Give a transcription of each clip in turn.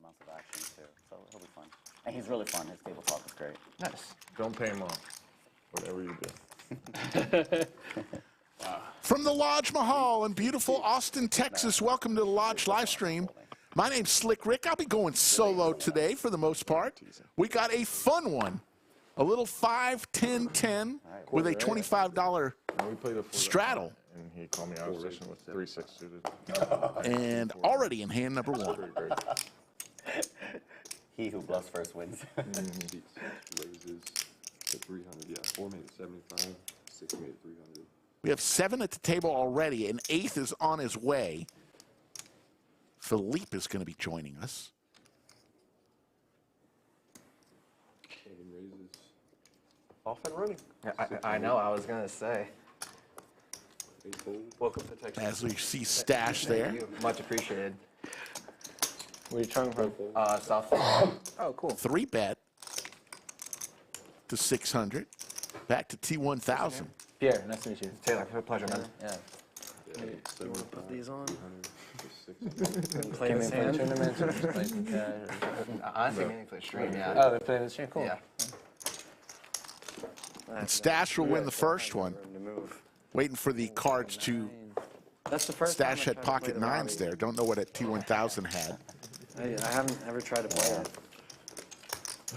amounts of action too, so it'll be fun. And he's really fun. His table talk is great. Nice. Don't pay him off. Whatever you do. From the Lodge Mahal in beautiful Austin, Texas, welcome to the Lodge live stream. My name's Slick Rick. I'll be going solo today for the most part. We got a fun one. A little 5-10-10 with a $25 straddle. And he called me out of position with 3-6 suited. And already in hand number one. He who bluffs first wins. Raises to 300, yeah. 4 made it 75, 6 made it 300. We have 7 at the table already. An 8th is on his way. Philippe is going to be joining us. 7 raises. Off and running. I know, I was going to say. 8 fold. Welcome to Texas. As we see Stache there. Thank you. Much appreciated. Where are you trying from? South. Oh, cool. 3-bet to 600. Back to T1000. Pierre, nice to meet you. Taylor, pleasure, man. Yeah. Yeah, 7, Put these on. 300, 6. Play Came this in for the hand. tournament. Or just played some cash. Honestly, meaning for the stream, yeah. Oh, they're playing this stream? Cool. Yeah. And Stache will win the first one. To move. Waiting for the cards to. That's the first Stache had pocket the nines lobby. there. Don't know what a T1000 had. I haven't ever tried to play it.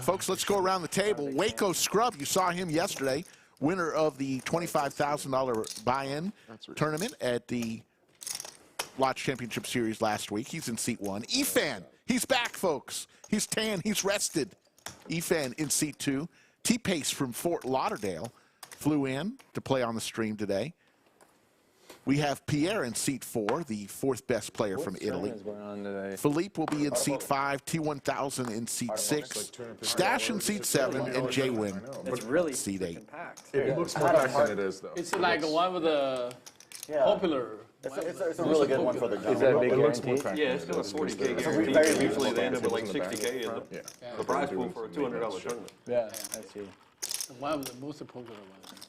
Folks, let's go around the table. Waco Scrub, you saw him yesterday. Winner of the $25,000 buy-in tournament at the Lodge Championship Series last week. He's in seat 1. Efan, he's back, folks. He's tan, he's rested. Efan in seat 2. T-Pace from Fort Lauderdale flew in to play on the stream today. We have Pierre in seat 4, the 4th best player from Italy. Philippe will be in seat 5, T1000 in seat 6, Stache in seat 7, and JWin It's really seat 8. It looks more packed than it is, though. It's like one with the popular. It's a really good one for the Is that a jump. big It looks more guarantee? packed Yeah, than it's it got a is. 40K It's a guarantee. very Usually they end up at like in the back. 60K in Yeah. the prize pool for a $200 tournament. Yeah, I see. One of the most popular ones.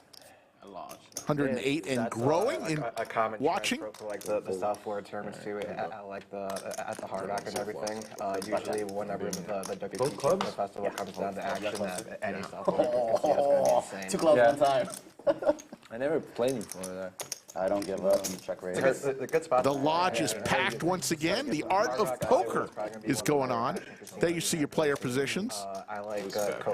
A lot. 108 and growing. And a common watching. trend for like the South Florida tournaments too, at the Hard Rock and everything. Usually, whenever the WPT festival comes down to action at any South Florida casino, it's gonna be 2 insane. clubs one time. I never played before there. I don't give up. Check raise. The good spot. the Lodge is packed once again. The art of poker is going on. There you see your player positions. I like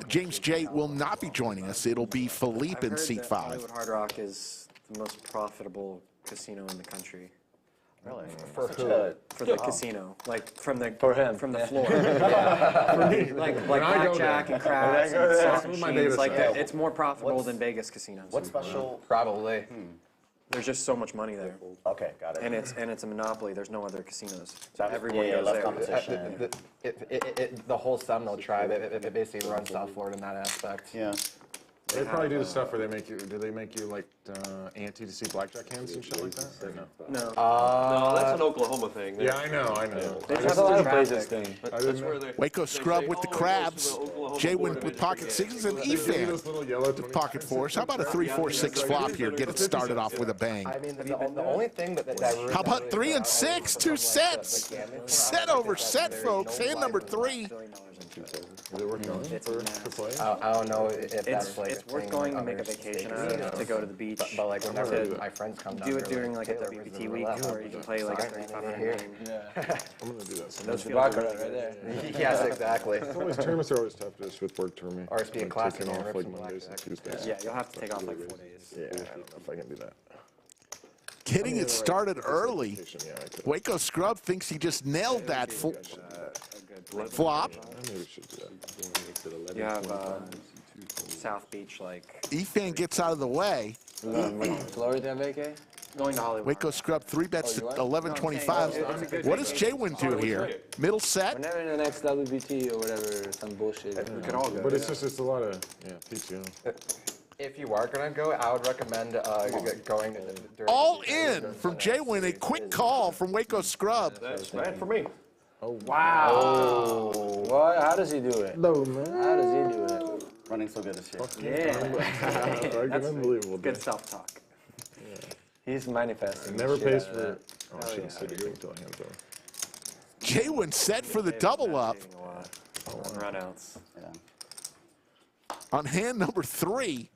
James J will not be joining us. It'll be Philippe in seat 5. Hollywood Hard Rock is the most profitable casino in the country. Really? For Such who? a- For the casino, like from the him. from the floor. Like blackjack and craps and slot That's what my machines. data Like says. it's more profitable than Vegas casinos. What's special? Probably. There's just so much money there, Okay, got it. and it's a monopoly. There's no other casinos. So Yeah, everyone yeah, goes less there. competition. The whole Seminole tribe, it basically runs South Florida in that aspect. Yeah. They probably do the stuff where they make you. Do they make you like ante to see blackjack hands and shit like that? Or no. No, No, that's an Oklahoma thing. Yeah, I know. they There's just a lot do of places traffic. thing. But I that's didn't where know. they Waco they Scrub say, with the "Oh, it goes to crabs. the Oklahoma JWin border." with pocket 6s and Give me Efan those little yellow with pocket 4s. How about a 3-4-6 flop here? Get it started off with a bang. I mean, the only thing that really How about 3 and 6? 2 sets. Set over set, folks. Hand number 3. Is it worth going for play? I don't know if that's like It's a worth thing going in to make a other vacation states, out you know. of, to go to the beach. But like whenever to my friends come down, do it they're during like a "Taylor, where's the WPT week roulette?" where you can play like a Sorry, man, 3,500 here. game. Yeah. I'm gonna do that. sometime. Those feel Baccarat really right there. Yes, exactly. It's always tournaments are always tough just with work for me. Or it's be a Like, classic taking and off rip like some Mondays and blackjack. Tuesdays. Yeah, you'll have to take off like 4 days. Yeah, I don't know if I can do that. Getting it started early. Yeah, I could. Waco Scrub thinks he just nailed that flop. Maybe we should do that. You have South Beach, like Efan gets out of the way. Florida vacay? going to Hollywood. Waco Scrub 3 bets to 11.25. What does JWin do here? Middle set. Whenever in the next WPT or whatever, some bullshit. We could all go. But it's a lot of PTO. If you are gonna go, I would recommend going during All in from JWin. A quick call from Waco Scrub. That's bad for me. Wow. What? How does he do it? No, man. How does he do it? Running so good this year. Yeah, That's unbelievable. good self-talk. He's manifesting. Never the shit pays out of for. Oh, I shouldn't say anything until I hand it over. JWin set for the double up Runouts. Yeah. on hand number 3.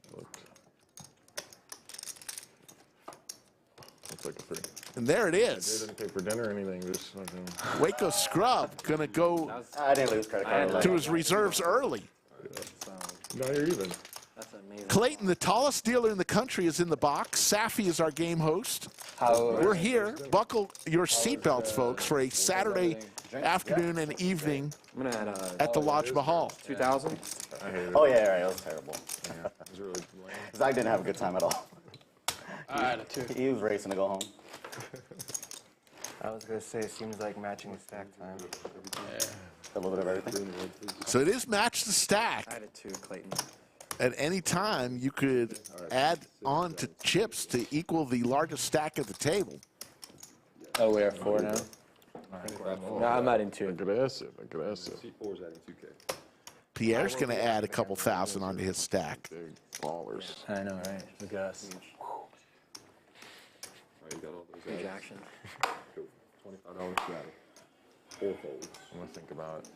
Looks like a 3. And there it They is. didn't pay for dinner or anything. Just fucking. Waco Scrub gonna go I didn't lose credit card. to his reserves early. No, you're even. That's amazing. Clayton, the tallest dealer in the country, is in the box. Safi is our game host. We're here. Buckle your seatbelts, folks, for a Saturday afternoon and evening I'm gonna add at the Lodge Mahal. 2,000. I hate it. Oh, yeah, right. It was terrible. Yeah, it was really lame. Zach didn't have a good time at all. I had a 2. He was racing to go home. I was gonna say, it seems like matching stack time. A little bit of everything. So it is match the I stack. had a 2, Clayton. At any time, you could add on to chips to equal the largest stack at the table. Oh, we're at 4 now. No, I'm adding 2. Aggressive, aggressive. C4 is adding 2K. Pierre's going to add a couple thousand onto his stack. Big ballers. I know, right? Look at us. All right, you got all those Huge ads. action. Go. $25 straddle. 4 folds. I'm gonna think about it.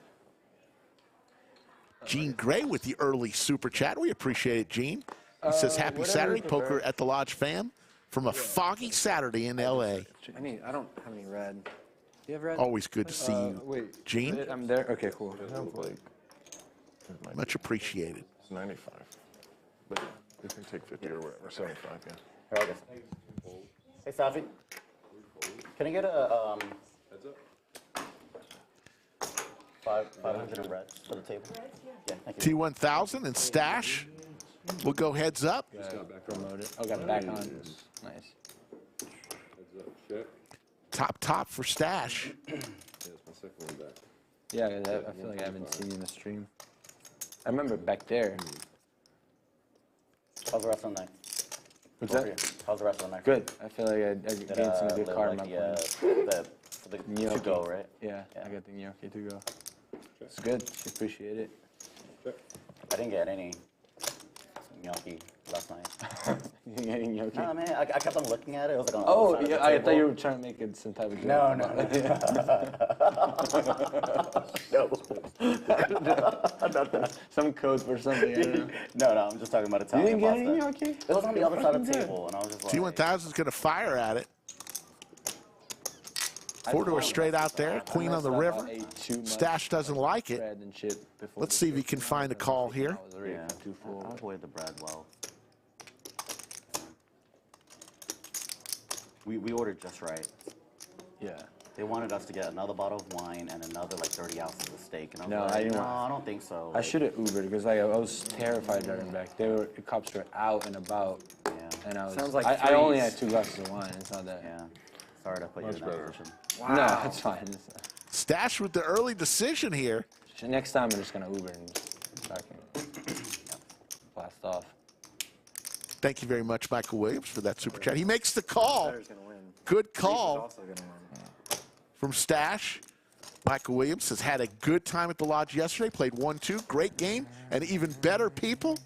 Gene Gray with the early super chat. We appreciate it, Gene. He says, happy Saturday, poker at the Lodge fam, from a foggy Saturday in L.A. I don't have any red. Do you have red? Always good to see you, Wait. Gene. I'm there? Okay, cool. I have like, it might Much appreciated. It's 95. But you can take 50 or whatever, 75, yeah. Here, I'll get Hey, Safi. Can I get a Heads up. 500 in red for the table? Yeah, thank you. T1000 and Stache will go heads up. Just got back on. Promote it. Oh, got it back on. Nice. Heads up. Check. Top for Stache. Yeah, it's my second one back. Yeah, I feel like I haven't seen you in the stream. I remember back there. How's the rest of the night? What's Over that? here. How's the rest of the night? Good. I feel like I gained some good the, card like, in my play. the Gnocchi. to go, right? Yeah, Yeah. I got the gnocchi to go. It's good. Appreciate it. I didn't get any gnocchi last night. You getting gnocchi? No, man, I kept on looking at it. It was like on the Oh, other side of yeah, the I table. thought you were trying to make it some type of joke. No. Not that. Some code for something. I don't know. No, I'm just talking about You Italian didn't get pasta. any gnocchi? It was on the other side of the table, and I was just like... T1000 is going to fire at it. 4-to-a straight out there. Queen on the river. Stache doesn't like it. Bread and shit before Let's see if he can find a call here. I was already Yeah, too full. I avoid the bread well. We ordered just right. Yeah. They wanted us to get another bottle of wine and another like 30 ounces of steak, and I was No, like, I didn't no, want- I don't think so. I should have Ubered because I was terrified driving back. The cops were out and about, Yeah, and I was. Sounds like I only threes. had 2 glasses of wine. It's not that. yeah. Sorry to put you in that better. position. No, it's fine. Stache with the early decision here. Next time I'm just gonna Uber and just fucking blast off. Thank you very much, Michael Williams, for that super chat. He makes the call. Better's gonna win. Good Threes is call also gonna win. from Stache. Michael Williams has had a good time at the Lodge yesterday, played 1-2, great game, and even better people.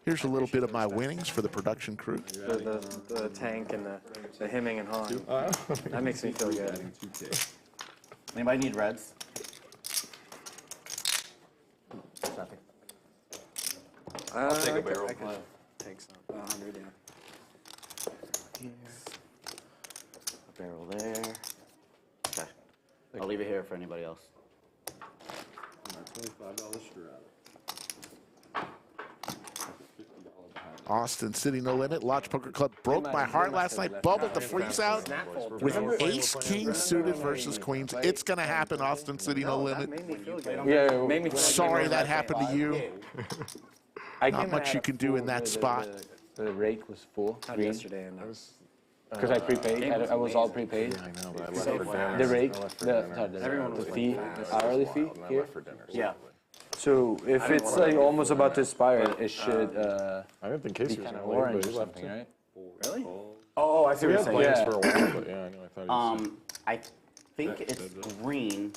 Here's a little bit of my winnings for the production crew. The tank and the hemming and hawing. That makes me feel good. 2K. Anybody need reds? Nothing. I'll take a barrel. I could take some. 100, yeah. Here. A barrel there. Okay. I'll leave it here for anybody else. $25 straddle. Austin City No Limit. Lodge Poker Club broke my heart last night. Bubbled the freeze out with ace king suited versus queens. It's going to happen, Austin City No That Limit. made me feel good. Yeah, Made me feel Sorry like that happened to you. I Not came much at you a can do full- in that spot. The rake was full. Not green. yesterday, and Because I prepaid. I was all prepaid. I know, but I left for dinner. The rate, I left for the, dinner. sorry, the, Everyone the was fee, like fast. the hourly fee And I here. left for dinner. Yeah. So if it's like almost about to expire, it should I didn't think be Casey was kind of going to leave, orange but or he left something, too. right? Really? Oh, I see We what had you're saying. plans for a while, but yeah, I know, I thought he was. I think it's green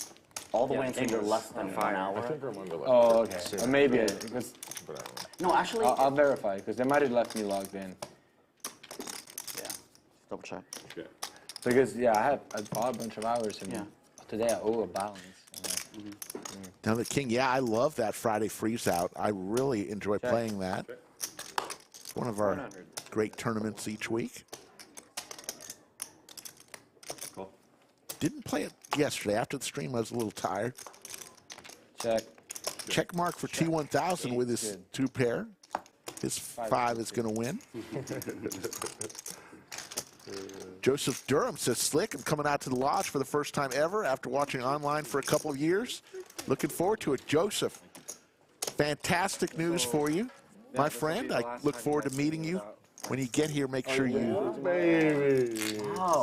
all the way until you're less than 1 I hour. think Armando left. Oh, okay. Or maybe because But I don't know. No, actually, I'll verify because they might have left me logged in. yeah. Double check. Okay. Because yeah, I bought a bunch of hours and Yeah. Today I owe a balance. Now the king, yeah, I love that Friday freeze out. I really enjoy playing that. It's one of our great tournaments each week. Call. Didn't play it yesterday. After the stream, I was a little tired. Check. Check mark for T1000 with his Good. 2-pair. His 5 is going to win. Joseph Durham says, Slick, I'm coming out to the lodge for the first time ever after watching online for a couple of years. Looking forward to it. Joseph, fantastic news for you, my friend. I look forward to meeting you. When you get here, make sure you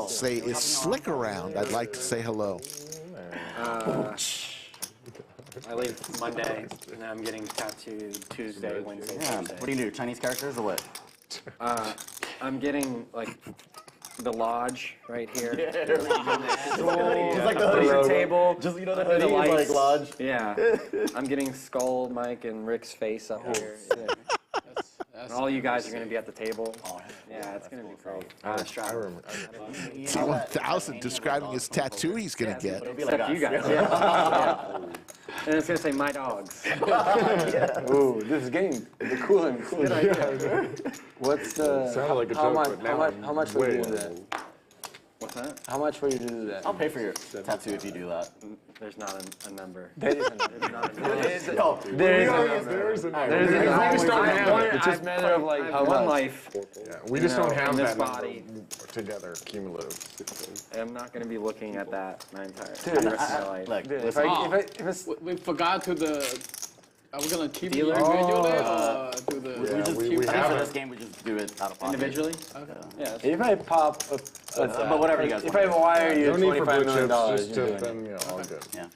say, is Slick around? I'd like to say hello. I leave Monday, and then I'm getting tattooed Tuesday, Wednesday, Yeah. Thursday. What do you do? Chinese characters or what? I'm getting like the lodge right here. Just like the There's hoodie. a table. Just, you know, the under hoodie is like lights. lodge. Yeah. I'm getting Skull, Mike, and Rick's face up here. And all you guys are going to be at the table. Yeah, it's going to be great. Straddles. T1000 describing his tattoo he's going to get. It'll be like Except you us. guys. Yeah. And it's going to say my dogs. Ooh, this is getting cooler and cooler. What's the? Sounded like a how joke, much? but How now much? I'm How much will you way do that? What's that? How much will you do that? I'll pay for your tattoo if you do that. There's not a number. There is a number. No, There is a number. There's a There's a number. number. We just don't have it. It's just a matter of like how One much. life. Yeah, we just don't have in this that number body. together, cumulative. I'm not going to be looking at that my entire Dude, the rest of my life. Look, Dude, if listen, it's We forgot to the. Are we gonna keep it Dealer? individually Oh. or do the? we just we I think have for it. this game we just do it out of pocket. Individually? Okay. Yeah. if I pop, But whatever you guys if want. I wire you No need for $25 blue million, chips, just you're tip doing them, you know, all good. Yeah.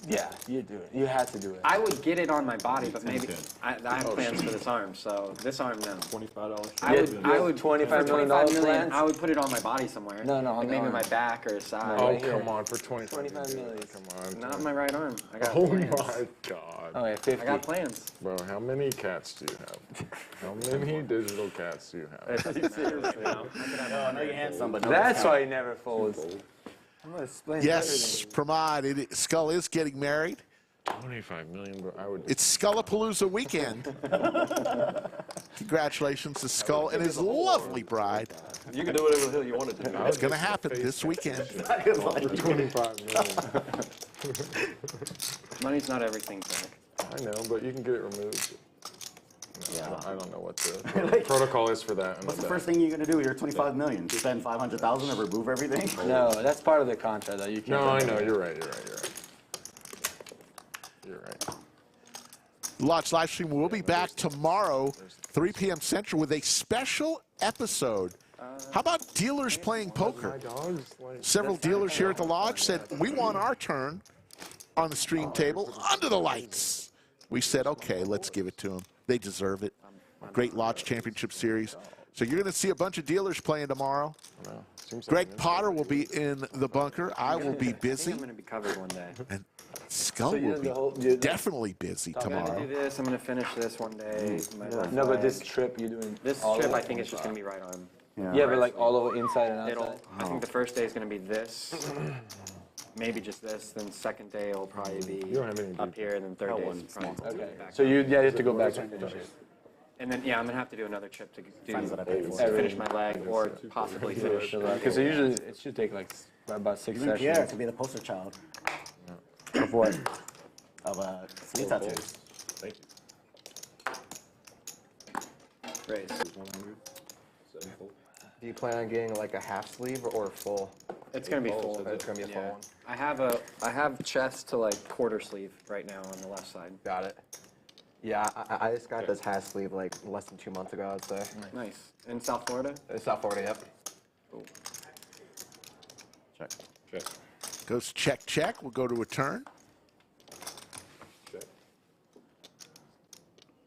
Yeah, you do it. You have to do it. I would get it on my body, but maybe I have plans for this arm. So this arm, no. $25. I would $25 for million $25 million, plans? I would put it on my body somewhere. No, no, like on the maybe arm. my back or side. Oh, right here. come on, for 25 $25 million. Come on. Not my right arm. I got Oh plans. my God. Oh, yeah, 50. I got plans. Bro, how many cats do you have? How many digital cats do you have? No, I know you're handsome, but no. That's why he never folds. I'm gonna explain Yes, Pramod, Skull is getting married. 25 million, bro. I would. It's Skullapalooza weekend. Congratulations to Skull and his lovely bride. You can do whatever the hell you want to do. It's going to happen this weekend. For 25 million. Money's not everything, Zach. I know, but you can get it removed. No, Yeah. I don't know what the protocol is for that. What's the first thing you're gonna do with your 25 million? Spend 500,000 and remove everything? No, that's part of the contract that you can't. No, I know. You're right. You're right. Lodge live stream will be back tomorrow, 3 p.m. Central, with a special episode. How about dealers playing poker? Several dealers here at the Lodge said, we want our turn on the stream table under the lights. We said, okay, let's give it to them. They deserve it. Great Lodge Championship Series. So you're going to see a bunch of dealers playing tomorrow. Greg Potter will be in the bunker. I will be I think busy. I'm going to be covered one day. And Skull will be definitely busy I'm going to tomorrow. do this. I'm going to finish this one day. My left No, but leg. this trip you're doing. This all trip, of I it? think it's just going to be right arm. Yeah, but like all over inside and It'll. outside. I think the first day is going to be this. Maybe just this. Then second day will probably be don't have any up here, and then third day is probably Okay. back. So you have to go back and finish it. And then I'm going to have to do another trip to do Friends that I pay for. to finish my leg or possibly finish. Because usually it should take like about 6 You and Pierre sessions. could be the poster child Of what? of sleeve tattoos. Thank you. Race. Do you plan on getting like a half sleeve or a full? It's going to be full. It's gonna be a full one. I have chest to like quarter sleeve right now on the left side. Got it. Yeah, I just got this half sleeve like less than 2 months ago, I'd say. Nice. In South Florida? It's South Florida, yep. Check. Check. Goes check, check. We'll go to a turn. Check.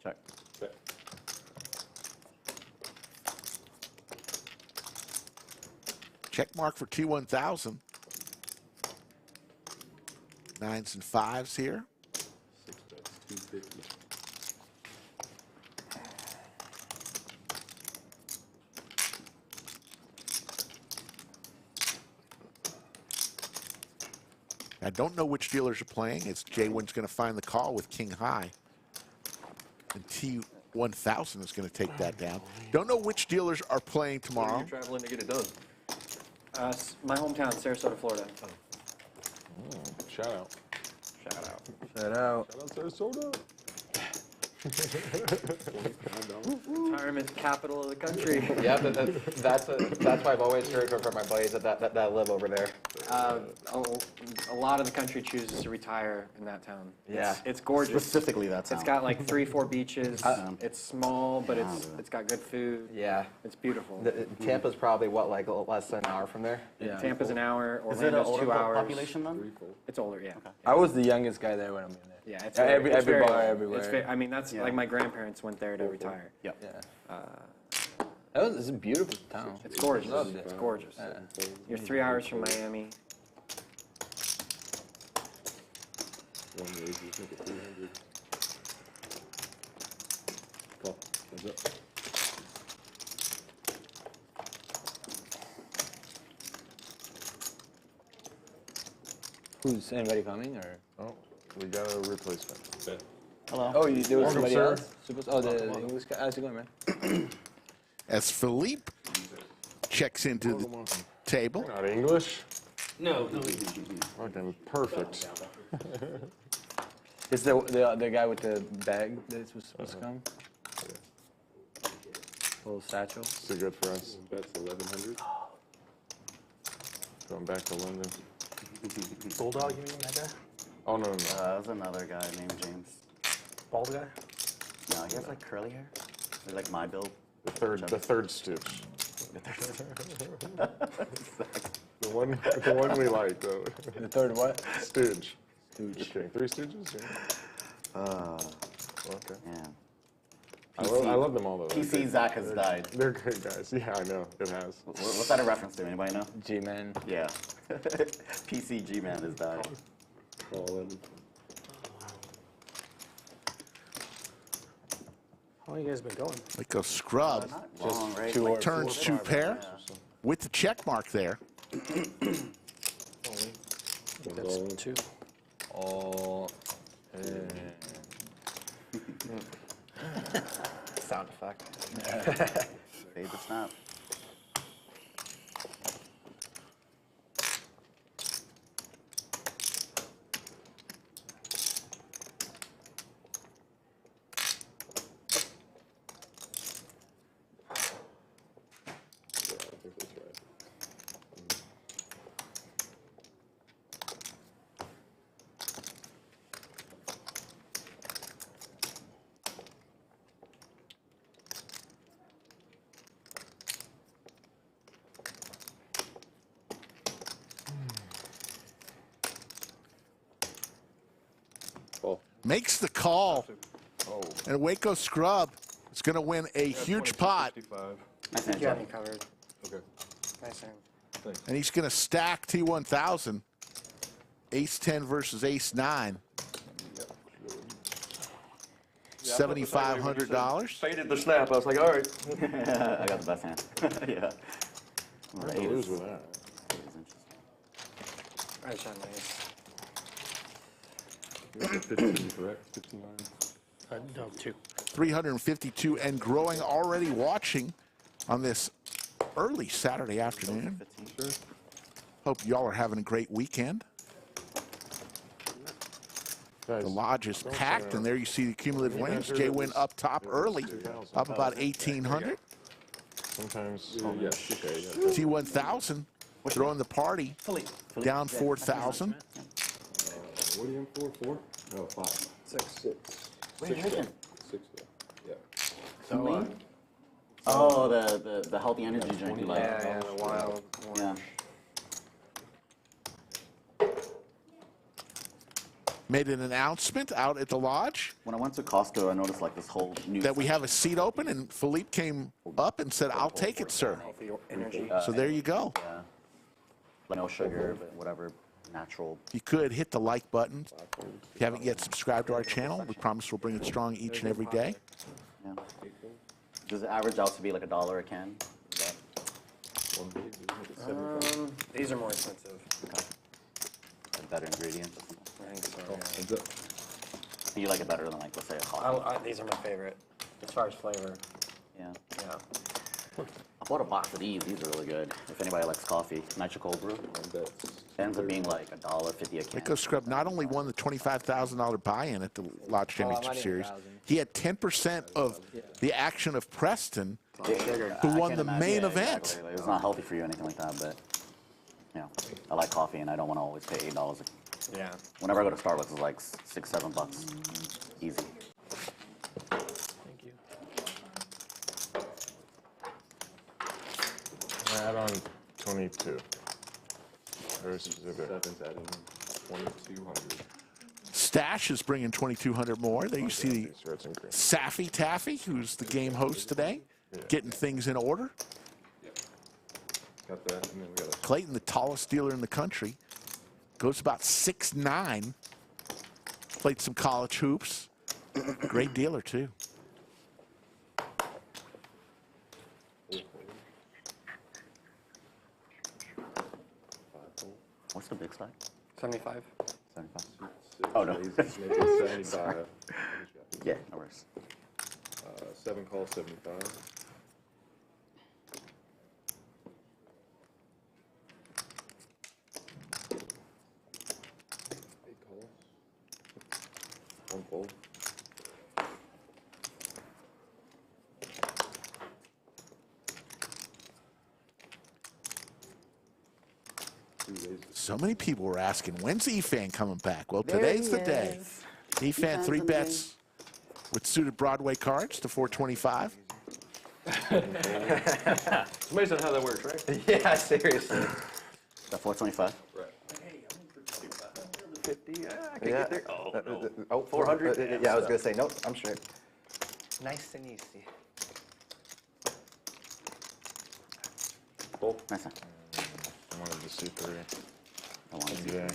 Check. Check. Check mark for T1000. 9s and 5s here. 6 bets, 250. I don't know which dealers are playing. It's JWin's going to find the call with king high. And T1000 is going to take that down. Don't know which dealers are playing tomorrow. You're traveling to get it done. My hometown, Sarasota, Florida. Shout out. Shout out. Shout out. Shout out Sarasota. Retirement capital of the country. Yeah, that's why I've always heard from my buddies that live over there. A lot of the country chooses to retire in that town. Yeah. It's gorgeous. Specifically that town. It's got like 3-4 beaches. It's small, but it's got good food. Yeah. It's beautiful. Tampa's probably what, like less than an hour from there? Yeah. Tampa's an hour. Is it an Orlando's older 2 hours. population then? It's older, yeah. I was the youngest guy there when I'm in there. Yeah, it's Every it's very bar, old. everywhere. It's I mean, that's like my grandparents went there to retire. Yep. Yeah. It's a beautiful town. It's gorgeous. Loved it. It's gorgeous. You're 3 hours from Miami. One raise, you think at 300. Call. Thumbs up. Who's anybody coming or? Oh, we got a replacement. Bet. Hello. Oh, there was Welcome, somebody sir. else. Oh, the English guy. How's it going, man? As Philippe checks into the table. Not English? No. Okay, perfect. It's the guy with the bag that was supposed to come. Little satchel. So good for us. Bet's 1100. Going back to London. Bulldog, you mean that guy? Oh, no, no, no. That was another guy named James. Bald guy? No, he has like curly hair. They're like my build. The third Stitch. The one we like, though. The third what? Stooge. Just kidding. 3 Stooges? Yeah. Okay. Yeah. I love them all, though. PC Zach has died. They're great guys. Yeah, I know. It has. What's that a reference to? Anybody know? G-Man. Yeah. PCG man has died. Call 11. How long you guys been going? Like a scrub. Not long, right? two Like or Turns 2 pair with the check mark there. That's 2. Oh. Sound effect. Fade the snap. Yeah, I think that's right. Call. Makes the call. And Waco Scrub is going to win a huge pot. Nice You hand, have me covered. Okay. Nice hand. And he's going to stack T1000. Ace 10 versus Ace 9. $7,500. Faded the snap. I was like, all right. I got the best hand. Yeah. I'm going to lose with that. I shot nice. 15, correct? 59. No, 2. 352 and growing, already watching on this early Saturday afternoon. Hope y'all are having a great weekend. Guys, The lodge is packed, and there you see the cumulative winnings. JWin up top early, up about 1,800. sometimes. Yeah, okay, yeah. T1000 throwing the party, down 4,000. What are you in for? 4? No, 5. 6. Where are you hitting? 6, yeah. So, oh, the healthy energy drink you like. Yeah, the wild orange. Yeah. Made an announcement out at the lodge When I went to Costco, I noticed like this whole new that we have a seat open, and Philippe came up and said, "I'll take it, sir." For your energy. So there you go. Yeah. Like no sugar, but whatever natural. If you could hit the like button. If you haven't yet subscribed to our channel, we promise we'll bring it strong each and every day. Yeah. Does it average out to be like $1 a can? Is that, One big, isn't it? 75. These are more expensive. better ingredients? I think so, Heads up. You like it better than, like, let's say a coffee? these are my favorite, as far as flavor. Yeah. Yeah. I bought a box of these. These are really good. If anybody likes coffee, nitro cold brew. It ends up being like $1.50 a can. Waco Scrub not only won the $25,000 buy-in at the Lodge Championship Series, he had 10% of the action of Preston, who won the main event. Exactly. Like, it's not healthy for you or anything like that, but you know, I like coffee and I don't want to always pay $8. Yeah. Whenever I go to Starbucks, it's like $6, $7. Easy. Thank you. Add on 22. Very specific. Seven's adding 2,200. Stache is bringing 2,200 more. There you see Reds and green. Saffy Taffy, who's the game host today, getting things in order. Got that, and then we got a Clayton, the tallest dealer in the country, goes about 6'9". Played some college hoops. Great dealer, too. What's the big slide? 75. 75. Oh, no. Make it 75. Yeah, no worries. 7 calls, 75. Eight calls. 1 fold. So many people were asking, when's Efan coming back? Well, today's the day. Efan 3 bets with suited Broadway cards to 425. It's amazing how that works, right? Yeah, seriously. That 425? Right. 50, I can Yeah. get there. Oh, no. Oh, 400? Yeah, I was gonna say, nope, I'm straight. Nice and easy. Nice one. I wanted to see 3. I want to see. Yeah.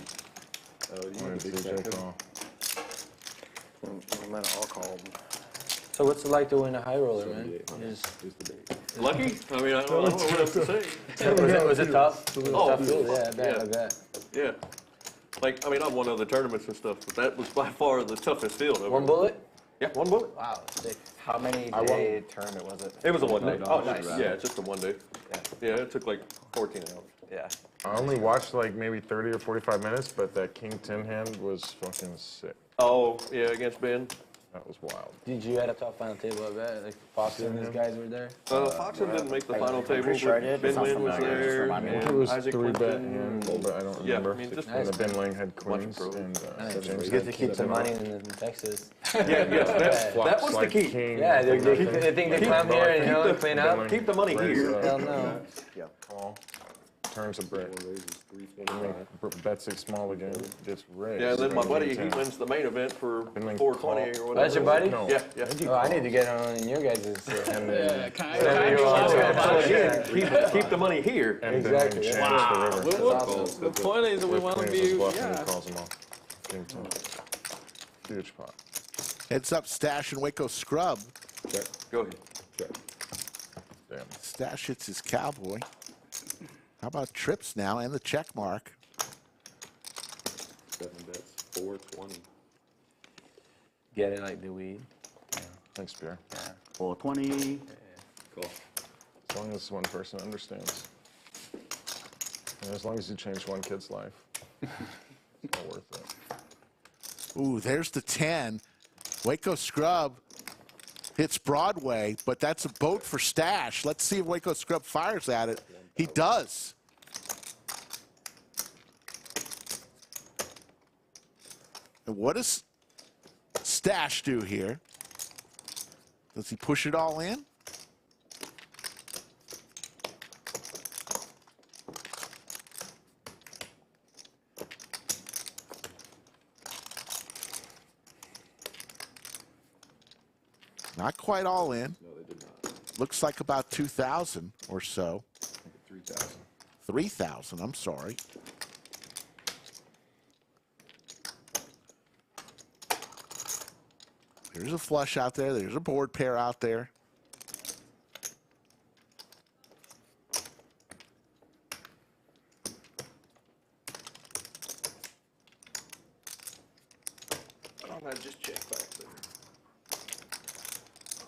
Oh, you I wanted want to a big see J second? call. I'm not all called. So what's it like to win a high roller, man? 7,800 is the bait. Lucky? I mean, I don't know what else to say. Was it tough? Was it a Oh, tough field? Yeah, I bet, yeah. I bet. Yeah. Like, I mean, I've won other tournaments and stuff, but that was by far the toughest field ever. One bullet? Yeah, 1 bullet. Wow, sick. How many day tournament was it? It was a 1 day. Oh, nice. Yeah, it's just a 1 day. Yeah. Yeah, it took like 14 hours. Yeah. I only watched like maybe 30 or 45 minutes, but that King 10 hand was fucking sick. Oh, yeah, against Ben. That was wild. Did you had a top final table, I bet? Like Fox and these guys were there? Foxen didn't make the final table, pretty sure I but did. Ben Sounds Lynn was familiar. Just there, remind me. I think it and was Isaac 3 bet Winston. hand, but I don't Yeah, remember. I mean, just And the Ben Lang had bunch of queens pros. and Nice. James It's had good to keep the 10. money in Texas. Yeah, that Flops was the like key. king, Yeah, they nothing. think they come here and, you know, clean Ben up. Lang Keep the money raise here. up, Hell no. Call, turns a brick. One raises 325. Bets it small again, gets raised. Yeah, and then my Ben buddy, Lang he 10. wins the main event for Ben Lang 420 call. or whatever. That's your buddy? No. Yeah, yeah. Oh, I need to get on in your guys'. And Yeah, then So again, keep the money here. and Ben Lang Exactly, changed yeah. the river. The point is that we With want to queens be, was bluffing, yeah. he calls them off. King 10. Huge pot. Heads up, Stache and Waco Scrub. Check, Go ahead. check. Damn. Stache hits his cowboy. How about trips now and the check mark? 7 bets, 420. Get it like the weed. Thanks, Pierre. 420. Call. As long as one person understands. And as long as you change one kid's life, it's all worth it. Ooh, there's the 10. Waco Scrub hits Broadway, but that's a boat for Stache. Let's see if Waco Scrub fires at it. He does. And what does Stache do here? Does he push it all in? Not quite all in. No, they did not. Looks like about 2,000 or so. 3,000. 3,000, I'm sorry. There's a flush out there. There's a board pair out there. thought I just checked back there.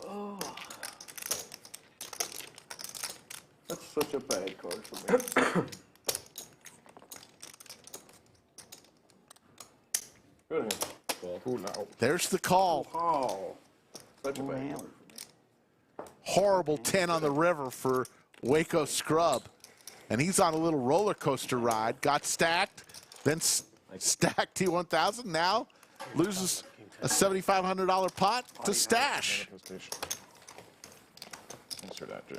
Oh. That's such a bad card for me. Good. Ooh, no. There's the call. Oh. Such a bad card. Horrible 10 on the river for Waco Scrub. And he's on a little roller coaster ride. Got stacked, then stacked T1000. Now loses a $7,500 pot to Stache. Thanks for that, Jay.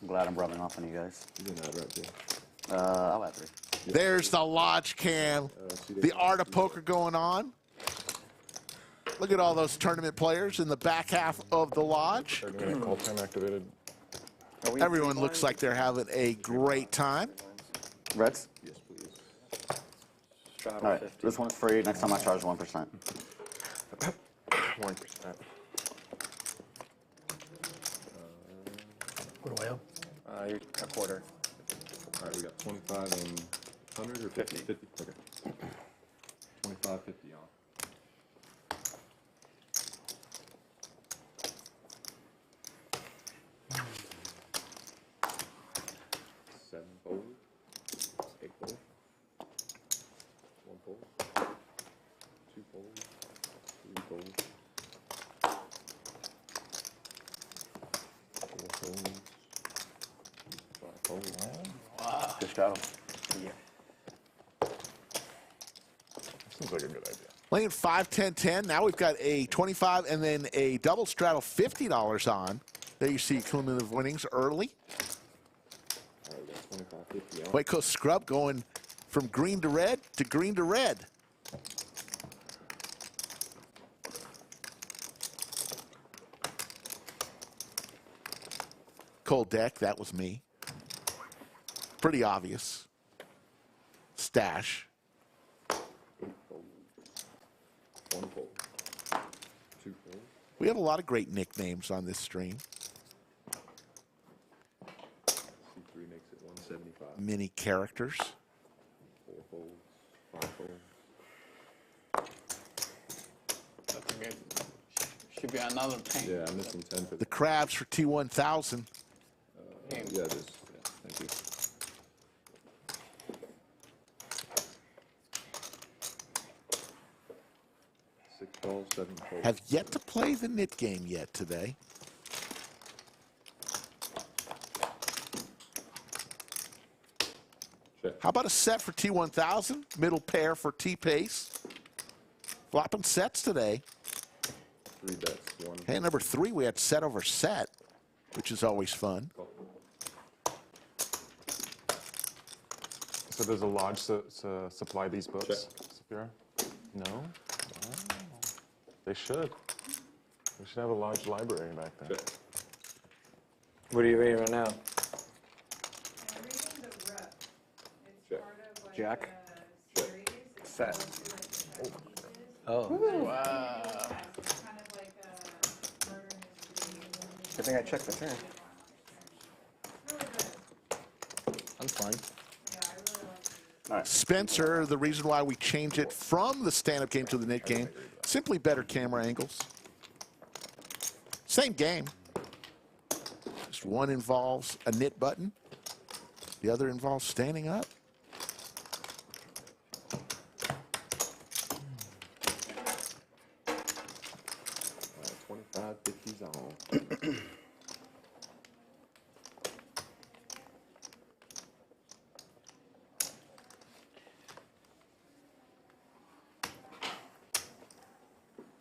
I'm glad I'm rubbing off on you guys. You didn't add right there. I'll add 3. There's the lodge cam. The art of poker going on. Look at all those tournament players in the back half of the lodge. 30-minute call time activated. Everyone looks like they're having a great time. Reds? Yes, please. Straddle All right, 50. this one's free. Next time I charge 1%. 1%. Put away up. You're a quarter. All right, we got 25 and 100 or 50? 50. Okay. 25, 50 on. Seven fold. 8 fold. 1 fold. 2 fold. 3 fold. 4 folds. 5 folds. Good straddle. Seems like a good idea. Playing 5, 10, 10. Now we've got a 25 and then a double straddle $50 on. There you see cumulative winnings early. All right, we got 25, 50 on. Waco Scrub going from green to red to green to red. Cold deck, that was me. Pretty obvious. Stache. 8 folds. 1 fold. 2 folds. We have a lot of great nicknames on this stream. C3 makes it 175. Mini characters. 4 folds. 5 folds. That's good. Should be another 10. Yeah, I'm missing 10 for The crabs for T1000. yeah, it is. Yeah, thank you. 6 calls, 7 folds. Have yet to play the knit game yet today. Check. How about a set for T1000? Middle pair for T-Pace. Flopping sets today. 3 bets. 1 Hey, number 3, we had set over set, which is always fun. call. So does a lodge supply these books, Sapphira? No? Oh. They should. We should have a lodge library back there. Check. What are you reading right now? I'm reading the rep. It's Check. part of like Jack. a series. It's Set. supposed to be like the pieces. Oh. Wow. It's kind of like a murder mystery. Good thing I checked the turn. Really good. I'm fine. Yeah, I really like it. All right. Spencer, the reason why we changed it from the stand-up game to the knit game, simply better camera angles. Same game. Just one involves a knit button. The other involves standing up. All right, 25, 50's on.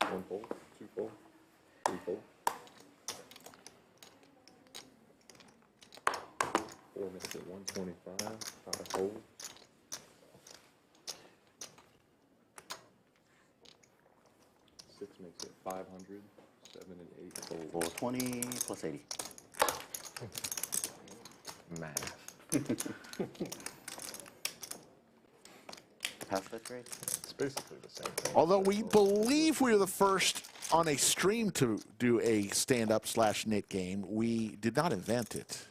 One fold, 2 fold, 3 fold. 4 makes it 125, 5 fold. 6 makes it 500, 7 and 8 fold. 420 plus 80. Math. Pass that trade? It's basically the same thing. Although we believe we were the first on a stream to do a stand-up / knit game, we did not invent it.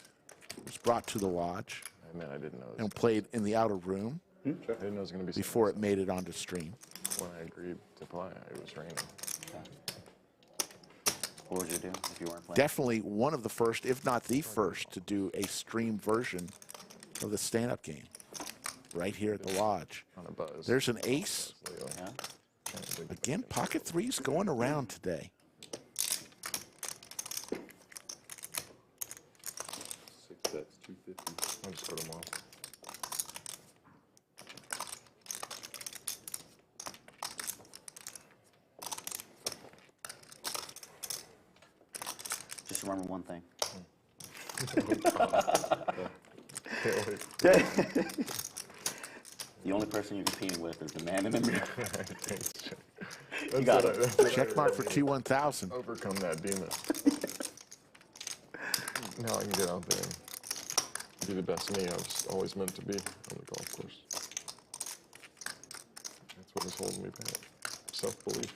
It was brought to the lodge I mean, I didn't know. and played in the outer room I didn't know it was going to be before it made it onto stream. when I agreed to play, it was raining. What would you do if you weren't playing? Definitely one of the first, if not the first, to do a stream version of the stand-up game right here at the lodge. On a buzz. There's an ace. Yeah. Again, pocket threes going around today. 6 bets, 250. I'll just go to more. Just remember one thing. The only person you're competing with is the man in the mirror. You got it. Check mark for T1000. Overcome that demon. Now I can get out there and be the best me I was always meant to be on the golf course. That's what was holding me back. Self-belief.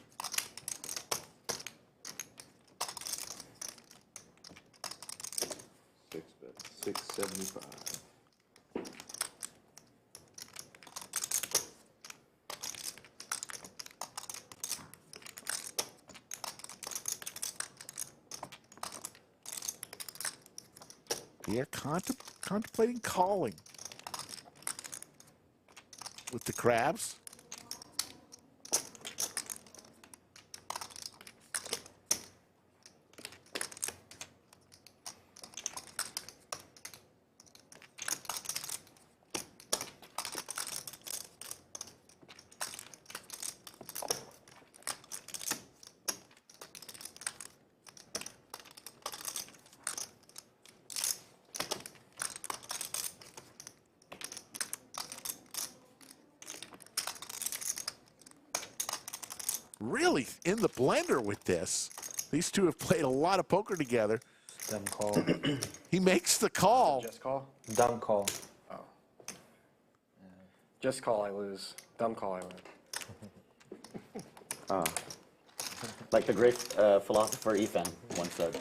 Six bets, 675. Pierre contemplating calling with the crabs. Really in the blender with this. These two have played a lot of poker together. Dumb call. He makes the call. Just call? Dumb call. Oh. Just call, I lose. Dumb call, I win. Like the great philosopher Efan once said.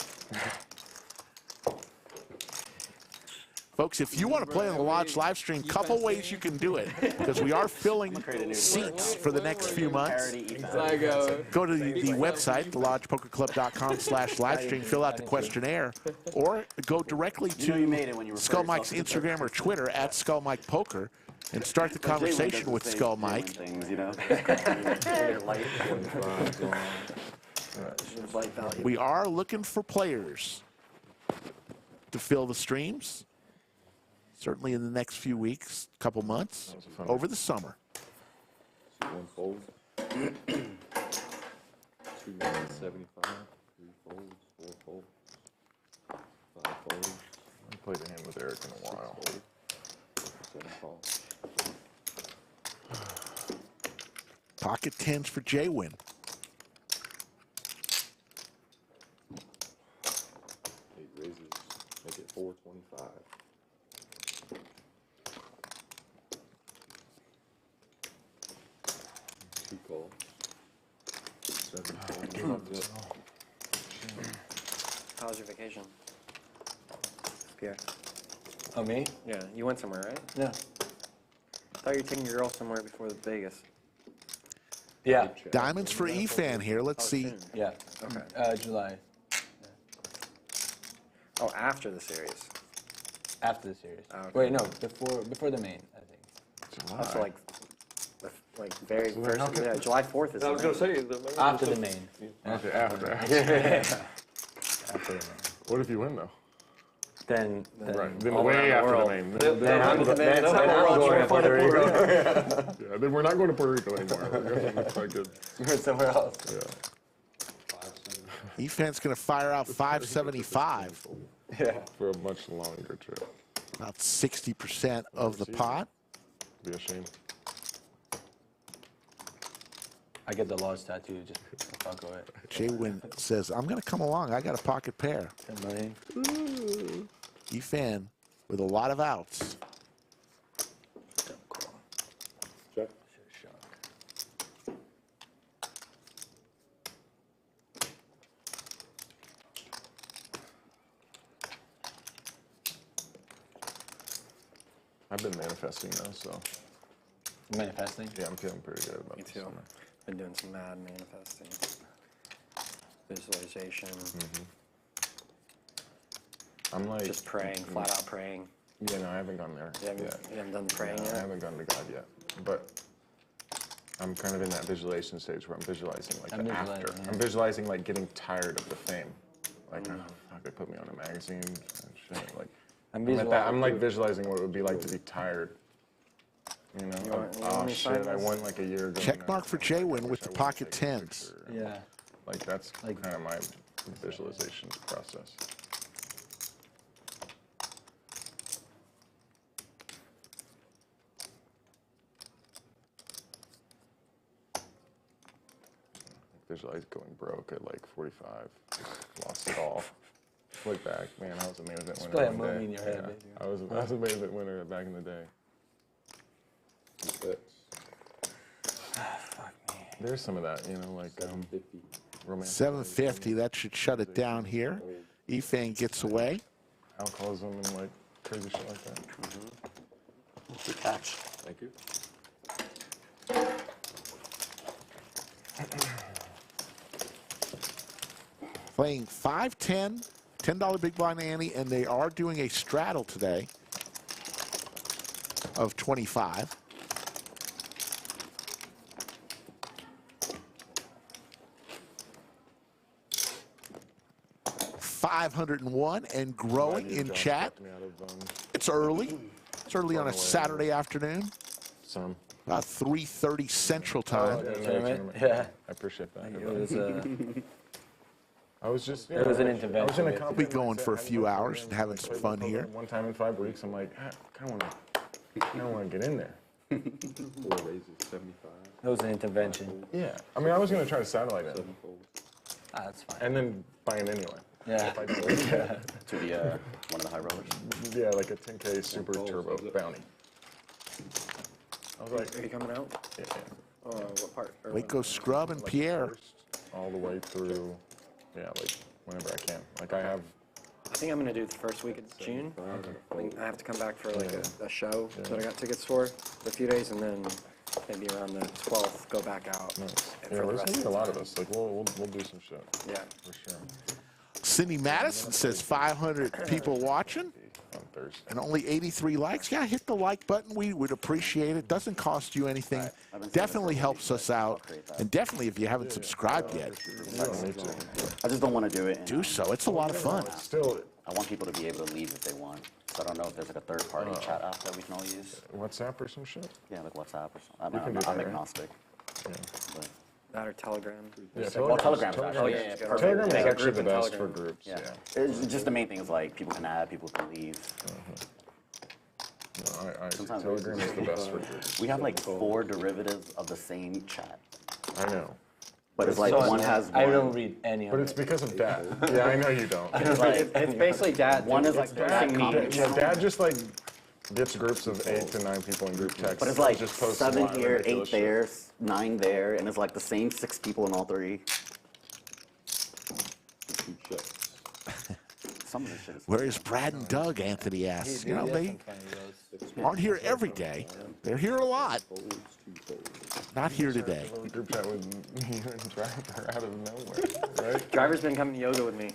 Folks, if you want to play on the Lodge live stream, couple ways you can do it, because we are filling seats for the next few months. Go to the website, thelodgepokerclub.com/livestream, fill out the questionnaire, or go directly to Skull Mike's Instagram or Twitter at Skull Mike Poker and start the conversation with Skull Mike. We are looking for players to fill the streams. Certainly in the next few weeks, couple months, over the summer. One fold. 275. 3 folds. 4 folds. 5 folds. I haven't played a hand with Eric in a while. 7 folds. Pocket tens for JWin. 8 raises. Make it 425. 2 calls. 7 folds. How was your vacation? Pierre. Oh, me? Yeah, you went somewhere, right? Yeah. I thought you were taking your girl somewhere before Vegas. Yeah. Diamonds for Efan here. Let's see. Soon. Yeah. Okay. July. Oh, after the series. After the series. Oh, okay. Wait, no, before the main, I think. Also, like very first. Yeah, July 4th is. I was the gonna main. say After the main. Okay, after. After the main. What if you win, though? Then Right, then all way around the after the world. main. Then I'm going to Puerto Rico. Yeah, then we're not going to Puerto Rico anymore. That's quite good. We're somewhere else. Yeah. Efan's going to fire out 575. Yeah. For a much longer trip. About 60% of the pot. Be a shame. I get the Lodge tattoo just to fuck with it. JWin says, I'm going to come along. I got a pocket pair. 10 money. Efan with a lot of outs. Check. I've been manifesting now, so Manifesting? yeah, I'm feeling pretty good about Me this too. summer. Been doing some mad manifesting. Visualization. I'm like Just praying, flat out praying. Yeah, no, I haven't gone there. You haven't done the praying No, yet? I haven't gone to God yet, but I'm kind of in that visualization stage where I'm visualizing like the after. I'm visualizing like getting tired of the fame. Like, oh, fuck, they put me on a magazine and shit. Like, I'm like visualizing what it would be like to be tired. You know, oh shit, I won like a year ago. Check mark for JWin with the pocket tens. Yeah. Like that's kind of my visualization process. Visualize going broke at like 45, lost it all. Look back, man, I was a main event winner. Play a movie in your head, baby. I was a main event winner back in the day. Fuck me. There's some of that, you know, like romantic. 750, that should shut it down here. Efan gets away. Alcoholism and like crazy shit like that. Good catch. Thank you. Playing 5-10, $10 big blind ante, and they are doing a straddle today of 25. $501 and growing in chat. It's early. It's early on a Saturday afternoon. Some. About 3:30 Central Time. Yeah. I appreciate that. It was, I was just. it was an intervention. We'll be going for a few hours and having some fun here. One time in 5 weeks, I'm like, I kind of want to get in there. 4 raises, 75. It was an intervention. Yeah. I mean, I was going to try to satellite it. 7 folds. Ah, that's fine. And then buy it anyway. Yeah. If I do it. To the one of the high rollers. Yeah, like a 10K super turbo bounty. I was like, Are you coming out? yeah. What part? Or Waco Scrub and Pierre. All the way through, yeah, like whenever I can. Like I have. I think I'm gonna do the first week of June. I think I have to come back for like a show that I got tickets for a few days, and then maybe around the 12th go back out. Nice. for Yeah, the there's rest gonna be of a the lot time. of us. Like we'll do some shit. Yeah. For sure. Cindy Madison says 500 people watching On Thursday. and only 83 likes. Yeah, hit the like button. We would appreciate it. Doesn't cost you anything. Definitely helps us out. And definitely if you haven't subscribed yet, I just don't want to do it. do so. It's a lot of fun. Still, I want people to be able to leave if they want. So I don't know if there's like a third-party chat app that we can all use. WhatsApp or some shit. Yeah, like WhatsApp or something. can do I'm that, right? agnostic. But That or Telegram. Yeah, Well, Telegram's actually, yeah, perfect. Telegram is Make a actually group the in best Telegram. for groups. Yeah. Yeah. It's just the main thing is like people can add, people can leave. No, I Sometimes Telegram is the best for groups. We have like 4 derivatives of the same chat. I know. But it's like one has I one. don't read any of But it. it's because of Dad. Yeah, I know you don't. It's basically Dad. One is like Dad comment. Dad just like gets groups of 8 to 9 people in group text. But it's like just posts 7 a lot of here, 8 ridiculous shit. there, 9 there, and it's like the same 6 people in all 3. Some of this shit is. Where's Brad and Doug, Anthony asks. You know, they aren't here every day. They're here a lot. Not here today. A little group chat with me and Driver out of nowhere, right? Driver's been coming to yoga with me.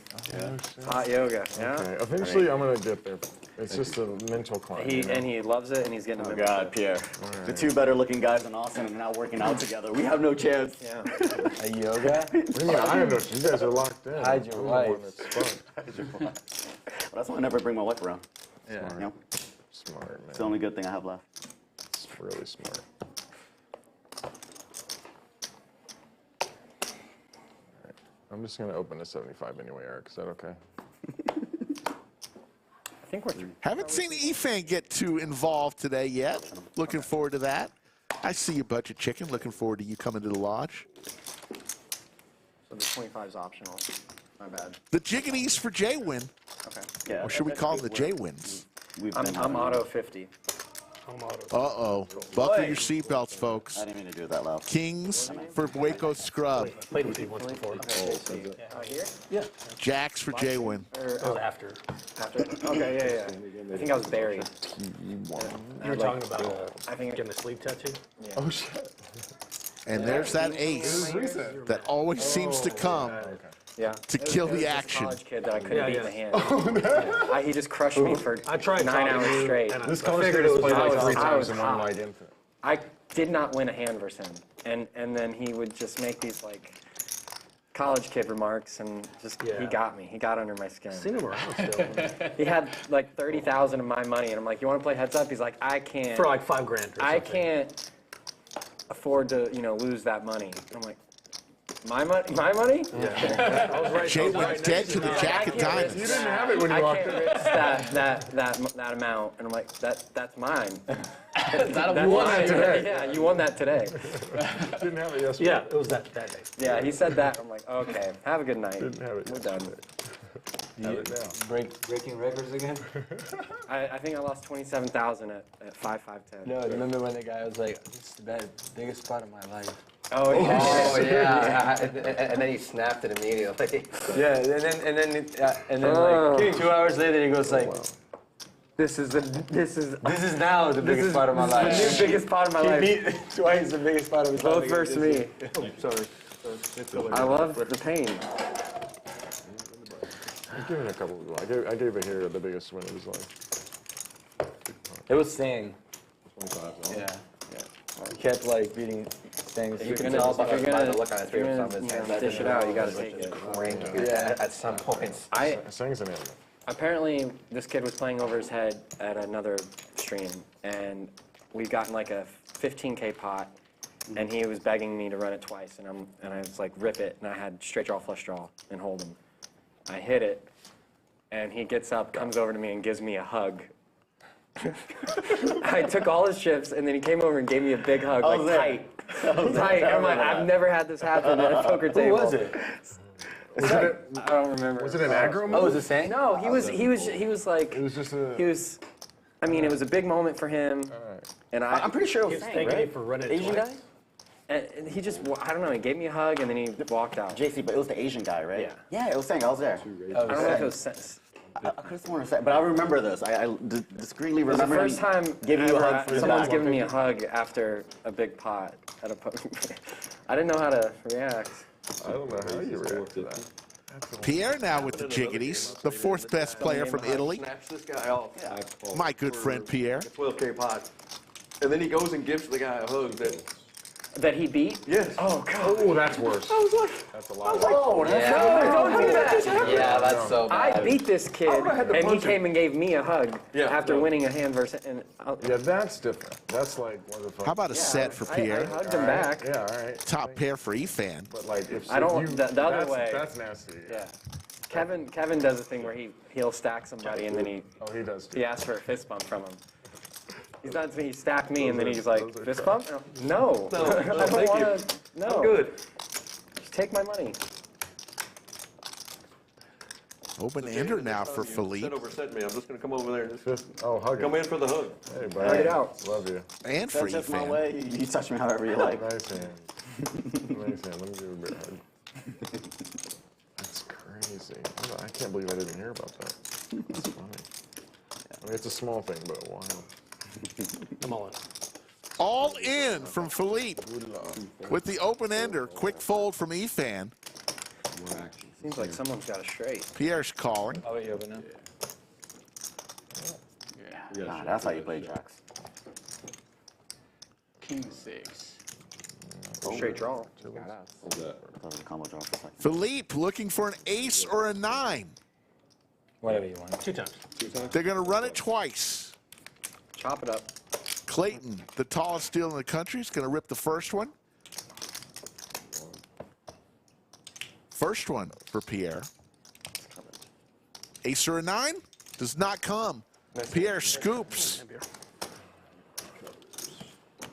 Hot yoga. Yeah. Okay, eventually I'm gonna get there. It's just a mental climb. you know? And he loves it, and he's getting. Oh God, Pierre. The 2 better-looking guys in Austin are now working out together. We have no chance. Yeah. A yoga? What do you mean? I have no. You guys are locked in. Hide your I'm the wife. one that's fucked. Well, that's why I never bring my wife around. Yeah. You know, Smart, it's the man. only good thing I have left. It's really smart. Alright. I'm just gonna open a 75 anyway, Eric. Is that okay? I think we're through. Haven't seen Efan get too involved today yet. Looking forward to that. I see you, Budget Chicken. Looking forward to you coming to the lodge. So the 25 is optional. My bad. The jiggities for JWin. Okay. Yeah. Or should we call them the JWins? We've I'm been, auto 50. Uh-oh. Buckle your seatbelts, folks. I didn't mean to do it that loud. Kings for Waco Scrub. Played with you once before. Here? Jacks for JWin. Oh, after. After? Okay, yeah. I think I was buried. You were talking about I think getting the sleep tattoo? Oh shit. And there's that ace that always seems to come Yeah. to kill the This action. college kid that I couldn't beat in the hand. He just crushed me for I tried 9 hours straight. This college kid was played like 3 I times was in one hot. light infinite. I did not win a hand versus him. And then he would just make these like college kid remarks and just he got me. He got under my skin. Seen him around still. He had like 30,000 of my money and I'm like, "You want to play heads up?" He's like, "I can't." For like $5 grand or I something. can't afford to, lose that money. I'm like, "My money? My money?" Yeah. I was right. Jay went dead to the jack of diamonds. You didn't have it when you I walked can't in. risk that amount. And I'm like, that's mine. You won that today. Yeah, you won that today. Didn't have it yesterday. Yeah, it was that day. Yeah, he said that. I'm like, okay, have a good night. Didn't have it We're done. Have it now. Breaking records again? I think I lost 27,000 at 5-5-10. No, remember when the guy was like, "This is the biggest spot of my life." Oh yeah. Oh yeah, and then he snapped it immediately. Yeah, and then like 2 hours later he goes like, This is now the biggest spot of my life. the new biggest part of my He life. beat twice the biggest spot of his life. Both versus me. Sorry. I love the pain. I've given a couple. I gave a hero the biggest win of his life. It was Sting. 25. Yeah. He kept like beating Sting. You can tell by the look on his face from his hands. Dish it out. You gotta take it. Cranking at some points. Sting's an animal. Apparently, this kid was playing over his head at another stream, and we got in like a 15K pot, and he was begging me to run it twice, and I was like, rip it, and I had straight draw, flush draw, and hold him. I hit it, and he gets up, comes over to me, and gives me a hug. I took all his chips, and then he came over and gave me a big hug, like tight. Tight. I'm like, I've never had this happen at a poker table. Who was it? I don't remember. Was it an aggro move? Oh, was it Sting? No, he was like, It was just a. he was, I mean, it was a big moment for him, and I'm pretty sure it was He was Sang, thanking right? you for running Asian twice. guy? and he just, I don't know, he gave me a hug, and then he walked out. JC, but it was the Asian guy, right? Yeah. Yeah, it was Sang. I was there. I don't know if it was sense. I could have sworn it was Sang, but I remember this. I discreetly It was the remember first time giving you a ever hug for someone's that. given me a hug after a big pot at a poker. I didn't know how to react. I don't know how you react to that. Pierre now with the jiggities, the fourth best player from Italy. Snaps this guy off. My good friend Pierre. 12K pot. And then he goes and gives the guy a hug That he beat? yes. Oh, God. Oh, that's worse. I was like, That's a lot. oh, don't do that. Yeah, that's so bad. I beat this kid, had to and he punch him. came and gave me a hug Yeah, after no. winning a hand versus. And Yeah, that's different. That's like what the fuck. How about a set for I Pierre? hugged him back. Yeah, all right. Top pair for Efan. But like, if I don't- if you, the other that's, way. That's nasty. Yeah. Kevin does a thing where he'll stack somebody and then Oh, he does too. he asks for a fist bump from him. He's not he stacked me and then he's like, those are fist trash. bump? No. No, I don't thank you. wanna, no. I'm good. Just take my money. Open ender now for Set Philippe over set me. I'm just going to come over there and just Oh, hug come him. in for the hug. Hey, buddy. Hug it out. Love you. and for That's just my Efan. way. You touch me however you like. Nice hand. Nice hand. Let me give you a big hug. That's crazy. I can't believe I didn't hear about that. That's funny. I mean, it's a small thing, but wow. I'm all in. All in from Philippe with the open ender. Quick fold from Efan. More action. Seems like someone's got a straight. Pierre's calling. How about you open up? Yeah, Nah, that's how you play jacks. King 6. Straight draw. What's that? I thought it was a combo draw for a second. Philippe looking for an ace or a 9. Whatever you want. 2 times. They're going to run it twice. Chop it up. Clayton, the tallest deal in the country, is going to rip the first one. First one for Pierre. Ace or a 9 does not come. Pierre scoops.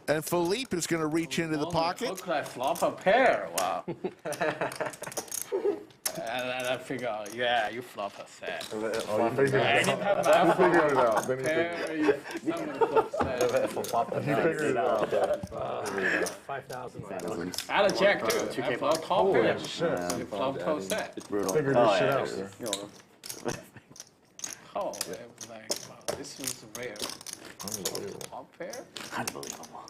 And Philippe is going to reach into the pocket. Look like flop a pair. Wow. And I figure out, yeah, you flop a set. Oh, you figured it Anytime out. I You flop figured it a out. Then you figured pair, you someone flop set. You figured it out. 5,000. I had a check too. I flop top pair. Shit. You flop top set. It's brutal. Figured Oh, this shit yeah, out. yeah. Oh, it was like, wow, this was rare. Unbelievable. Top pair? Unbelievable.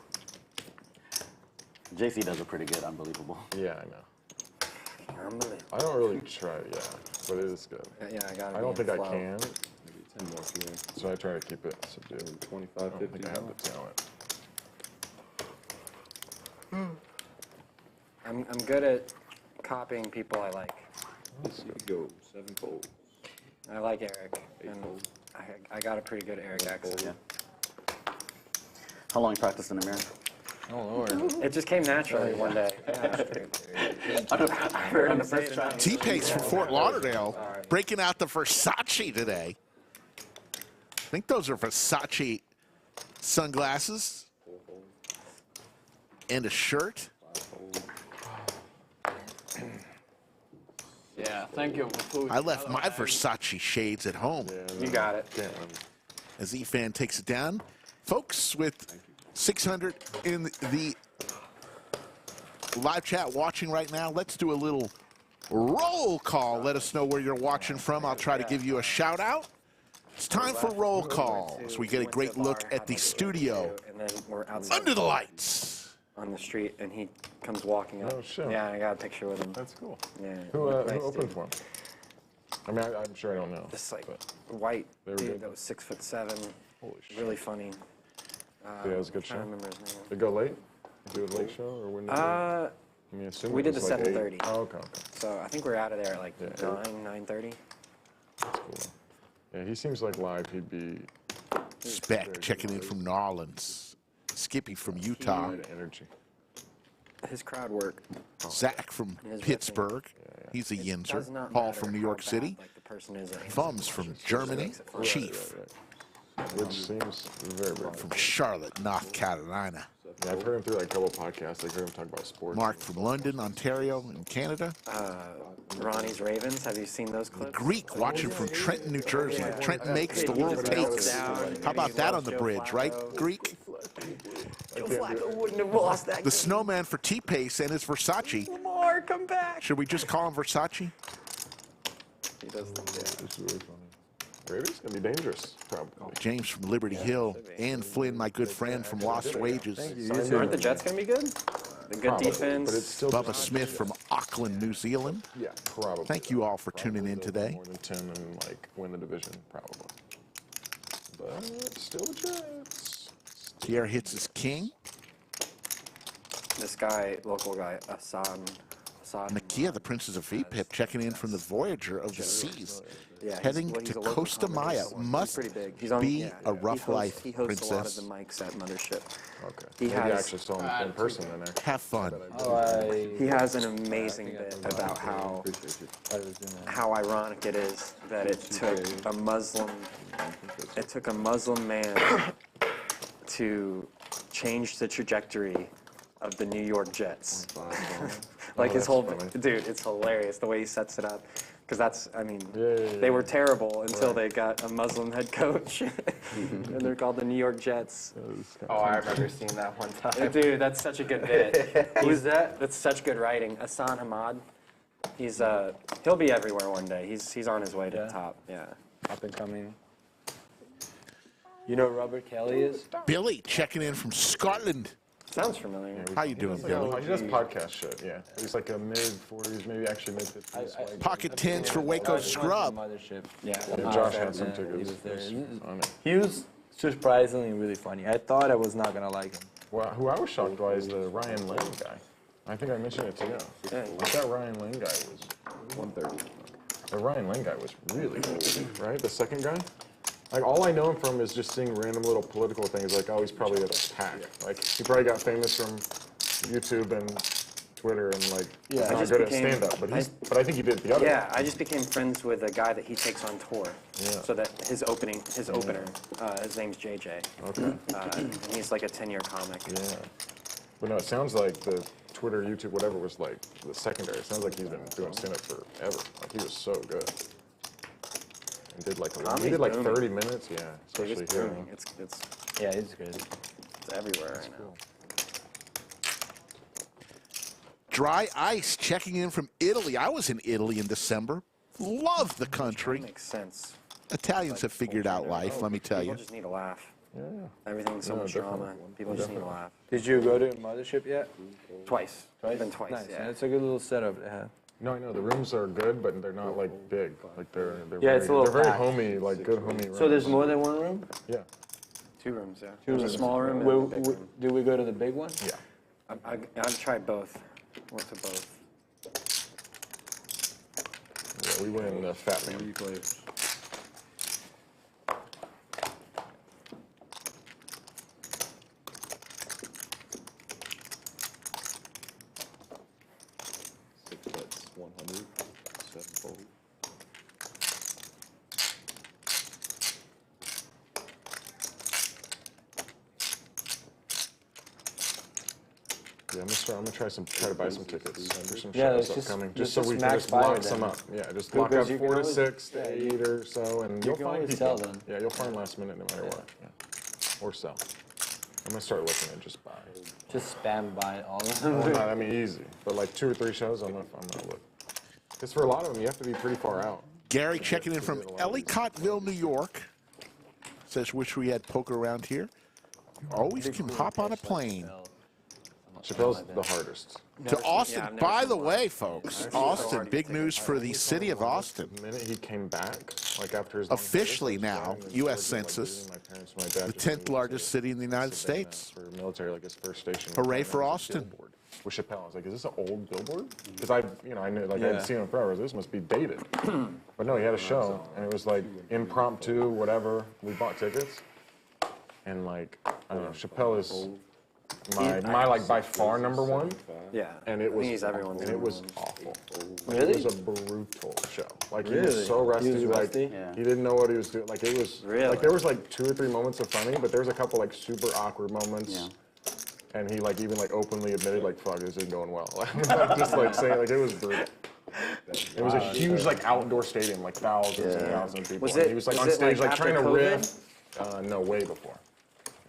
JC does a pretty good unbelievable. Yeah, I know. Unbelievable. I don't really try, yeah, but it is good. Yeah, I got it. I don't think I can, Maybe 10 more here. so I try to keep it subdued. 25, I don't 50. think I have the talent. I'm good at copying people I like. Here you go. 7 folds. I like Eric, 8 and folds. I got a pretty good Eric accent. Yeah. How long you practiced in the mirror? Oh, Lord. It just came naturally one day. I heard him the first try. T-Pace from Fort Lauderdale breaking out the Versace today. I think those are Versace sunglasses and a shirt. Yeah, thank you for food. I left my Versace shades at home. You got it. Can't remember. As Efan takes it down. Folks, with 600 in the live chat watching right now, let's do a little roll call. Let us know where you're watching from. I'll try to give you a shout out. It's time for roll call as we get a great look at the studio And then we're outside under the lights. on the street, and he comes walking up. Oh, sure. Yeah, I got a picture with him. That's cool. Yeah. Who nice opened dude. for him? I mean, I'm sure I don't know. This like but white They were dude good. that was 6'7", holy shit. really funny. Yeah, it was a good I'm trying show. to remember his name. Did it go late? Do a late show or when did Uh, I mean, assume we it did was the like 7:30. 8. Oh, okay, okay. So I think we're out of there at like Yeah. 9:30. That's cool. Yeah, he seems like live he'd be Speck checking in from New Orleans. Skippy from Utah. good energy. His crowd work. Zach from His Pittsburgh. He's a Does Yinzer. not Paul matter from New how York bad, City. like, the person is at Fums from Germany. Chief Which seems very, very from Charlotte, North Carolina. Yeah, I've heard him through like a couple podcasts. I've heard him talk about sports. Mark from London, Ontario, in Canada. Ronnie's Ravens. Have you seen those clips? Greek watching from Trenton, New Jersey. Trenton makes, the world takes. How about that on the bridge, right, Greek? Joe Flacco wouldn't have lost that. The snowman for T-Pace and his Versace. Lamar, come back. Should we just call him Versace? He does. It's really funny. Ravens gonna be dangerous, probably. James from Liberty Hill. and Flynn, my good friend from Lost Wages. Aren't the Jets going to be good? The good defense. But it's still Bubba Smith from Auckland, New Zealand. Yeah, probably. Thank you all for tuning in today. More than 10 and like win the division, probably. But still the Jets. Pierre hits his king. This guy, local guy, Assad. Nakia, the Princess of VPIP, checking in from the Voyager of the Seas. Yeah, Heading he's to a local Costa comic. Maya. He's Must pretty big. be a rough life, He hosts princess. a lot of the mics at Mothership. Okay. He Maybe I has- actually saw him in person then. Have fun. He has an amazing bit about how ironic it is that it took a Muslim man to change the trajectory of the New York Jets. Like his whole, dude, it's hilarious the way he sets it up. Because that's, I mean, they were terrible until they got a Muslim head coach. And they're called the New York Jets. Oh, I remember seeing that one time. Dude, that's such a good bit. Who's that? That's such good writing. Hassan Hamad. He's he'll be everywhere one day. He's on his way to the top. Yeah. Up and coming. You know who Robert Kelly is? Billy checking in from Scotland. Sounds familiar. How you doing, Billy? He does podcast shit, yeah. He's like a mid-40s, maybe actually mid-50s. Pocket tens for Waco Scrub. Mothership. Yeah. Yeah, Josh had some He tickets. was there. Funny. He was surprisingly really funny. I thought I was not gonna like him. Well, who I was shocked by is the Ryan Lane guy. I think I mentioned it to you. That Ryan Lane guy was 130. The Ryan Lane guy was really cool, right? The second guy? Like, all I know him from is just seeing random little political things, like, oh, he's probably a hack. Like, he probably got famous from YouTube and Twitter and, like, he's I not just good became- at stand-up, but I think he did the other Yeah, one. I just became friends with a guy that he takes on tour. Yeah. So that his opener, his name's JJ. Okay. And he's like a 10-year comic. Yeah. But no, it sounds like the Twitter, YouTube, whatever was, like, the secondary. It sounds like he's been doing stand-up forever. Like, he was so good. And did, like, he did, like, 30 minutes, yeah. Dude, Especially it's here. booming. It's Yeah, he's good. it's everywhere right now. Dry Ice checking in from Italy. I was in Italy in December. Love the That country. makes sense. Italians have figured out life, let me tell People you. just need a laugh. Yeah. Everything's so much drama. People just need to laugh. Did you go to Mothership yet? Twice. Twice? Been twice, Nice. yeah. It's a good little setup to have. No, I know the rooms are good, but they're not like big. Like they're Yeah, very, it's a little they're very packed. homey, like good homey rooms. So there's more than one room? Yeah. 2 rooms, yeah. Two There's rooms. a small room and a big room. Do we go to the big one? Yeah. I've tried both. Went to both. Yeah, we went in the fat man. Three players. Six bets, 100, 7 fold. Yeah, I'm gonna try to buy some tickets for some Yeah, shows let's just- upcoming, let's just so just we can max just buy lock it some then. up. Yeah, just Because lock up you can 4 to always- 6 to yeah, 8 or so, and you'll can find always people. sell them. Yeah, you'll find last minute no matter what. Yeah. Or sell. I'm gonna start looking at just buy. Just spam buy all of Well, them. not, I mean, easy, but like 2 or 3 shows, I'm gonna look. Because for a lot of them, you have to be pretty far out. Gary checking in from Ellicottville, New York. Says, wish we had poker around here. Always can hop on a plane. Chappelle's the hardest. To Austin, Yeah, I've never by seen the one. way, folks, Austin, big news for the city of Austin. The minute he came back, like after his long Officially hiatus, now, and then U.S. started, like, Census, visiting my parents, my dad the just 10th moved largest to city in the United Savannah States. for military, like his first station. Hooray And for there was a Austin. billboard With Chappelle, I was like, "Is this an old billboard?" Because I knew, like, I hadn't seen him forever. This must be dated. But no, he had a show, and it was like impromptu, whatever. We bought tickets, and like, I don't know, Chappelle is my like by far #1. Yeah. And it was He's everyone's and it was number awful. Really? It was a brutal show. Like he Really? was so rusty, He was like rusty? Yeah. he didn't know what he was doing. Like it was Really? like there was like 2 or 3 moments of funny, but there was a couple like super awkward moments. Yeah. And he like even like openly admitted like, "Fuck, this isn't going well." Like, just like saying like it was brutal. It was a huge like outdoor stadium, like thousands and thousands of people. Was and it- he was like was on it, stage like, like trying to after riff. No, way before.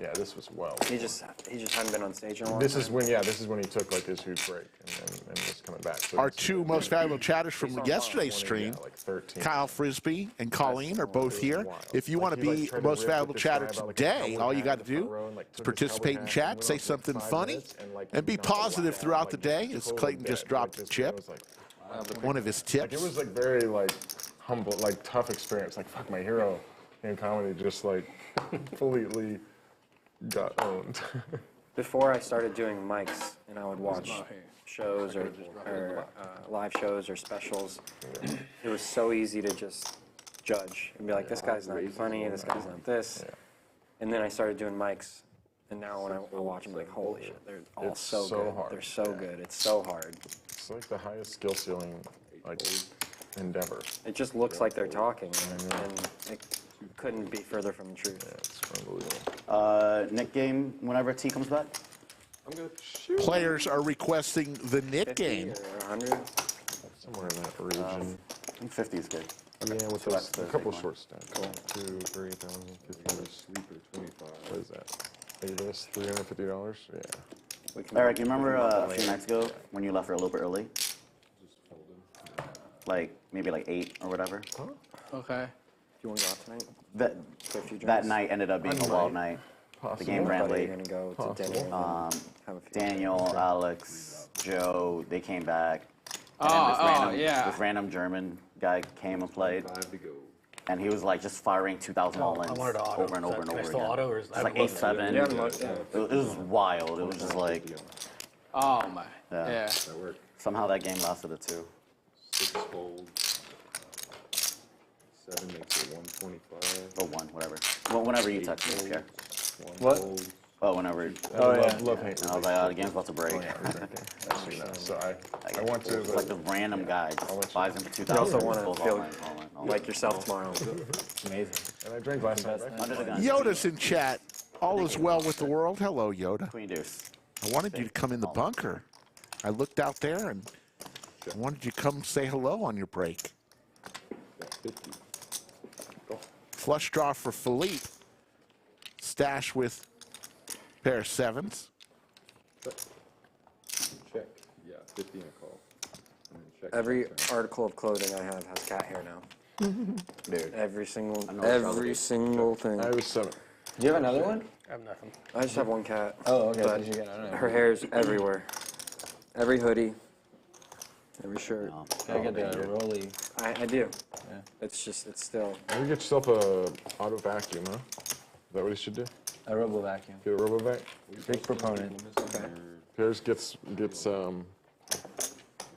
Yeah, this was well. He just hadn't been on stage in a long This time. is when he took like his huge break and was coming back. So Our it's- 2 most valuable chatters from yesterday's 20, stream, yeah, like 13. Kyle Frisbee and Colleen, are both here. Wild. If you Like, want to he, like, be tried the to most rip valuable with this guy chatter about, like, a today, cowboy all you hat got to in the front do row and, like, is took his participate cowboy in hat chat, and say went on for something 5 funny, minutes and, like, and be he knocked the positive whack throughout out, the like, day. just As totally Clayton dead. just Like, dropped this a guy chip, was, like, one of his tips. Like it was like very like humble, like tough experience. Like fuck, my hero in comedy just like completely got owned. Before I started doing mics, and I would watch shows or live shows or specials, it was so easy to just judge and be like, this guy's not funny, this guy's not this. And then I started doing mics, and now when I watch them, I'm like, holy shit, they're all It's so so good. hard. They're so good. It's so hard. It's like the highest skill ceiling like endeavor. It just looks like they're talking, and it couldn't be further from the truth. Yeah, it's unbelievable. Nick game whenever T comes back. I'm gonna shoot Players are requesting the knit 50 game. or 100? somewhere in that region. I think 50 is good. Yeah, with So those, that's a the couple big short stacks. 2, 3, 1,000, Sleeper, 25. What is that? This $350? Yeah. We can Eric, you remember a few nights ago when you left her a little bit early? Like maybe like 8 or whatever. Okay. Do you want to go out tonight? That Get a few that drinks? night ended up being a wild night. The game ran Buddy, late. you're gonna go to dinner and have a few Daniel, Alex, Joe, they came back. And this random German guy came and played. 5 to go. And he was like just firing 2,000 all-ins over and over and over again. It's like 8-7. Yeah, yeah. It was wild. It was just like, Oh my. Yeah. Yeah. That worked. somehow that game lasted a 2. 6 fold. 7 makes it 125. Or 1, whatever. Well, whenever you touch me, I don't care. 1 What? fold. Oh, whenever. Love hate. And I was like, oh, the game's about to break. Actually, no. So I want to. It's like the random guy just buys him for 2,000. You also want to goes feel all in. like yourself tomorrow. Amazing. And I drank last night. Right? Under the gun. Yoda's in chat. All is well with the world. Hello, Yoda. Queen deuce. I wanted you to come in the bunker. I looked out there and I wanted you to come say hello on your break. Got 50. Flush draw for Philippe. Stache with pair of sevens. Check. Yeah, 50 and a call. And then check. Every turn. article of clothing I have has cat hair now. Dude. Every single I know it's thing. I was 7. Do you have another one? I have nothing. I just have one cat. Oh, okay. But Did you get another? her hair's everywhere. Every hoodie, every shirt. Gotta get the rolly. I do. Yeah. It's still. Maybe get yourself a auto vacuum, huh? Is that what you should do? A robo vacuum. Get a robo vac? Big proponent. Okay. Pierce gets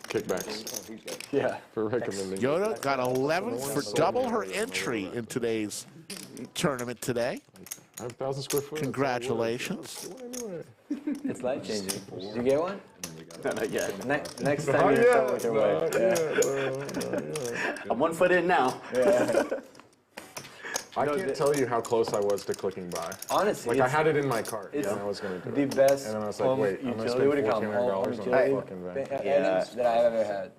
kickbacks Yeah. for recommending. Yoda got 11 for double her entry in today's tournament today. 5,000 square foot. Congratulations. It's life changing. Did you get one? No, not yet. Next time you're out with your wife. I'm 1 foot in now. I can't tell you how close I was to clicking buy. Honestly, Like I had it in my cart it's and I was going to do the it. best And then I was like, home wait, I'm going to utility, what do you call spend them? Home $1,400 on utility a fucking vac. items that I've ever had.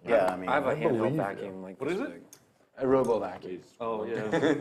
Yeah, I mean, I have a I handheld believe vacuum. Like What is this it? big. A robo vacuum. Oh, yeah.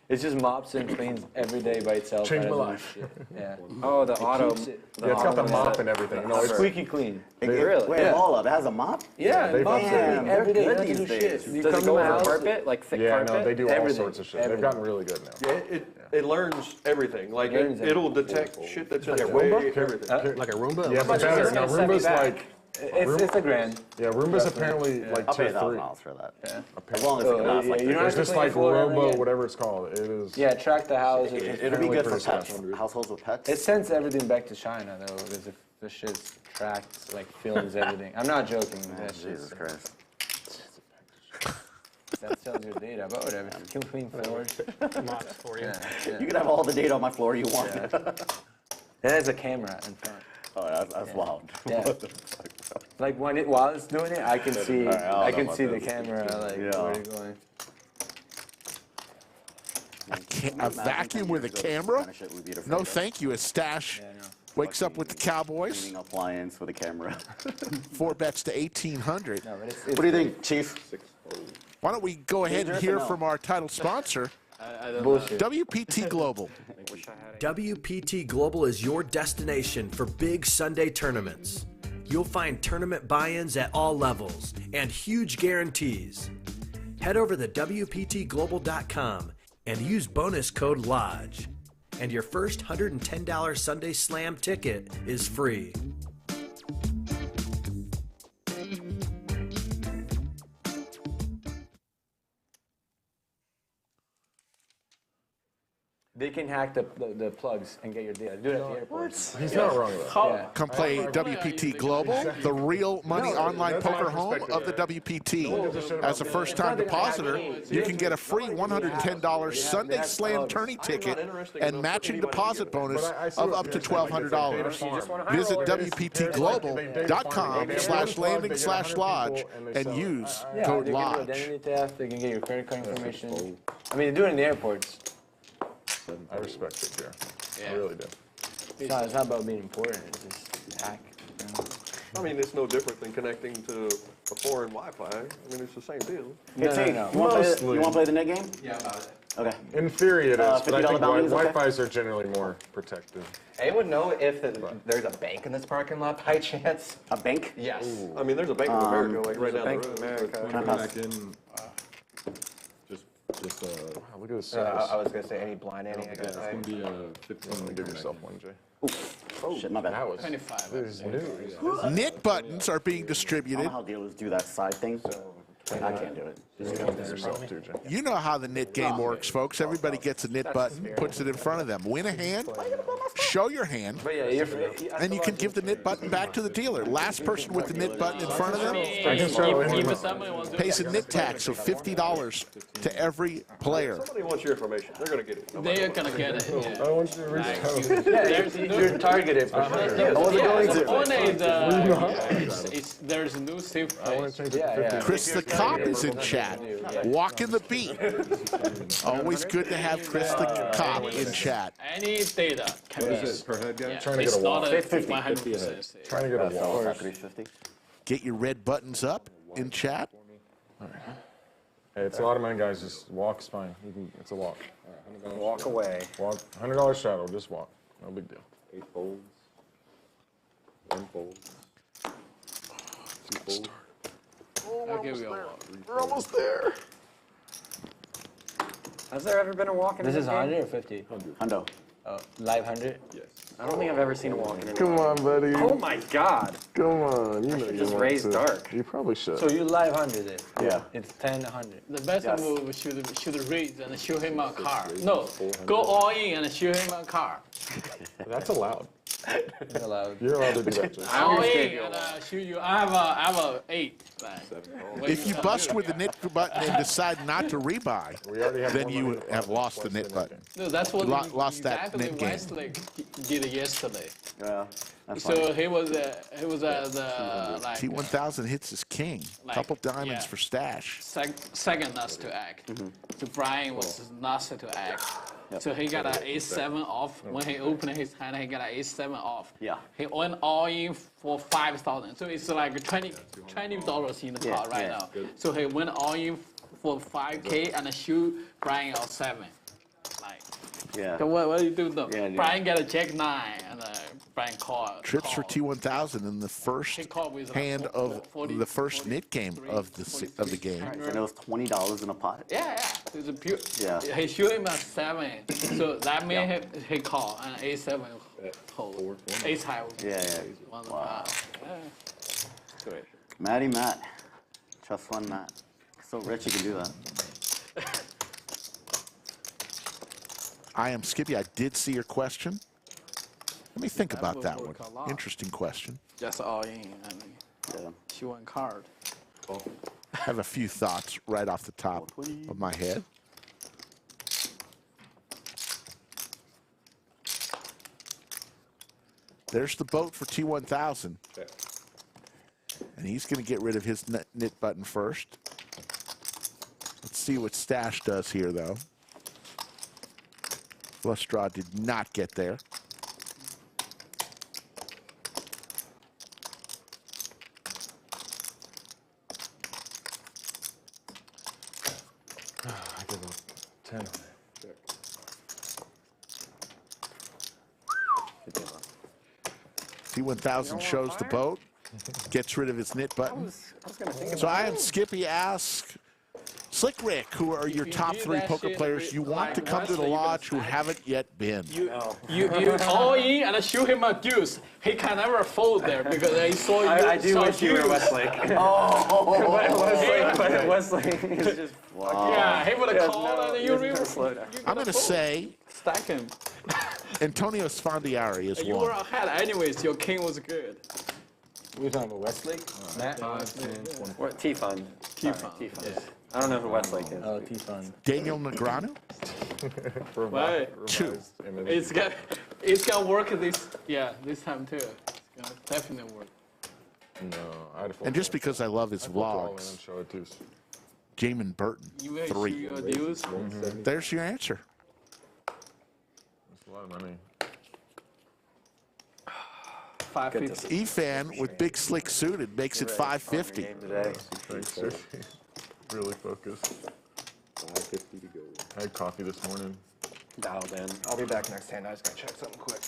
It just mops and cleans every day by itself. Changed my That life. doesn't do shit. Yeah. Oh, the auto. keeps it- Yeah, it's got the auto mop set. and everything. The No, it's hover. Squeaky clean. Wait, Yeah. hold up. It has a mop? Yeah, they've it mops upgraded. every day. You Good don't have to do these shit. days. You Does come it to go my over house. carpet, like thick Yeah, carpet? no, they do all Everything. sorts of shit. They've Everything. gotten really good now. It learns everything. Like, Learns it'll detect shit that's in Like a the way, Roomba? everything. Like a Roomba? Yeah, but better. Now Send me Roomba's back. like, It's a grand. yeah, Roomba's apparently like I'll pay tier 3. $1,000 for that. Yeah. As long as it can last like you 3 don't have It's to just clean like the floor ever Robo, again. whatever it's called. It is. Yeah, track the house. It'll be apparently good for pretty pets. special. Households with pets. It sends everything back to China though, because if the shit's tracked, like films everything. I'm not joking. That Jesus shit's Christ. that sells your data, but whatever. Can clean floors. Mops for you. Yeah. You can have all the data on my floor you want. It has a camera in front. Oh, that's wild. Yeah. What the fuck? Like while it's doing it, I can see Alright, I I don't can know see about the this. camera like Yeah. where you're going. A vacuum with a camera? Kind of shit we'd be afraid No, of. thank you. As Stache wakes up with the Cowboys. Cleaning appliance with a camera. 4 bets to 1,800. No, but it's What do you think, Chief? Why don't we go ahead and Dangerous hear or no? from our title sponsor, I don't know. bullshit. WPT Global. Wish I had a WPT Global is your destination for big Sunday tournaments. You'll find tournament buy-ins at all levels and huge guarantees. Head over to WPTglobal.com and use bonus code LODGE. And your first $110 Sunday Slam ticket is free. They can hack the plugs and get your data. Do it at the airport. He's not wrong about that. Yeah. Come play WPT Global, the real money online that's poker my home perspective, of the yeah. WPT. As a first-time depositor, you can get a free $110 Sunday Slam tourney ticket and matching deposit bonus of up to $1,200. Visit WPTglobal.com/landing/lodge and use Yeah, code they can do LODGE. identity theft. They can get your credit card information. I mean, they do it in the airports. I respect it, yeah. I really do. It's not about being important. It's just hack. You know? I mean, it's no different than connecting to a foreign Wi-Fi. I mean, it's the same deal. Hey, T, no. you want to Mostly. play the net game? Yeah, Okay. In theory it is, but I $50 think bounties, okay? Wi-Fi's are generally more protective. Anyone know if there's a bank in this parking lot by chance? A bank? Yes. I mean, there's a Bank of America, like, right down Bank the of road. America. When you go back in, just Wow, look at this I service. was gonna say any blind any. I it's guess. gonna be 15. Give yourself one, Jay. Oh, shit, my bad. That was 25. this is news. Knit buttons are being I don't distributed. know how dealers do that side thing. I can't do it. Just give yourself too, Jay. You know how the knit game works, folks. Everybody gets a knit button, puts it in front of them. Win a hand, show your hand, But yeah, and you can give the knit button back to the dealer. Last person with the knit button in front of them pays a knit tax of $50 to every player. Somebody wants your information. They're going to get it. No matter They're what. gonna get it. Yeah. I want you to reach out. you're targeted for sure. I wasn't going The to. point is, there's a new safe I want price. to change it to Yeah, 50. yeah. Chris the Cop is in chat. Walking the beat. Always good to have Chris the Cop in chat. Any data can What be. is it per head, guy? Yeah, Trying to it's get a not wall. a 50. 100% safe. Trying to get a wall. About 350. Get your red buttons up in chat. Hey, it's a lot of money, guys. Just walk's fine. You can, it's a walk. Walk away. Walk. $100 shadow. Just walk. No big deal. 8 folds. 1 fold. 2 folds. I'll give you a walk. We're almost there. Has there ever been a walk-in? This in is game? 100 or 50? Hundo. Live 100? Yes. I don't think I've ever seen a walk-in. in Come on, buddy. Oh my God! Come on. You know you just want raise to. dark. You probably should. So you live 100 it? Yeah. It's 10, 100. The best Yes. move should raise and show him a car. No, go all in and show him a car. That's allowed. You're allowed. You're allowed to do that, Jason. All in and show you. I have a 8. If you bust with the knit button and decide not to rebuy, We already have then more you money to have play. lost the Twice knit the button. No, that's what Lost that exactly net game. Westlake did yesterday. Yeah. That's So fine. he was at the like T1000 hits his king. Like, Couple diamonds yeah. for Stache. second not to act. So Brian was not to act. So he got an A7 off. When he opened his hand, he got an A7 off. Yeah. He went all in for 5,000. So it's like $20 in the pot right yeah. now. So he went all in for 5K and shoot Brian out 7. Like, Yeah. so what do you do though? Yeah, dude. Brian got a Jack 9 and Brian called. Trips for T1000 in the first He called with like hand of 40, the first 40, knit game 43, of the game. And it was $20 in a pot. Yeah. It's a pure. Yeah. He shoot him at 7, so that means he called and A7 hold. Ace high. Yeah. Wow. Great. Matty Matt. Trust fund Matt. So rich you can do that. I am Skippy. I did see your question. Let me think about would that work one. a lot. Interesting question. Just all in and Yeah. shoot one card. I have a few thoughts right off the top of my head. There's the boat for T1000. And he's going to get rid of his knit button first. Let's see what Stache does here, though. Flush draw did not get there. I give up 10 on it. T1000 shows the boat, gets rid of his knit button. I was gonna think So I am Skippy ask Slick Rick, who are your you top do 3 that poker shit players you want like to come to the Wesley, you're gonna lodge who stack. haven't yet been? You all in and shoot him a deuce. He can never fold there because he saw you. I do saw wish you were Westlake. Westlake is just Yeah, he would have called and you I'm going to say stack him. Antonio Sfondiari is You were one. ahead anyways. Your king was good. We're talking about Westlake? Matt? 5, 10, 20. What T-Fund? T-Fund. T-Fund. I don't know who Westlake is. Oh, T-Fund. Daniel Negreanu? Right. Two. It's got work this time too. It's gonna definitely work. No, I'd have And just because I love his all in vlogs, and show it to us. Jamin Burton, You may 3. shoot your deuce. There's your answer. That's a lot of money. 550. Efan with big slick suited makes it 550. Game today. Thanks, sir. Really focused. 550 to go. I had coffee this morning. Dialed in. I'll be back next hand. I just gotta check something quick.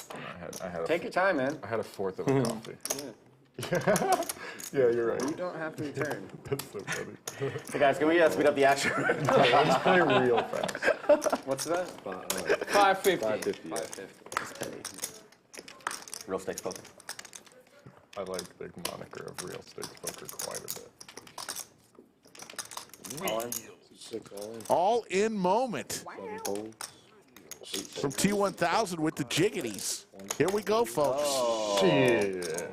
I had Take your time, man. I had a fourth of a coffee. Yeah, you're right. You don't have to return. That's so funny. Hey guys, can we speed up the action? Let's play real fast. What's that? 550. 550. 550. Real stakes poker. I like the moniker of real stakes poker quite a bit. All in. 6 all in. All in moment 7 folds. from T1000 with the jiggities. Here we go, folks. Shit.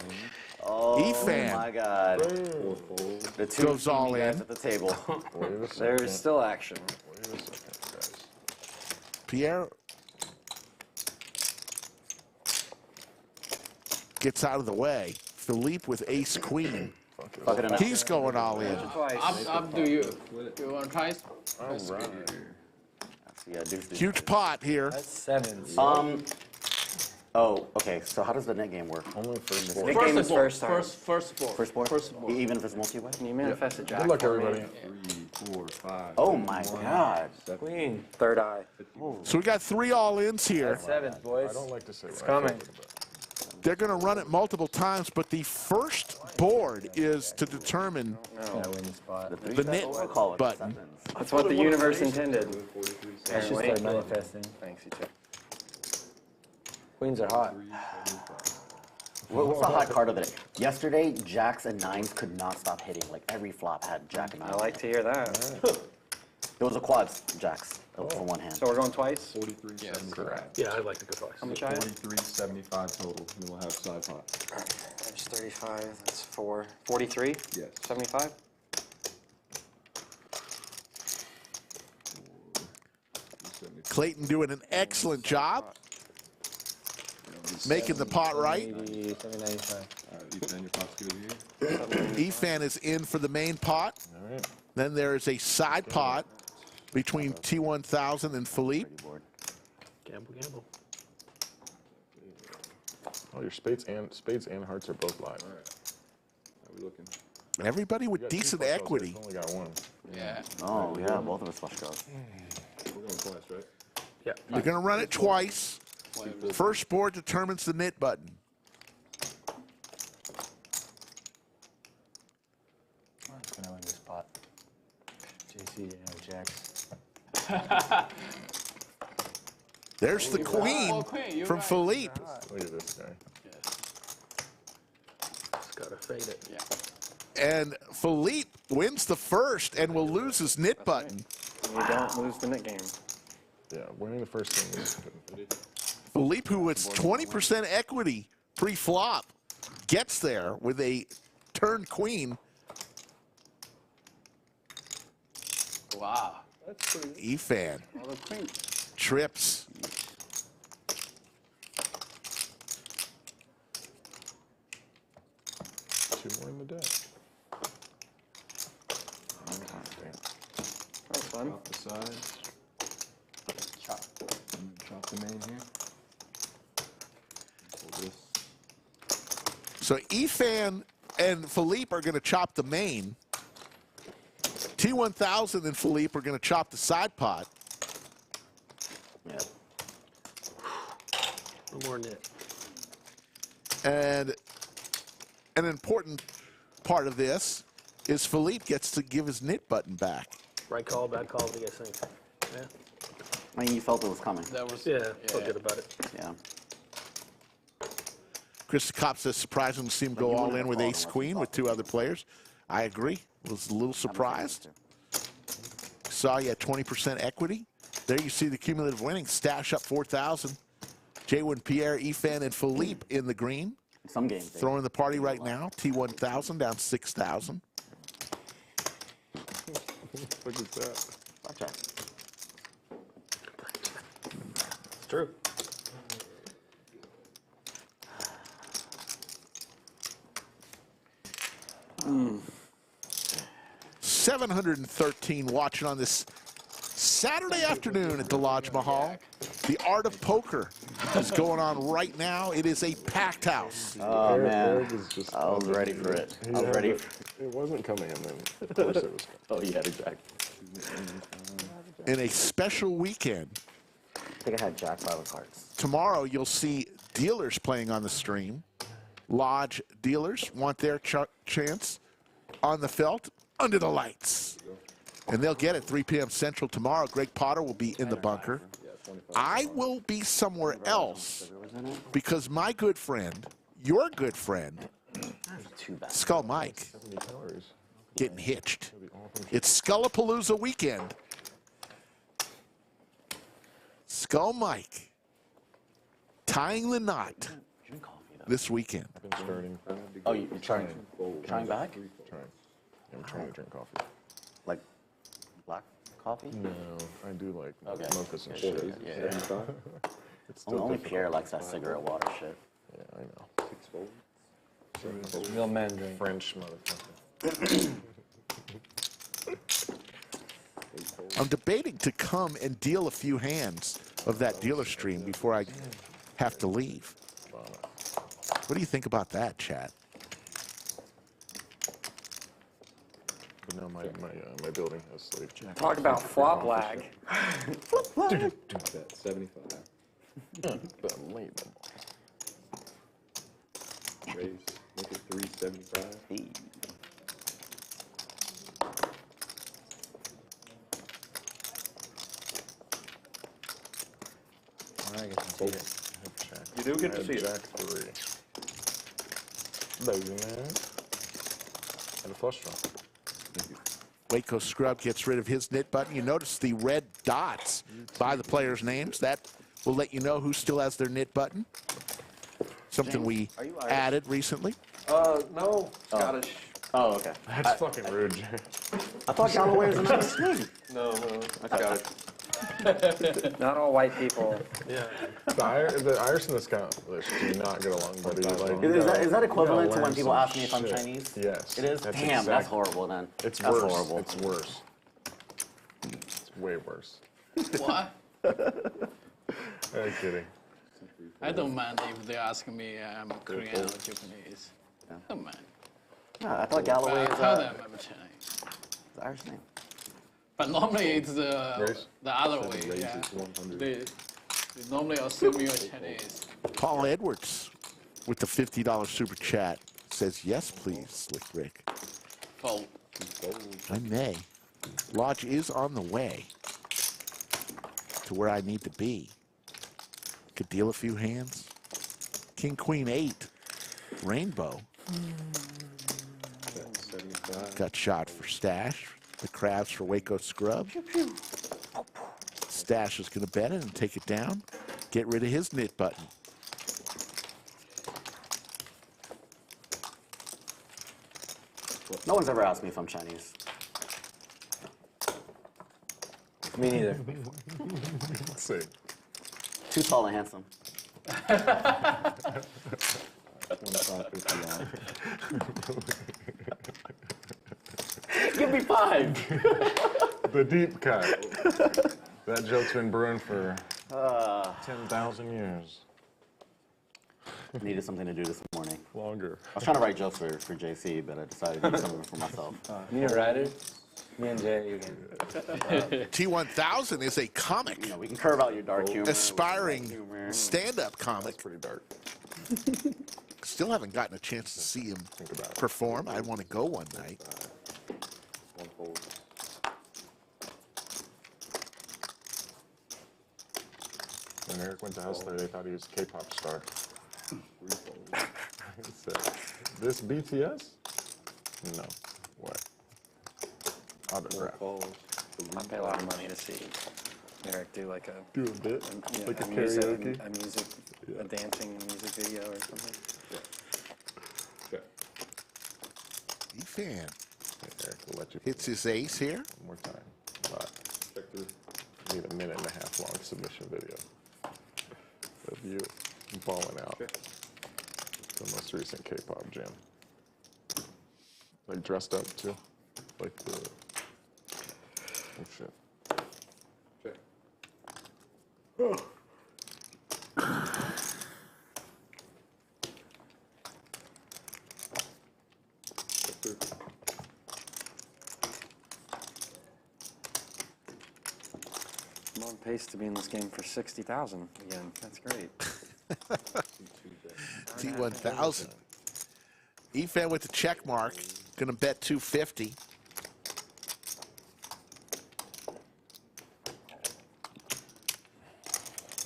Oh Efan. my God. 4 folds. The two Goes all teamy guys in. at the table. Wait a second. There is still action. Wait a second, guys. Pierre gets out of the way. Philippe with ace queen. Fuck it enough. He's going all in. Twice. Up to you. You want to try? Yeah, deuce. Huge pot here. That's 7. Oh, okay. So how does the net game work? Only first four. Net game is board. first time. First board. First board? First board. Even if it's multi-way? Can you manifest a jack? Good luck, for me? everybody. 3, 4, 5. Oh my God. Queen. Third eye. So we got 3 all-ins here. 7, boys. I don't like to say it's coming. They're going to run it multiple times, but the first board is to determine That win spot. The three The bet knit or call it button. sevens. That's what the universe intended. That's just Start manifesting. Thanks, you too. Queens are hot. What's the hot card of the day? Yesterday, jacks and nines could not stop hitting. Like every flop had jack and nine. I like to hear that. It was a quads, jacks, for one hand. So we're going twice? 43, Yes. 75. Yeah, I'd like to go twice. How much I have? 43, 75 total. Then we'll have side pot. Times 35, that's 4. 43? Yes. 75? Clayton doing an excellent job, making the pot right. 80, 70, 95. All right, Ethan, your pot's good here. Efan is in for the main pot. All right. Then there is a side pot between T1000 and Philippe. Gamble, gamble. Oh, your spades and hearts are both live. All right. How we looking? Everybody You with got two decent flush draws, equity. but Only got one. Yeah. Oh, yeah, both of us flush draws. We're going twice, right? Yeah. You're going to run it twice. First board determines the knit button. I'm gonna win this pot. JC didn't have jacks. There's the queen Oh, queen, you're from right. Philippe. Look at this guy. Just gotta fade it. Yeah. And Philippe wins the first and will lose his knit button. You don't lose the net game. Yeah, winning the first game is good. Philippe, who was 20% equity pre-flop, gets there with a turn queen. Wow. Efan All the queen. trips. Two more in the deck. That was fun. Chop the sides. Chop. And then chop the main here. Pull this. So Efan and Philippe are going to chop the main. T1000 and Philippe are going to chop the side pot. Yeah. One more knit. And an important part of this is Philippe gets to give his knit button back. Right call, bad call, what do you guys think? Yeah? I mean, you felt it was coming. That was. Yeah, felt good about it. Yeah. Chris Kopp says surprising to see him go all in with ace queen with two other players. I agree. Was a little surprised. Saw you at 20% equity. There you see the cumulative winnings. Stache up 4,000. JWin, Pierre, Efan, and Philippe in the green. Some games. Throwing the party right now. T1000 down 6,000. Look at that. Blackjack. It's true. Mm. 713 watching on this Saturday afternoon at the Lodge Mahal. The art of poker is going on right now. It is a packed house. Oh, man. Eric is just- I was ready for it. I was ready. It wasn't coming, and then of course it was coming. Oh, yeah, exactly. In a special weekend. I think I had jack five of hearts. Tomorrow you'll see dealers playing on the stream. Lodge dealers want their chance on the felt under the lights. And they'll get it 3 p.m. Central tomorrow. Greg Potter will be in the bunker. I will be somewhere else because my good friend, your good friend, Skull Mike, getting hitched. It's Skullapalooza weekend. Skull Mike tying the knot this weekend. I've been starting. Oh, you're trying back? Trying. I'm trying to drink coffee. Like black coffee? No, I do like Okay. mochas and Yeah, shit. sure, yeah. It's still Only difficult. Pierre likes that cigarette water shit. Yeah, I know. Real men drink. French motherfucker. I'm debating to come and deal a few hands of that dealer stream before I have to leave. What do you think about that, chat? But no, my building has slave. Talk about flop lag. Bet 75. Raise. Make it 375. Hey. I get to see it. You do get to see it. Jack 3. Baby man. And a flush draw. Waco Scrub gets rid of his knit button. You notice the red dots by the players' names. That will let you know who still has their knit button. Something James, we are you Irish? added recently. No, Scottish. Oh, okay. That's fucking rude, James. I thought Galloway was another Swede. No, Scottish. Not all white people. Yeah. The Irish and the Scottish do not get along, buddy. Like, Is that equivalent to learn when people some ask me if I'm shit. Chinese? Yes. It is? Damn, that's horrible then. It's that's worse. horrible. It's worse. It's way worse. What? I'm kidding. I don't mind if they ask me I'm Korean or Japanese. Yeah. Don't mind. No, I thought Galloway I is tell them I'm Chinese. the Irish name. But normally it's Race? the other way. Yeah. They normally assume you're Chinese. Paul Edwards with the $50 super chat says, yes, please, Slick Rick. Oh, I may. Lodge is on the way to where I need to be. Could deal a few hands. King, Queen, 8. Rainbow. Got shot for Stache. The crabs for Waco Scrub. Stache is going to bet it and take it down. Get rid of his knit button. No one's ever asked me if I'm Chinese. Me neither. Let's see. Too tall and handsome. Give me 5. The deep cut. That joke's been brewing for 10,000 years. Needed something to do this morning. Longer. I was trying to write jokes for JC, but I decided to do something for myself. You need a writer? Me and Jay, you can. T1000 is a comic, You know, we can curve out your dark humor. aspiring humor. stand-up comic. Pretty dark. Still haven't gotten a chance to see him perform. I want to go one night. When Eric went to Hustler, they thought he was a K-pop star. He said, this BTS? No. What? Autograph. I pay a lot of money to see Eric do like a Do a bit? yeah, Like a music, karaoke? a dancing music video or something. Efan Eric will let you hits his ace here. one more time. But need a minute and a half long submission video of you balling out. The most recent K-pop jam. Like dressed up too. Like the oh shit. I'm on pace to be in this game for 60,000 again. That's great. T1000. Efan with the check mark. Going to bet 250.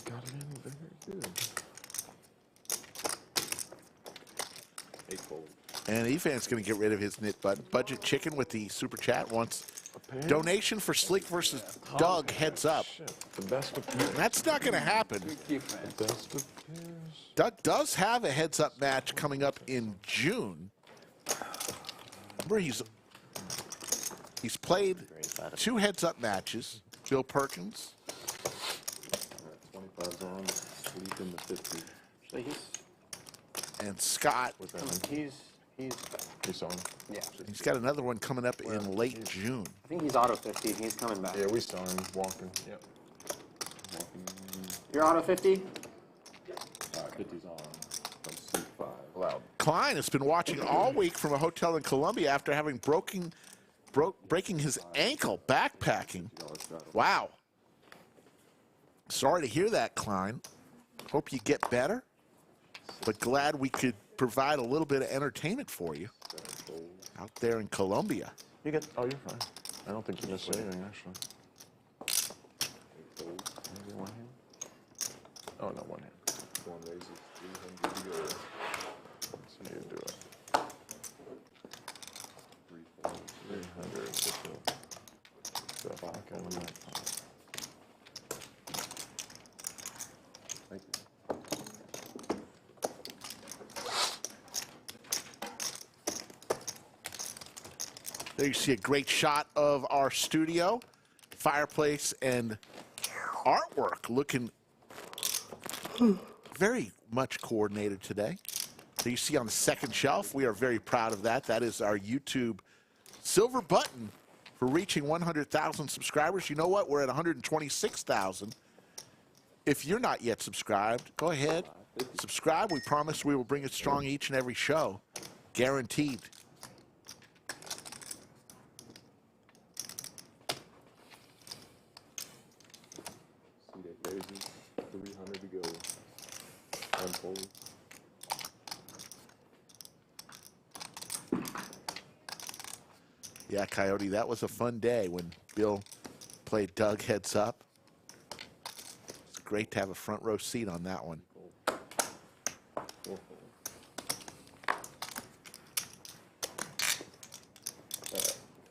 Got it in very good. And Efan's going to get rid of his knit button. Budget Chicken with the super chat wants donation for Slick versus Doug, heads up. Shit. The best with pairs. That's not going to happen. The best with pairs. Doug does have a heads up match coming up in June. Remember, he's played 2 heads up matches. Bill Perkins. 25's on, sleep in the 50. So And Scott. he's He's on. yeah. He's got another one coming up in late June. I think he's auto 50 and he's coming back. Yeah, we saw him walking. Yep. You're auto 50? 50's on, from sleep 5. Loud. Klein has been watching all week from a hotel in Colombia after having breaking his ankle backpacking. Wow. Sorry to hear that, Klein. Hope you get better, but glad we could provide a little bit of entertainment for you out there in Colombia. You good? Oh, you're fine. I don't think you missed anything, actually. Maybe one hand? Oh, no, one hand. One raises 300 to go. So you do it. 300. 300. So if I can win that pot. Thank you. There you see a great shot of our studio, fireplace, and artwork looking very much coordinated today. So you see on the second shelf, we are very proud of that. That is our YouTube silver button for reaching 100,000 subscribers. You know what? We're at 126,000. If you're not yet subscribed, go ahead, subscribe. We promise we will bring it strong each and every show, guaranteed. C8 raises 300 to go. Unfold. Yeah, Coyote, that was a fun day when Bill played Doug heads up. It's great to have a front row seat on that one. Four fold.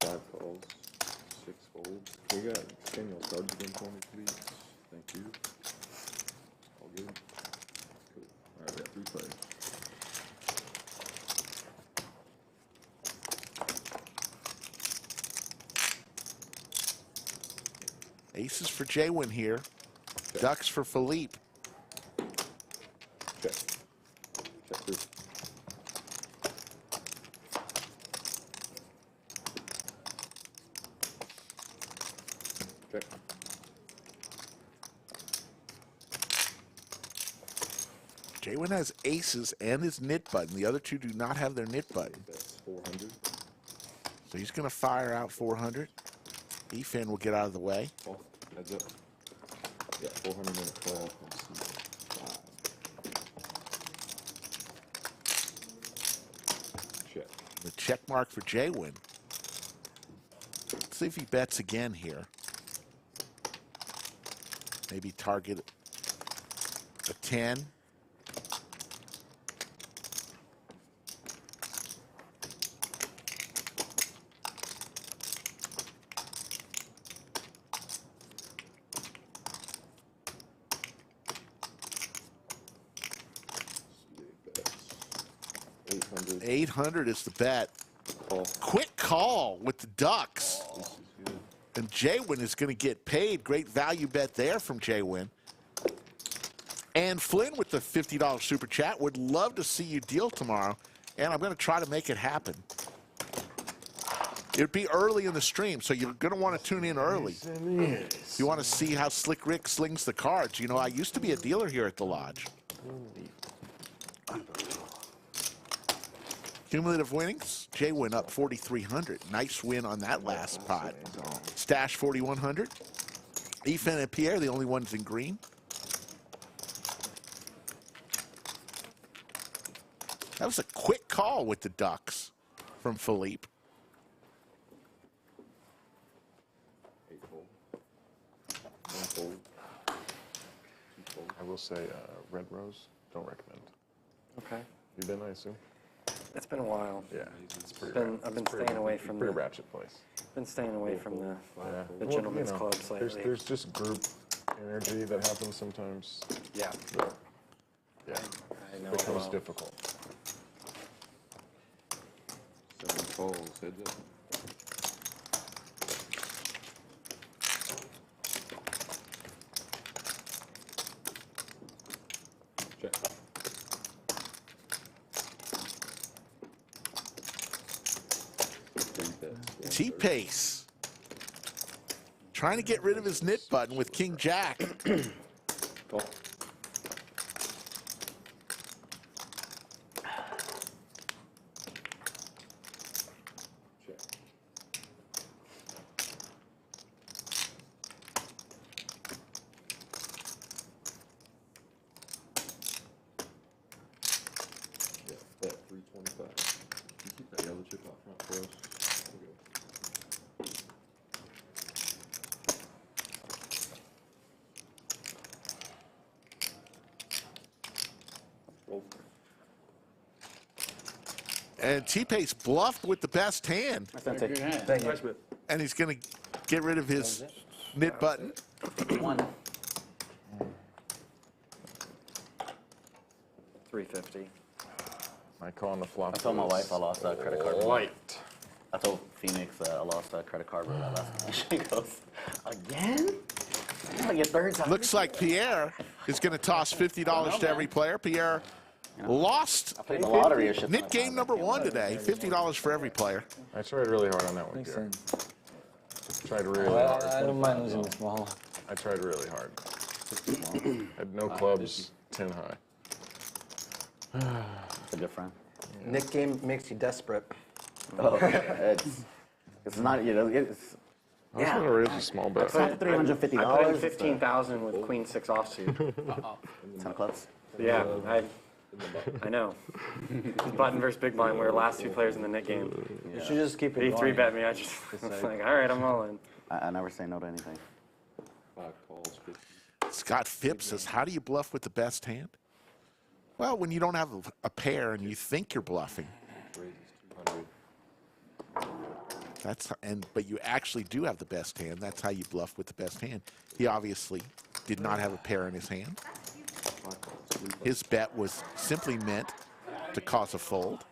5 calls. 6 folds. We got Daniel cards again for me, please. Thank you. All good. Cool. All right, we got 3 plays. Aces for JWin here. Check. Ducks for Philippe. Check. Check through. Check. JWin has aces and his knit button. The other two do not have their knit button. That's 400. So he's going to fire out 400. Efan will get out of the way. Call. Heads up. Yeah, 400 and a call from C5. Check. The check mark for JWin. Let's see if he bets again here. Maybe target a 10. C8 bets. 800. 800 is the bet. Call. Quick call with the Ducks. This is good. And JWin is going to get paid. Great value bet there from JWin. And Flynn with the $50 super chat. Would love to see you deal tomorrow. And I'm going to try to make it happen. It'd be early in the stream, so you're going to want to tune in early. If you want to see how Slick Rick slings the cards. You know, I used to be a dealer here at the lodge. Cumulative winnings, JWin up 4,300. Nice win on that last pot. Stache 4,100. Efan and Pierre, the only ones in green. That was a quick call with the Ducks from Philippe. 8 fold. 1 fold. 2 fold. I will say Red Rose, don't recommend. Okay. You been, I assume? It's been a while. Yeah, it's pretty I've been staying away from pretty the ratchet place. been staying away from the Yeah. the Well, gentlemen's you know, clubs lately. There's just group energy that happens sometimes. Yeah. That, yeah, I know. becomes Well, difficult. 7 calls. Heads up. Check. T-Pace. Trying to get rid of his knit button with King Jack. Call. Check. Yeah, bet 325. You keep that yellow chip out front for us. There we go. And T-Pace bluffed with the best hand. That's Good hand. Thank you. Nice bit. And he's going to get rid of his knit button. 1. 350. I call on the flop. I told my wife I lost a credit card. Light. I told Phoenix I lost a credit card bill that last night. She goes, again? Like your third time? Looks like Pierre is going to toss $50 to every player. Pierre lost I played the lottery or shit. knit game number 1 today. $50 for every player. I tried really hard on that one, Makes Pierre. sense. Tried really Well, hard. I don't mind losing the small. I tried really hard. Had no clubs, 10 high. That's a good friend. Nick game makes you desperate. Oh, it's not, you know, it's, I was gonna raise a small bet. $350. I put in 15,000 with Queen 6 offsuit. 10 clubs. Yeah, I know. Button versus big blind. We were last 2 players in the net game. You should just keep it He going. 3-bet me. I just was like, all right, I'm all in. I never say no to anything. 5 calls, 50. Scott Phipps says, how do you bluff with the best hand? Well, when you don't have a pair and you think you're bluffing. Raises 200. But you actually do have the best hand. That's how you bluff with the best hand. He obviously did not have a pair in his hand. His bet was simply meant to cause a fold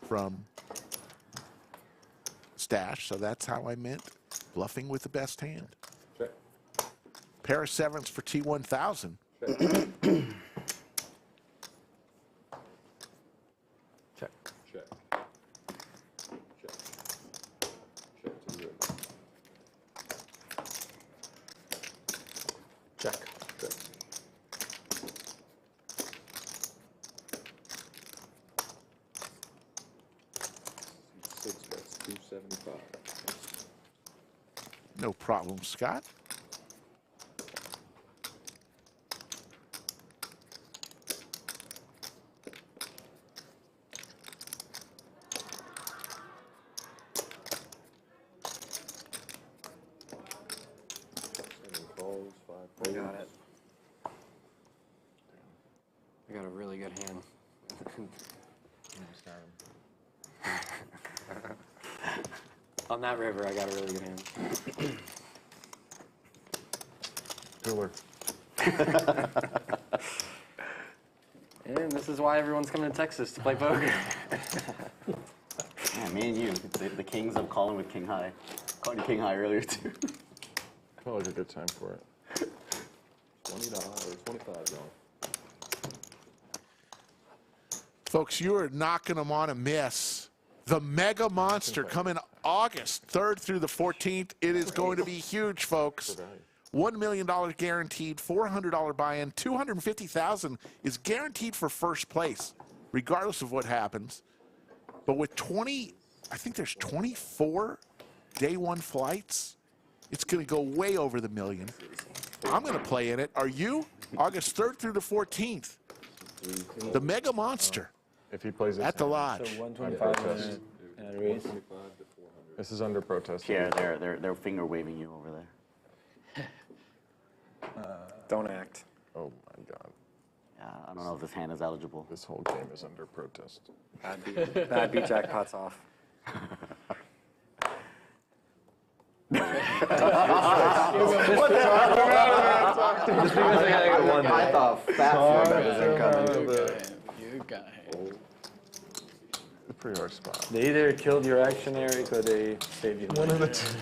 from Stache, so that's how I meant bluffing with the best hand. Check. Pair of 7s for T1000. Check. Check. Check. Check to 0. Check. Check. Six bets, 275. No problem, Scott. Sending calls, 5 I folds. got it. I got a really good hand. On that river, I got a really good hand. Cooler. And this is why everyone's coming to Texas to play poker. Yeah, me and you, the kings of calling with King High. Called you King High earlier too. Felt like a good time for it. $20 or 25, y'all. Folks, you are not going to want to miss the Mega Monster coming August 3rd through the 14th. It is going to be huge, folks. $1 million guaranteed, $400 buy-in, $250,000 is guaranteed for first place, regardless of what happens. But with I think there's 24 day 1 flights. It's going to go way over the $1 million. I'm going to play in it. Are you? August 3rd through the 14th. The Mega Monster If he plays this at the hand. lodge. So 125 and a raise. 125 to 400. This is under protest. Yeah, they're finger waving you over there. Don't act. Oh my God. Yeah, I don't know if this hand is eligible. This whole game is under protest. Bad beat jackpot's off. Just because I gotta get one. I thought fat four bet was incoming. You got him. It's a pretty hard spot. They either killed your action, Eric, or they saved you. One of the two.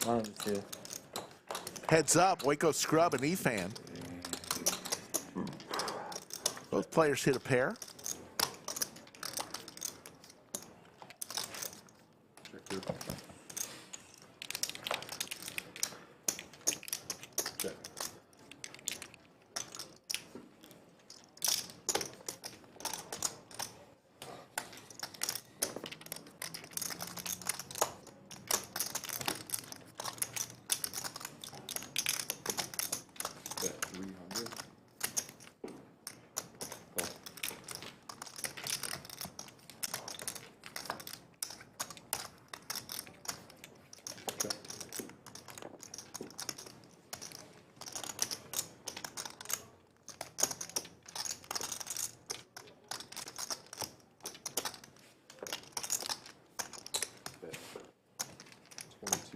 One of the two. Heads up, Waco Scrub and Efan. Both players hit a pair. Check your check. Bet 300. Call.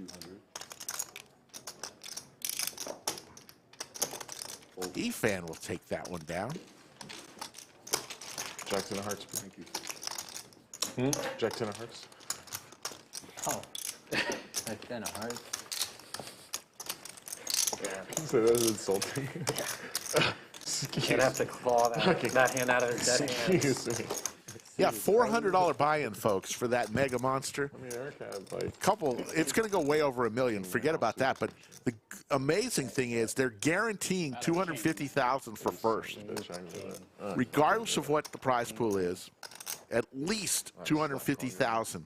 200. Efan will take that one down. Jack 10 of hearts. Thank you. Jack 10 of hearts. Oh. Like 10 of hearts. Yeah. So that was insulting. You'd have to claw that hand out of his dead hand. Excuse me. Yeah, $400 buy-in, folks, for that mega monster. I mean, Eric had like It's going to go way over $1 million. Forget about that. But the amazing thing is they're guaranteeing $250,000 for first, regardless of what the prize pool is. At least $250,000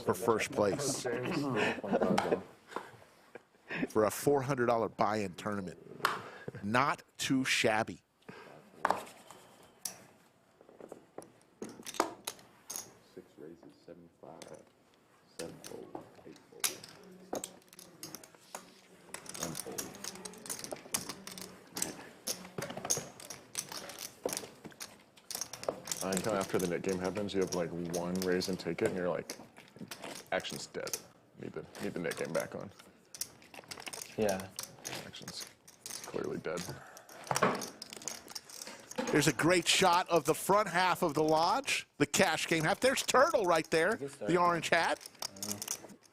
for first place for a $400 buy-in tournament. Not too shabby. Raises 75, 7-fold, 8-fold, 1-fold. And kind of after the net game happens, you have like one raise and take it, and you're like, action's dead. Need the net game back on. Yeah. Action's clearly dead. There's a great shot of the front half of the lodge, the cash game half. There's Turtle right there, the orange hat.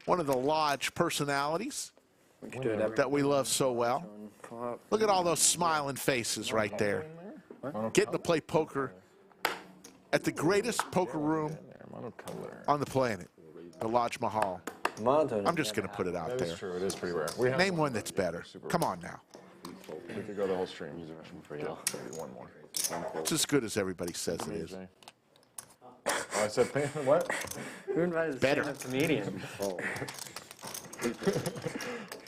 One of the lodge personalities that we love so well. Look at all those smiling faces right there. Getting to play poker at the greatest poker room on the planet, the Lodge Mahal. I'm just going to put it out That there. is true. It is pretty rare. Name one that's better. Come on now. We could go the whole stream. For Yeah, y'all. maybe one more. It's as good as everybody says it is. Oh, I said, what? Who invited Better. a comedian?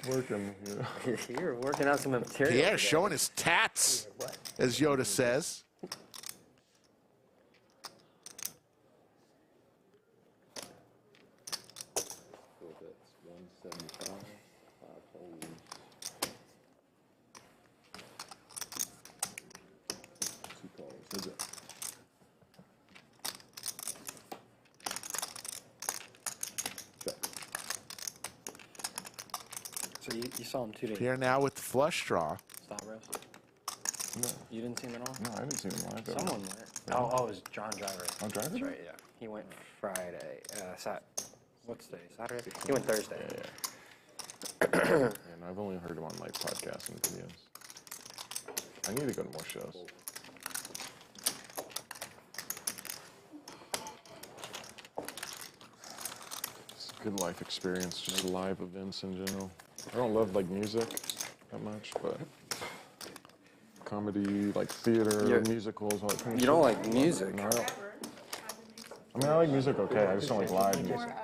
Working. Yeah. You're working out some material. Pierre today. showing his tats, as Yoda says. So that's 175, 5 folds. 2 calls. Is it? Check. So you saw him 2 days. Pierre now with the flush draw. Stavros. No, You didn't see him at all? no, I didn't see him live. though. Someone went. Oh, it was John Driver. Oh, Driver? That's right, yeah. He went Friday. What's today? Saturday? He went Thursday. And I've only heard him on like podcasts and videos. I need to go to more shows. It's a good life experience, just live events in general. I don't love like music that much, but comedy, like theater, musicals, all that kind of You don't shit. like music? No, I don't. I mean, I like music okay. I just don't like live More music.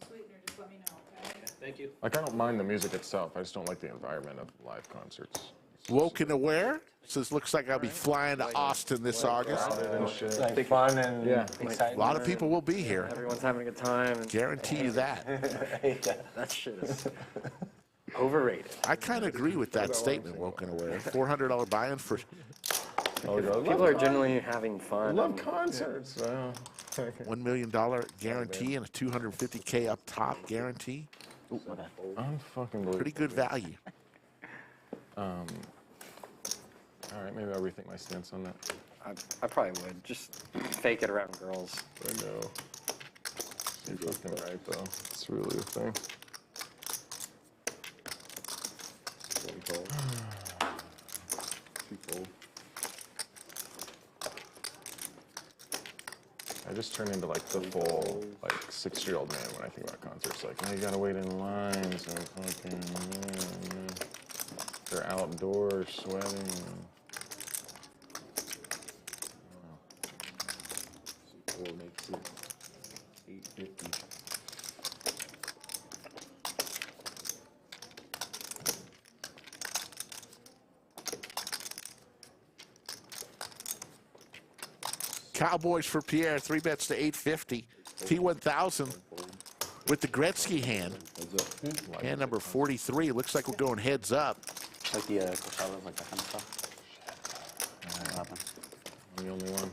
sweetener, just let me know, okay? Thank you. Like, I don't mind the music itself. I just don't like the environment of live concerts. Woken Aware says, looks like I'll be flying to Austin this August. And shit. Like fun and Yeah. A exciting. lot of people will be here. Everyone's having a good time. And Guarantee you that. that shit is overrated. I kind of agree with that statement, Woken Aware. $400 buy-in for Oh, God. People are generally having I fun. love concerts. $1 million guarantee and a $250K up top guarantee. Unfucking Pretty good value. All right, maybe I'll rethink my stance on that. I probably would. Just fake it around girls. I know. You're fucking right, though. It's really a thing. 1 call. 2 fold. I just turn into like the full, like 6-year-old man when I think about concerts. Like, oh, you gotta wait in line, so fucking, man. They're outdoors sweating. So 4 makes it 850. Cowboys for Pierre, 3 bets to 850. T1000 with the Gretzky hand. Hand number 43. Looks like we're going heads up. Like the Costellos, like that kind of stuff. What happened? I'm the only one.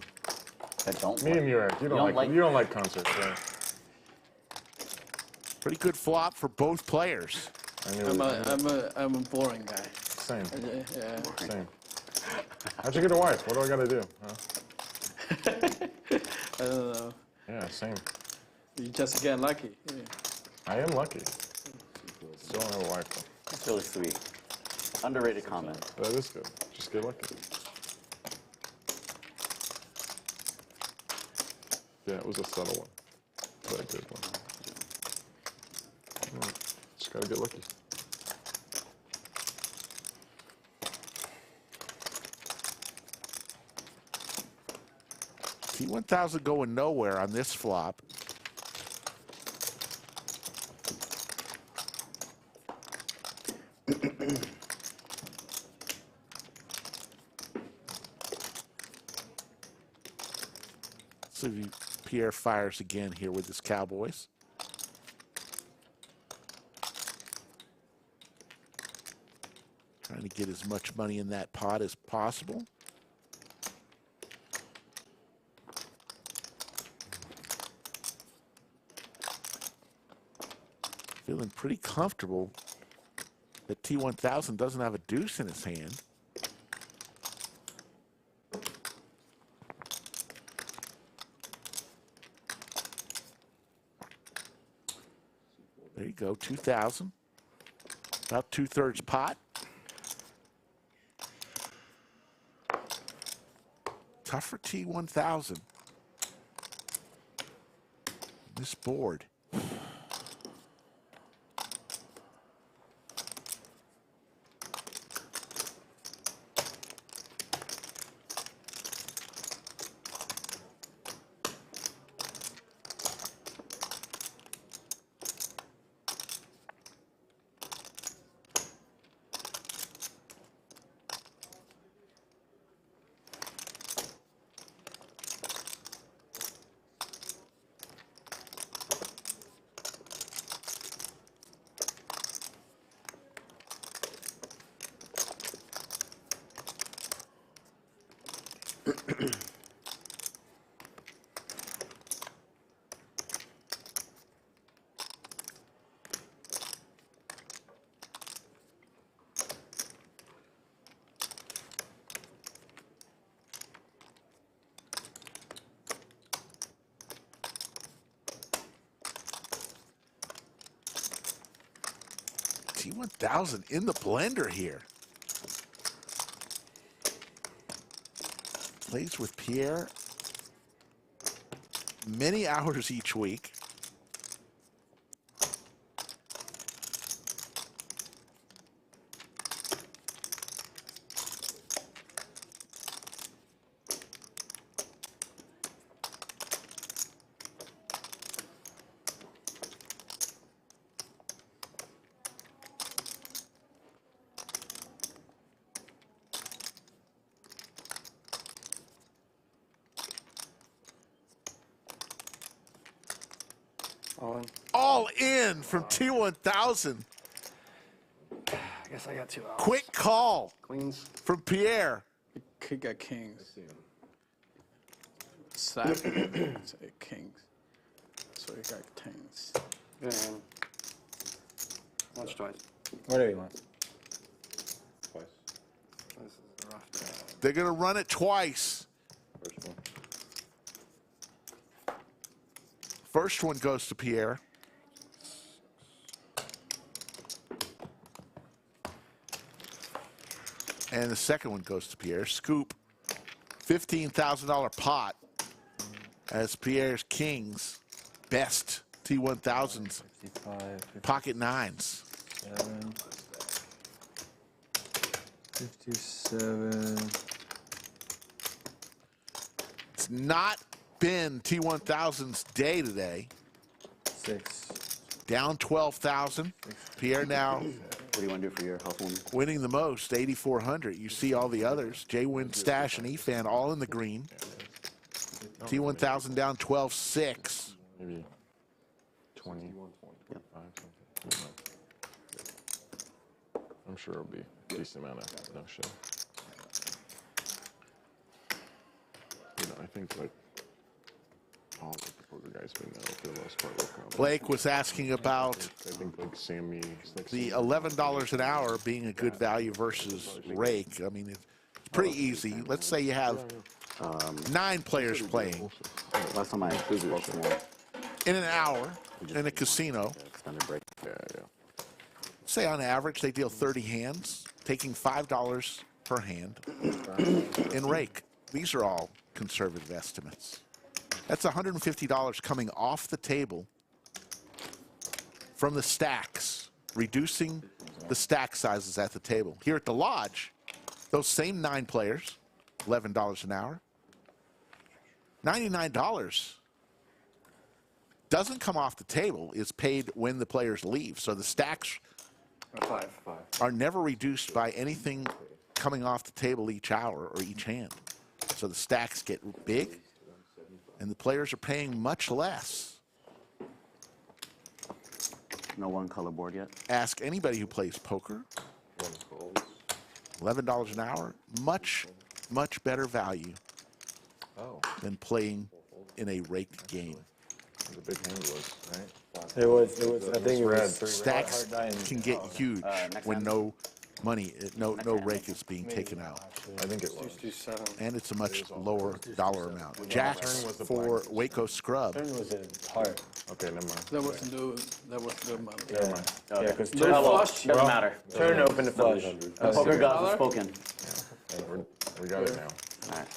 That don't Me like- and you, Eric. You don't like concerts, right? Pretty good flop for both players. I'm a boring guy. Same. Yeah. Same. How'd you get a wife? What do I got to do? Huh? I don't know. Yeah, same. You just get lucky. Yeah. I am lucky. Still don't have a wife, though. That's really sweet. Underrated comment. That is good. Just get lucky. Yeah, it was a subtle one, but a good one. Just gotta get lucky. T1000 going nowhere on this flop. So Pierre fires again here with his Cowboys. Trying to get as much money in that pot as possible. Feeling pretty comfortable that T1000 doesn't have a deuce in his hand. There you go, 2,000. About 2/3 pot. Tough for T1000. This board. T1000 in the blender here. Plays with Pierre many hours each week. All in from T1000. I guess I got 2 hours. Quick call Queens. from Pierre. He got kings. 7. So kings. So he got kings. Yeah. Once, twice. Whatever you want. Twice. This is a rough day. They're going to run it twice. First one. First one goes to Pierre. And the second one goes to Pierre. Scoop, $15,000 pot as Pierre's kings best T1000s. 55, Pocket nines. 57, 57. It's not been T1000's day today. 6. Down 12,000. Pierre now What do you want to do for your health one? winning the most, 8,400. You see all the others. JWin, Stache, and Efan all in the green. T1000 down 12-6. Maybe 20, 25, something. I'm sure it'll be a decent amount of no show. You know, I think like all of the poker guys we know for the most part will come. Blake was asking about I think like Sammy, like the $11 an hour being a good value versus rake. I mean, it's pretty easy. Let's say you have 9 players playing Last time I spoke to one. in an hour in a casino. Extended break. Say on average they deal 30 hands, taking $5 per hand in rake. These are all conservative estimates. That's $150 coming off the table from the stacks, reducing the stack sizes at the table. Here at the lodge, those same 9 players, $11 an hour, $99 doesn't come off the table, is paid when the players leave. So the stacks are never reduced by anything coming off the table each hour or each hand. So the stacks get big, and the players are paying much less. No one color board yet. Ask anybody who plays poker. $11 an hour, much, much better value than playing in a raked game. The big hand was, right? It was. I think it was. Stacks can get huge when no money, no rake is being taken out. I think it was. And it's a much lower dollar amount. Jacks for Waco Scrub. Turn was a heart. Okay, never mind. That was no money. Yeah, because No flush doesn't matter. turn open the flush. Poker gods have spoken. We got it now. All right.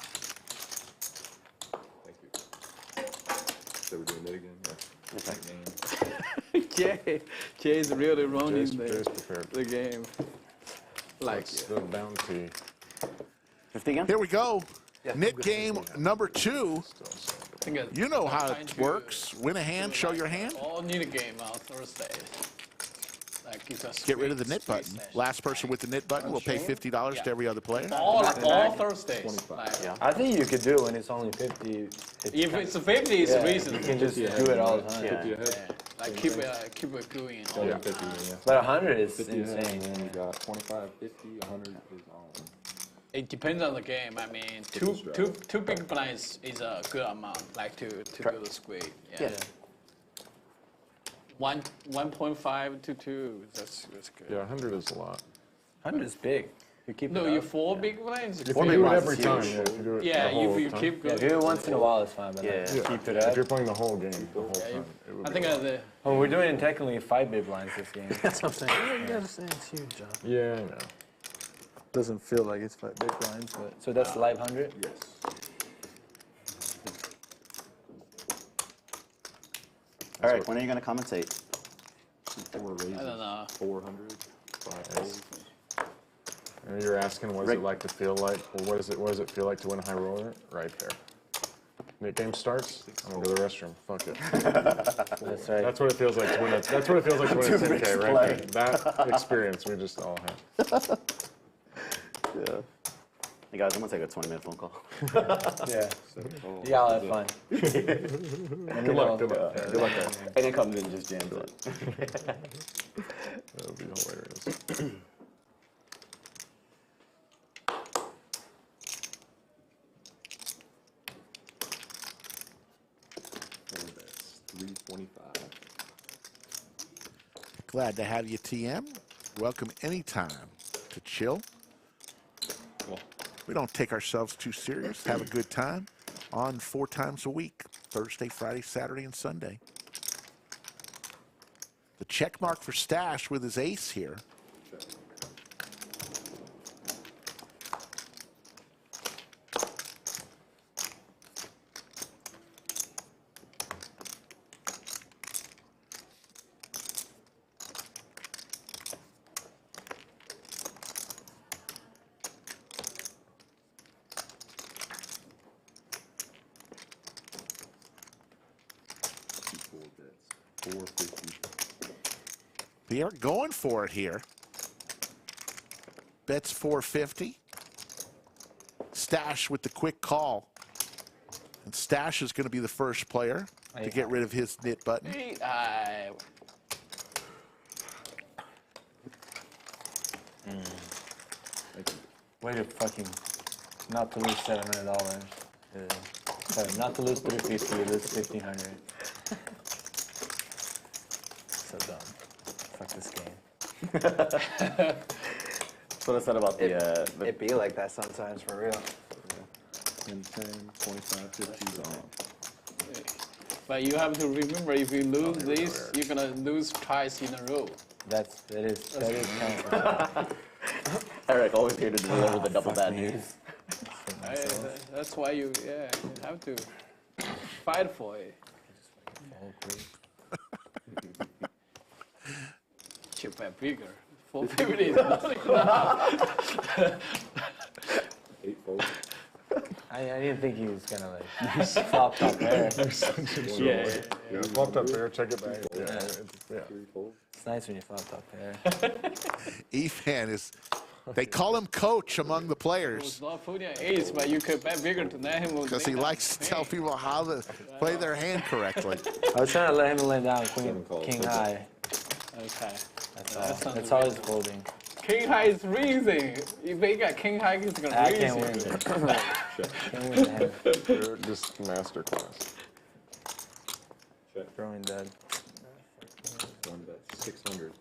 So we're doing it again? Jay's really running Jay's prepared. the game. Like, What's the bounty? 50 again? Here we go. Knit game number 2. You know how it works. Win a hand, show your hand. all need a game on Thursday. Like, it's a Get rid of the sweet, knit button. sweet session. Last person with the knit button will pay $50 to every other player. All Thursdays. Like, Yeah. I think you could do it when it's only 50. if it's 50, it's reasonable. You can just do it all the time. Yeah. Yeah. Like, keep it going. All Yeah. 50, yeah. But 100 is 50 insane. and then you got 25, 50, 100 is on. It depends on the game. I mean, two big blinds is a good amount, like to do the squeeze. Yeah. 1.5 to 2. That's good. Yeah, 100 is a lot. 100 is big. You keep No, it you up. 4 big blinds. If you do it every time, yeah, if you do it Yeah, the whole if you time. keep Yeah, going. do it once in a while, it's fine. But Yeah. keep it If up. you're playing the whole game, the whole time, it would I be think a lot. Oh, we're doing technically 5 big blinds this game. That's what I'm saying. You gotta say it's huge, John. Yeah, I know. Doesn't feel like it's 5 big blinds, but So that's live 100? Yes. All right, when are you going to commentate? 4 raises. I don't know. 400, 5 folds. And you're asking what does it like to feel like? Well, what does it feel like to win a high roller? Right there. When the game starts, I'm gonna go to the restroom. Fuck it. That's right. That's what it feels like to win a. That's what it feels like to win a 10K, right there. That experience we just all had. Yeah. Hey guys, I'm going to take a 20-minute phone call. Yeah. You gotta have fun. Good luck. Good luck. Good luck, guys. And it comes in and just jams it. That would be hilarious. That's 325. Glad to have you, TM. Welcome anytime to chill. We don't take ourselves too serious. Have a good time on 4 times a week, Thursday, Friday, Saturday, and Sunday. The check mark for Stache with his ace here. That's 450. They are going for it here. Bets 450. Stache with the quick call. And Stache is going to be the first player to get rid of his knit button. Way to fucking not to lose $700. Yeah. Sorry, not to lose 350, lose 1500. So dumb. Fuck this game. That's what I said about the It be like that sometimes, for real. 10, 25, 50's on. But you have to remember, if you lose this, you're gonna lose twice in a row. That is kind of Eric always here to deliver the double bad news. That's why you have to fight for it. Chip bet bigger. 450 is not enough. 8 folds. I didn't think he was gonna like flop top pair. Yeah, flopped up there, check it back. Yeah. 3 folds. It's nice when you flop top pair. Efan is, they call him coach among the players It's not putting an ace, but you could bet bigger to let him. because he likes to tell people how to play their hand correctly. I was trying to let him lay down Seven calls. king high. Okay. That's all. That's all he's holding. King high is raising. If he got king high, he's gonna I raise can't you. win. Can't win the hand. You're just master class. Throwing dead. One bet 600.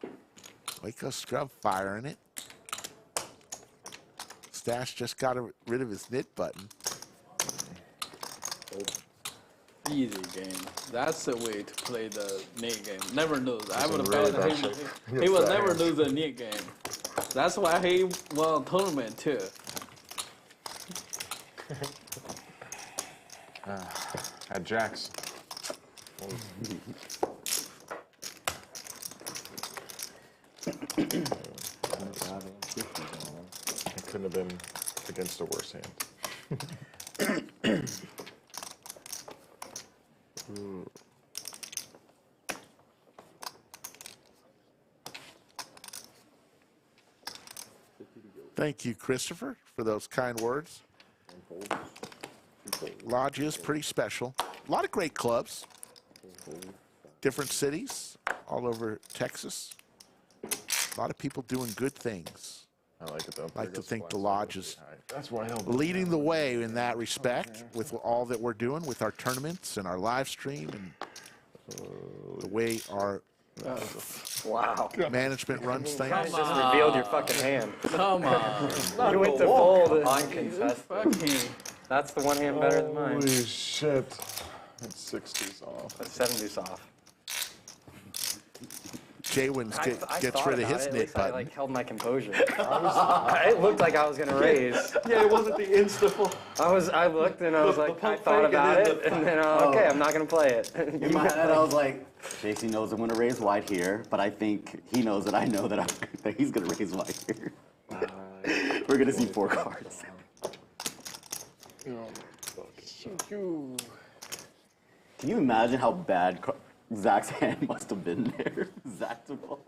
Waco Scrub firing it. Stache just got rid of his knit button. Easy game. That's the way to play the knit game. Never lose. I would have bet him. He will never lose a knit game. That's why he won a tournament too. At Jack's. It couldn't have been against a worse hand. Thank you, Christopher, for those kind words. Lodge is pretty special. A lot of great clubs. Different cities all over Texas. A lot of people doing good things. I like it though. I like to think the Lodge is That's why he'll leading the way in that respect with all that we're doing with our tournaments and our live stream and the way our Wow. management runs things. You just revealed your fucking hand. Come on. You went to fold. Uncontested. Fucking. That's the one hand better than mine. Holy shit. It's 60s off. That's 7 deuce off. JWin I gets thought rid of about his it. At knit least I button. like held my composure. It looked like I was gonna raise. Yeah, it wasn't the insta fall. I looked and I was like, I thought about it, and then okay, I'm not gonna play it. In my head, I was like, JC knows I'm going to raise wide here, but I think he knows that I know that, that he's going to raise wide here. We're going to see 4 cards. Can you imagine how bad Zach's hand must have been there? Zach's ball.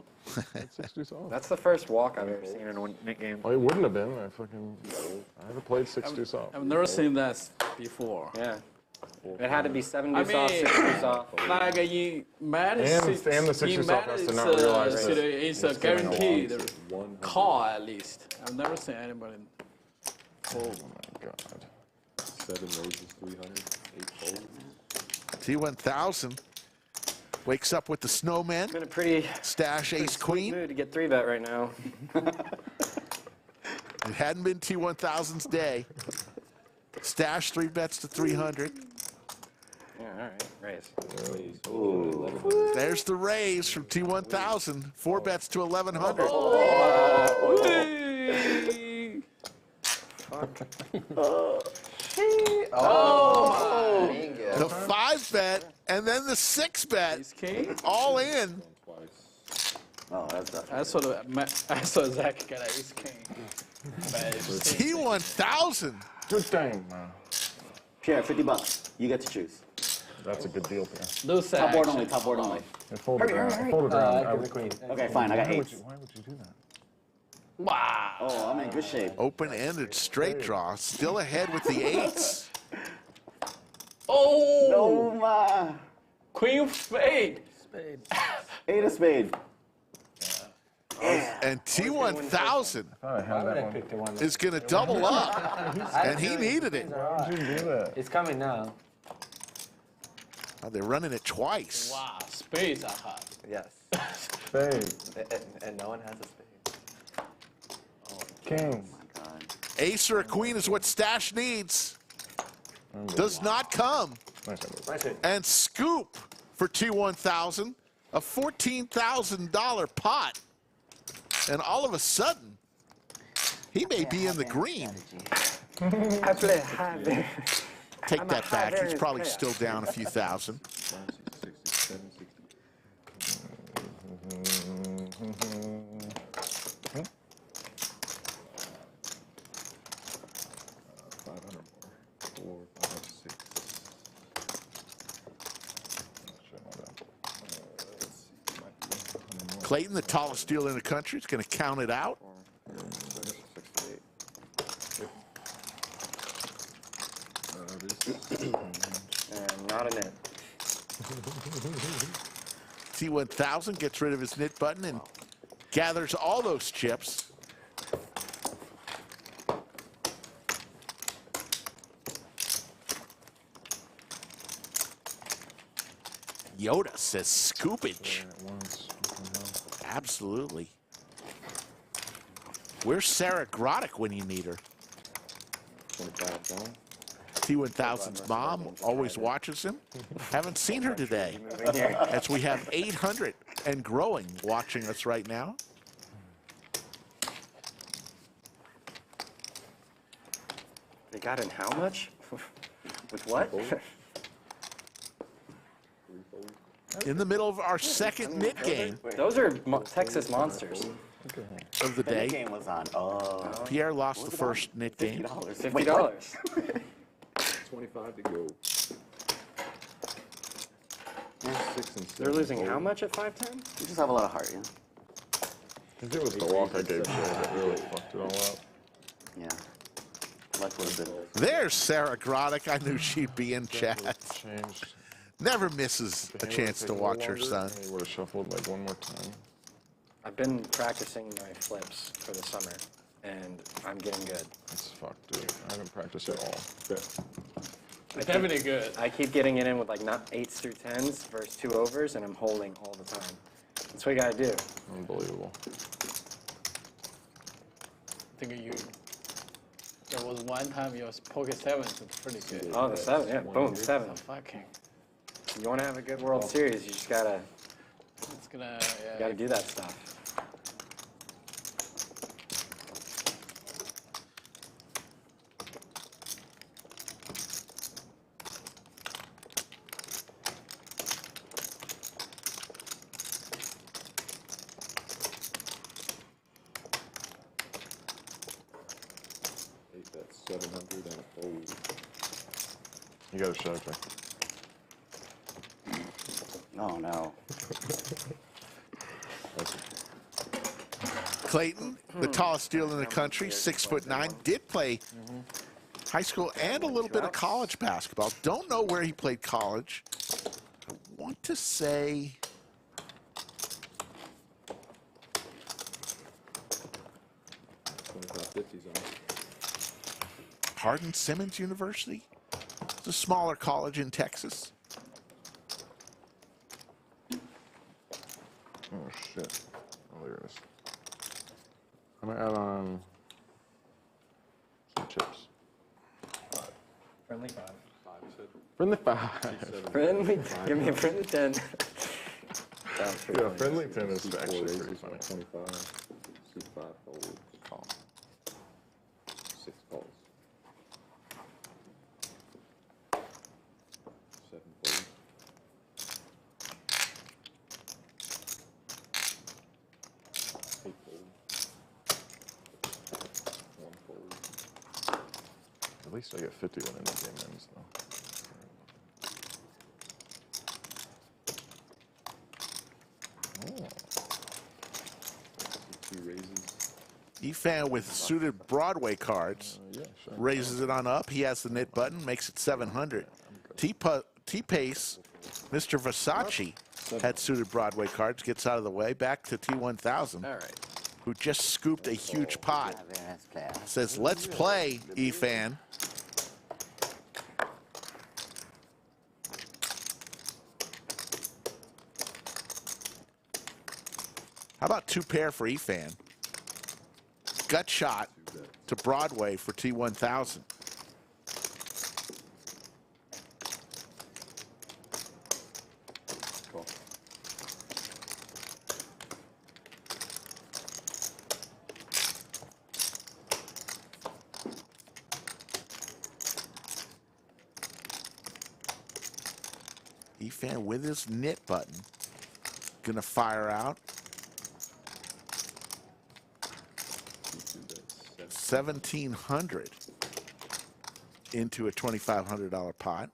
It's 60s off. That's the first walk I've ever seen in a knit game. Oh, it wouldn't have been. I haven't played 60s off. I've never seen that before. Yeah. It had to be 7 deuce I off, mean, 6 deuce off. Like in Madison, And the 60s off has to not realize that it's a guaranteed call at least. I've never seen anybody fold. Oh my god. 7 raises 300. 8 folds. T1000 wakes up with the snowman. Been a pretty Stache Ace Queen. mood to get 3-bet right now. It hadn't been T1000's day. Stache 3 bets to 300. Yeah, all right, raise. There's the raise from T1000. 4 bets to 1100. The 5 bet and then the 6 bet. All in. Oh, that's definitely. I saw Zach got an ace king. T1000. Good thing, man. Pierre, $50. You get to choose. That's a good deal, Pierre. Lose Top board only, top board only. I folded around. I folded around. The queen. Okay, fine, I got 8. Why would you do that? Wow. Oh, I'm in good shape. Open-ended straight draw. Still ahead with the 8s. Oh! Oh, my. Queen of spade. 8 of spade. And T1000 I had that one. is going to double up. And he needed it. Why would you do that? It's coming now. Oh, they're running it twice. Wow, spades are hot. Yes. Spade. And no one has a spade. King. Oh my God. Ace or a queen is what Stache needs. Does not come. Nice hit. And scoop for T1000, a $14,000 pot. And all of a sudden, he may be in the green. I play high variance. Take I'm a that high back. He's variance probably player. still down a few thousand. 60, 60. 500 more. 4, 5, 6. Let's see. Might be 100 more. Clayton, the tallest dealer in the country, is going to count it out. 68. And not a net. T1000 gets rid of his knit button and gathers all those chips. Yoda says scoopage. Absolutely. Where's Sarah Grodick when you need her? 25 down. T1000's mom always watches him. Haven't seen her today, as we have 800 and growing watching us right now. They got in how much? With what? In the middle of our second knit game Those are Texas monsters. of the The day. game was on. Pierre lost the first knit game. $50. 25 to go. 6 and 7. They're losing how much at 510? You just have a lot of heart, yeah? I think it was the walk I gave Shay that really fucked it all up. Yeah. Luck would have been. There's Sarah Grodick. I knew she'd be in chat. Changed. Never misses a chance to watch her son. He would have shuffled like one more time. I've been practicing my flips for the summer, and I'm getting good. That's fucked, dude. I haven't practiced at all. Definitely good. I keep getting it in with like not 8s through 10s versus 2 overs, and I'm holding all the time. That's what you gotta do. Unbelievable. I think there was one time your pocket 7s, it's pretty good. Oh, the 7, yeah, boom, 7. So fucking, You want to have a good World Series, you just gotta it's gonna, you gotta do that stuff. Take that 700 and a fold. You got a shot, Jay. Oh, no. Clayton, the tallest dealer in the country, 6'9", did play high school and a little bit of college basketball. Don't know where he played college. I want to say 25-50's on. Hardin-Simmons University. It's a smaller college in Texas. Oh, shit. Oh, there it is. I'm going to add on some chips. Friendly 5. Friendly 5. Friendly, give me a friendly 10. Yeah, friendly 10 is actually pretty funny. 25. C5 folds. Call. 6 calls. 7 folds. 8 folds. 1 fold. At least I get 50 when the game ends, though. Oh. 2 raises. Efan with suited Broadway cards Yeah, sure. raises it on up. He has the knit button, makes it 700. T-Pace, Mr. Versace, had suited Broadway cards, gets out of the way. Back to T1000, All right. who just scooped a huge pot. Says, let's play, Efan. How about 2 pair for Efan? Gut shot to Broadway for T1000. Cool. Efan with his knit button. Gonna fire out. 1,700 into a $2,500 pot.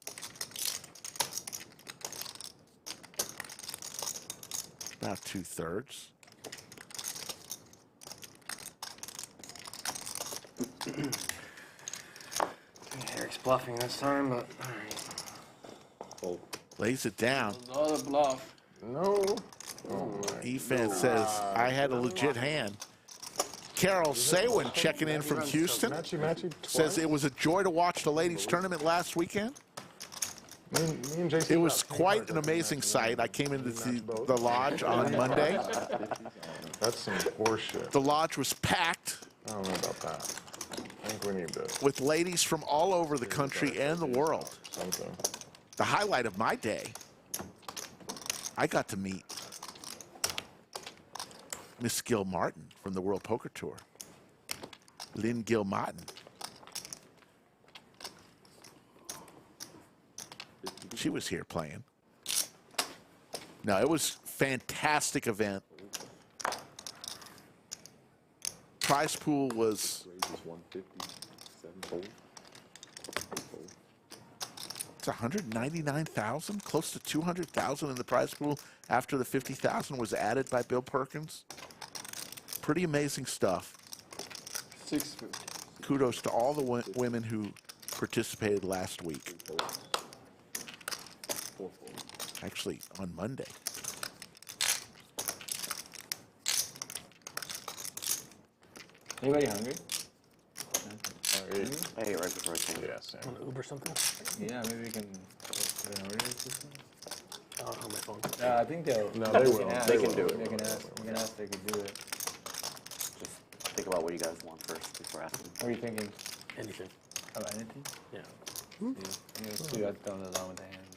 About 2/3. Eric's bluffing this time, but all right. Fold. Lays it down. Another bluff. No. Efan says, I had a legit hand. Carol Saywin checking in from Houston. Says it was a joy to watch the ladies tournament last weekend. It was quite an amazing sight. I came into the lodge on Monday. That's some horseshit. The lodge was packed I don't know about that. I think we need to with ladies from all over the country and the world. something. The highlight of my day, I got to meet Miss Gil Martin from the World Poker Tour. Lynn Gil Martin. She was here playing. No, it was a fantastic event. Prize pool was Raises 150. 7 fold. Fold. it's 199,000, close to 200,000 in the prize pool after the 50,000 was added by Bill Perkins. Pretty amazing stuff. 650. Kudos to all the women who participated last week. 4 fold. Actually, on Monday. Anybody hungry? I ate right before I came. Yeah, same. Want to Uber something? Yeah, maybe we can put an order or something. On my phone. I think they'll. No, they will. They can do it. We can ask if they could do it. Just think about what you guys want first before asking. What are you thinking? Anything. Oh, anything? Yeah. Let's do that along with the hand.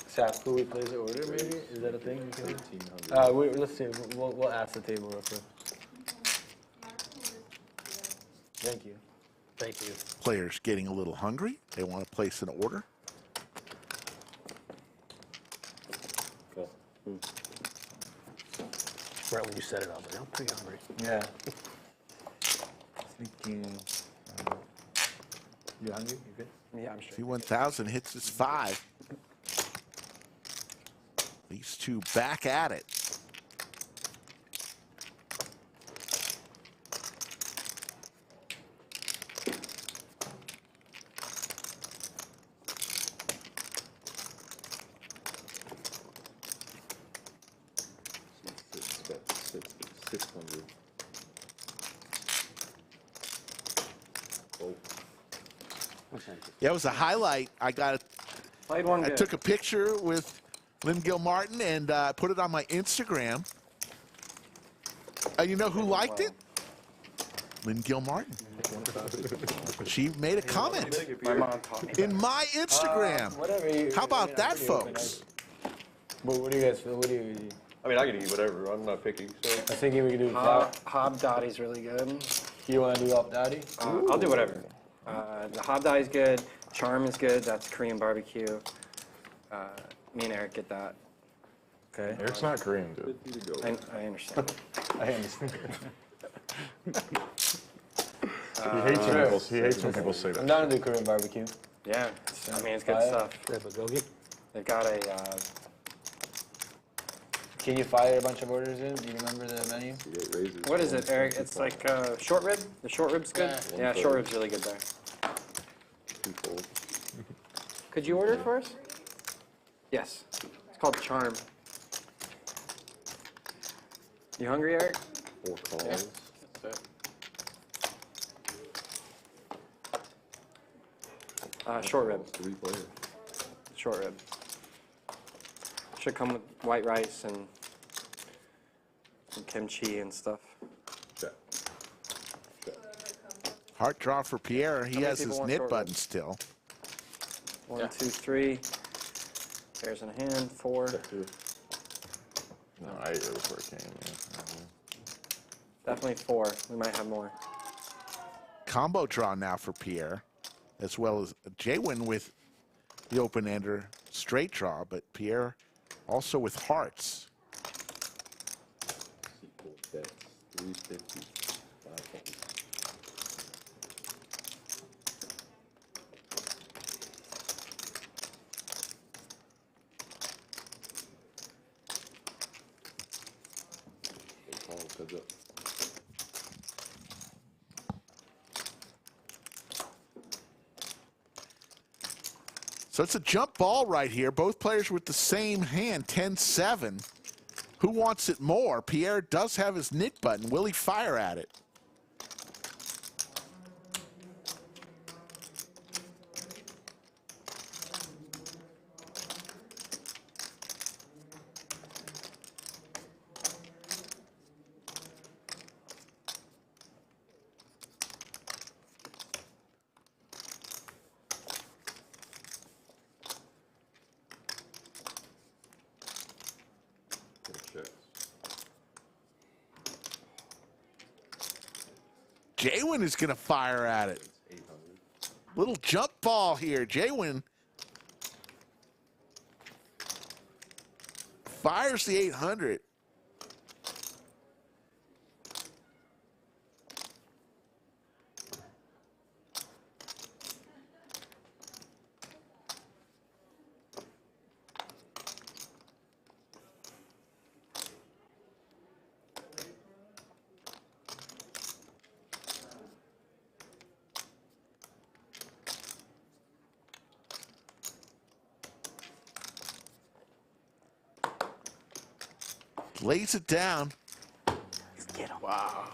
Sap, who we place the order, maybe? Is that a thing? We can... let's see. We'll ask the table real quick. Thank you. Thank you. Players getting a little hungry. They want to place an order. Cool. Right when you said it, I was like, I'm pretty hungry. Yeah. Thinking. You hungry? You good? Yeah, I'm sure. T1000 hits his 5. These two back at it. That's 600. Fold. Yeah, it was a highlight. I Played one I good. took a picture with Lynn Gil Martin and put it on my Instagram. And you know who liked it? Lynn Gil Martin. She made a comment My mom taught me. in my Instagram. Whatever. How about that, folks? But what do you guys feel? What do you? I mean, I can eat whatever. I'm not picky. So I was thinking we could do. Hob Dottie's really good. You want to do up daddy? I'll do whatever. The Hob Dottie's good. Charm is good. That's Korean barbecue. Me and Eric get that. Okay. Eric's not Korean, dude. I understand. I understand. He hates when people say I'm that. down to do Korean barbecue. Yeah, I mean, it's good stuff. They have a gogi? They've got a, Can you fire a bunch of orders in? Do you remember the menu? what is it, Eric? It's like short rib. The short rib's good. Yeah, short rib's really good there. 2 fold. Could you order for us? Yes. It's called Charm. You hungry, Eric? 4 calls. Short rib. 3 players. Short rib. should come with white rice and some kimchi and stuff. Check. Heart draw for Pierre. He How many has people his want knit short button ribs? still. 1, 2, 3. Pairs in a hand. 4. No, I ate it before it came. Yeah. Definitely 4. We might have more. Combo draw now for Pierre, as well as JWin with the open-ender straight draw, but Pierre also with hearts. Equal bets. 350. 5 folds. Heads up. So it's a jump ball right here. Both players with the same hand, 10-7. Who wants it more? Pierre does have his knit button. Will he fire at it? JWin is going to fire at it. Little jump ball here. JWin fires the 800. Lays it down. Wow.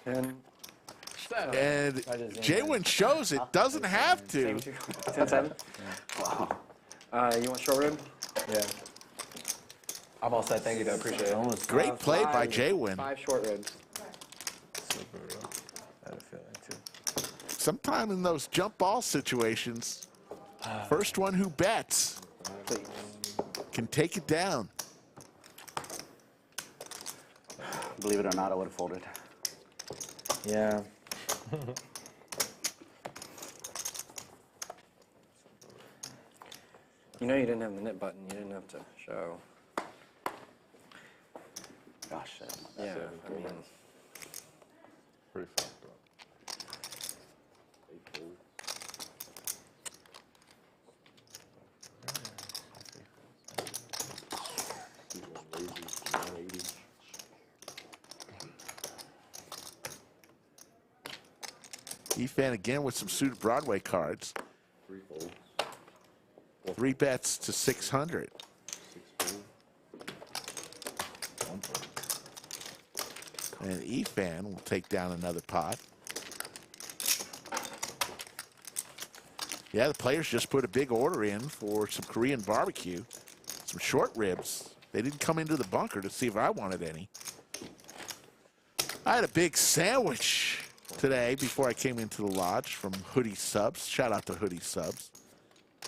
And JWin shows it. Doesn't have to. 10-7. Wow. You want short rib? Yeah. I'm all set. Thank you, though. Appreciate it. Great play by JWin. 5 short ribs. I had a feeling too. Sometime in those jump ball situations, first one who bets can take it down. Believe it or not, I would have folded. Yeah. You know you didn't have the knit button. You didn't have to show. Gosh, shit. Yeah, I mean, Pretty fucked up. 8 folds. These one raises 180. Efan again with some suited Broadway cards. 3 folds. 3 bets to 600. 6 folds. And Efan will take down another pot. Yeah, the players just put a big order in for some Korean barbecue, some short ribs. They didn't come into the bunker to see if I wanted any. I had a big sandwich today before I came into the lodge from Hoodie Subs. Shout out to Hoodie Subs.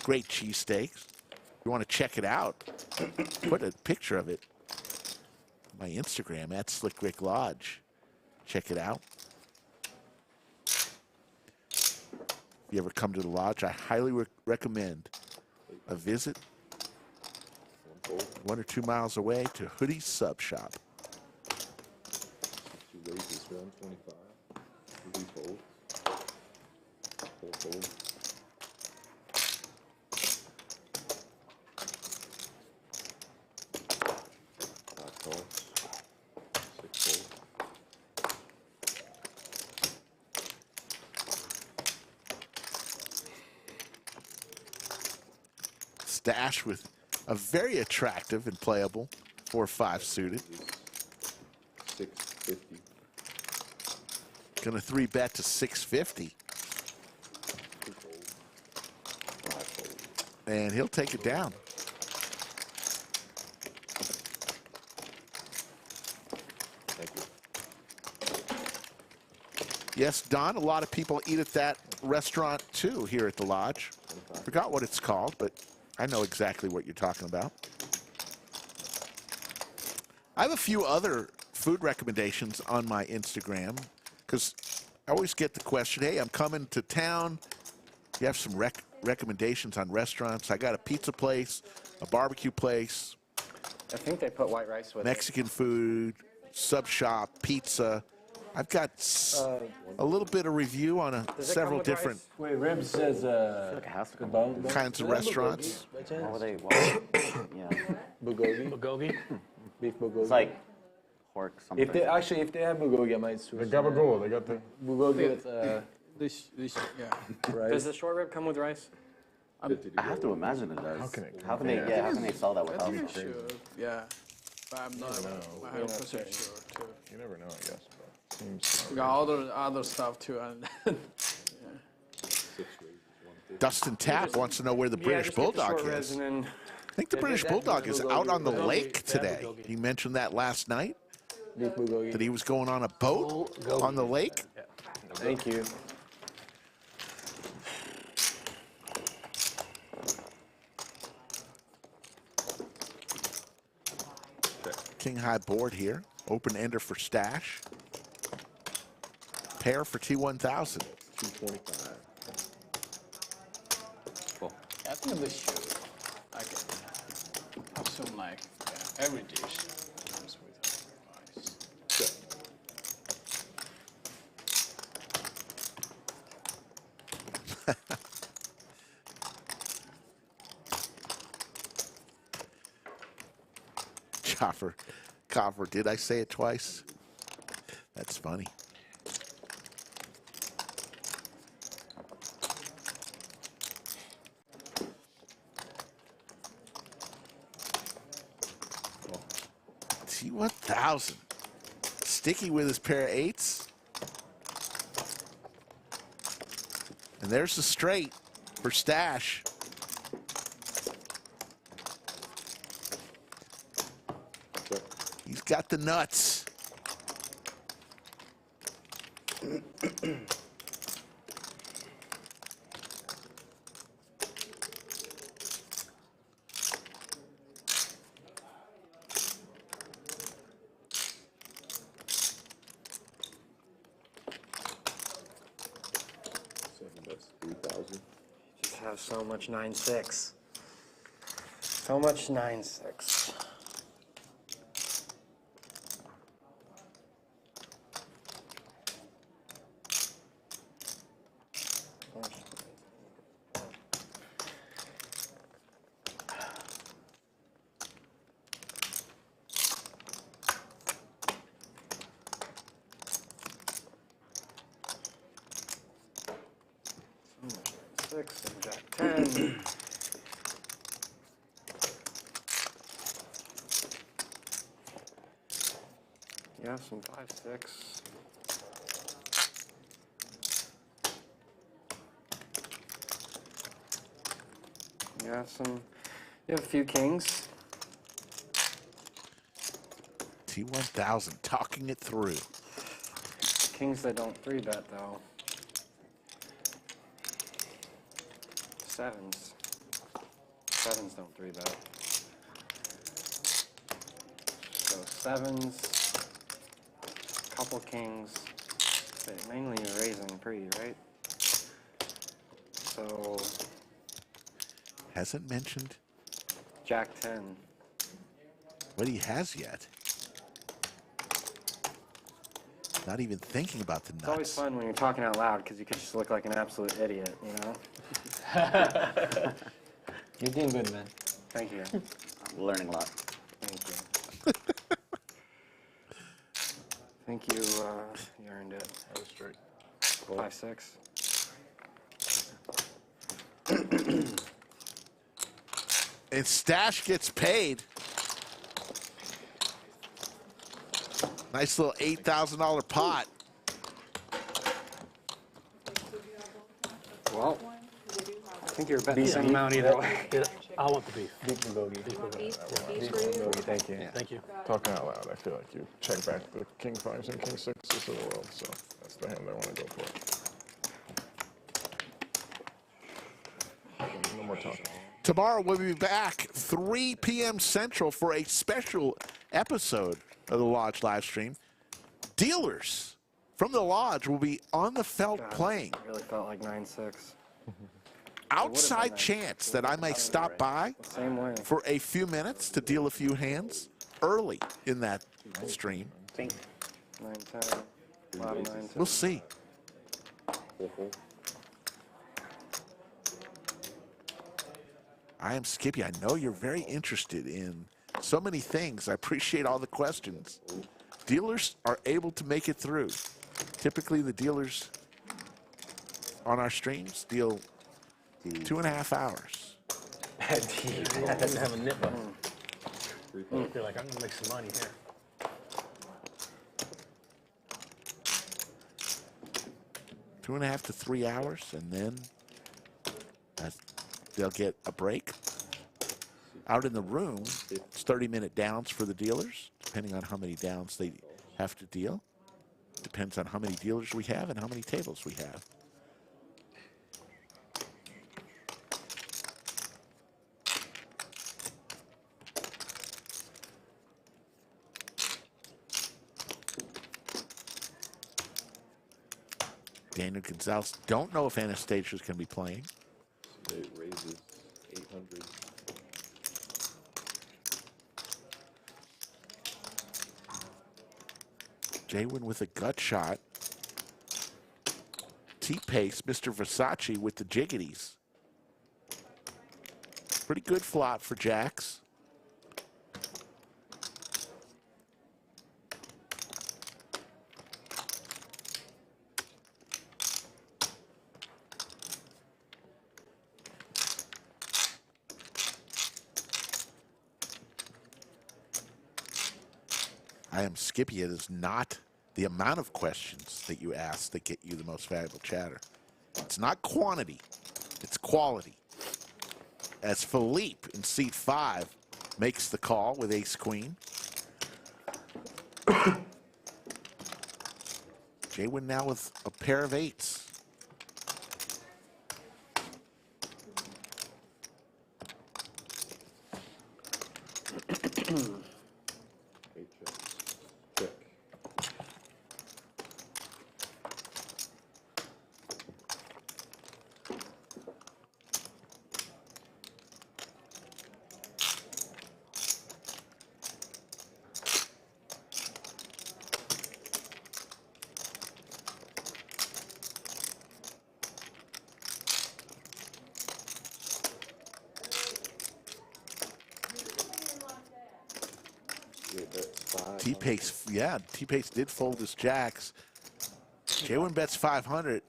Great cheesesteaks. If you want to check it out, put a picture of it on my Instagram at Slick Rick Lodge. Check it out. If you ever come to the lodge, I highly recommend a visit 1 or 2 miles away to Hoodie Sub Shop. 2 raises, 125. 3 folds. 4 folds. 5 calls. 6 folds. Stache with a very attractive and playable 4-5 suited. 650. Gonna 3 bet to 650. 2 folds. 5 folds. And he'll take it down. Yes, Don, a lot of people eat at that restaurant too here at the lodge. Forgot what it's called, but I know exactly what you're talking about. I have a few other food recommendations on my Instagram because I always get the question, hey, I'm coming to town. You have some recommendations on restaurants? I got a pizza place, a barbecue place. I think they put white rice with Mexican food, sub shop, pizza. I've got a little bit of review on several different Wait, Ribs says kinds of restaurants. What were they? Yeah. Bulgogi. Bulgogi. Beef bulgogi. It's like pork something. If they have bulgogi, I might switch. The gabagool, they got the bulgogi with This, yeah. rice. Does the short rib come with rice? I have to imagine it does. How can it? How can they? Yeah, how can they sell that I without? think it should, yeah. But I'm not 100% sure too. You never know, I guess. But seems. We got other stuff too, and Dustin Tapp wants to know where the British Bulldog is. I think the British Bulldog is out on the lake today. He mentioned that last night, that he was going on a boat on the lake. Thank you. King high board here. Open ender for Stache. Pair for T1000. 225. I think this should. I can assume like every dish comes with rice. Coffer, did I say it twice? That's funny. T1000. Sticky with his pair of eights. And there's the straight for Stache. He's got the nuts. That's 3,000. Just have so much 9-6. So much 9-6. Six and Jack 10. You have some 5-6. You have some. You have a few kings. T1000 talking it through. Kings that don't 3-bet though. Sevens. Sevens don't 3-bet. So sevens, couple kings, but mainly you're raising pre, right? So Hasn't mentioned Jack 10. what he has yet. Not even thinking about the nuts. It's always fun when you're talking out loud because you could just look like an absolute idiot, you know? You're doing good, man. Thank you. I'm learning a lot. Thank you. Thank you, you earned it. That was straight. 5-6. And Stache gets paid. Nice little $8,000 pot. Well, I think you're betting the same amount either way. I want the beef. Beef bulgogi. Beef bulgogi. Beef bulgogi, thank you. Thank you. Talking out loud, I feel like you check back the king fives and king sixes of the world, so that's the hand I want to go for. No more talking. Tomorrow we'll be back 3 p.m. Central for a special episode of the Lodge live stream. Dealers from the Lodge will be on the felt playing. It really felt like 9-6. Outside chance that I may stop by Same way. for a few minutes to deal a few hands early in that stream. 9-10. A lot of 9-10. We'll see. I am Skippy. I know you're very interested in so many things. I appreciate all the questions. Dealers are able to make it through. Typically, the dealers on our streams deal 2.5 hours. That doesn't have a nipper. I feel like I'm gonna make some money here. Two and a half to 3 hours, and then they'll get a break. Out in the room, it's 30-minute downs for the dealers, depending on how many downs they have to deal. Depends on how many dealers we have and how many tables we have. Daniel Gonzalez, don't know if Anastasia's going to be playing. It raises 800. JWin with a gut shot. T-Pace, Mr. Versace with the jiggities. Pretty good flop for jacks. I am Skippy. It is not the amount of questions that you ask that get you the most valuable chatter. It's not quantity, it's quality. As Philippe in seat 5 makes the call with ace-queen. JWin now with a pair of eights. T-Pace, yeah, T-Pace did fold his jacks. JWin bets 500.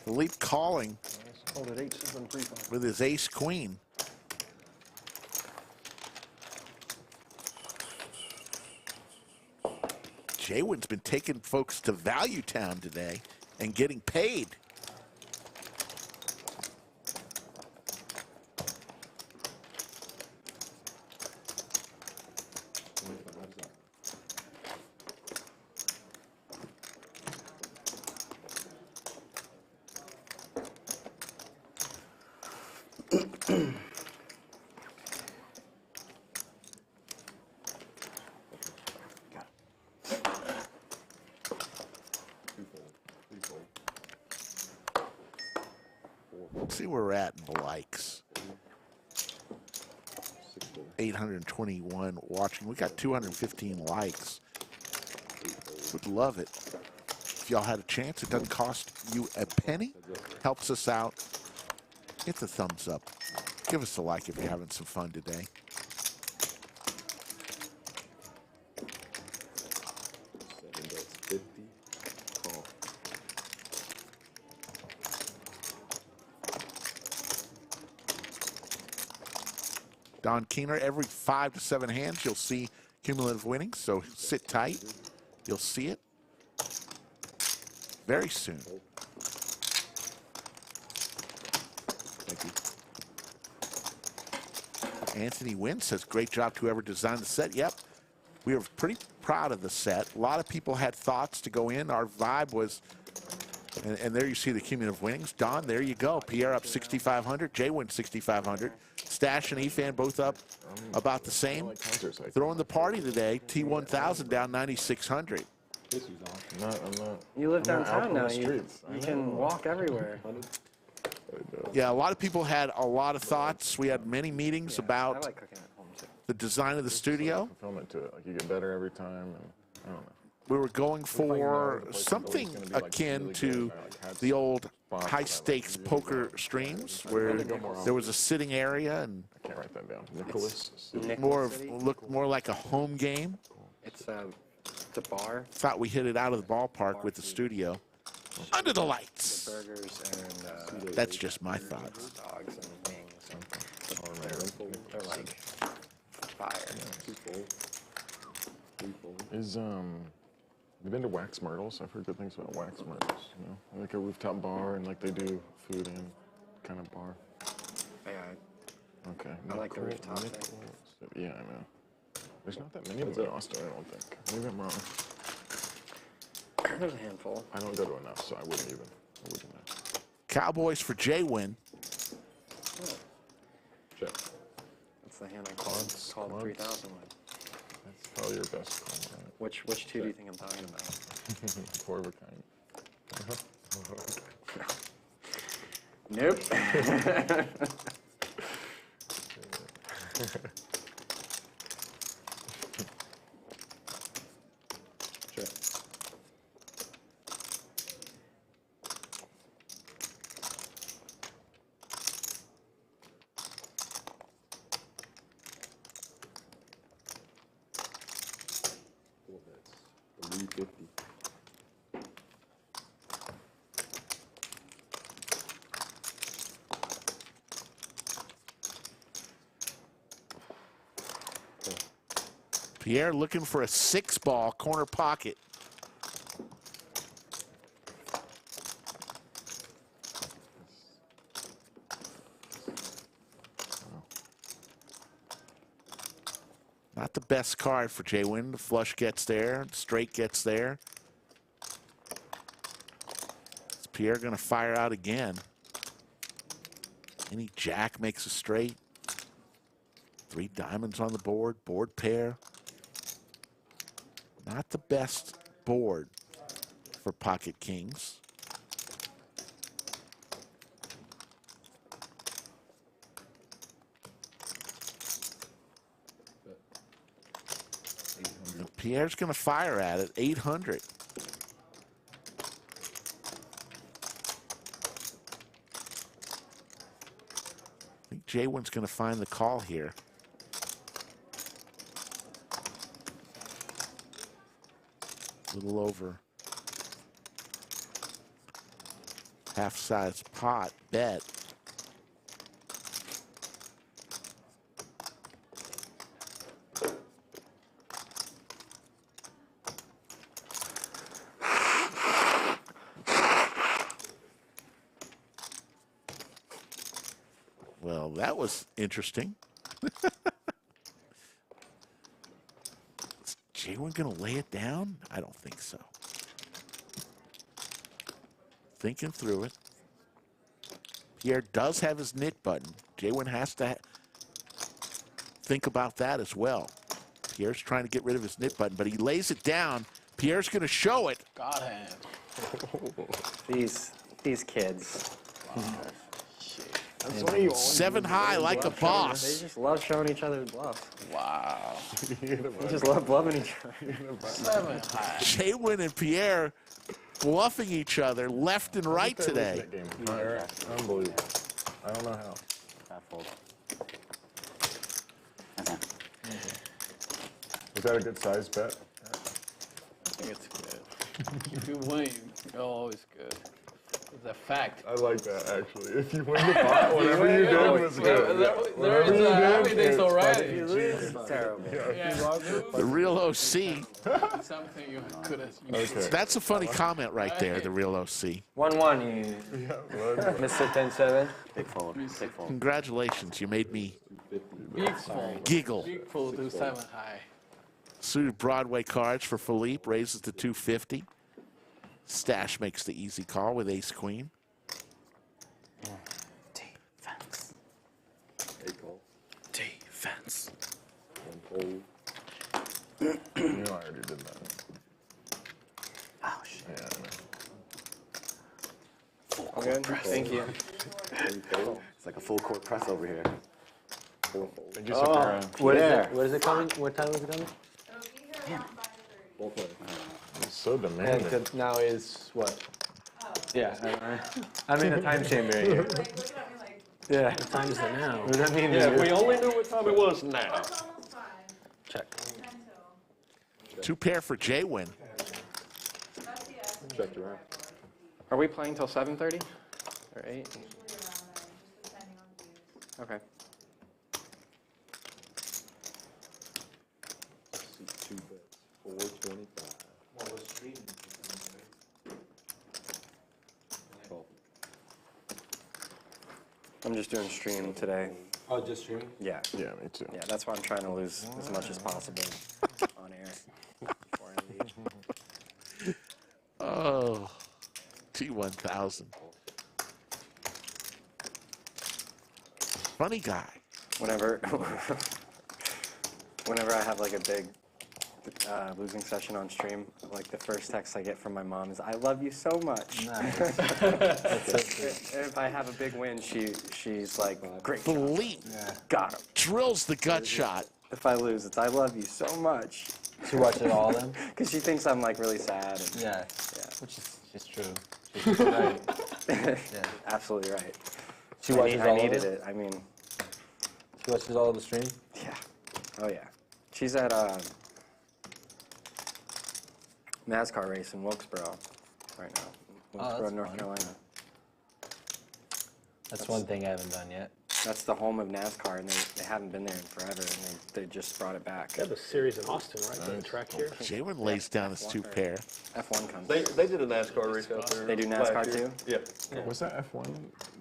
Philippe calling with his ace-queen. JWin's been taking folks to Value Town today and getting paid. Let's see where we're at in the likes. 821 watching. We got 215 likes. Would love it if y'all had a chance. It doesn't cost you a penny. Helps us out. Hit the thumbs up. Give us a like if you're having some fun today. Don Keener, every 5 to 7 hands, you'll see cumulative winnings, so sit tight. You'll see it very soon. Thank you. Anthony Wynn says, great job to whoever designed the set. Yep. we were pretty proud of the set. A lot of people had thoughts to go in. Our vibe was, and there you see the cumulative winnings. Don, there you go. Pierre up 6,500. JWin 6,500. Stache and Efan both up about the same. Throwing the party today. T1000 down 9,600. I'm not. You live I'm not out downtown on now. the You streets. I can know. walk everywhere. Yeah, a lot of people had a lot of thoughts. We had many meetings I about like cooking at home too. the design of the studio. Fulfillment to it. Like you get better every time, and I don't know. We were going for something akin to the old high-stakes poker streams where there was a sitting area and I can't write that down. Nicholas. looked more like a home game. It's a bar. Thought we hit it out of the ballpark with the studio. Under the lights. Burgers and That's just my thoughts. dogs and wings. They're like fire. Is you been to Wax Myrtles? I've heard good things about Wax Myrtles. You know, like a rooftop bar, and like they do food in kind of bar. Yeah, Okay. I like the rooftop thing. Yeah, I know. There's not that many of them in Austin, I don't think. Maybe I'm wrong. There's a handful. I don't go to enough, so I wouldn't know. Cowboys for JWin. Check. That's the hand I called 3,000 with. That's probably your best call, right? Which two do you think I'm talking about? 4 of a kind. Nope. Check. Pierre looking for a 6-ball corner pocket. Not the best card for JWin. The flush gets there, the straight gets there. Is Pierre going to fire out again? Any jack makes a straight. 3 diamonds on the board, board pair. Not the best board for pocket kings. Pierre's going to fire at it, 800. I think JWin's going to find the call here. A little over half-size pot bet. Well, that was interesting. Is JWin going to lay it down? I don't think so. Thinking through it. Pierre does have his knit button. JWin has to think about that as well. Pierre's trying to get rid of his knit button, but he lays it down. Pierre's going to show it. God hand. These kids. Wow. 7 high like a boss. They just love showing each other bluffs. Wow. They just love bluffing each other. 7 high. JWin and Pierre bluffing each other left and right today. Unbelievable. I don't know how. Was that a good size bet? I think it's good. If you win, you're always good. It's a fact. I like that, actually. If you win the pot, whatever you did was good. Everything's all right. If you lose, it's terrible. The real OC. Something you could have. Okay. That's a funny comment right there, the real OC. 1-1, you Mr. 10-7. Big fold. Big fold. Congratulations, you made me Big fold. giggle. Big fold to 7 high. Suited Broadway cards for Philippe, raises to 250. Stache makes the easy call with ace queen. Defense. A call. Defense. One fold. You know, I already did that. Oh, shit. Yeah, All good? Thank you. It's like a full court press over here. thank you, Sakura. What is it? What is it coming? What time is it coming? It'll be here around 5:30. Both ways. It's so And demanding. now is what? Oh. Yeah, I'm in a time chamber here. Like, looking at me like, Yeah. What time is it now? What does that mean? Yeah, if we only knew what time it was now. it's almost 5. Check. 10 till. 2 pair for JWin. That's the estimate. Checked around. Are we playing till 7:30 or 8? Usually around there, just depending on views. Okay. See 2 bets. 425. Call. I'm just doing stream today. Oh, just streaming? Yeah. Yeah, me too. Yeah, that's why I'm trying to lose as much as possible on air before I leave. Oh, T1000. Funny guy. Whenever I have like a big losing session on stream, like the first text I get from my mom is, "I love you so much." Nice. If I have a big win, she's like, "Great job. Philippe Got him." drills the gut shot. If I lose, it's, "I love you so much." She watches all of them? Because she thinks I'm like really sad. And, Yeah. Yeah. Which is just true. She's right. Yeah. Absolutely right. She watches I all of needed it? it. I mean, She watches all of the stream? yeah. Oh yeah. She's at NASCAR race in Wilkesboro right now. Wilkesboro, that's North fun. Carolina. That's one thing I haven't done yet. That's the home of NASCAR, and they haven't been there in forever, and they just brought it back. They have a series in Austin, right? The track here. JWin lays down his 2 pair. F1 comes. They did a NASCAR race out there. They do NASCAR last year. too? Yeah. Was that F1?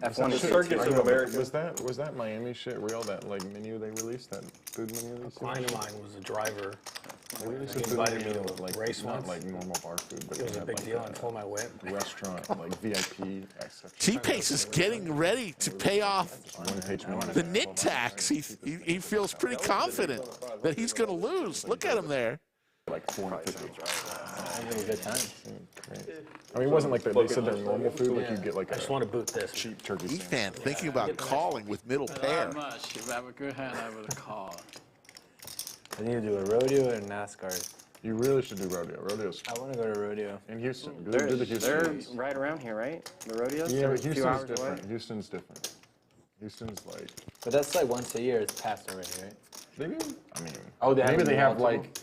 F1 The is Circuits of America. Was that Miami shit real? That like menu they released, that food menu they A client of mine was a driver. They released He a food invited menu me to that, like, race not once. like normal bar food, but It was they a had, big like, deal. I told my whip. restaurant, like VIP, etc. T-Pace is getting ready to pay off One-page menu. the nit tax. He feels pretty confident that he's going to lose. Look at him there. Like 450. Having a good time. Great. I mean, it wasn't like they said their normal food, like you get like I a just want to boot this. cheap turkey Efan sandwich. thinking about calling with middle pair. Not much. If I have a good hand, I will call. I need to do a rodeo and NASCAR. You really should do rodeo. Rodeo's I want to go to rodeo. in Houston. Do They're, the Houston they're ones. right around here, right? The rodeos? Yeah, They're but a few Houston's hours different. away. Houston's different. Houston's like But that's like once a year. It's passed already, right? they do. I mean, Oh, they maybe have they have multiple? like.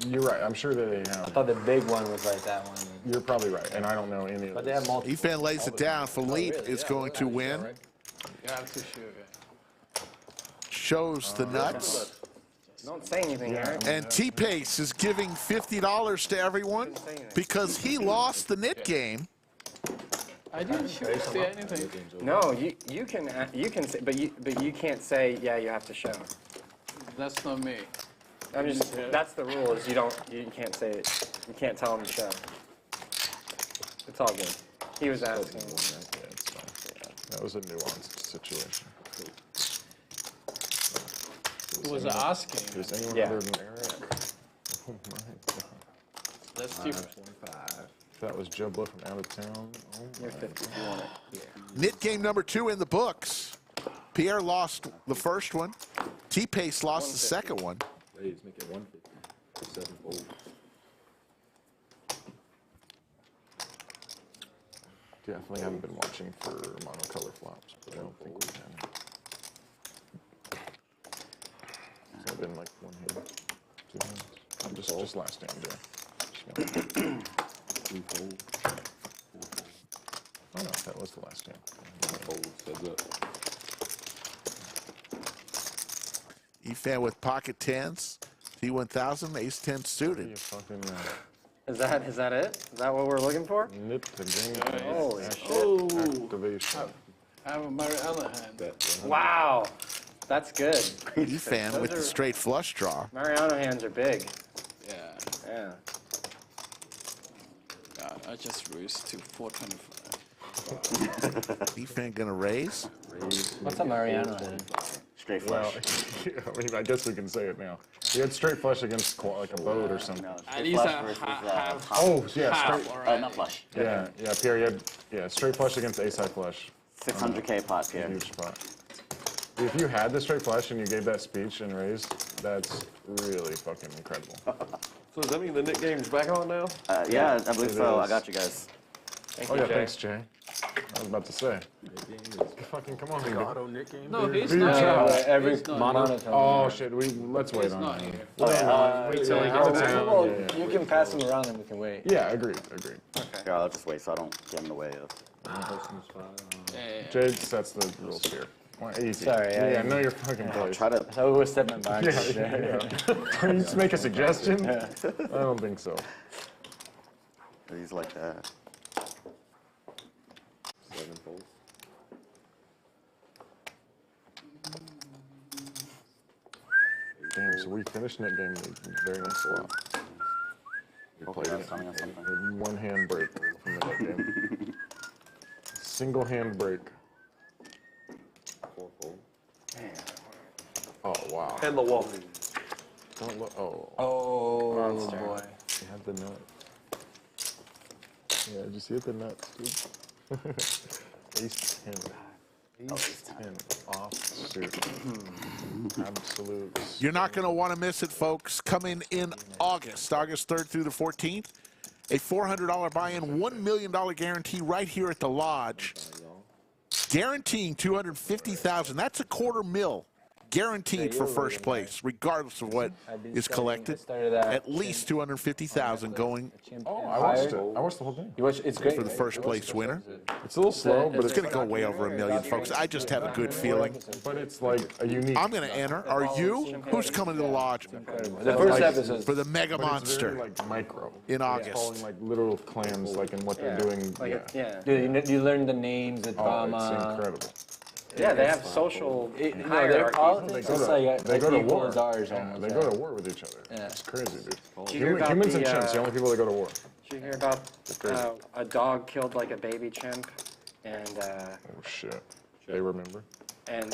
You're right. I'm sure that they I have. thought the big one was like that one. You're probably right, and I don't know any of. But they have multiple. Efan lays it down. Philippe is going to win. You have to shoot it. Shows the nuts. Don't say anything, Eric. And T-Pace is giving $50 to everyone because he lost the nit game. I didn't say anything. No, you can say, but you can't say, yeah, you have to show. That's not me. I'm just that's the rule is you can't say it. You can't tell him to show. It's all good. He was asking. Yeah, it's fine. That was a nuanced situation. He was asking. Does anyone Yeah. other than Eric? Oh my god. Let's see. That was Joe Blow from out of town. Oh You're my 50 if you want it. Nit game number 2 in the books. Pierre lost the first one. T-Pace lost the second one. Raise, make it 150. 7 fold. Definitely haven't been watching for monocolor flops, but I don't think we can. So I've been like one hand, 2 hands. Just last hand, yeah. 3 fold. 4 fold. Oh no, that was the last hand. 5 fold. Heads up. Efan with pocket tens. T1000, ace 10 You suited. fucking Is that it? Is that what we're looking for? nip the game. Holy Oh, Activation. I have a Mary Ellen hand. Wow, that's good. Efan with the straight flush draw. Mariano hands are big. Yeah. Yeah. Yeah, I just raised to 425. Efan gonna raise? What's a Mariano hand? Straight flush. Well, I mean, I guess we can say it now. He had straight flush against like a boat or something. No, At straight least flush a versus, half. Oh, yeah, half straight. already. not flush. Yeah, Pierre, you had straight flush against ace-high flush. 600K pot, Pierre. Huge spot. If you had the straight flush and you gave that speech and raised, that's really fucking incredible. So does that mean the Nick game's back on now? Yeah, I believe It so. I is. got you guys. Thank Oh you, yeah, Jay. thanks, Jay. I was about to say. Fucking come on, dude. Auto Nick game? No, he's Do your not job. here. Every He's not monotone. Oh shit, let's wait He's on not that. here. Wait till he Yeah, gets yeah, down. Well, yeah. you can pass them around and we can wait. Yeah, agreed. Here, I'll just wait so I don't get in the way of. Yeah. Jade sets the rules here. Well, easy. Sorry, Yeah, know your fucking place. Try to. So we're stepping back. Yeah. You just make a suggestion? I don't think so. He's like that. 7 fold. Damn, so we finished that game with a very nice spot. We Hopefully played that's coming on something. with one hand break from the net game. Single hand break. 4 fold. Oh, wow. And the wall. Don't look. Oh. Oh, Monster. boy. You had the nut. Yeah, did you see it? The nuts, dude. Ace 10. Ace 10 off suit. Absolute. You're not going to want to miss it, folks. Coming in August 3rd through the 14th, a $400 buy-in, $1 million guarantee right here at the Lodge. Guaranteeing $250,000. That's a $250,000 guaranteed for first place, regardless of what is collected. At least $250,000 going Oh, I watched it. I watched the whole thing. You watch, it's great. for the first place winner. It's a little slow, but It's going to go way over $1 million, folks. I just have a good feeling. But it's like a unique. I'm going to enter. Are you? Who's coming to the Lodge The first episode. for the Mega But it's very, Monster like micro. in Following August? like little clans, like in what they're doing. Like yeah. yeah. You learn the names, the Oh, drama. it's incredible. Yeah, they have social They're hierarchies. politics. It's They go to equal war. as ours Yeah, almost. they go to war with each other. Yeah. It's crazy, dude. Did you hear about Humans and the, chimps, the only people that go to war. Did you hear about crazy. a dog killed like a baby chimp, and Oh shit. They remember.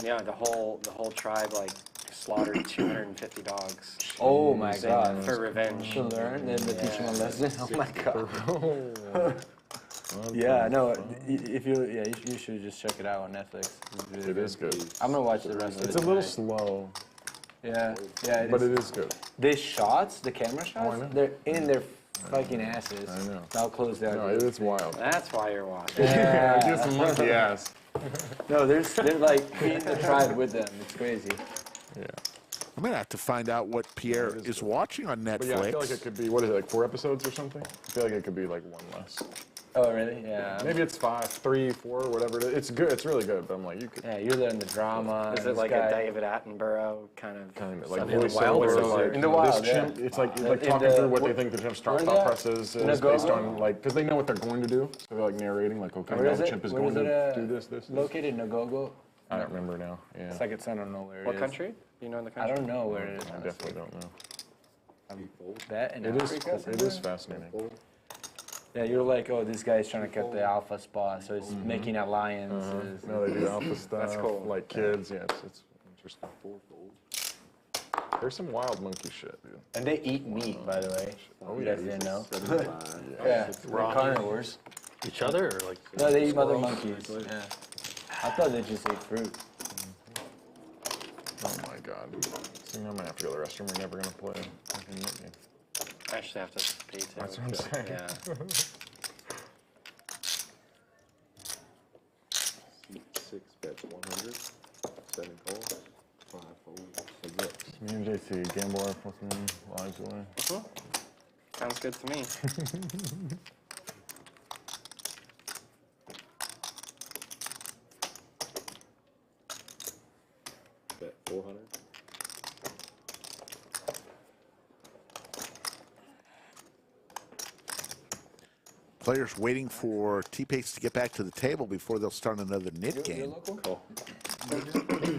yeah, the whole tribe like slaughtered 250 dogs Oh my god. for revenge. To learn, then to teach them a lesson. Oh my god. Oh. Yeah, no. If you, you should just check it out on Netflix. It's really It is good. I'm gonna watch the rest of it. It's a little tonight. slow, Yeah, but it is good. The shots, the camera I know. shots, they're in their fucking asses. I know. I'll close that. No, it's wild. That's why you're watching. Yeah, get some monkey ass. No, they're like in the tribe with them. It's crazy. Yeah. I'm going to have to find out what Pierre is watching on But yeah, I feel like Netflix. it could be, what is it, like 4 episodes or something? I feel like it could be like 1 less. Oh really? Yeah. Maybe it's 5, 3, 4, whatever it is. It's good. It's really good, but I'm like, you could Yeah, you're learning the drama. Is it like a David Attenborough kind of? kind of like in the voiceover, wild or like, in the this wild, yeah. chimp, it's like In talking the- through what they think the chimp's thought process is based Nagogo? on like, because they know what they're going to do. So they're like narrating, like, okay, Where now is the it? chimp is Where going is it, to do this. Located in Nagogo. I don't remember now. Yeah. It's like it's I don't know where it is. What country? Do you know the I country? don't know where it is. I definitely don't know. That in It is Africa cool. It somewhere? is fascinating. Yeah, you're like, oh, this guy's trying to get the alpha spot, so he's making alliances. No, they do alpha stuff. cool. Like kids, yeah, it's interesting. There's some wild monkey shit, dude. And they eat meat, by the way. Oh, You yeah. guys didn't know? 75. Yeah, they're carnivores. Each other or like? No, they eat other monkeys. Yeah. I thought they just ate fruit. Oh my god. See, now I'm gonna have to go to the restroom. We're never gonna play fucking net game. I actually have to pay too. That's what I'm saying. Yeah. 6 bets 100. 7 calls. 5 folds. Exact. Me and JT, gamble our fucking lives away. Sounds good to me. Bet 400. Players waiting for T-Pace to get back to the table before they'll start another knit game. Call.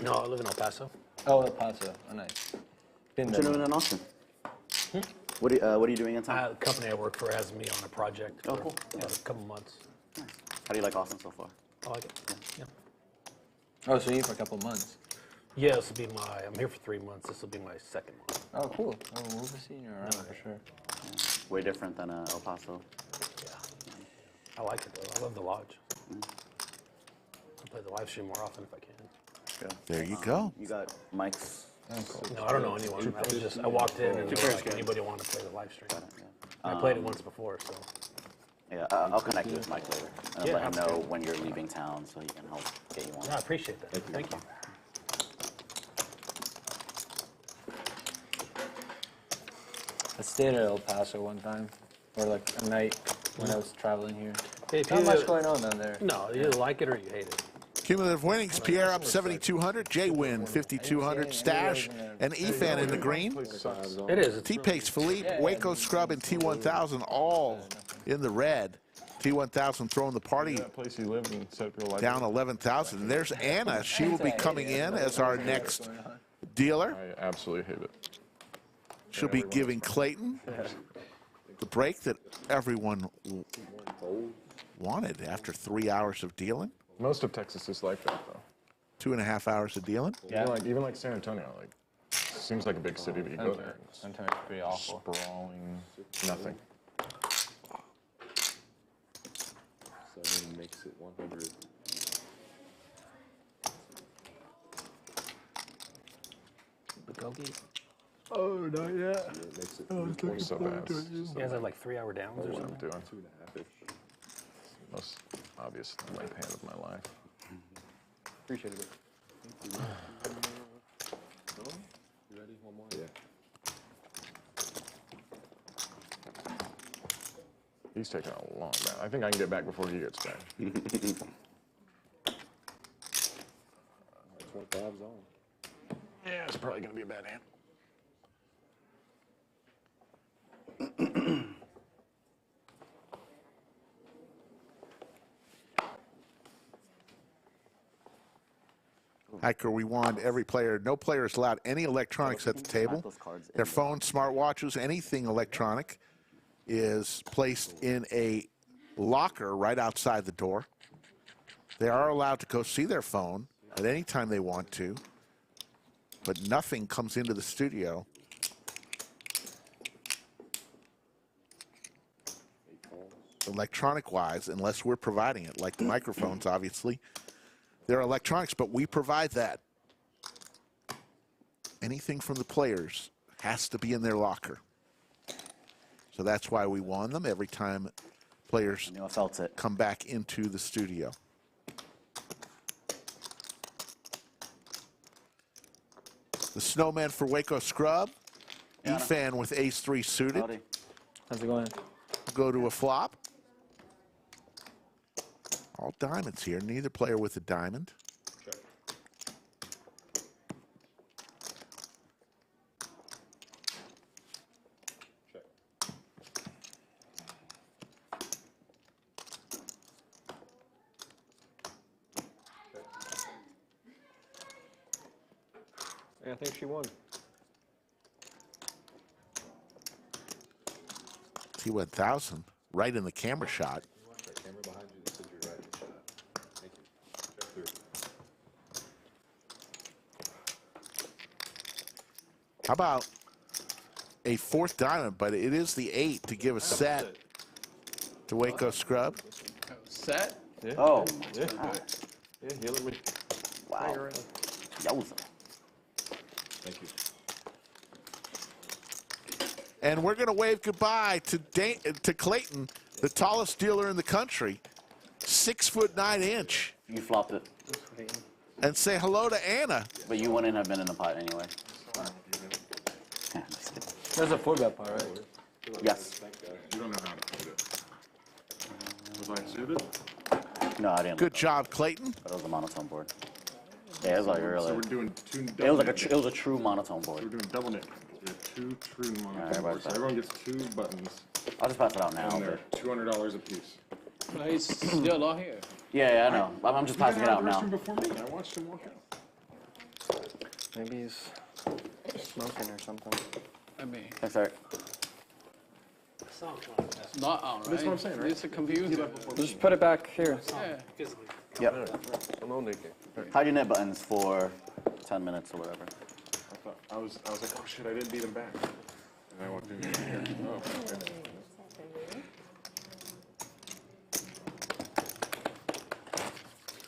No, I live in El Paso. Oh, El Paso. Oh, nice. Been What you there. doing in Austin? What are you doing in town? The company I work for has me on a project Oh, for cool. about a couple months. Nice. How do you like Austin so far? I like it. Yeah. Oh, so you need for a couple of months. Yeah, this will be my. I'm here for 3 months. This will be my second month. Oh, cool. Oh, we'll be seeing you around for sure. Yeah. Way different than El Paso. Yeah. I like it though. I love the lodge. I'll play the live stream more often if I can. Yeah. There you go. You got mics. No, I don't know anyone. I walked in and like, anybody want to play the live stream. I played it once before, so. Yeah, I'll connect you with Mike later. And Yeah, let him know when you're leaving town so he can help get you on. No, I appreciate that. Thank you. I stayed at El Paso one time, or like a night when I was traveling here. Hey, Not much going on down there. No, you either like it or you hate it. Cumulative winnings, Pierre up 7,200, JWin 5,200, Stache and Efan in the green. It is. T-Pace, Philippe, Waco Scrub, and T1000 all in the red. T1000 throwing the party That place you lived in, set up your life. down 11,000. And there's Anna. She will be coming in as our next dealer. I absolutely hate it. She'll be giving Clayton the break that everyone wanted after 3 hours of dealing. Most of Texas is like that, though. 2.5 hours of dealing. Yeah. Even like San Antonio, like seems like a big city, but you go there. It's Antonio's pretty awful. sprawling, nothing. 7 makes it 100. Oh, not yet. Yeah, it makes it 320. So bad. You guys have like 3 hour downs or What I'm something? doing. 2.5-ish. Most obvious left hand of my life. Appreciate it. You ready? One more? Yeah. He's taking a long time. I think I can get back before he gets back. 25's on. Yeah, it's probably going to be a bad hand. Hiker, we want every player, no player is allowed any electronics at the table. Their phones, smartwatches, anything electronic is placed in a locker right outside the door. They are allowed to go see their phone at any time they want to, but nothing comes into the studio. Electronic-wise, unless we're providing it, like the microphones, obviously. They're electronics, but we provide that. Anything from the players has to be in their locker. So that's why we won them every time players come back into the studio. The Snowman for Waco Scrub. Efan with ace-3 suited. Howdy. How's it going? Go to a flop. All diamonds here. Neither player with a diamond. Check. Check. Yeah, I think she won. T1000 right in the camera shot. That camera behind you that says you're right in the shot. Thank you. Check through. How about a 4th diamond, but it is the 8 to give a set to Waco Scrub. Set? Yeah. Oh, Yeah. Yeah, yell at me. wow. Yowza. Thank you. And we're going to wave goodbye to Clayton, the tallest dealer in the country, 6'9". You flopped it. And say hello to Anna. But you wouldn't have been in the pot anyway. There's a 4-bet part, right? Yes. You don't know how to put it. Was I suited? No, I didn't. Good job, Clayton. But it was a monotone board. Yeah, it was like So earlier. we're doing two It was double like knit. it was a true monotone So we're board. doing double knit. We have 2 true monotone everybody's boards. So back. everyone gets 2 buttons, I'll just pass it out now. and they're But $200 a piece. No, he's still out here. yeah, I know. I'm just passing it out now. Before me, I watched him walk out. Maybe he's smoking or something. I mean, Thanks, Eric. It's not on, right? That's what I'm saying, right? It's a confusing. Just put it back here. Yeah. Yep. So no nicking. Hide your net buttons for 10 minutes or whatever. I was like, oh shit, I didn't beat him back. And I walked in here. Oh, okay.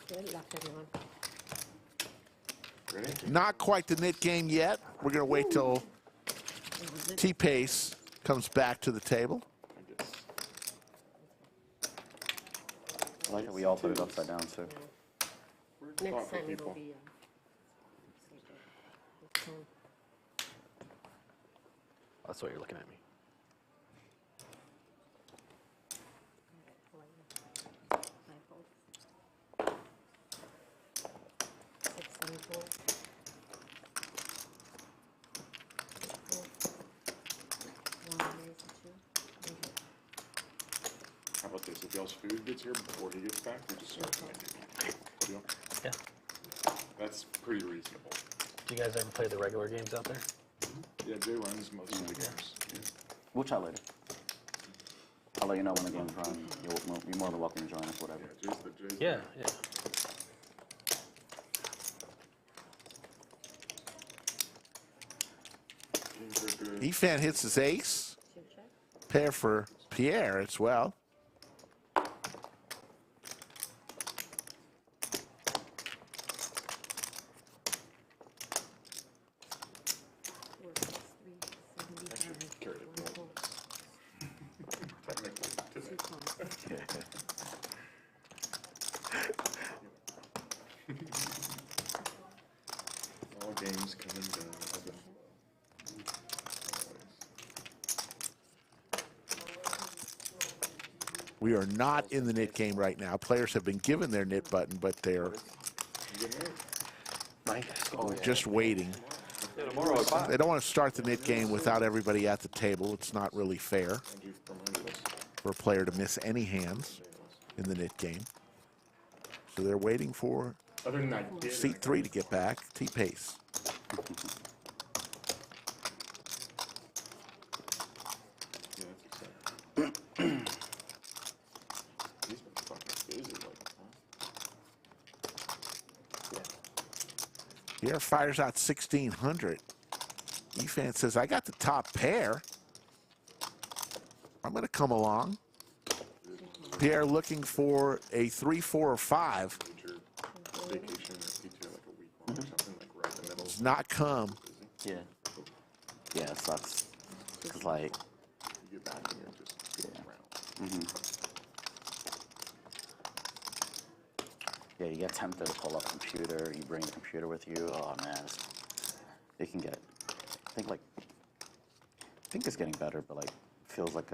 Good luck, everyone. Ready? Not quite the knit game yet. We're going to wait till T-Pace comes back to the table. I like that we all put it upside down too. Next time it will be. That's why you're looking at me. How about this? If y'all's food gets here before he gets back, we just start making. Deal? Yeah. That's pretty reasonable. Do you guys ever play the regular games out there? Yeah, Jay runs most of the games. Yeah. We'll chat later. I'll let you know when the game's run. You're more than welcome to join us, whatever. Jay's Yeah, yeah. Efan hits his ace. Pair for Pierre as well. All games coming down. We are not in the knit game right now. Players have been given their knit button, but they're just waiting. Yeah, tomorrow at 5. They don't want to start the knit game without everybody at the table. It's not really fair for a player to miss any hands in the knit game. So they're waiting for Other than that, seat 3 to get back. T-Pace. Pierre fires out 1,600. Efan says, I got the top pair. I'm going to come along. Pierre looking for a 3, 4, or 5. Does not come. Yeah. Yeah, it sucks. Cause like. Yeah, you get tempted to pull up computer. You bring the computer with you. Oh man, it can get. I think it's getting better, but like feels like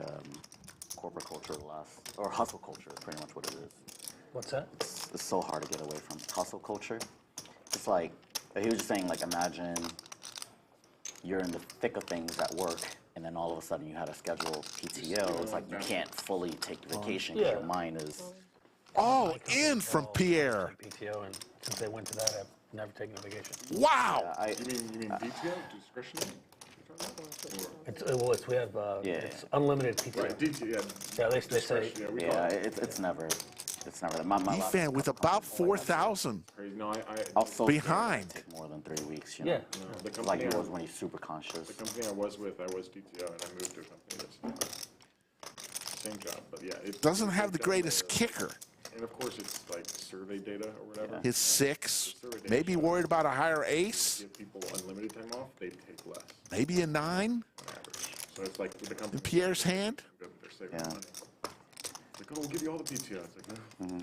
corporate culture last or hustle culture. Pretty much what it is. What's that? It's so hard to get away from hustle culture. It's like he was just saying, like imagine you're in the thick of things at work, and then all of a sudden you had a scheduled PTO. It's like you can't fully take vacation because your mind is. All in from Pierre. PTO, and since they went to that, I've never taken a vacation. Wow. You mean DTO, discretionary? We have it's unlimited PTO. Right, DTO, yeah. Yeah, they say. Yeah, it's never that. My Efan with about 4,000 No, behind. Take more than 3 weeks. You know? Yeah. No, the It's company like he was when he's super conscious. The company I was with, I was DTO, and I moved to a company that's same job, but yeah. It Doesn't have the greatest kicker. And of course, it's like survey data or whatever. His 6. Maybe worried about a higher ace. Give people unlimited time off, they take less Maybe a 9 on average. So it's like with the company. in Pierre's hand. They're saving money. It's like, oh, we'll give you all the PTO. It's like, no.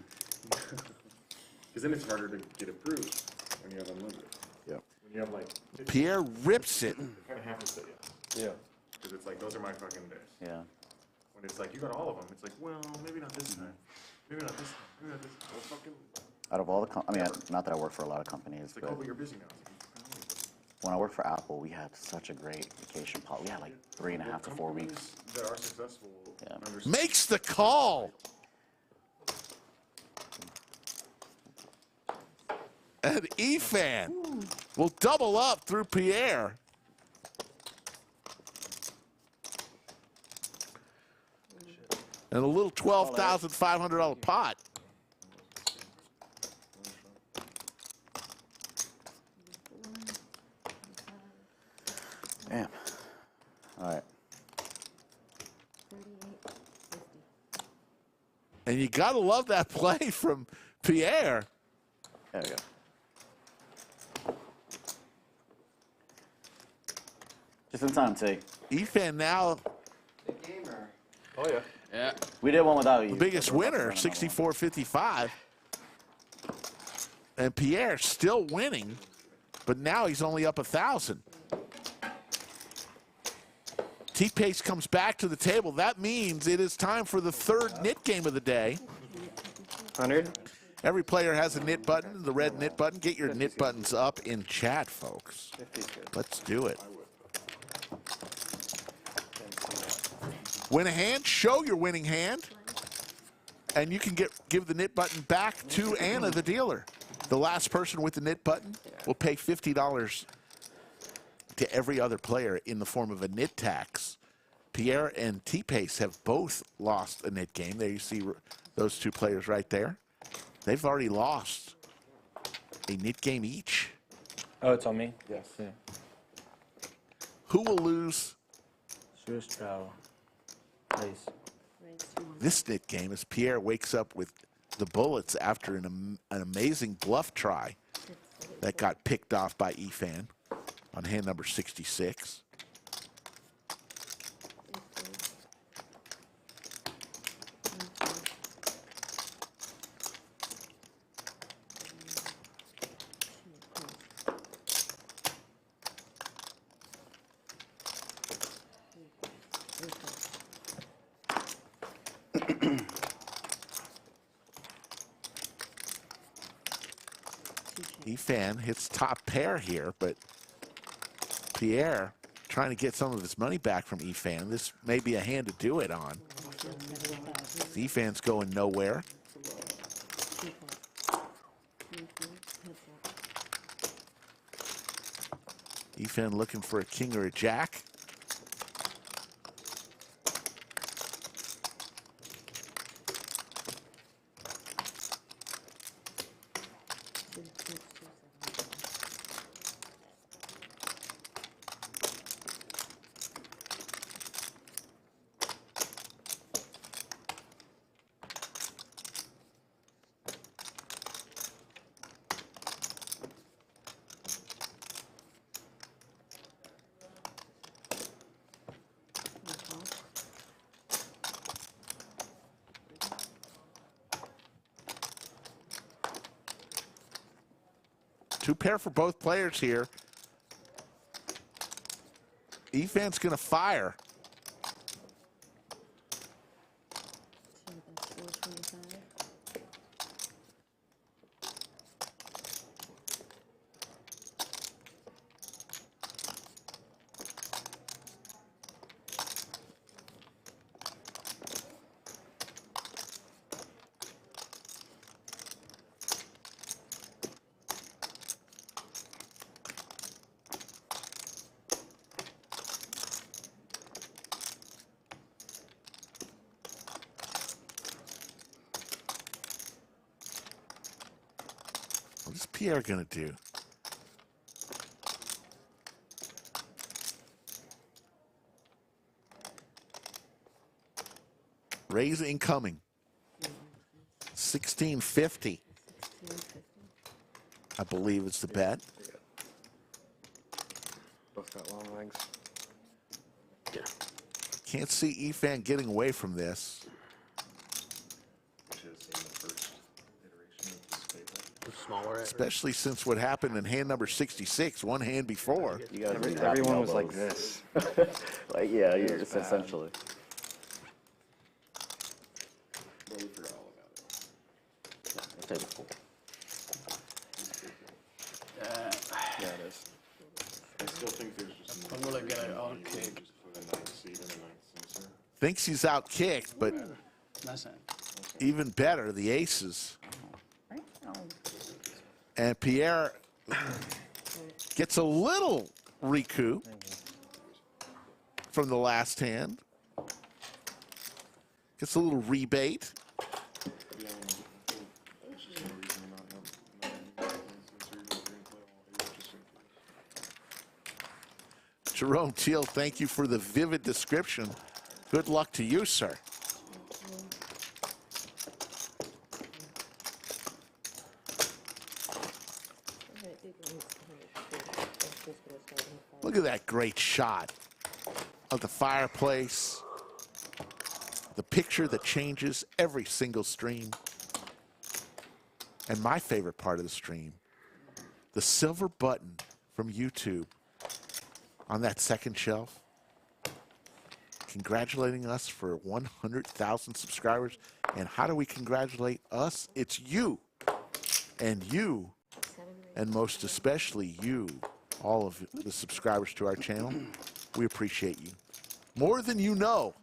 Because then it's harder to get approved when you have unlimited. Yep. When you have like. Pierre rips it. You kind of have to say yes. Yeah. Because it's like, those are my fucking days. Yeah. When it's like, you got all of them, it's like, well, maybe not this time. Maybe not this time. Maybe not this time. Well, fucking. Out of all the, I mean, not that I work for a lot of companies, It's like, but oh, but you're busy now. when I worked for Apple, we had such a great vacation policy. We had like 3.5 to 4 weeks. That are successful. Makes the call. And Efan will double up through Pierre. And a little $12,500 pot. Damn. All right. And you got to love that play from Pierre. There we go. Just in time, T. Efan now Oh, yeah. Yeah. We did one without you. the biggest winner, 64.55. And Pierre still winning, but now he's only up 1,000. T-Pace comes back to the table. That means it is time for the third knit game of the day. 100. Every player has a knit button, the red knit button. Get your knit buttons up in chat, folks. Let's do it. Win a hand, show your winning hand, and you can give the knit button back to Anna, the dealer. The last person with the knit button will pay $50 to every other player in the form of a knit tax. Pierre and T-Pace have both lost a knit game. There you see those two players right there. They've already lost a knit game each. Oh, it's on me? Yes. Yeah. Who will lose Straddle. Please. this knit game as Pierre wakes up with the bullets after an amazing bluff try that got picked off by Efan on hand number 66. Efan hits top pair here, but Pierre trying to get some of his money back from Efan. This may be a hand to do it on. Efan's going nowhere. Efan looking for a king or a jack. Two pair for both players here. Efan's going to fire. What's Pierre going to do? Raise incoming. 1650. I believe it's the bet. Both got long legs. Yeah. Can't see Efan getting away from this. Smaller. Especially since what happened in hand number 66, one hand before. You guys were Everyone was like elbows. this. Like, yeah, you're just essentially. Well, we forgot all about it. Table full. Yeah, it is. I still think there's just I'm gonna get it on kick. for the ninth seed and the ninth sensor. Thinks he's out kicked, but That's it. even better, the aces. And Pierre gets a little recoup from the last hand. Gets a little rebate. Jerome Teal, thank you for the vivid description. Good luck to you, sir. Look at that great shot of the fireplace. The picture that changes every single stream. And my favorite part of the stream, the silver button from YouTube on that second shelf, congratulating us for 100,000 subscribers. And how do we congratulate us? It's you, and you, and most especially you, all of the subscribers to our channel. We appreciate you more than you know.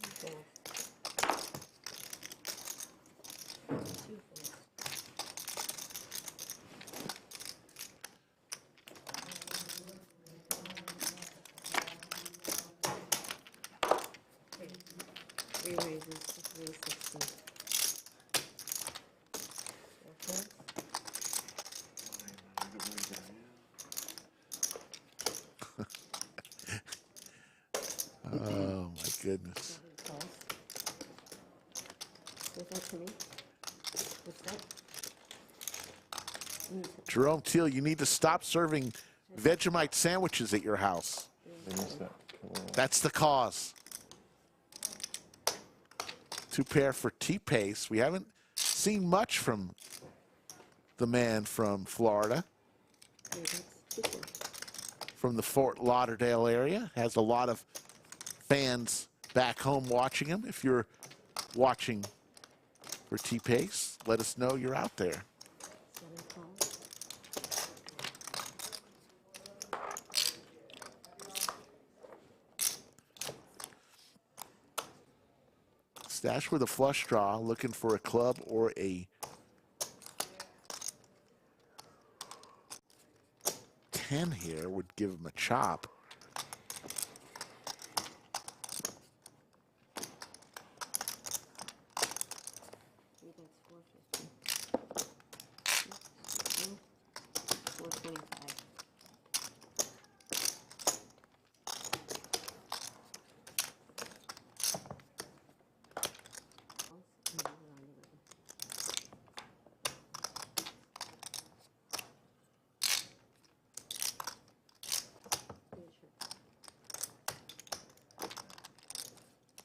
Oh my goodness. Jerome Teal, you need to stop serving Vegemite sandwiches at your house. That's the cause. 2 pair for T-Pace. We haven't seen much from the man from Florida. From the Fort Lauderdale area. Has a lot of fans back home watching him. If you're watching for T-Pace, let us know you're out there. Stache with a flush draw, looking for a club or a 10 here would give him a chop.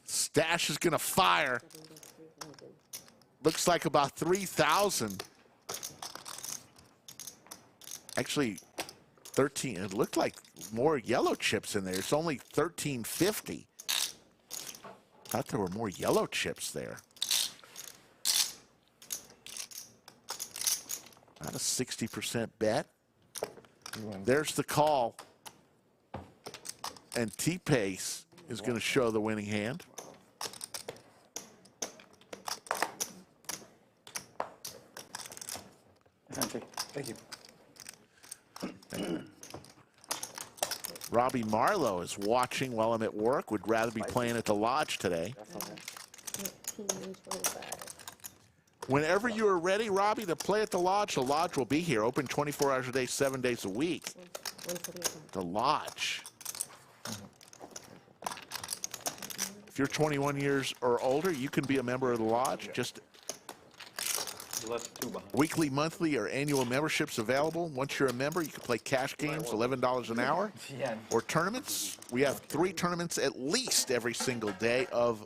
Stache is going to fire. Looks like about 3,000. Actually, 13. It looked like more yellow chips in there. It's only 1350. Thought there were more yellow chips there. Not a 60% bet. There's the call. And T-Pace is going to show the winning hand. Thank you. Robbie Marlowe is watching while I'm at work. Would rather be playing at the lodge today. Whenever you are ready, Robbie, to play at the lodge will be here. Open 24 hours a day, 7 days a week. The lodge. If you're 21 years or older, you can be a member of the lodge. Just weekly, monthly, or annual memberships available. Once you're a member, you can play cash games, $11 an hour, or tournaments. We have 3 tournaments at least every single day of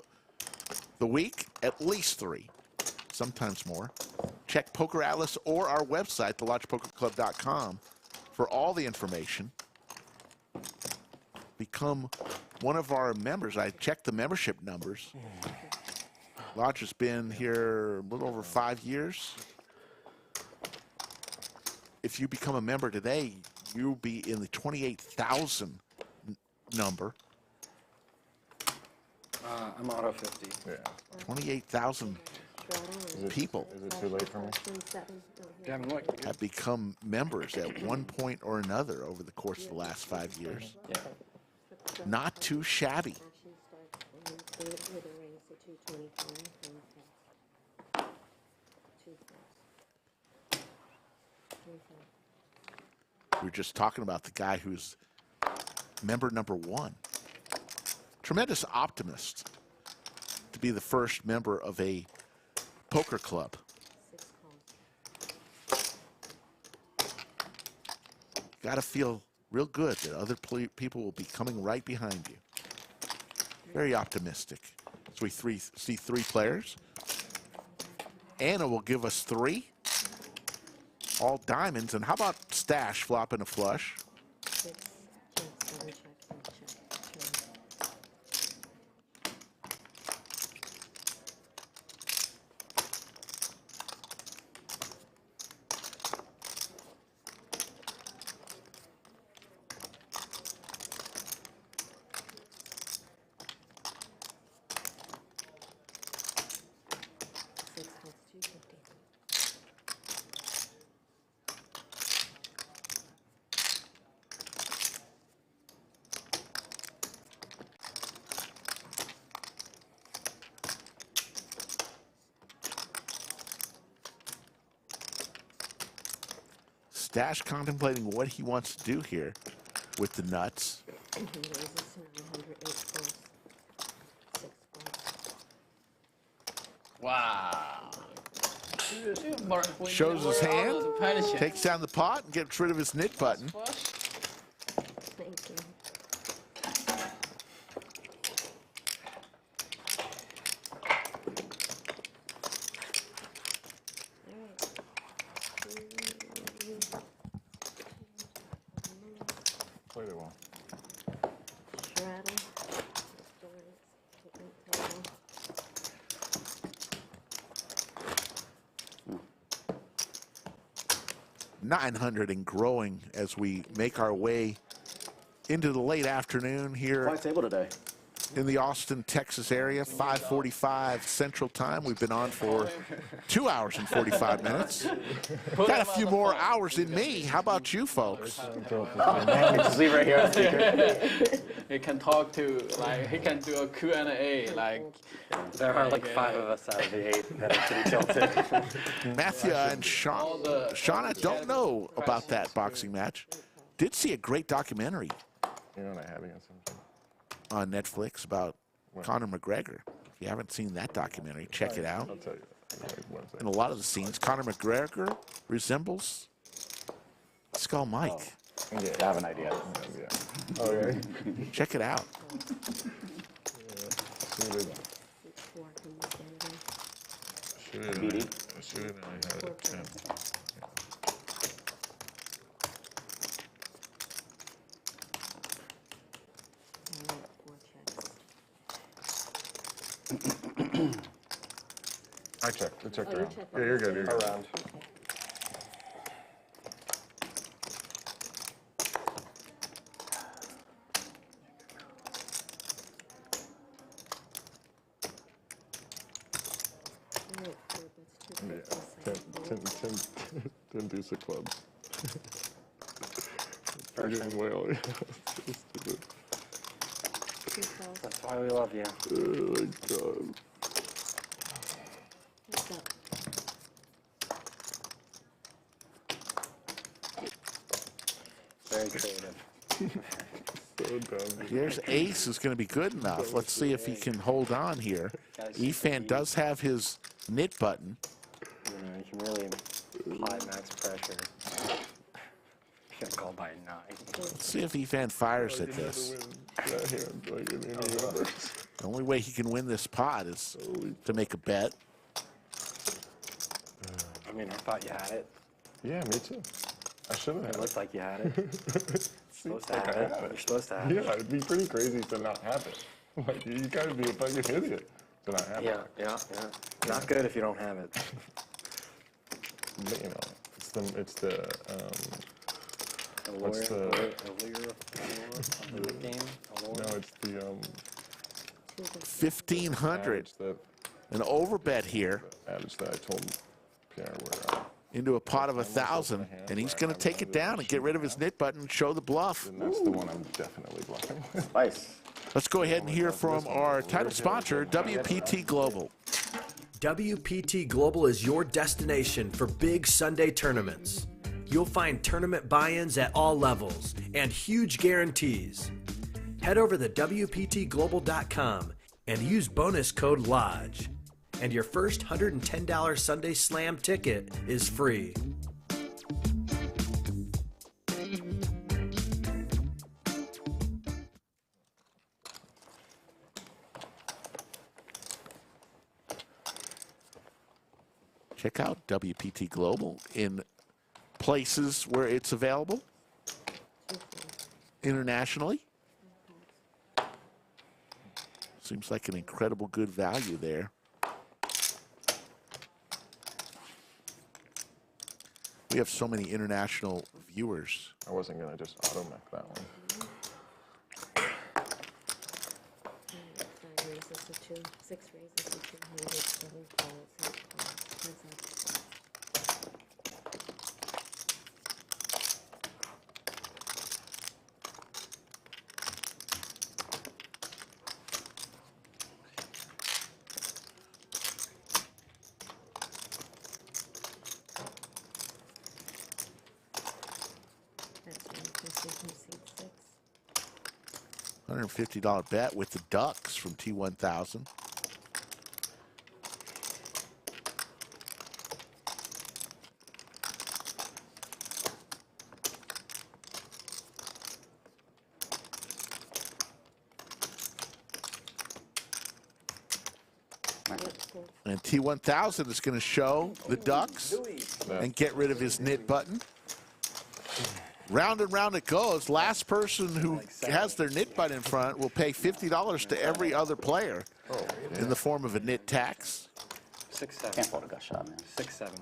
the week, at least 3, sometimes more. Check Poker Atlas or our website, thelodgepokerclub.com, for all the information. Become one of our members. I checked the membership numbers. Lodge has been here a little over 5 years. If you become a member today, you'll be in the 28,000 number. I'm auto 50. Yeah. 28,000 people Is it too late for me? have become members at one point or another over the course of the last 5 years. Yeah. Not too shabby. We were just talking about the guy who's member number 1. Tremendous optimist to be the first member of a poker club. Got to feel real good that other people will be coming right behind you. Very optimistic. So we see 3 players. Anna will give us 3. All diamonds. And how about Stache flopping a flush? Stache contemplating what he wants to do here with the nuts. Wow. Shows his hand, takes down the pot, and gets rid of his knit button. Thank you. Played it well. Straddle. 900 and growing as we make our way into the late afternoon here. Quiet table today. In the Austin, Texas area, 5:45 Central Time. We've been on for 2 hours and 45 minutes. Got a few more hours in me. How about you folks? Just leave right here on speaker. He can talk to, like, he can do a Q&A, like. There are like 5 of us out of the 8 that are pretty tilted. Matthew and Shauna don't know about that boxing match. Did see a great documentary on Netflix about Conor McGregor. If you haven't seen that documentary, check it out. I'll tell you. In a lot of the scenes, Conor McGregor resembles Skull Mike. Yeah, I have an idea. Oh, yeah? Check it out. I checked. I checked around. Yeah, you're good. You're good. Around. Ten deuce of clubs. Freaking whale. That's why we love you. Oh my god. Very creative. So dumb. Here's ace is going to be good enough. Let's see if he can hold on here. Efan does have his knit button. You can really apply max pressure. You can call by 9. Let's see if Efan fires at this. The only way he can win this pot is to make a bet. I mean, I thought you had it. Yeah, me too. I should have. It looks like you had it. Supposed to have it. You're supposed to have it. Yeah, it'd be pretty crazy to not have it. Like, you gotta be a fucking idiot to not have it. Yeah. Not good if you don't have it. But, you know, it's the Allure, what's the allure game? Allure? No, it's the 1,500. An overbet here. Adage that I told Pierre where into a pot of 1,000, and he's going to take it down and get rid of his knit button and show the bluff. and that's the one I'm definitely bluffing with. Nice. Let's go ahead and hear from our title sponsor, WPT Global. WPT Global is your destination for big Sunday tournaments. You'll find tournament buy-ins at all levels and huge guarantees. Head over to WPTGlobal.com and use bonus code LODGE. And your first $110 Sunday Slam ticket is free. Check out WPT Global in places where it's available internationally. Seems like an incredible good value there. We have so many international viewers. I wasn't going to just auto-mech that one. 5 raises to 2, 6 raises to 200, 7 calls, 8 calls, heads up. That's when you can see from seat 6. $150 bet with the Ducks from T1000. And T1000 is going to show the Ducks and get rid of his knit button. Round and round it goes. Last person who has their knit button in front will pay $50 to every other player in the form of a knit tax. 6, 7. Can't hold a gut shot, man. 6, 7.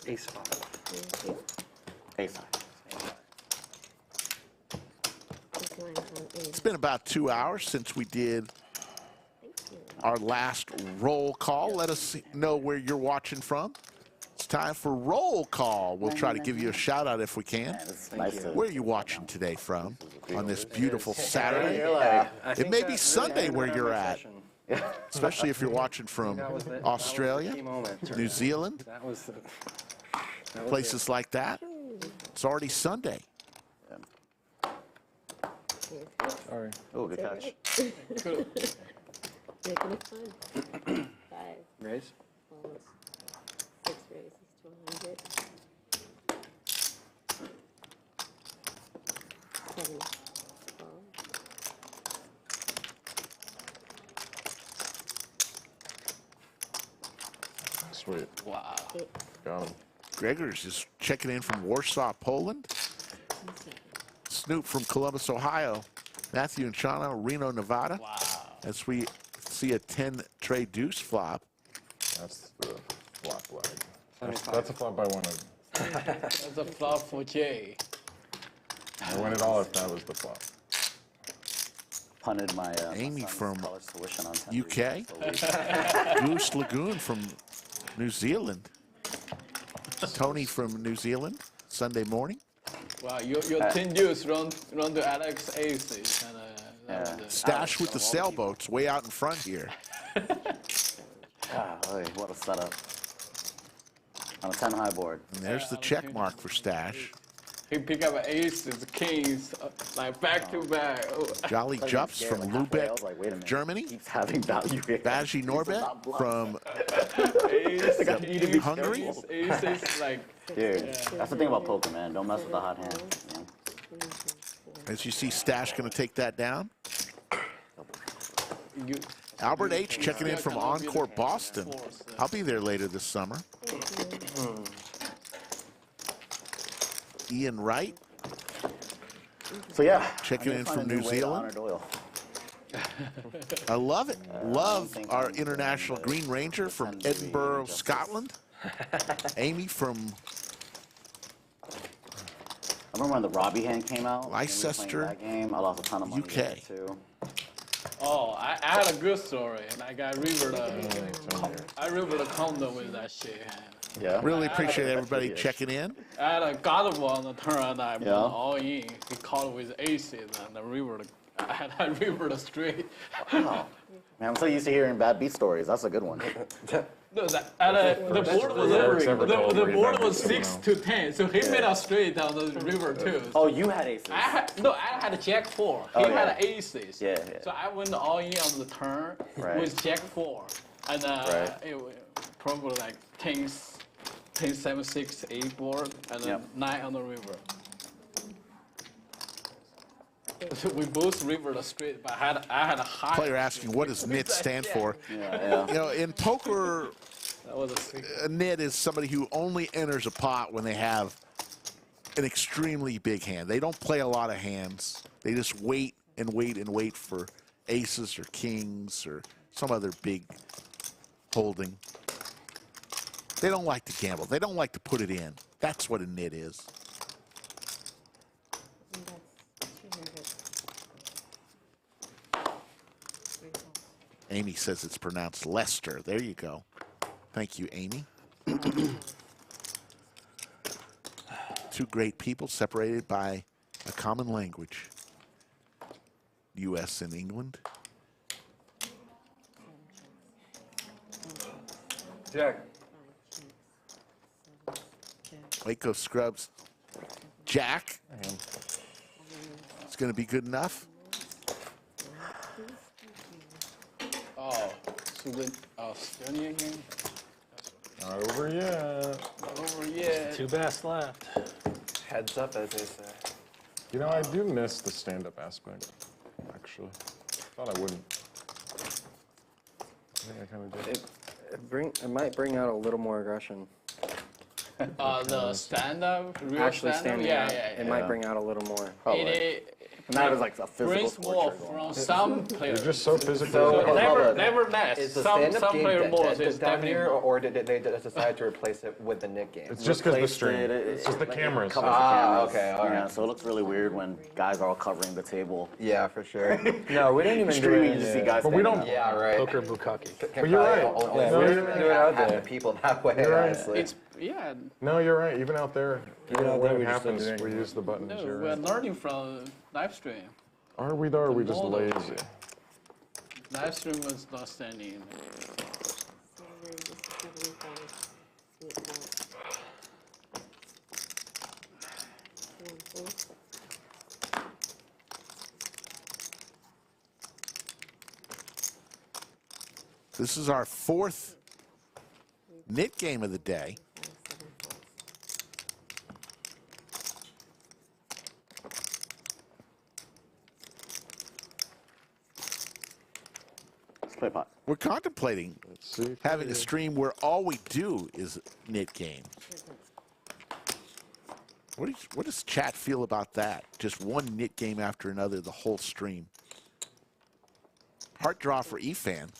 Ace 5. Ace high. It's been about 2 hours since we did our last roll call. Let us know where you're watching from. It's time for roll call. We'll try to give you a shout out if we can. Where are you watching today from on this beautiful Saturday? It may be Sunday where you're at, especially if you're watching from Australia, New Zealand, places like that. It's already Sunday. Sorry. Oh, good catch. Making it fun. 5. Raise. Balls. 6 raises to 100. 7 balls. Sweet. Wow. Got him. Gregors is checking in from Warsaw, Poland. Snoop from Columbus, Ohio. Matthew and Shauna, Reno, Nevada. Wow. As we see a 10-tray deuce flop. That's the flop leg. That's a flop I wanted. That's a flop for Jay. I win it all if that was the flop. Punted my Amy from college tuition on UK. Goose Lagoon from New Zealand. Tony from New Zealand, Sunday morning. Wow, your 10 deuce run to Alex A6. Stache with the sailboats way out in front here. What a setup. On a 10 high board. And there's the check mark for Stache. He pick up aces, kings, like back to back. Oh. Jolly Jups from Lubeck, Germany. Keeps having value here. Baji Norbert from Hungary. Aces, like, dude, that's the thing about poker, man. Don't mess with the hot hand. As you see, Stache going to take that down. Albert H. checking in from Encore, Boston. I'll be there later this summer. Ian Wright. So yeah, checking in from New Zealand. I love it. Love our international Green Ranger from Edinburgh, Scotland. Amy from I remember when the Robbie hand came out. Leicester, that game, I lost a ton of money there too. Oh, I had a good story. Like I rivered a condo with that shit. Yeah. Really appreciate everybody checking in. I had a God on the turn and I went all in. He called with aces and I rivered a straight. Wow. Man, I'm so used to hearing bad beat stories. That's a good one. No, the board was 6 to 10, so he made a straight down the river too. Oh, you had aces. I had a jack 4. He had aces. Yeah. So I went all in on the turn with jack 4, and it was probably like 10, 7, 6, 8 board, and then 9 on the river. So we both rivered a straight, but I had a high. Player asking, what does nit stand for? Yeah. You know, in poker, That was a nit is somebody who only enters a pot when they have an extremely big hand. They don't play a lot of hands. They just wait and wait and wait for aces or kings or some other big holding. They don't like to gamble. They don't like to put it in. That's what a nit is. Amy says it's pronounced Lester. There you go. Thank you, Amy. Two great people separated by a common language. U.S. and England. Jack. Waco scrubs. Jack. It's going to be good enough. Oh, so then, Stony again? Not over yet. Not over yet. 2 best left. Heads up, as they say. You know, I do miss the stand-up aspect, actually. Thought I wouldn't. I think I kind of did. It might bring out a little more aggression. The stand-up? Actually standing out. Yeah. It might bring out a little more. That is like a physical brings more from some players. You're just so physical. So, never less. Is the some stand-up game player more dead is down here, definitely or did they decide to replace it with the Nick game? It's just because the stream. It's just the cameras. Covers the cameras. Okay, all right. Yeah, so it looks really weird when guys are all covering the table. Yeah, for sure. No, we didn't even do Streaming, it. you just see guys. But we don't. Yeah, right. Poker bukkake. But you're right. Yeah, No, we you're didn't even right. do it out Half there. People that way, You're right. honestly. It's, yeah. No, you're right. Even out there, Even out there, when we it just don't do happens, we anything. use the buttons. No, You're we're right. learning from live stream. Are we though, or are we just Model. lazy? Live stream was not standing. This is our 4th nit game of the day. Let's play pot. We're contemplating Let's see. having a stream where all we do is nit game. What does chat feel about that? Just one nit game after another, the whole stream. Heart draw for Efan.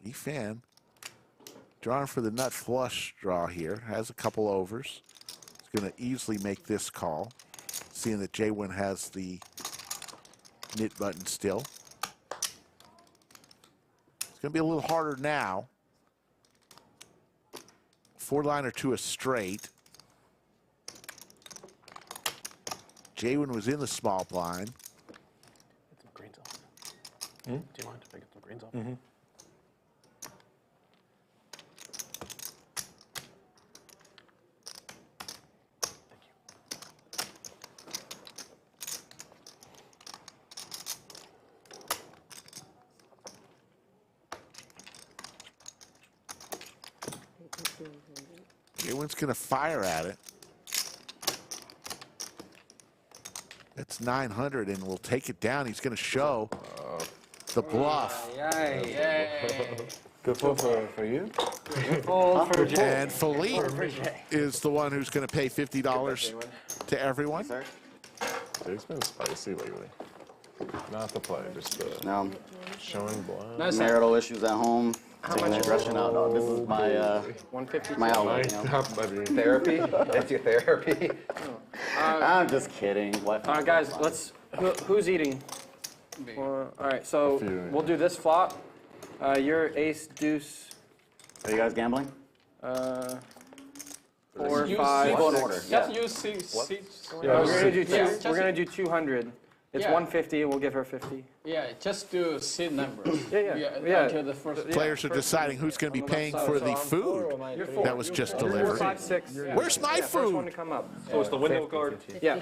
Efan drawing for the nut flush draw here. Has a couple overs. He's going to easily make this call, seeing that JWin has the nit button still. It's going to be a little harder now. 4-liner to a straight. JWin was in the small blind. Get some greens off. Do you mind if I get some greens off? JWin's going to fire at it. It's 900 and we'll take it down. He's going to show the bluff. Good pull for you. Good pull for Jay. And Philippe is the one who's going to pay $50 to everyone. Jay's been spicy lately. Not the play, just the showing blind. Nice marital issues at home. Taking aggression out. No, this is my 150. my outlet. You know? Therapy? That's your therapy? I'm just kidding. All right, guys, let's. Who's eating? All right, so we'll do this flop. Your ace deuce. Are you guys gambling? 4, Use 5. Go in order. Just Yeah. use six. We're gonna do two. Yeah, We're gonna do 200. It's Yeah. 150. We'll give her 50. Yeah, just do seed numbers. Yeah. Until the first. Players are deciding who's going to be paying for the food that was just delivered. 5, 6. Where's my First one food? to come up. So it's the window card. Yeah.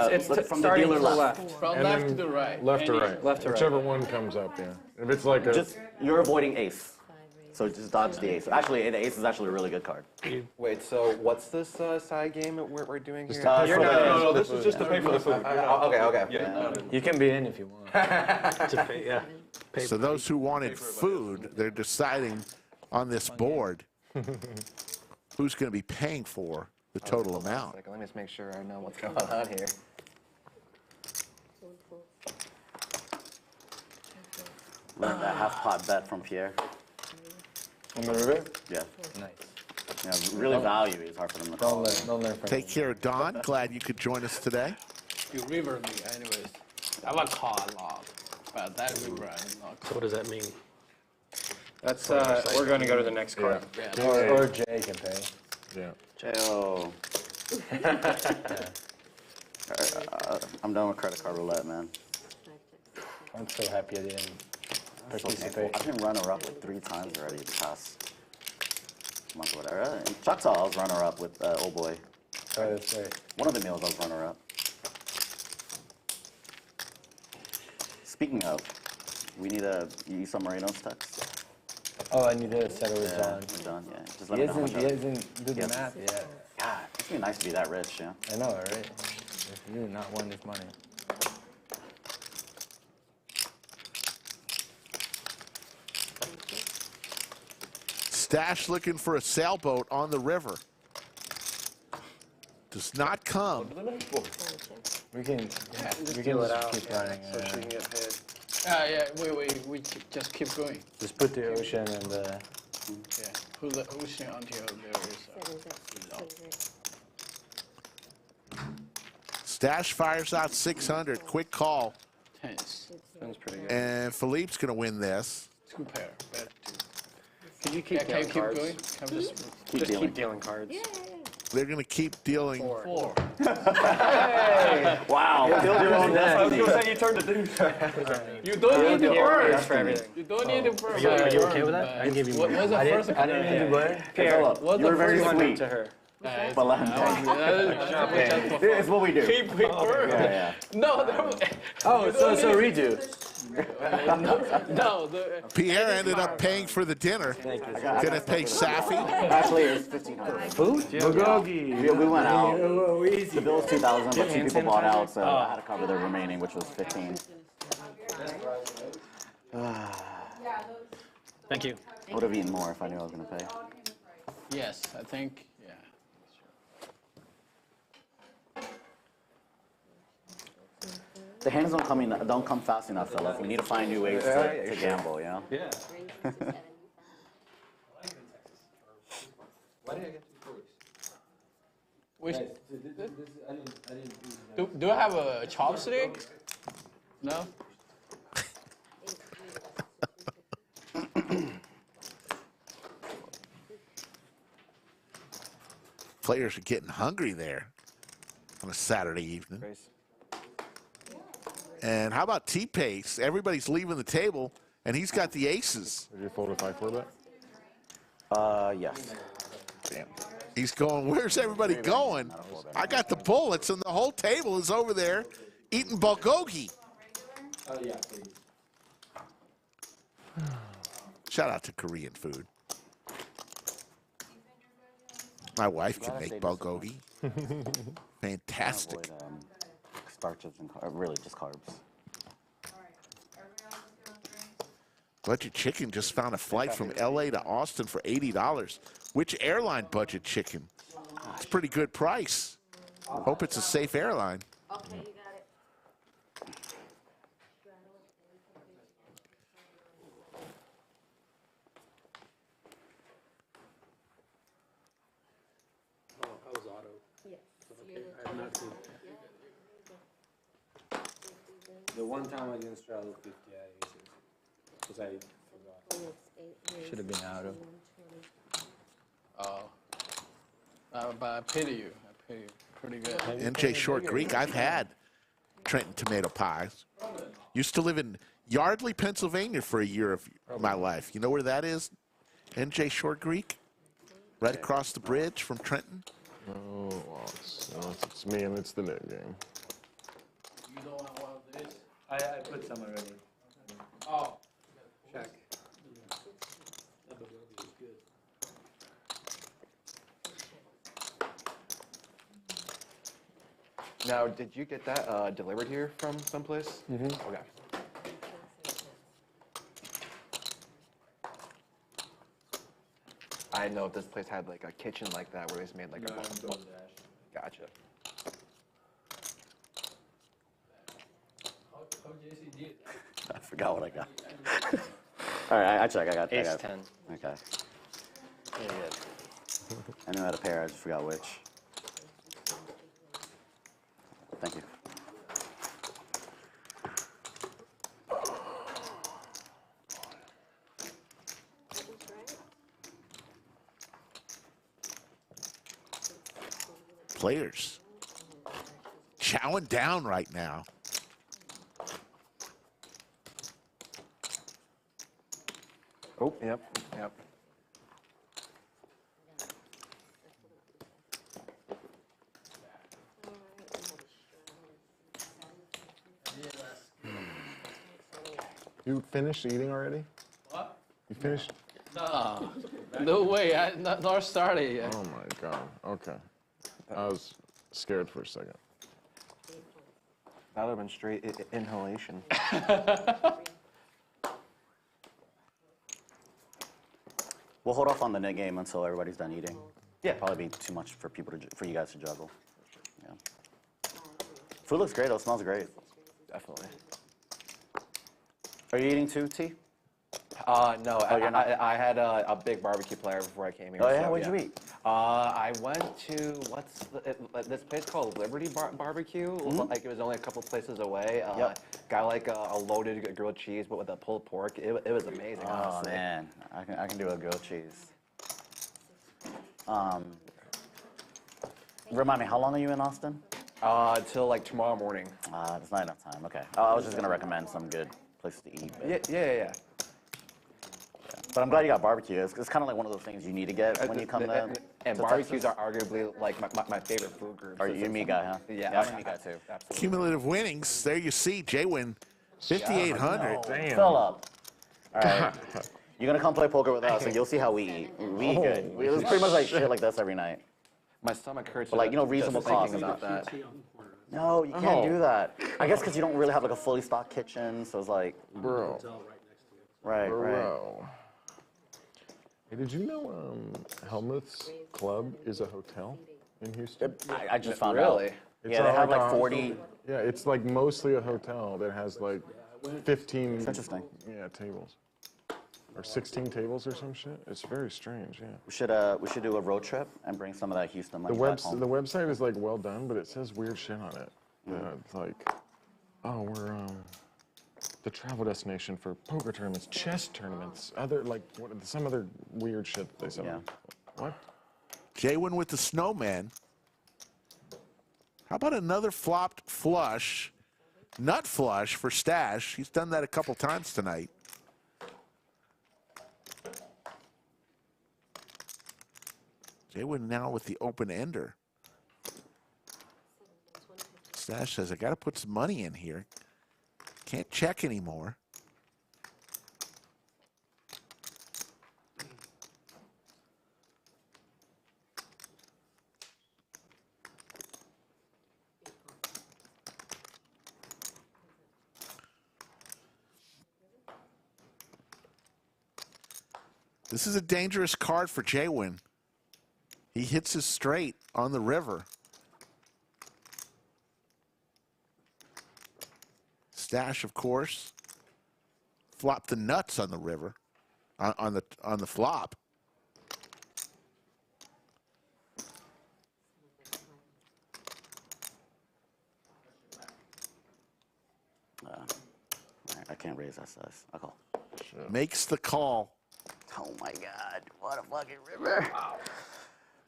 It's from the starting dealer to the left. left. From And left then to right. Left to Any- right. Left to right. Whichever one comes up, yeah. If it's like a... Just you're avoiding ace, so just dodge the ace. Actually, the ace is actually a really good card. Wait, so what's this side game that we're doing here? No, this is just to pay for the food. Okay. Yeah. You can be in if you want. To pay, yeah. Pay So those who wanted food, they're deciding on this board who's going to be paying for the total amount. Let me just make sure I know what's going on here. Learned that half pot bet from Pierre. On the river? Yeah. Nice. Yeah, really value is hard for them to call. Don't learn from Take care of Don. Glad you could join us today. You river me, anyways. I like call a lot, but that river I'm not. So what does that mean? That's we're going to go to the next card. Yeah. Or Jay can pay. Yeah. J.O. I'm done with credit card roulette, man. I'm so happy I didn't So participate. painful. I've been runner-up like 3 times already the past month or whatever. In Choctaw, I was runner-up with old boy. Oh, that's right. One of the meals I was runner-up. Speaking of, we need a submarinos text. Oh, I need to settle this Yeah, on. we're done. Yeah, just let He me know how much. hasn't do the Yes. math yet. God, it's gonna be nice to be that rich, yeah. I know, right? If you do not want this money. Stache looking for a sailboat on the river. Does not come. We can deal it out keep running. so she can get paid. Yeah, we just keep going. Just put the ocean and the. Yeah, put the ocean until there is Stache fires out 600. Quick call. tense. Sounds pretty good. And Philippe's going to win this. 2 pair, bet 2. Could you keep Yeah, can you dealing keep cards? going? Can we just Keep Just dealing. keep dealing cards. They're going to keep dealing. 4. Wow, build your own destiny. you turned it, didn't You don't need to Pierre, burn. that's for everything. You don't need to burn. Are you okay with that? I can give you What more. was the first? I didn't need to burn. Pierre, What's You were the very first one? sweet. to her. But let him pay. It's what we do. Keep burn. Yeah. No, Oh, so redo. no. Pierre ended up paying for the dinner. Going to pay Safi. Actually, it's 1,500. Food? Bulgogi. We went out. Oh, easy. The bill was 2,000, but 2 people bought out, so I had to cover the remaining, which was 15. Thank you. I would have eaten more if I knew I was going to pay. Yes, I think. Yeah. The hands don't come fast enough, fellas. We need to find new ways to gamble, you know? Yeah. Which, do I have a chopstick? No. Players are getting hungry there on a Saturday evening. And how about T-Pace? Everybody's leaving the table, and he's got the aces. Did you fold a 5-4 bet? Yes. Damn. He's going, where's everybody going? I got the bullets, and the whole table is over there eating bulgogi. Shout out to Korean food. My wife can make bulgogi. Fantastic. Avoid, starches and really just carbs. Budget Chicken just found a flight from LA to Austin for $80. Which airline, Budget Chicken? It's a pretty good price. Hope it's a safe airline. Okay, you got it. Oh, I was auto. Yes. Okay, I have not seen. The one time I didn't straddle 50, I used it. Because I forgot. Should have been out of. But I pity you. I pity you. Pretty good. NJ Short Greek, I've had Trenton tomato pies. Used to live in Yardley, Pennsylvania for a year of my life. You know where that is? NJ Short Greek? Right across the bridge from Trenton? Oh, well, it's me and it's the net game. You don't want one of these? I put some already. Oh. Check. Now, did you get that delivered here from someplace? Mm-hmm. Okay. I didn't know if this place had like a kitchen like that where they made like a. Gotcha. I forgot what I got. All right, I check. I got Ace I got 10. Okay. I knew I had a pair. I just forgot which. Thank you. Players chowing down right now. Oh, yep. You finished eating already? What? You finished? No way. Not started yet. Oh my god. Okay. I was scared for a second. That would have been straight inhalation. We'll hold off on the net game until everybody's done eating. Yeah. Probably be too much for people to for you guys to juggle. Yeah. Food looks great. Though. It smells great. Definitely. Are you eating too, T? No, I had a big barbecue platter before I came here. Oh yeah, so, what'd you eat? I went to this place called Liberty Barbecue. Like it was only a couple places away. Got like a loaded grilled cheese, but with a pulled pork. It was amazing. Oh honestly. man, I can do a grilled cheese. Remind me, how long are you in Austin? Till like tomorrow morning. There's not enough time. Okay. I was just gonna recommend some good places to eat. But Yeah. But I'm glad you got barbecue. It's kind of like one of those things you need to get when you come to. And to barbecues Texas. are arguably like my favorite food group. Are you a meat guy, huh? Yeah, I'm a meat guy too. Absolutely. Cumulative winnings. There you see, JWin 5,800. Damn. Fill up. All right. You're gonna come play poker with us, and you'll see how we eat. We eat good. It's pretty much like shit like this every night. My stomach hurts. But like, you know, just reasonable thinking cost. about that. No, you can't do that. I guess because you don't really have like a fully stocked kitchen, so it's like. Bro. Right. Bro. Hey, did you know Helmuth's Club is a hotel in Houston? I just found out. Really? Yeah, they have like 40. Yeah, it's like mostly a hotel that has like 15. It's interesting. Yeah, tables. Or 16 tables or some shit. It's very strange. Yeah. We should do a road trip and bring some of that Houston money The back home. website is like well done, but it says weird shit on it. It's like, oh, we're the travel destination for poker tournaments, chess tournaments, some other weird shit they said. Yeah. What? JWin with the snowman. How about another flopped flush, nut flush for Stache? He's done that a couple times tonight. JWin now with the open ender. Stache says, I got to put some money in here. Can't check anymore. This is a dangerous card for JWin. He hits his straight on the river. Stache, of course, flopped the nuts on the river, on the flop. I can't raise SS. I'll call. Sure. Makes the call. Oh my God! What a fucking river! Wow.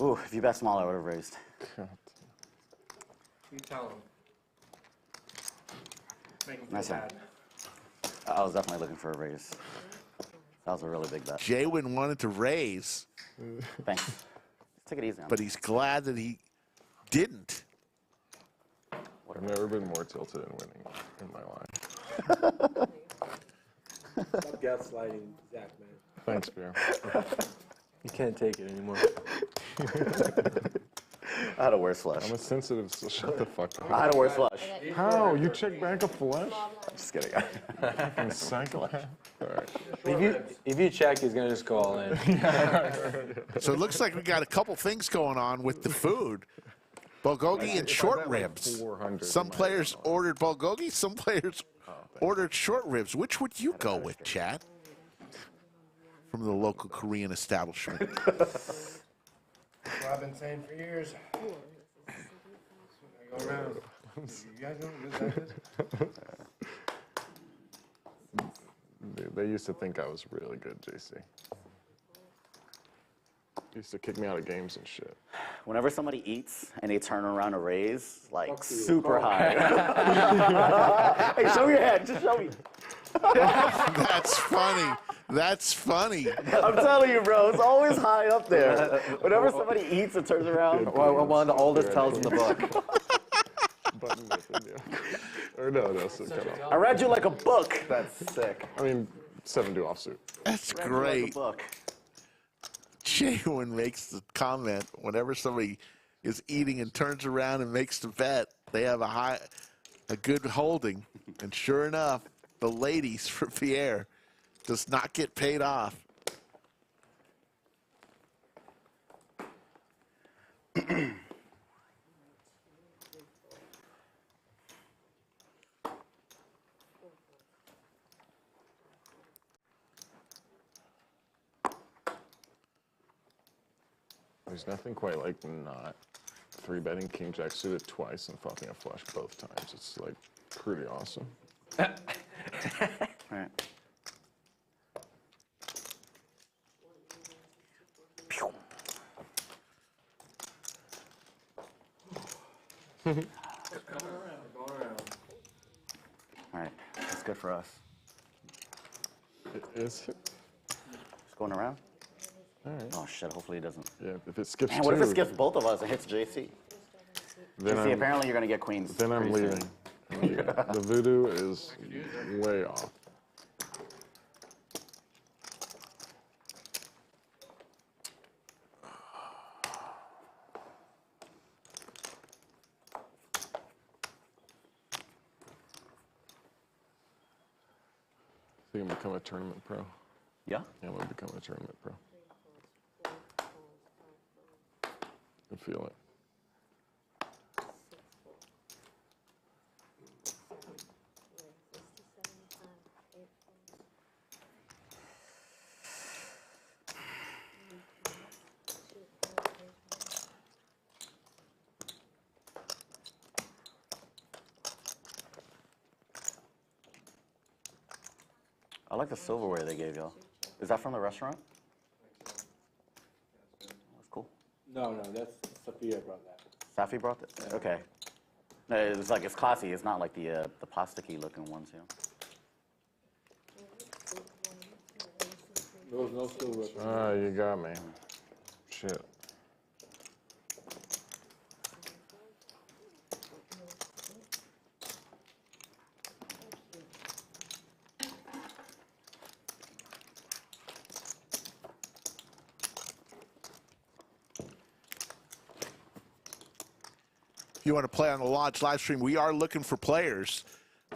Ooh, if you bet small, I would have raised. You tell him. Make him feel Nice one. bad. I was definitely looking for a raise. That was a really big bet. JWin wanted to raise. Thanks. Just take it easy on But he's glad that he didn't. I've never been more tilted in winning in my life. Stop gaslighting Zach, man. Thanks, Pierre. You can't take it anymore. I had a worse flush. I'm a sensitive, so shut the fuck up. I had a worse flush. How? You check back a flush? Just kidding. Fucking psychopath. All right. If you check, he's gonna just go all in. So it looks like we got a couple things going on with the food. Bulgogi and short ribs. Some players ordered bulgogi, some players ordered short ribs. Which would you go with, Chad? From the local Korean establishment. That's what I've been saying for years. I go around. You guys know this. They used to think I was really good, JC. Used to kick me out of games and shit. Whenever somebody eats and they turn around a raise, like super high. Hey, show your head. Just show me. That's funny. That's funny. I'm telling you, bro. It's always high up there. Whenever somebody eats and turns around. One of the oldest tells in the book. Button method, yeah. Or no, so cut off. I read you like a book. That's sick. I mean, 7-2 offsuit. That's Like great. a book. JWin makes the comment whenever somebody is eating and turns around and makes the bet, they have a good holding. And sure enough, the ladies for Pierre does not get paid off. There's nothing quite like not 3-betting king jack suited twice and flopping a flush both times. It's like pretty awesome. All right. All right, that's good for us. Is it? Just going around? All right. Oh shit, hopefully it doesn't. Yeah, if it skips Man, what if it two, skips both of us and hits JC? then JC, apparently you're gonna get queens. Then I'm pretty leaving. soon. The voodoo is way off. I think I'm become a tournament pro. Yeah? Yeah, I'm gonna become a tournament pro. I feel it. I like the silverware they gave y'all. Is that from the restaurant? That's cool. No, that's Sophia brought that. Safi brought it? Yeah. Okay. No, it's like, it's classy. It's not like the plasticky looking ones, you know? There was no silver. Ah, you got me. Shit. If you want to play on the Lodge live stream, we are looking for players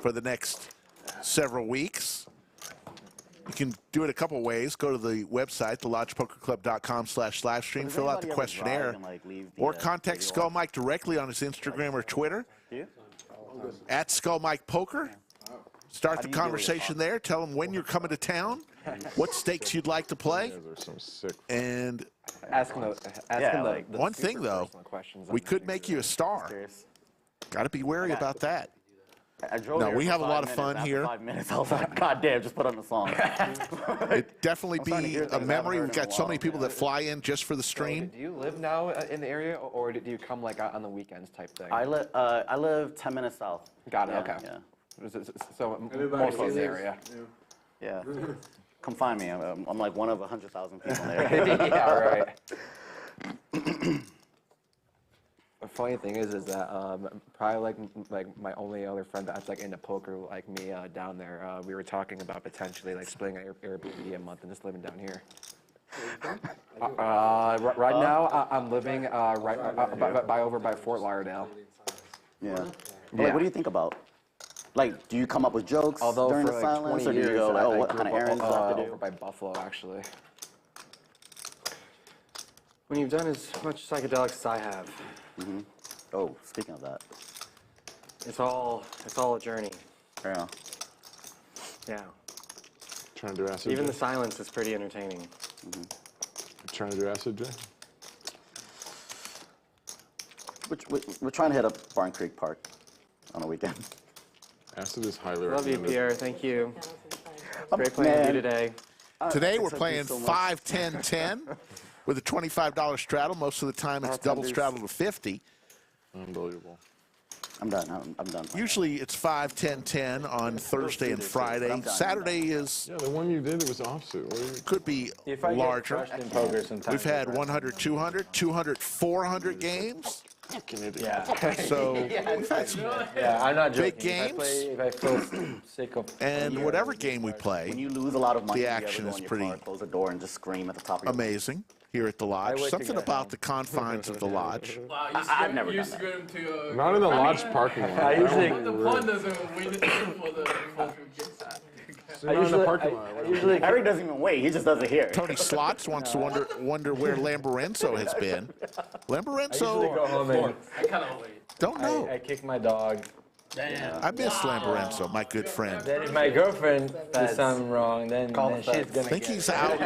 for the next several weeks. You can do it a couple ways. Go to the website, thelodgepokerclub.com/livestream, fill out the questionnaire, or contact Skull Mike directly on his Instagram or Twitter, at Skull Mike Poker. Start the conversation there. Tell him when you're coming to town, what stakes you'd like to play, and ask him the one thing though, we could make you a star. Got to be wary about that. No, we have a lot of fun here. 5 minutes, I was like, God damn, just put on the song. It'd definitely be a memory. We've got so many people that fly in just for the stream. Do you live now in the area, or do you come like on the weekends type thing? I live 10 minutes south. Got it. Yeah, Okay. Yeah. So mostly in the area. Yeah. Come find me. I'm like one of 100,000 people there. Yeah, right. The funny thing is that probably like my only other friend that's like into poker like me down there, we were talking about potentially like splitting an Airbnb a month and just living down here. Right now I'm living right over by Fort Lauderdale. Yeah. But, like, what do you think about? Like, do you come up with jokes during the silence, or do you go, like, oh, what kind of errands do I have to do? Over by Buffalo, actually. When you've done as much psychedelics as I have, Oh, speaking of that. it's all a journey. Yeah. Yeah. Trying to do acid. Even Jay? the silence is pretty entertaining. Trying to do acid, Jay? We're trying to hit up Barn Creek Park on a weekend. Acid is highly Love you, recommended. Pierre. Thank you. Great playing with you today. Today we're playing 5-10-10 with a $25 straddle. Most of the time it's double straddle to 50. Unbelievable. I'm done. I'm done. Usually it's 5-10-10 on Thursday and Friday. Saturday is Yeah, the one you did, it was offsuit. could be larger. We've had 100, 200, 200, 400 games. Yeah. So we've had some I'm not joking. big games. If I feel sick of And whatever game we play, When you lose a lot of money, the you ever action go is in your pretty car, close the door and just scream at the top of your amazing here at the lodge. wait to Something get about the confines of the lodge. Wow, I've never you done that. scream to Not in the lodge parking lot. I usually the point doesn't wait for the folks who get that. Not in the parking lot. usually Eric doesn't even wait. He just doesn't hear. Tony Slots wants to wonder where Lamborenzo has been. go Lamborenzo, home and I cannot wait. don't know. I kick my dog. Damn. I miss Lamborenzo, my good friend. Then if my girlfriend does something wrong, then she's gonna I think get he's it. out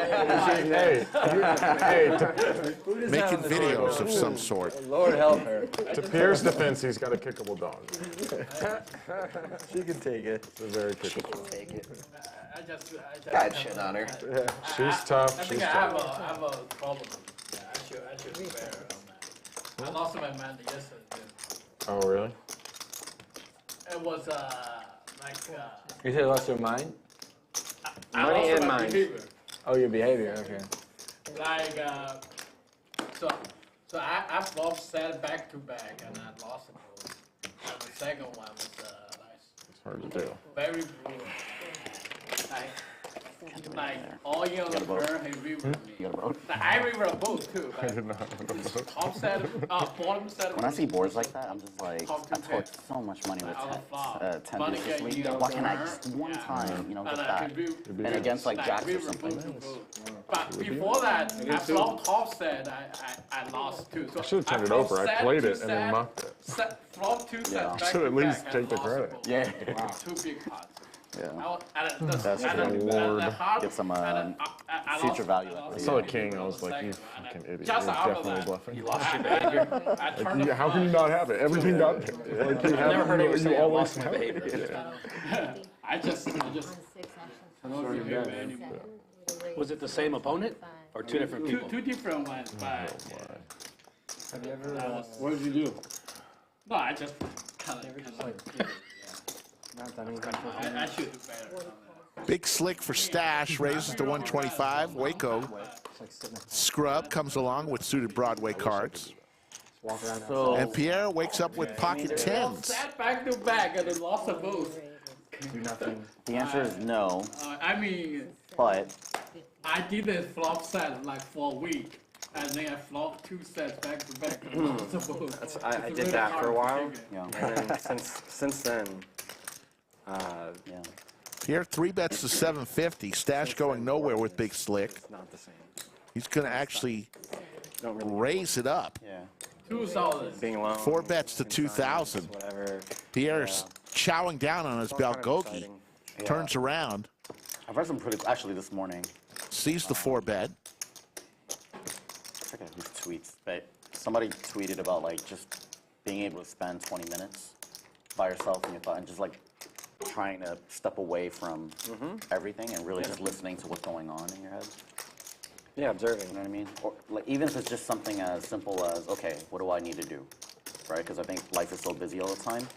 Hey, making videos of some sort. Lord help her. to Pierre's defense, he's got a kickable dog. She can take it. It's a very kickable. Take it. I just God shit on her. She's tough. I She's think I tough. have a problem. Yeah, I should be better on that. I lost my man yesterday. Oh, really? It was You said lost your mind? I Money lost and my mind. behavior. Oh, your behavior. Okay. Like so I flop set back to back and I lost it. And the second one was It's hard to do. very brutal. Like all in on the turn, he rivered me. You got a vote? Like, I river both too. Like, top set, bottom set. When I see boards like that, I'm just like, Top I two torched so much money with Out of flop. 10 Money this get week. you Why can't I turn? just one Yeah. time, get And that? And against like jacks or river something. both to both. But before that, I flop top set, I lost too. So I should have turned it flop over. I set, played two it and then set, mucked it. Flop two set Yeah. back Should to at least back take and the lost credit. both. Yeah. Two big pots. Yeah. That's Get some future value. I saw the king. I was like, you fucking idiot. Just You're after definitely that, bluffing. you lost your behavior. Like, how can you not have it? Everything got there. Like, you have Never heard of you you saying I always lost my have it. behavior. I just don't remember anymore. Was it the same opponent or two different people? Two different ones, but What did you do? no, I just kind of I should do better. Big slick for Stache, raises to 125. Waco, scrub comes along with suited Broadway cards. So And Pierre wakes up with pocket tens. sat back to back and then lost a both. The answer is no, I mean, but I did a flop set like for a week, and then I flopped two sets back to back and lost a both. I It's did really that for a hard to while. figure. yeah, And then since then, yeah. Pierre 3-bets to 750. Stache going nowhere with Big Slick. It's not the same. He's going to actually raise it up. Yeah. 2,000. Being alone. 4 bets to 2,000. Whatever. Pierre's chowing down on his Balgogi. Turns around. I've read some pretty, actually this morning. Sees the 4-bet. I forget whose tweets, but somebody tweeted about like just being able to spend 20 minutes by yourself in your thought and just like trying to step away from everything and really just listening to what's going on in your head. Yeah, observing. You know what I mean? Or like even if it's just something as simple as, okay, what do I need to do, right? Because I think life is so busy all the time.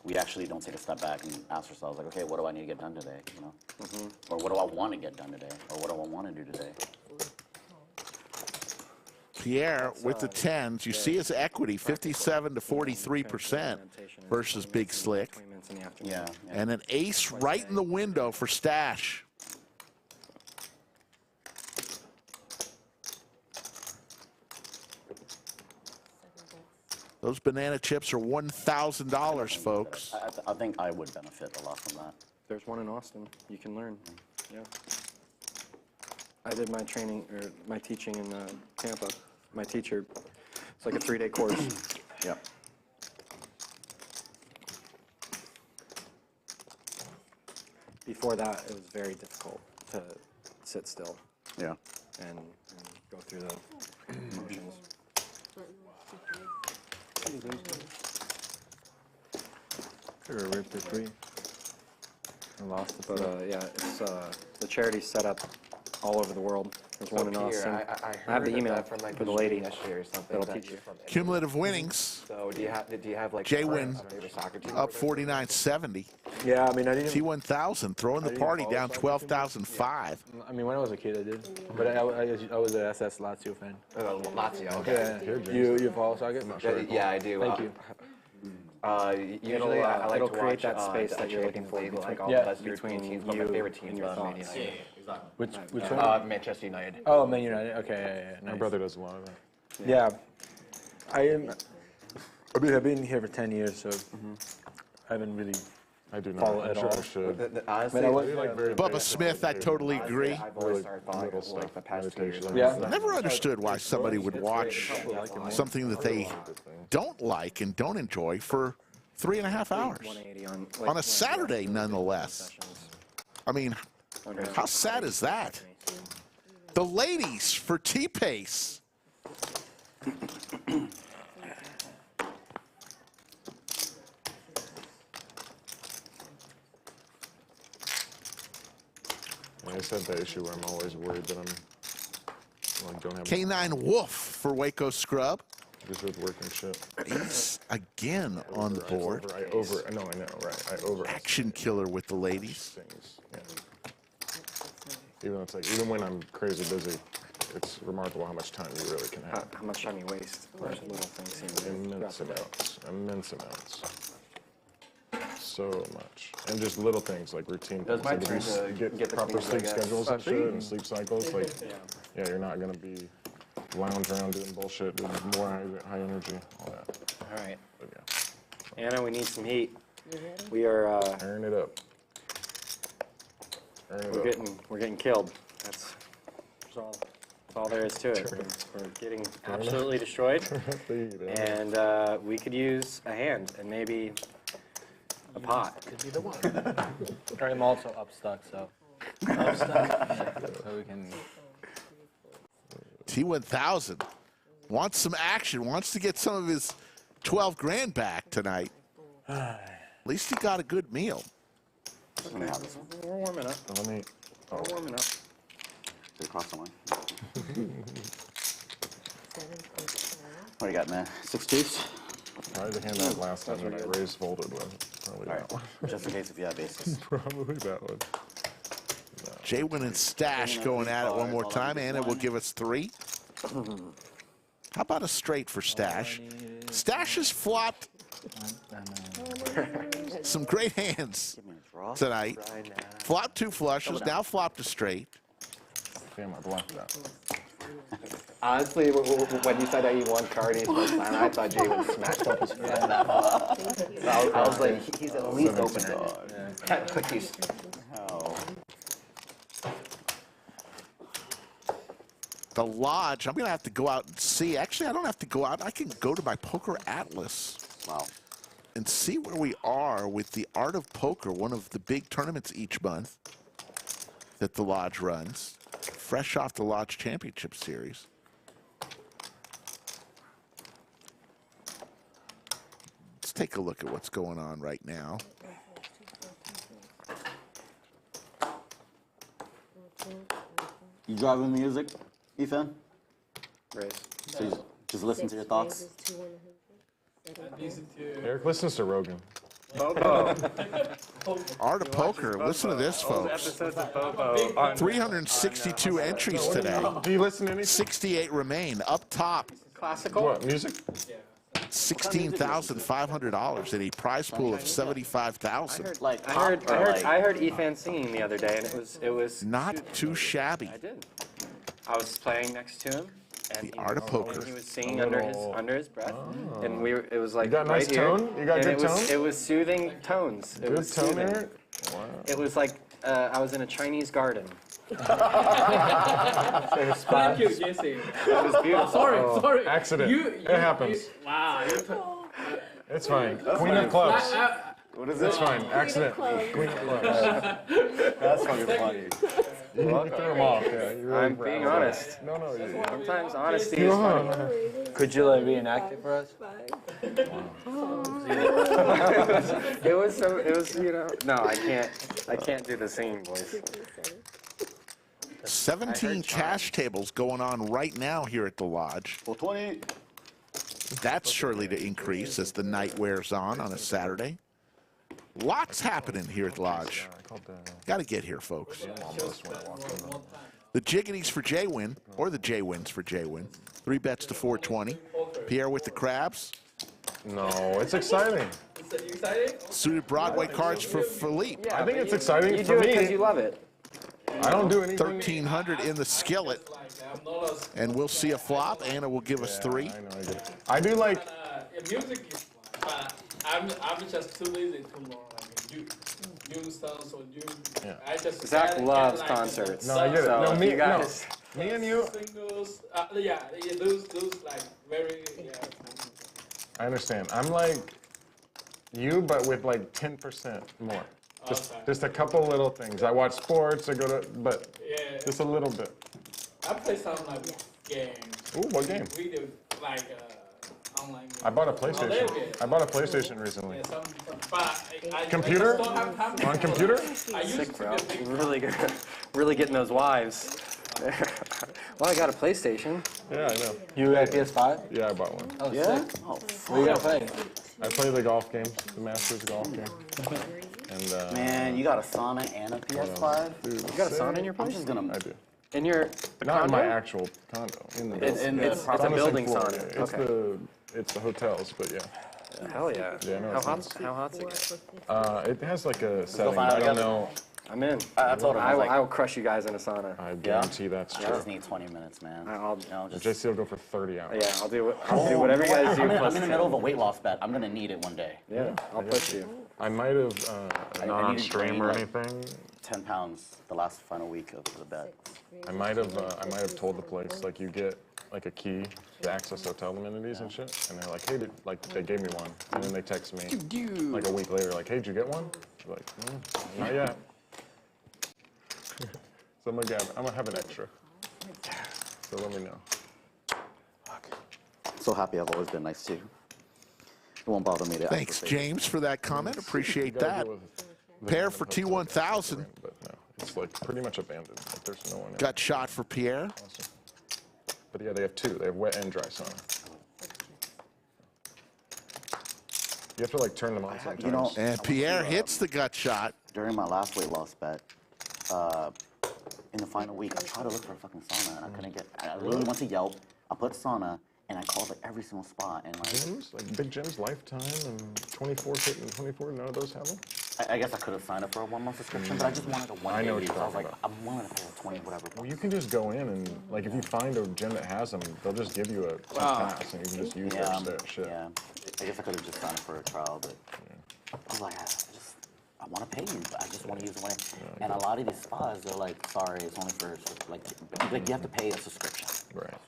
We actually don't take a step back and ask ourselves, like, okay, what do I need to get done today? You know, or what do I want to get done today, or what do I want to do today? Pierre with the 10s. You see his equity, 57 to 43% versus Big Slick. Yeah. And an ace right in the window for Stache. Those banana chips are $1,000, folks. I think I would benefit a lot from that. There's one in Austin. You can learn. Yeah. I did my training or my teaching in Tampa. My teacher. It's like a 3-day course. Yeah. Before that, it was very difficult to sit still. Yeah. And go through the motions. Could have ripped it free. I lost it. But yeah, it's the charity's set up all over the world. There's one in Austin. I have the email from like for the lady yesterday or something. that'll teach you. Cumulative winnings. So do you have like JWin soccer team? up 49.70. Yeah, I mean, I didn't. T1000 throwing the didn't party follow down soccer 12,005. I mean, when I was a kid, I did. But I was an SS Lazio fan. Lazio, okay. Yeah. You follow soccer? Yeah, I do. Thank you. Usually, I like it'll to create watch that space that you're looking for like all Yeah. the best European teams, but my favorite team is thoughts. Which one? Manchester United. Oh, Man United. Okay, yeah. My Nice. brother does a lot of that. Yeah. I've been here for 10 years, so I haven't really I do not. followed I'm at sure all. I should. Honestly, I Like very Bubba basic, Smith, I totally agree. I've always started following little like stuff, the past 2 years. meditation. Yeah. Never understood why somebody would watch something that they don't like and don't enjoy for 3.5 hours. 180 On a Saturday, nonetheless. I mean, how sad is that? The ladies for T-Pace. I said the issue where I'm always worried that I'm like don't have K9 Wolf for Waco Scrub. just with work and shit. Ace again on the board. I know, right? I over Action killer with the ladies. things. Yeah. Even when I'm crazy busy, it's remarkable how much time you really can have. How much time you waste. Those little things seem to Immense amounts. So much. And just little things like routine Does things. my turn Like to get get the proper queens, I sleep guess? schedules and shit and sleep cycles. Like, yeah, you're not going to be lounge around doing bullshit, doing more high energy, all that. All right. But yeah, Anna, we need some heat. We are earn it up. we're getting killed. That's all there is to it. We're getting absolutely destroyed. And we could use a hand and maybe a pot. Could be the one. I'm also up stuck, so. So we can. T1000 wants some action, wants to get some of his 12 grand back tonight. At least he got a good meal. We're warming up. Let me. We're warming up. Did it cross the line? What do you got, man? 6 deuce? Probably the hand that last time that I raised folded with. Probably that one. Just in case if you have aces. Probably that one. JWin and Stache going at it one more time. Anna will give us 3. How about a straight for Stache? Stache has flopped some great hands tonight. Flopped 2 flushes, now flopped a straight. Damn, I blocked that. Honestly, when you said that you won Cardi's first time, I thought JWin smashed up his friend that I was like, he's at least opener. Cat cookies. Oh, the Lodge, I'm going to have to go out and see. Actually, I don't have to go out. I can go to my Poker Atlas. Wow. And see where we are with the Art of Poker, one of the big tournaments each month that the Lodge runs, fresh off the Lodge Championship Series. Let's take a look at what's going on right now. You driving music, Efan? Race. So you just listen to your thoughts? Eric listens to Rogan. Art of Poker, listen to this, folks. 362 entries today. Do you listen to anything? 68 remain. Up top, Classical? What, music? $16,500 and a prize pool of $75,000. Like I pop or like- heard Efan singing the other day, and it was Not too shabby. I did. I was playing next to him, and The Art of Poker. and he was singing under his breath, and it was like You got right nice here, tone? You got and good it was tone? it was soothing tones. It Good was tone, soothing. Eric? Wow. It was like I was in a Chinese garden. Thank you, Jesse. It was beautiful. Sorry. Accident. It happens. Wow. It's fine. Queen of clubs. What is It's it? fine. Accident. Queen of clubs. That's fucking funny. You threw them off. Yeah, you really I'm being honest. No. Sometimes honesty is funny. Could you like reenact it for us? It was no, I can't do the singing voice. 17 cash tables going on right now here at the Lodge. 420. That's surely to increase as the night wears on a Saturday. Lots happening here at the Lodge. Got to get here, folks. The Jiggities for JWin, or the JWins for JWin. 3 bets to 420. Pierre with the crabs. No, it's exciting. Is it exciting? Suited Broadway cards for Philippe. I think it's exciting You for do it me. because you love it. I don't do anything. 1,300 in the skillet. And we'll see a flop. Anna will give us 3. I know, I get it. I do like. Music is fun, but I'm just too lazy to learn like new songs or new. Yeah. I just Zach get, loves like, concerts. No, I get it. So No, if me, you guys, no. Me and you. Singles, yeah, those like very I understand. I'm like you, but with like 10% more. Just a couple little things. I watch sports. I go to, but just a little bit. I play some like games. Ooh, what game? Video like online. Games. I bought a PlayStation. I bought a PleStation recently. Yeah, but I Computer? just don't have time to On play. computer? I used sick, to bro. be a big Really good. Really getting those wives. Well, I got a PlayStation. Yeah, I know. You got a PS5? Yeah, I bought one. Oh, Yeah? sick. Oh, What are you gonna play? I play the golf game, the Masters golf game. And man, you got a Sauna and a PS5? dude, You got a sauna in your I'm place? just gonna. I do. In your Not in my condo? actual condo. In the It's a on the building same floor, sauna. yeah. Okay. It's the hotels, but yeah. Hell yeah. Yeah, no, How it's hot's it get? It has like a setting. find out I don't together. know. I'm in. I told him, I was like, I will crush you guys in a sauna. I guarantee that's I true. just need 20 minutes, man. I'll- You know, just, JC will go for 30 hours. Yeah, I'll do whatever you guys do. I'm plus in the 10. middle of a weight loss bet. I'm gonna need it one day. Yeah, I'll push you. I might have not I on need to stream gain, or like, anything. 10 pounds the last final week of the bet. I might have told the place like you get like a key to access hotel amenities and shit, and they're like, hey, they gave me one, and then they text me like a week later, like, hey, did you get one? I'm like, not yet. So I'm gonna have an extra. So let me know. So happy I've always been nice to you. It won't bother me to ask Thanks, for favors. James, for that comment. Appreciate You gotta that. go with the Pair for hotel, T1000. But no, it's like pretty much abandoned. Like there's no one in. Got shot for Pierre. Awesome. But yeah, they have 2. They have wet and dry sauna. You have to like turn them on sometimes. You know, And Pierre hits the gut shot. during my last weight loss bet, in the final week, I tried to look for a fucking sauna and I couldn't get. I literally went to Yelp. I put sauna and I called like every single spot and like. Gyms, like big gyms, Lifetime and 24 Fit and 24. None of those have them. I guess I could have signed up for a 1-month subscription, but I just wanted a one I day know what use. you're I was talking like, I wanted to pay like 20 whatever. Well, you can just go in and like if you find a gym that has them, they'll just give you a pass and you can just use their shit. Yeah. I guess I could have just signed up for a trial, but I was like, I just I want to pay you, but I just want to use the one. And a lot of these spas, they're like, sorry, it's only for like you have to pay a subscription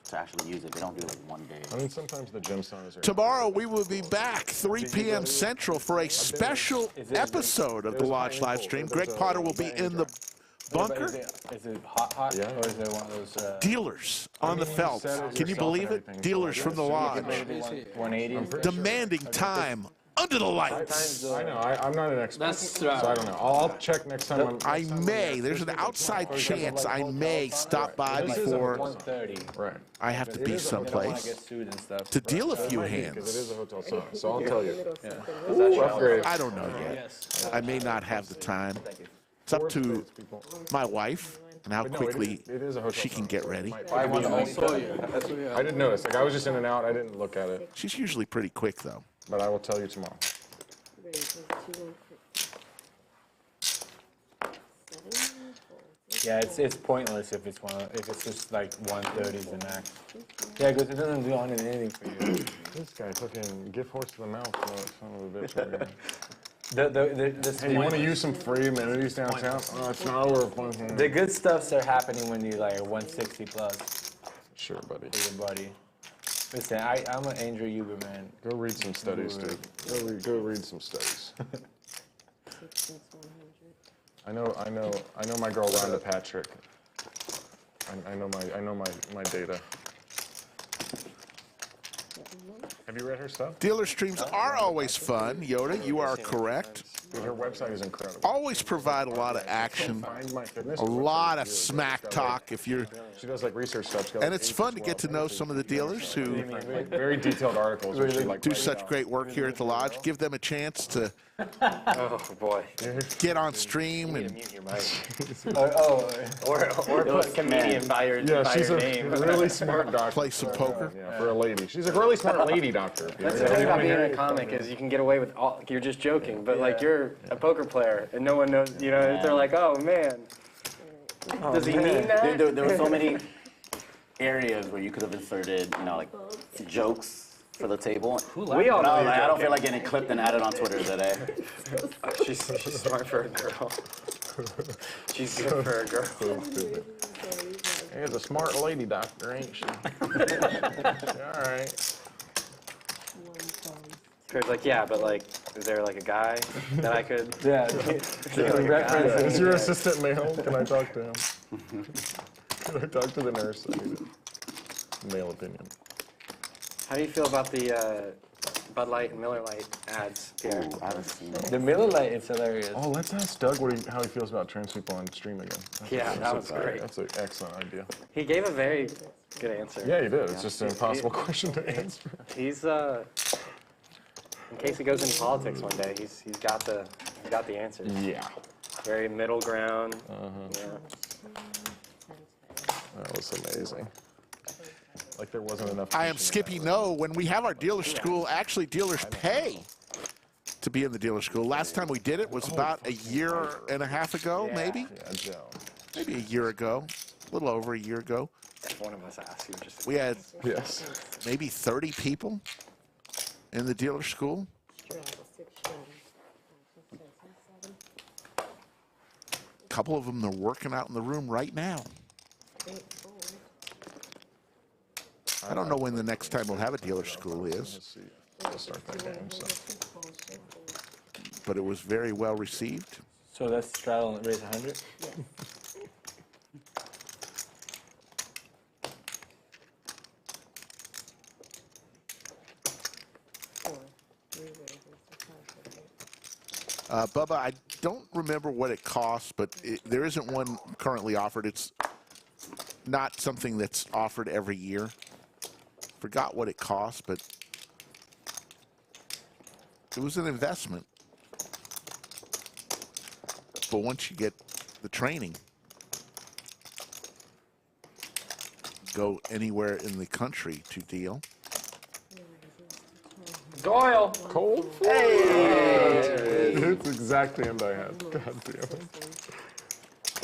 to actually use it. They don't do like 1 day. I mean, sometimes the gym saunas are. Tomorrow we will be back 3 p.m. Central for a special episode of the Lodge live stream. Greg Potter will be in the bunker. Is it hot, or is it one of those? Dealers on the felt. Can you believe it? Dealers from the Lodge. 180. Demanding time under the lights. I know. I'm not an expert, so I don't know. I'll check next time. There's an outside chance I may stop by before I have to be someplace to deal a few hands. Because it is a hotel sauna, so I'll tell you. I don't know yet. I may not have the time. It's up to my wife and how quickly she can get ready. I didn't notice. Like, I was just in and out. I didn't look at it. She's usually pretty quick, though. But I will tell you tomorrow. Yeah, it's pointless if it's just like 130 is the max. Yeah, because it doesn't do anything for you. This guy fucking gift horse to the mouth, son of a bitch. Hey, you want to use some free amenities downtown? Oh, it's not over. The good stuffs are happening when you like 160 plus. Sure, buddy. For your buddy. Listen, I'm an Andrew Huber man. Go read some studies, dude. Go read some studies. I know my girl Rhonda Patrick. I know my data. Have you read her stuff? Dealer streams are always fun, Yoda. You are correct. Her website is incredible. Always provide a lot of action, a lot of smack talk. She does like research stuff. And it's fun to get to know some of the dealers who very detailed articles. Do such great work here at the Lodge. Give them a chance to get on stream and or put comedian by your she's a name. really smart doctor. Play some poker. Yeah, for a lady. She's a really smart lady doctor. That's the thing about being a comic is you can get away with all. You're just joking, but like you're a poker player and no one knows. You know, they're like, oh man, does he mean that? There were so many areas where you could have inserted, like jokes for the table. We all know. I don't feel like getting clipped and added on Twitter today. She's smart for a girl. She's good for a girl. So stupid. She's a smart lady doctor, ain't she? All right. Kurt like, yeah, but like, is there like a guy that I could? Is your assistant male? Can I talk to him? Can I talk to the nurse? I need a male opinion. How do you feel about the Bud Light and Miller Lite ads, Pierre? I haven't seen it. The Miller Lite is hilarious. Oh, let's ask Doug how he feels about trans people on stream again. That was great. That's an excellent idea. He gave a very good answer. Yeah, he did. It's just an impossible question to answer. He's in case he goes into politics one day, he's got the answers. Yeah. Very middle ground. Yeah. That was amazing. Like there wasn't enough. I am Skippy No. When we have our dealer school, actually dealers pay to be in the dealer school. Last time we did it was about a year and a half ago, maybe? Yeah, Joe. Maybe a year ago, a little over a year ago. If one of us asked, he would just. We had maybe 30 people in the dealer school. A couple of them are working out in the room right now. I don't know when the next time we'll have a dealer school is. Let's see. We'll start that game. So. But it was very well received. So that's straddle and raise 100? Yes. Bubba, I don't remember what it costs, but there isn't one currently offered. It's not something that's offered every year. Forgot what it costs, but it was an investment. But once you get the training, go anywhere in the country to deal. Doyle! Cold? Hey! It's exactly in my head. God damn it.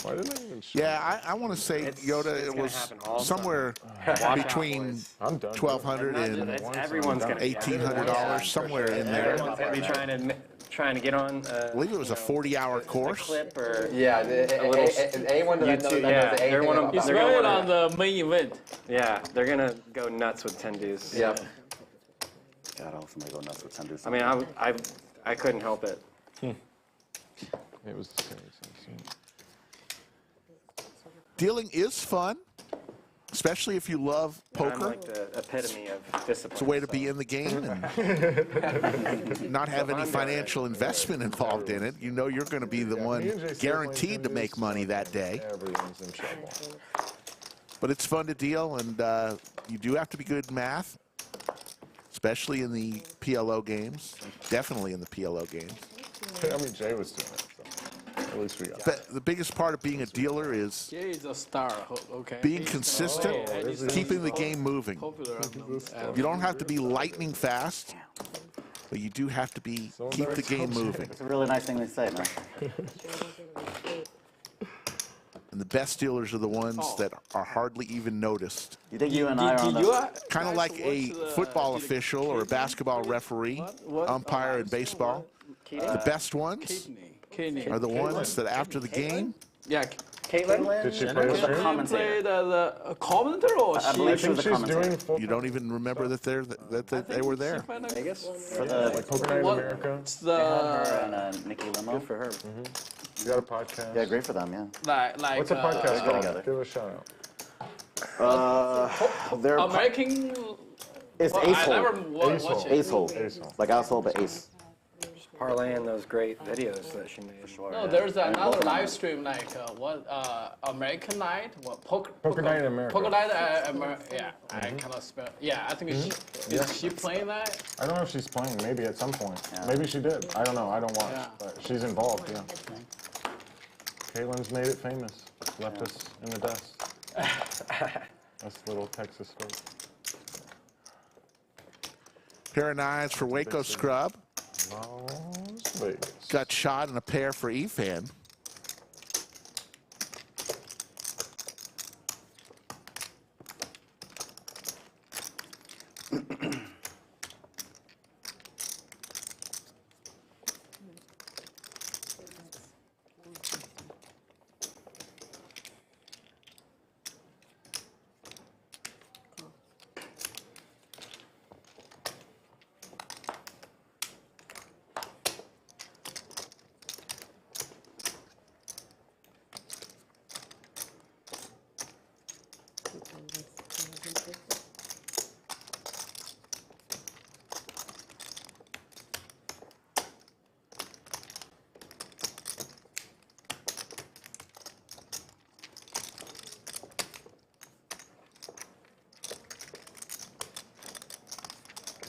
Why didn't I even show Yeah, I want to say, Yoda, it gonna was happen all the somewhere out, between boys. I'm done. $1,200 and Everyone's gonna be $1,800, somewhere in there. Everyone's gonna be trying to get on. I believe it was a 40-hour course. Clip or Yeah, anyone that knows anything about It's that. right on the main event. yeah, they're gonna go nuts with Tendu's. Yeah. God, I hope somebody go nuts with Tendu. I mean, I couldn't help it. It was the same. Dealing is fun, especially if you love I'm poker. like the epitome of discipline. It's a way to be in the game and not have any financial investment involved in it. You know you're going to be the one guaranteed to make money that day. Everyone's in trouble. But it's fun to deal, and you do have to be good at math, especially in the PLO games. Definitely in the PLO games. I mean, Jay was doing it, so at least we got it. The biggest part of being a dealer is Jay is a star. Okay. being consistent, keeping the game moving. You don't have to be lightning fast, but you do have to be keep the game moving. It's a really nice thing to say, man. And the best dealers are the ones that are hardly even noticed. You think you and I are on the... Kind of like a football official or a basketball referee, umpire in baseball. The best ones are the ones that after the game. Yeah. Caitlin? Did she play the stream? Played a commentator or I she? believe she was a She's doing commentator. full You don't even remember that they were there. Vegas? For the, like Poker Night in America. It's her the and Nikki Limo. Good for her. You got a podcast. Yeah, great for them, yeah. like What's a podcast called? together. Give it a shout out. They're American. it's well, Ace I never Hold. watched it. Ace Hold. Ace Hold. Like Asshole, but Ace. Parlaying those great videos that she made. Sure, No, yeah. there's And another both of them live are- stream like American Night, what Poker Night in America. Poker Night, yeah, I cannot spell. Yeah, I think is she playing that? I don't know if she's playing. Maybe at some point. Yeah. Maybe she did. I don't know. I don't watch. Yeah. But she's involved, yeah. Caitlin's made it famous. Left us in the dust. That's little Texas state. Pair of nines for Waco Scrub. Las Vegas. Got shot in a pair for Efan.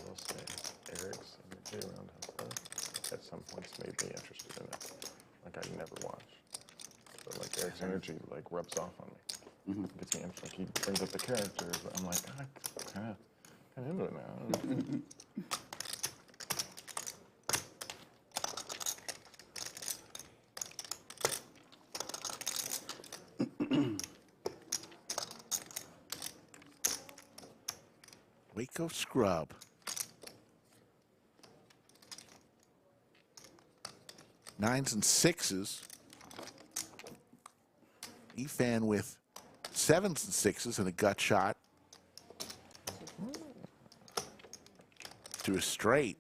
will say Eric's energy around Hustler at some points made me interested in it. Like I never watched. But like Eric's energy like rubs off on me. Gets me interested. Like he brings up the characters, but I'm like, I'm kind of into it now. Waco Scrub. Nines and sixes. Efan with sevens and sixes and a gut shot to a straight.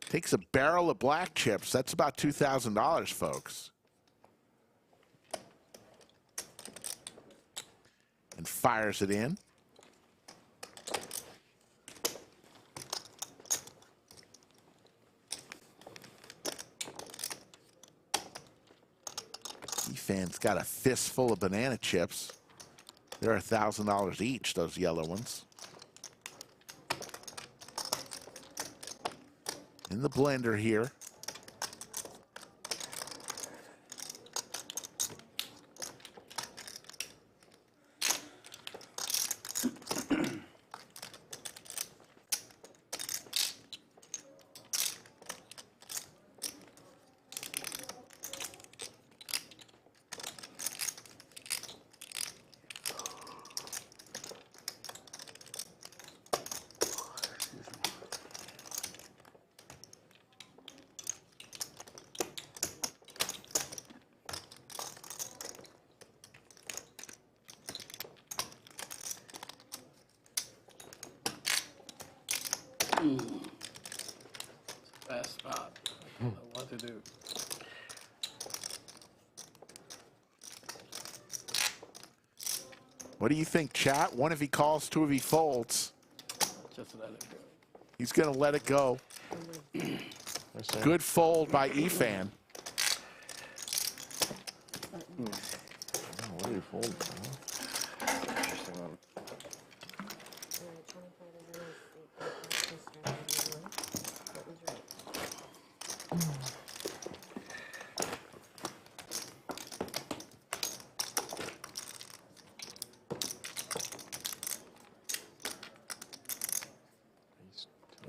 Takes a barrel of black chips. That's about $2,000, folks. And fires it in. Efan's got a fistful of banana chips. They're $1,000 each, those yellow ones. in the blender here. Best spot. I don't know what to do. What do you think, chat? One if he calls, two if he folds. Just let it go. He's going to let it go. Good fold by Efan. What do you fold? Interesting one. –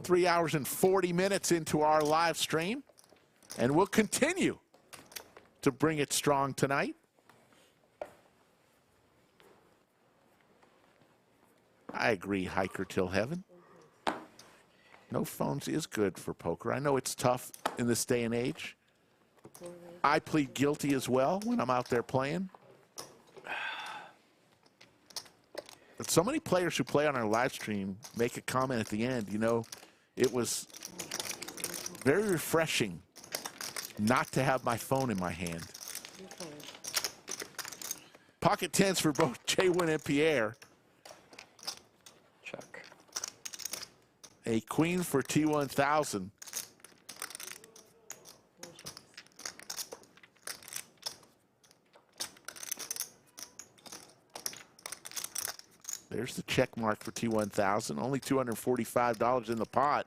3 hours and 40 minutes into our live stream, and we'll continue to bring it strong tonight. I agree, hiker till heaven. No phones is good for poker. I know it's tough in this day and age. I plead guilty as well when I'm out there playing. But so many players who play on our live stream make a comment at the end, you know, it was very refreshing not to have my phone in my hand. Pocket tens for both JWin and Pierre. Check. A queen for T1000. There's the check mark for T1000. Only $245 in the pot.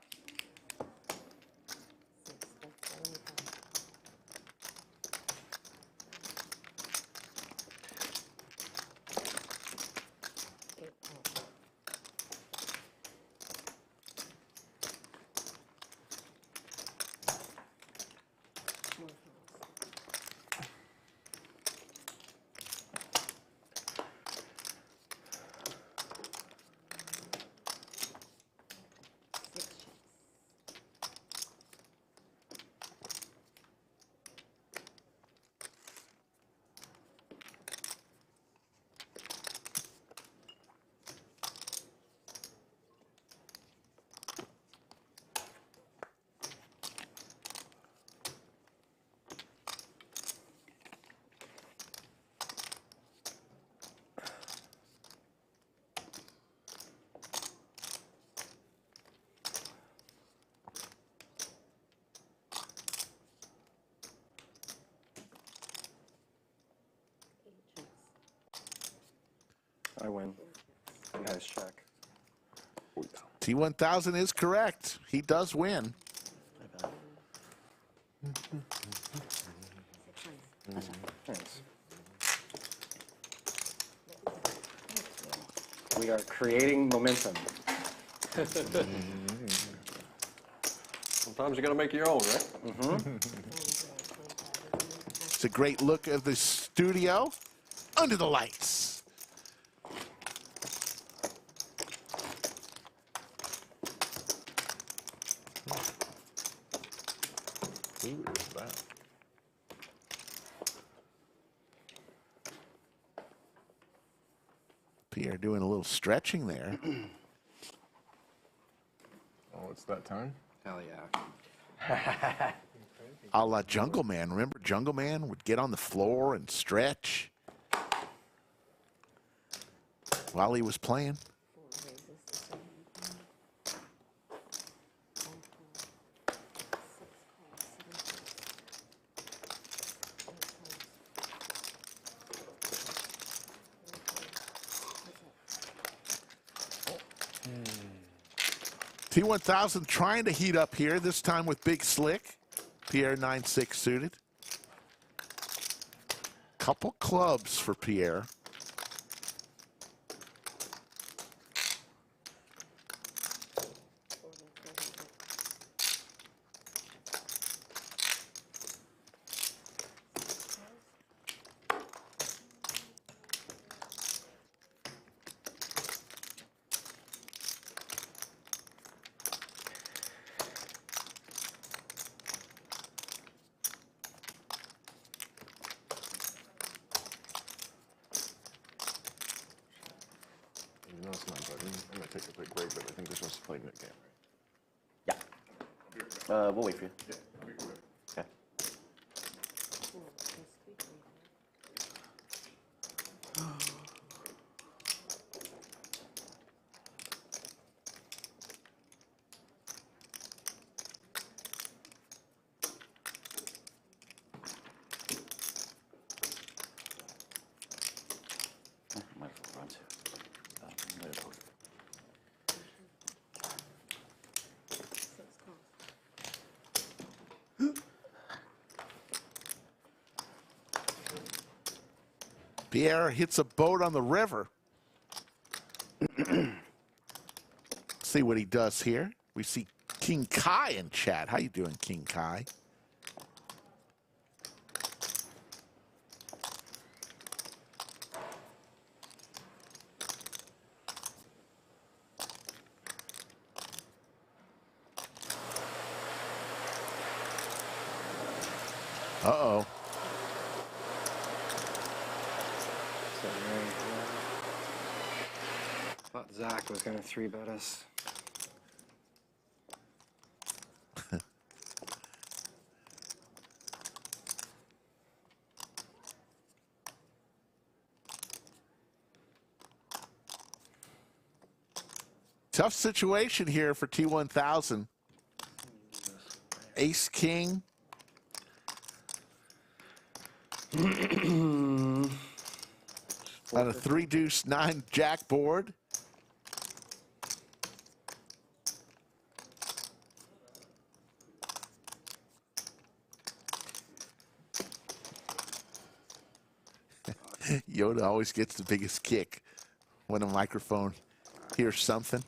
I win. Nice check. T1000 is correct. He does win. Thanks. We are creating momentum. Sometimes you got to make your own, right? It's a great look of the studio under the lights. Who is that? Pierre doing a little stretching there. Oh, it's that time? Hell yeah. A la Jungle Man. Remember Jungle Man would get on the floor and stretch while he was playing? T1000 trying to heat up here, this time with Big Slick. Pierre 9-6 suited. Couple clubs for Pierre. No, it's not, but I'm gonna take a quick break, but I think they're supposed to play mid game. Yeah. We'll wait for you. Okay. Might as well run to. Later, post. Pierre hits a boat on the river. See what he does here. We see King Kai in chat. How you doing, King Kai? Uh-oh. Thought Zach was going to 3-bet us. Tough situation here for T1000. Ace King. On a 3-deuce-9 jack board. Yoda always gets the biggest kick when a microphone hears something.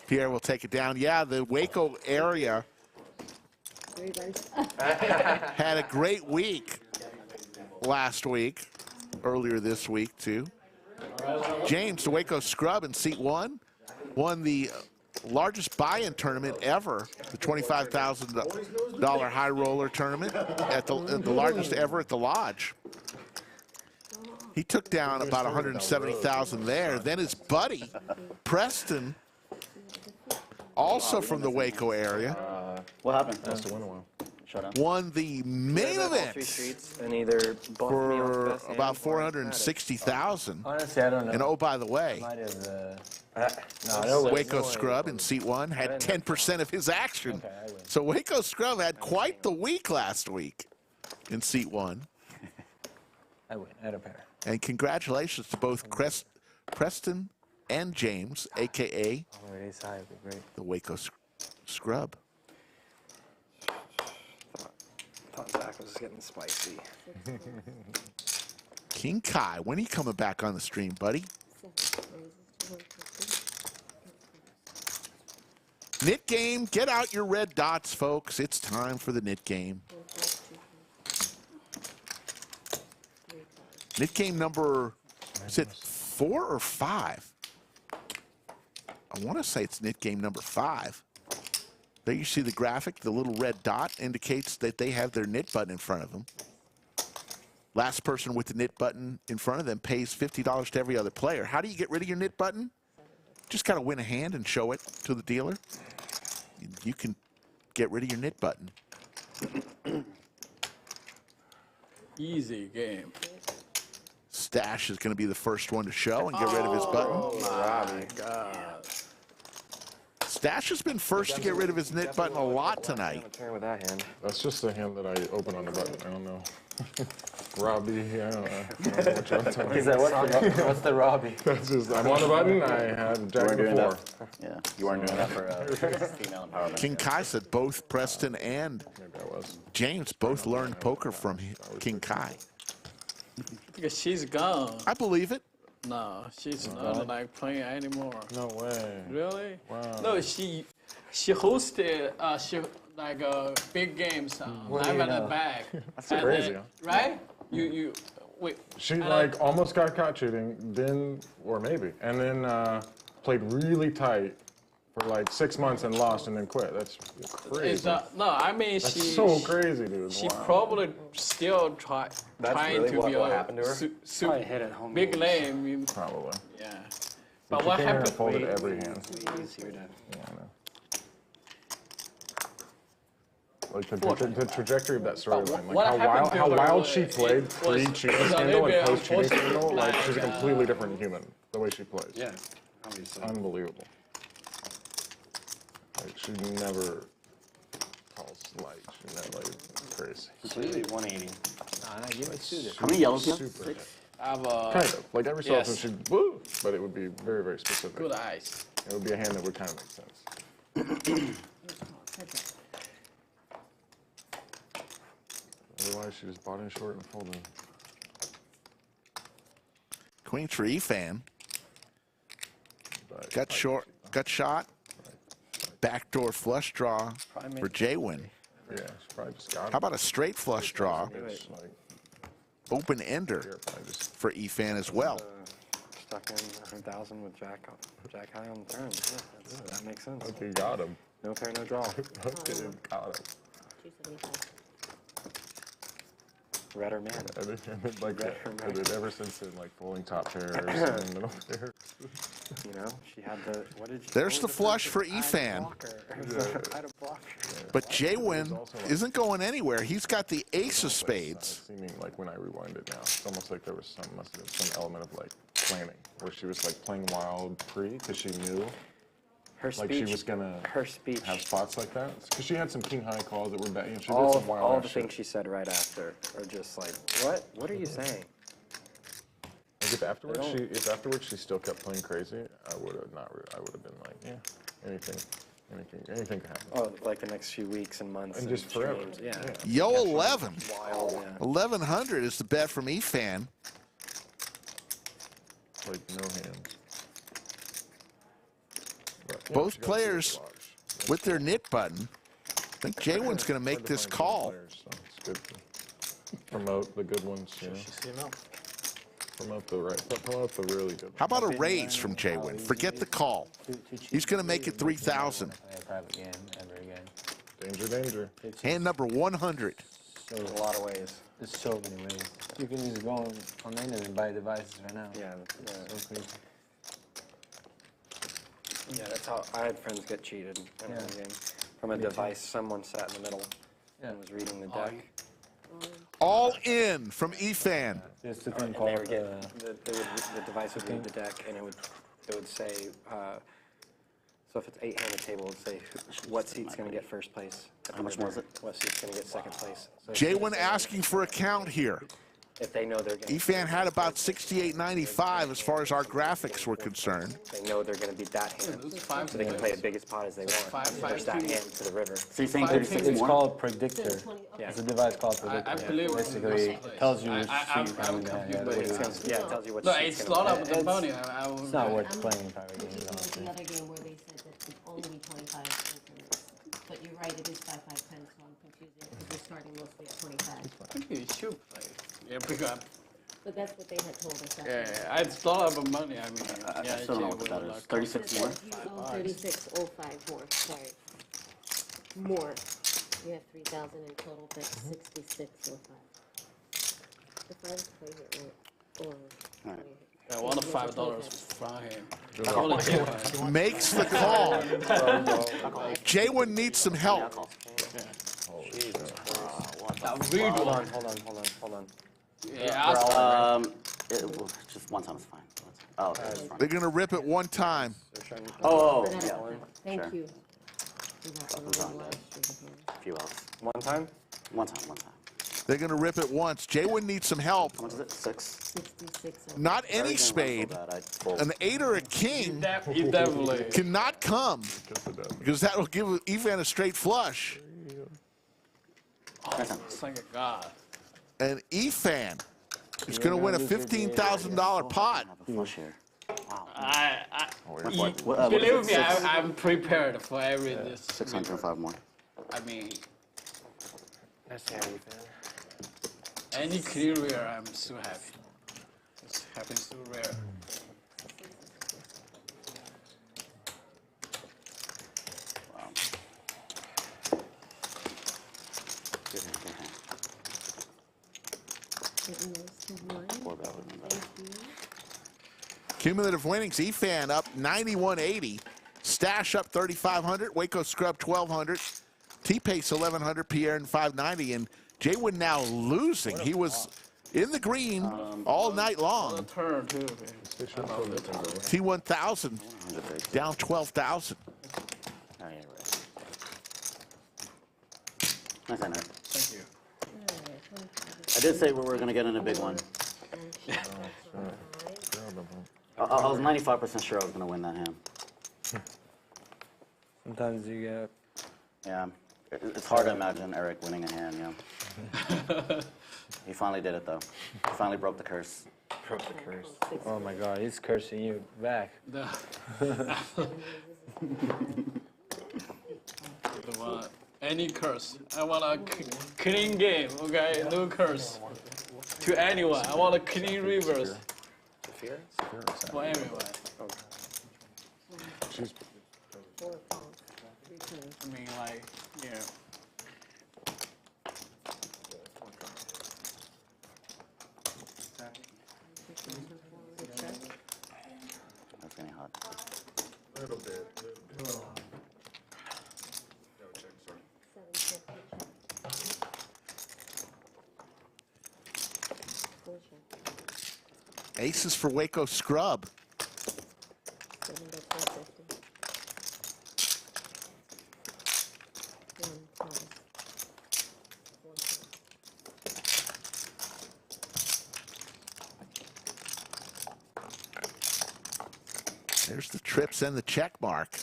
Pierre will take it down. Yeah, the Waco area had a great week last week, earlier this week too. James, the Waco Scrub in seat 1, won the largest buy-in tournament ever, the $25,000 high roller tournament, at the largest ever at the Lodge. He took down about 170,000 there. Then his buddy, Preston, also from the Waco area. What happened? Must have won a while. Won the main event and either for about 460,000. Honestly, I don't know. And oh, by the way, Might have, Waco Scrub in seat 1 had 10% of his action. Okay, I win. So Waco Scrub had quite the week last week in seat 1. I win. I had a pair. And congratulations to both Preston and James, a.k.a. the Waco Scrub. Thought Zach was getting spicy. King Kai, when are you coming back on the stream, buddy? Knit game, get out your red dots, folks. It's time for the knit game. Knit game number, is it 4 or 5? I want to say it's knit game number 5. There you see the graphic. The little red dot indicates that they have their knit button in front of them. Last person with the knit button in front of them pays $50 to every other player. How do you get rid of your knit button? Just got to win a hand and show it to the dealer. You can get rid of your knit button. Easy game. Stache is going to be the first one to show and get rid of his button. Oh my God. Stache has been first to get rid of his knit button a lot tonight. That's just the hand that I open on the button. I don't know. Robbie, I don't know what you're talking He's like, what's the Robbie? That's just, I'm on the button, I had Jack before. Yeah, you weren't doing that for female empowerment. King Kai said both Preston and James both learned poker from King Kai. Because she's gone. I believe it. No, she's not like playing anymore. No way. Really? Wow. No, she hosted big games live at the back. That's crazy. Right? You wait. She like almost got caught cheating, then or maybe, and then played really tight for like 6 months and lost and then quit. That's crazy. No, I mean That's she. so crazy, dude. She Wow. probably still trying really to be what a happened to her? Probably hit at home big games. name. Probably. Yeah. But But what came here and happened? folded every hand. Easier to. Yeah, I know. Like the trajectory of that storyline, what like happened to how her wild was- she played it was- pre-cheating so scandal maybe and post-cheating unfortunately, scandal, like she's a like, completely different human, the way she plays. Yeah, obviously. Unbelievable. Like she never calls light. She never like crazy. Completely 180. Nah, give me two. How many yellows do you have? Super. 6? I have Kind of. Like every so often yes. she'd woo, but it would be very, very specific. good eyes. It would be a hand that would kind of make sense. Otherwise, she just bought in short and folded. Queen for Efan. But Got short, got shot. Backdoor flush draw for JWin. yeah, she probably just got it. How about a straight flush draw? It's like, Open ender probably just for Efan as well. Stuck in 100,000 with Jack high on the turn. Yeah, that makes sense. okay, got him. No pair, no draw. Okay, got him. 275. Redder man. And then, like, and then ever since then, like pulling top pairs and middle pairs. You know, she had the, what did she There's what the was flush first? for I had a Efan. blocker. I had a blocker. But JWin isn't going anywhere. He's got the ace of spades. Seeming like when I rewind it now, it's almost like there was must have been some element of like planning, where she was like playing wild because she knew Her like speech. she was gonna Her speech. have spots like that. Because she had some king high calls that were bad. You know, she did All, some wild all ass the shit. things she said right after are just like, what? What are you saying? Like if afterwards she still kept playing crazy, I would have not. I would have been like, yeah, anything could happen. Oh, like the next few weeks and months. And just forever. streams, Yeah. Yo, 11. Wild, yeah. 1100 is the bet from Efan. Like no hands. But, yeah, Both she got players good blocks. with their knit button. I think JWin's going to make Hard to this find good call. players, so it's good to promote the good ones, you know. Promote the really good ones. How about a raise from JWin? Forget the call. He's going to make it 3,000. Play a private game ever again. Danger, danger. Hand number 100. There's a lot of ways. There's so many ways. You can just go on the internet and buy devices right now. Yeah. So crazy. Yeah, that's how I had friends get cheated in one game from a Me too. device. Someone sat in the middle and was reading the deck. All in from Efan. There's the And thing they called would get the device would read the deck, and it would say. So if it's 8-handed table, it would say what seat's going to get first place. How much more is it? What seat's going to get second place. So if JWin asking for a count here. If they know they're going Efan had about 68.95 as far as our graphics were concerned. they know they're going to beat that hand, so they can play the biggest pot as they want. Push that hand to the river. So you're saying 36 It's more? called Predictor. Yeah. It's a device called Predictor. I believe Basically, it tells you which I'm seat you're coming confused, down. but It's gonna, yeah, it tells you what No, seat's it's gonna not win. about the money. It's not worth playing private Thinking games, of honestly. the other game where they said that it'd only be 25 increments. But you're right, it is 5, 5, 10, so I'm confusing it because we're starting mostly at 25. I think you should play. Yeah, because But that's what they had told us. yeah, it's not about money. I mean, yeah, I still don't know what that is. 36 more? You owe 36.05 more, sorry. More. You have 3,000 in total, that's 66.05. If I was playing it right, or... I want $5 from him. Good Only luck. him. Makes the call. JWin needs some help. Hold on. Yeah, Just one time is fine. Oh, okay, that's fine. They're going to rip it one time. Oh, yeah. Thank Sure. you. We got one of the last three. A few outs. One time? One time. They're going to rip it once. JWin needs some help. How much is it? 6? 66. Not any spade. An 8 or a king He definitely. cannot come because that will give Efan a straight flush. Oh, thank God. And Efan is going to win a $15,000 pot. Flush here. Believe me, I'm prepared for every this. 605 more. I mean, That's how you feel. any career, I'm so happy. It's happening so rare. Wow. Good hand, good hand. Getting those to one. Four better than that. Cumulative winnings, Efan up 91.80. Stache up 3,500. Waco Scrub 1,200. T-Pace 1,100. Pierre 590. And JWin now losing. He was in the green all night long. Turn too. T1000 down 12,000. Oh, yeah, right. Nice hand. Thank you. I did say we were going to get in a big one. I was 95% sure I was going to win that hand. Sometimes you get. Yeah. It's hard to imagine Eric winning a hand, yeah. He finally did it, though. He finally broke the curse. Broke the curse. Oh my God, he's cursing you back. The one, any curse. I want a clean game, okay? No curse. To anyone, I want a clean reverse. For everyone. I mean, like, yeah. That's getting hot. A little bit. Aces for Waco Scrub. There's the trips and the check mark.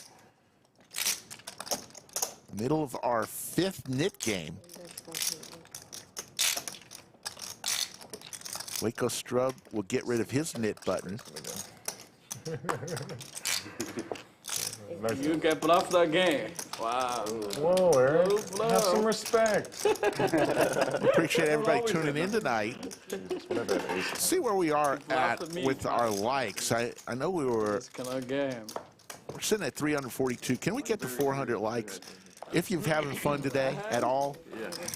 Middle of our 5th knit game. Waco Scrub will get rid of his knit button. You get bluffed again. Wow. Whoa, Eric. Have some respect. Appreciate everybody tuning in tonight. See where we are at with our likes. I know we're sitting at 342. Can we get to 400 likes? If you're having fun today at all,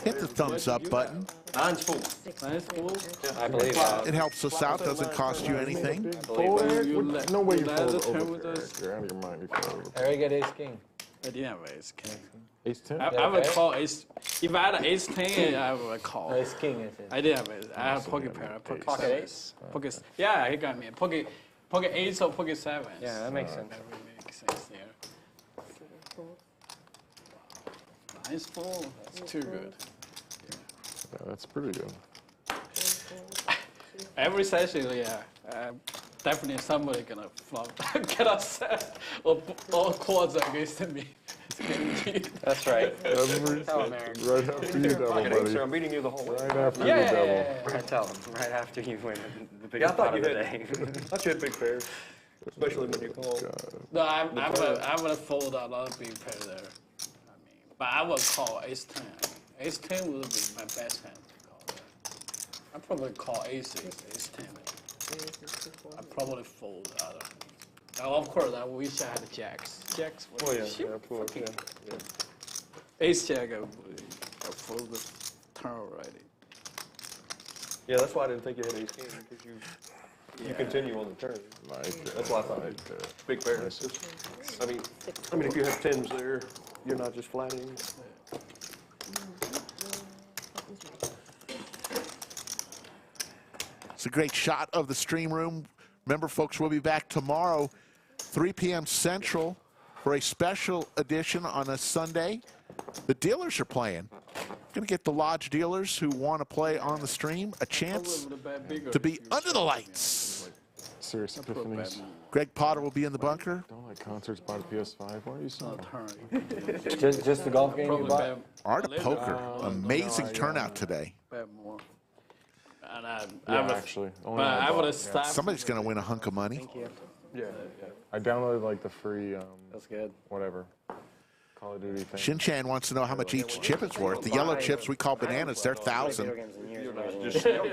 hit the thumbs up button. Nine's full. Nice full? I believe that. It helps us out, doesn't cost you anything. No way you fold over there. You're out of your mind. You fold over. Eric got ace king. I didn't have ace king. Ace 10? I would call ace. If I had an ace 10, I would call. Ace king is it? I didn't have ace. I had pocket pair. Pocket ace. Pocket. Yeah, he got me. Pocket ace or pocket 7. Yeah, that makes sense. That really makes sense there. Nice full. That's too good. Yeah, that's pretty good. Every session, yeah. Definitely somebody gonna flop, get upset, or chords against me. That's right. Right after you double, buddy. I'm beating you the whole way. Right after you double. I tell him, right after you win the Yeah, I biggest thought pot you of the had. day. I thought you had big pairs, especially when you call. No, I'm gonna fold a lot of big pair there. I mean, but I would call ace 10. Ace 10 would be my best hand to call there. I probably call ace 10. I probably fold the other. Now, of course, I wish I had jacks. Jacks. Oh yeah, of course, yeah. Ace jack, I fold the turn already. Yeah, that's why I didn't think you had ace king, because you continue on the turn. That's why I thought big pair. I mean, if you have 10s there, you're not just flatting. It's a great shot of the stream room. Remember, folks, we'll be back tomorrow, 3 p.m. Central, for a special edition on a Sunday. The dealers are playing. Going to get the lodge dealers who want to play on the stream a chance to be under the lights. Serious epiphanies. Greg Potter will be in the bunker. Don't like concerts, bought a PS5. Why are you so? Just the golf game you bought? Art of Poker. Amazing turnout today. Actually. I would have stopped. Somebody's going to win a hunk of money. Thank you. Yeah. I downloaded like the free. That's good. Whatever. Call of Duty thing. Shin Chan wants to know how much each chip is worth. The yellow chips we call bananas, they're 1,000.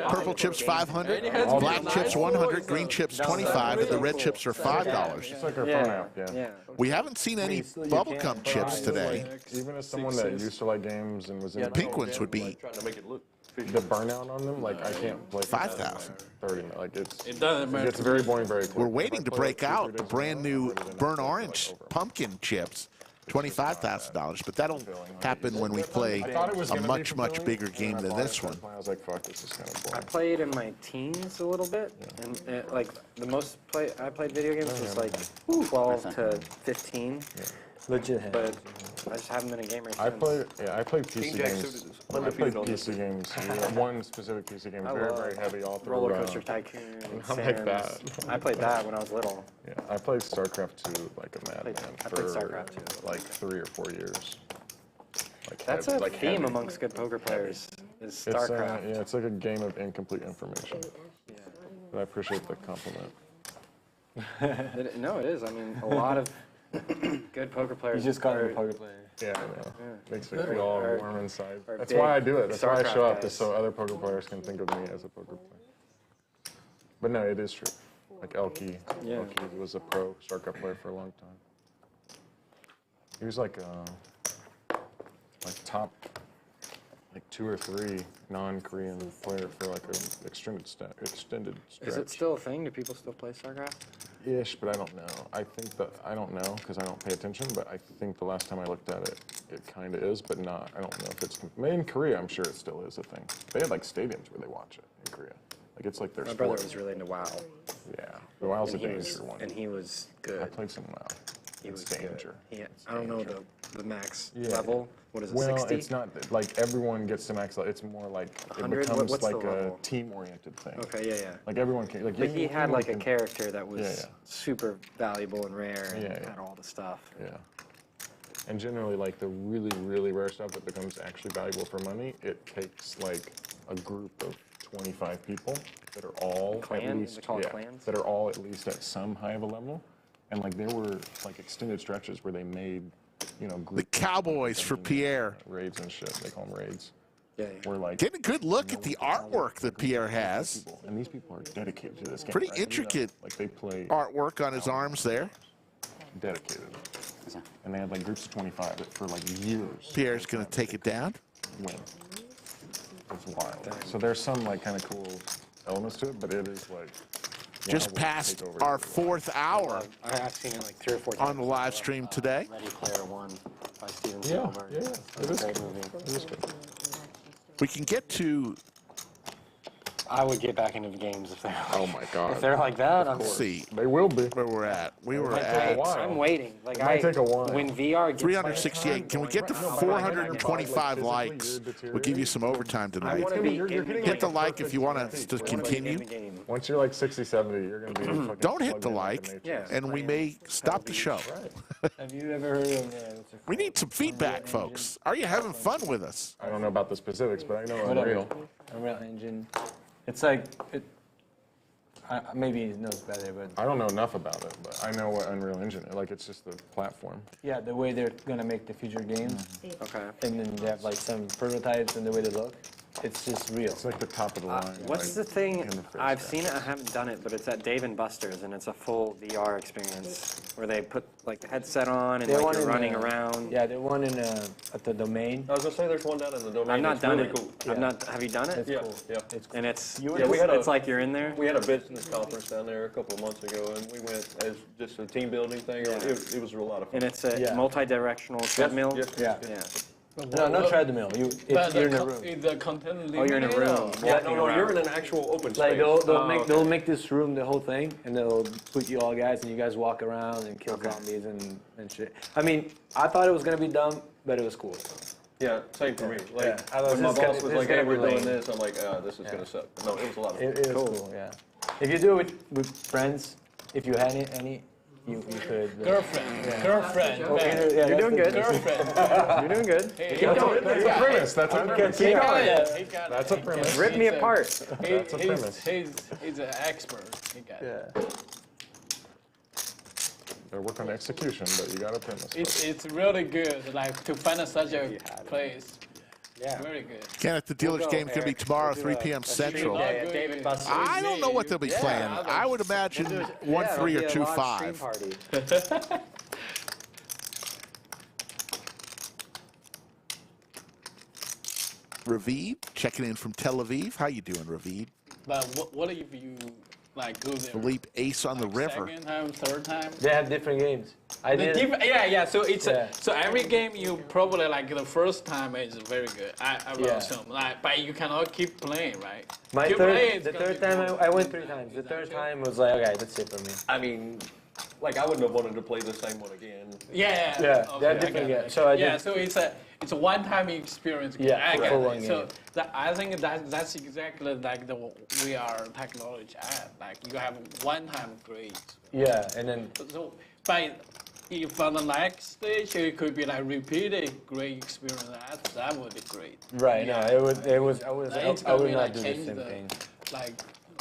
Purple chips 500, black chips 100, green chips 25, and the red chips are $5. It's like our phone app, yeah. We haven't seen any bubblegum chips today. Even as someone that used to like games and was in The pink ones would be Trying to make it look. the burnout on them, like I can't play 5,000. 30. Like it's It doesn't matter. It's very boring very quick. We're waiting to break out the brand new burnt orange pumpkin chips. $25,000, but that'll happen when we play a much, much bigger game than this one. I was like, fuck, this is kind of I boring. played in my teens a little bit, and like the most I played video games was like 12 to 15. Legit. But I just haven't been a gamer since. I played PC games. I played PC games. One specific PC game, very, very heavy all through. Roller Coaster Tycoon. I like that. I played that when I was little. Yeah, I played StarCraft 2 like a madman I for played StarCraft 2. like 3 or 4 years. Like That's heavy, a like theme heavy. amongst good poker players, is It's, StarCraft. yeah, it's like a game of incomplete information. But I appreciate the compliment. No, it is. I mean, a lot of good poker players. You just call him a poker player. Yeah, I know. Makes me feel all warm inside. That's big why I do it. That's why I show StarCraft up, guys. is so other poker players can think of me as a poker player. But no, it is true. Like Elke was a pro StarCraft player for a long time. He was like top like 2 or 3 non-Korean player for like an extended stretch. Is it still a thing? Do people still play StarCraft? Ish, but I don't know. I think that I don't know because I don't pay attention. But I think the last time I looked at it, it kind of is, but not. I don't know if it's in Korea. I'm sure it still is a thing. They had like stadiums where they watch it in Korea. Like it's like their My sport. brother was really into WoW. Yeah, the WoW's a And he danger was- one. And he was I good. played some WoW. He was danger. Good. Yeah, I don't know the max Yeah. level. What is it, Well, 60? it's not like everyone gets to max level. It's more like it 100? becomes What's the like a level? team-oriented thing. Okay, yeah. Like everyone can. Like But he had like a can- character that was Yeah. super valuable and rare and Yeah. had all the stuff. Yeah. And generally, like the really, really rare stuff that becomes actually valuable for money, it takes like a group of 25 people that are all Clan? at Is least it called clans? that are all at least at some high of a level. And like there were like extended stretches where they made, The group Cowboys for Pierre. raids and shit. They call them raids. Yeah. Where like Getting a good look at the artwork that Pierre has. and these people are dedicated to this game. Pretty right? intricate Like they play artwork on his arms there. dedicated. And they had like groups of 25 that for like years. Pierre's going to take it down. Win. It's wild. So there's some like kind of cool elements to it, but it is like Just WoW will past take over our everywhere. 4th hour I've seen it like 3 or 4 times. on the live stream today. Ready Player One by Steven Yeah, Spielberg. yeah, it It's is a great good. movie. It is good. We can get to, I would get back into the games if they're Oh my god. if they're like that. I'm let's see They will be. where we're at. We were take a at while. I'm waiting. Like It might take a while. when VR gets 368. Can we get to 425 likes? We'll give you some overtime I tonight. want to be Hit the like if you want us to continue. Once you're like 60, 70, you're going to be fucking Don't hit plugged the in like, the Matrix. Yeah. and we may stop the show. Have you ever heard of We need some feedback, folks. Are you having fun with us? I don't know about the specifics, but I know Whatever. Unreal. Unreal Engine? It's like maybe he knows better, but I don't know enough about it, but I know what Unreal Engine is. Like, it's just the platform. yeah, the way they're gonna make the future games, Okay. and then they have like some prototypes and the way they look. It's just real. It's like the top of the line. What's like, the thing? interface, I've yeah. seen it. I haven't done it, but it's at Dave & Buster's, and it's a full VR experience where they put like the headset on and They like want you're in, running around. Yeah, the one in at the Domain. I was gonna say there's one down in the domain. I've not that's done really it. Cool. I've not. Have you done it? It's Yeah, cool. yeah. It's cool. And it's Yeah, we had a- it's like you're in there. We had a business conference down there a couple of months ago, and we went as just a team building thing. Yeah. It was a lot of fun. And it's a Yeah. multi-directional treadmill. yes. Yeah. Yeah. No, not treadmill. But You're in a the, room. is the content Oh, you're in a limited room. or- Yeah, walking no, around. you're in an actual open Like space. they'll make this room the whole thing, and they'll put you all guys, and you guys walk around and kill zombies and shit. I mean, I thought it was gonna be dumb, but it was cool. Yeah, same for me. Like, Yeah. I was when my just boss gonna- was it's like, gonna hey, we're be doing lame. this, I'm like, this is gonna suck. No, it was a lot of fun. It was cool, yeah. If you do it with friends, if you had any you could. Girlfriend. Girlfriend. Okay, yeah, You're doing good. Girlfriend. You're doing good. Hey, That's a premise. That's a premise. He got it. He got That's it. a premise. Rip me apart. That's a premise. He's an expert. He got it. Yeah. Gotta work on execution, but you got a premise. It's really good, like to find such a place. Yeah. Very good. Kenneth, the dealer's game is going to be tomorrow, 3 p.m. Central. Yeah, David Buster. I don't know what they'll be playing. I would imagine 1-3 or 2-5. Party. Ravid, checking in from Tel Aviv. How you doing, Ravid? But what if you like go there? Philippe Ace on the river. Second time, third time. They have different games. I did. Yeah. So it's Yeah. so every game you probably like the first time is very good. I will Yeah. assume. Like, but you cannot keep playing, right? My Keep third, playing, it's the gonna third be time more. I went 3 times. The third time was like, okay, that's it for me. I mean, like, I wouldn't have wanted to play the same one again. Yeah. Yeah, okay, they're I different get it. games. So I yeah. did- So it's a one-time experience. Yeah, I get for it. one So game. I think that's exactly like the we are technology at. Like you have one-time great. Yeah, and then So, but if on the next stage it could be like repeated great experience, that would be great. right, Yeah. no, Like, I it's would gonna be not like do the change same the, thing. like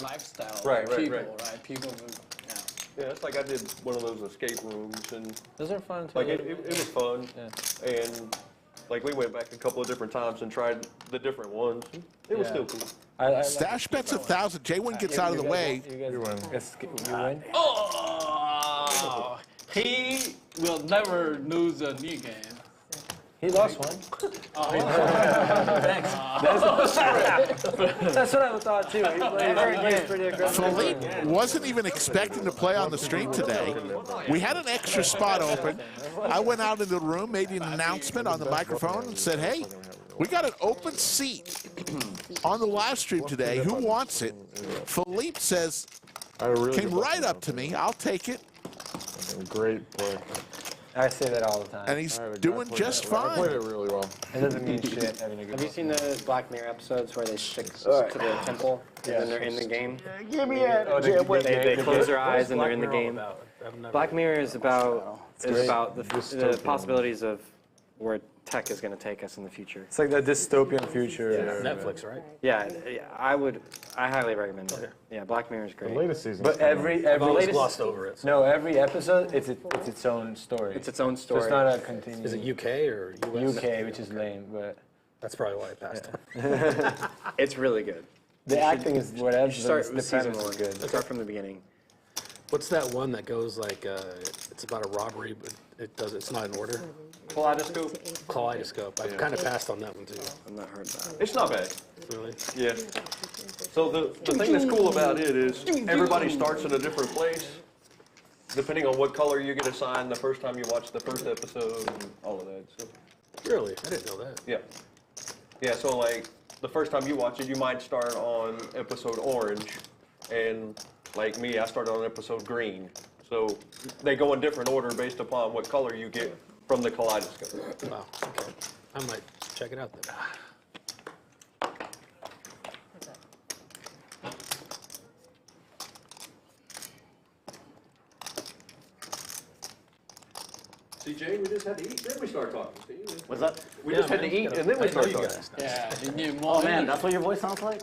lifestyle Right, of right, people, right. People will, yeah. Yeah, it's like I did one of those escape rooms, and Those are fun too. like it was fun. Yeah. And like we went back a couple of different times and tried the different ones. It was Yeah. still cool. I Stash bets 1,000. JWin gets out of the way. You win. Oh, he will never lose a new game. He lost one. Oh, Thanks. That's what I thought too. He plays pretty aggressive. Philippe wasn't even expecting to play on the stream today. We had an extra spot open. I went out into the room, made an announcement on the microphone, and said, hey, we got an open seat on the live stream today. Who wants it? Philippe says, came right up to me. I'll take it. Great play. I say that all the time. And he's doing just I played fine. it really well. It doesn't mean shit having a good Have you one. seen the Black Mirror episodes where they stick to the temple and then they're in the game? Give me a They close their eyes and they're in the game. Black Mirror is about the Dystopian. possibilities of where tech is going to take us in the future. It's like the dystopian future. Netflix, right? Yeah, I highly recommend it. Yeah, Black Mirror is The great. latest season. But every Always glossed over it. no, every episode it's its own story. It's its own So story. it's not a continuous. Is it UK or US? UK, which is lame, but That's probably why I passed it. It's really good. the acting is whatever. You should start The with season premise one. is good. Start from the beginning. What's that one that goes like, it's about a robbery, but it's not in order? Kaleidoscope. Kaleidoscope. I kind of passed on that one too. I've not heard that. It's not bad. Really? Yeah. So the thing that's cool about it is everybody starts in a different place, depending on what color you get assigned the first time you watch the first episode and all of that. So, Really? I didn't know that. yeah. Yeah, so like the first time you watch it, you might start on episode orange, and like me, I started on episode green. So they go in different order based upon what color you get from the kaleidoscope. Wow, okay. I might check it out then. See, Jay, we just had to eat, then we start talking. See? What's that? We just had to eat, and then we start talking. Yeah, you need more. Oh man, that's what your voice sounds like?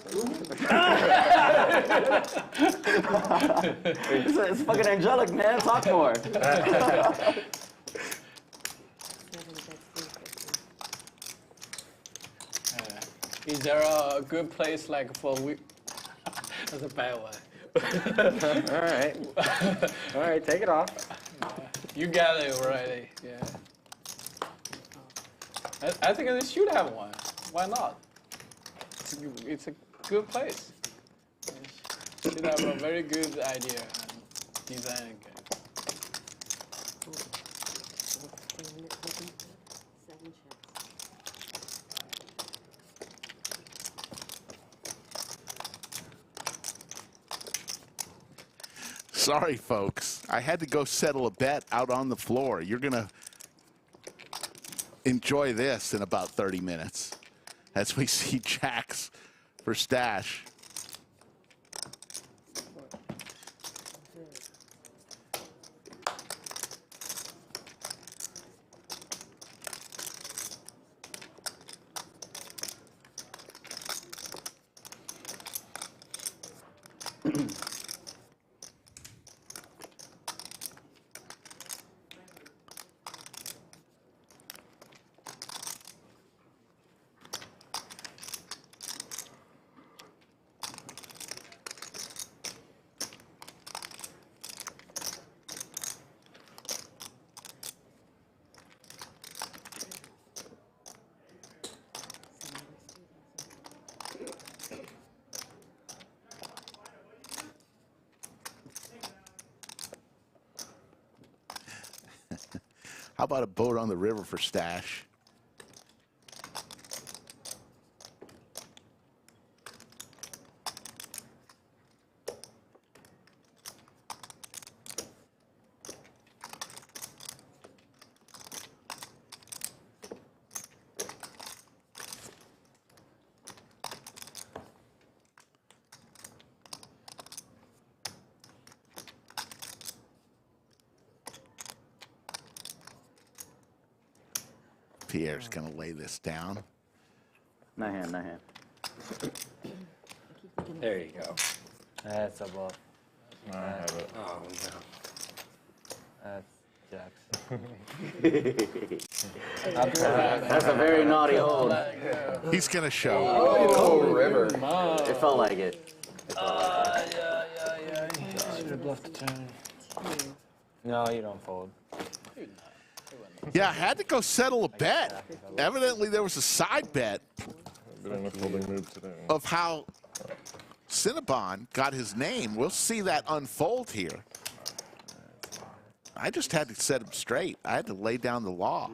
It's fucking angelic, man. Talk more. Is there a good place like for we? That's a bad one. All right. All right, take it off. You got it already. Yeah. I think they should have one. Why not? It's a good place. It should have a very good idea and design. Sorry, folks. I had to go settle a bet out on the floor. You're going to enjoy this in about 30 minutes as we see jacks for Stache. How about a boat on the river for Stache? Pierre's going to lay this down. No hand, no hand. There you go. That's a bluff. I have it. Oh, no. That's jacks. That's a very naughty hold. He's going to show. Oh, river. It felt like it. Yeah. Should have bluffed the turn. No, you don't fold. Yeah, I had to go settle a bet. Evidently, there was a side bet Been in a folding mood today. of how Cinnabon got his name. We'll see that unfold here. I just had to set him straight. I had to lay down the law.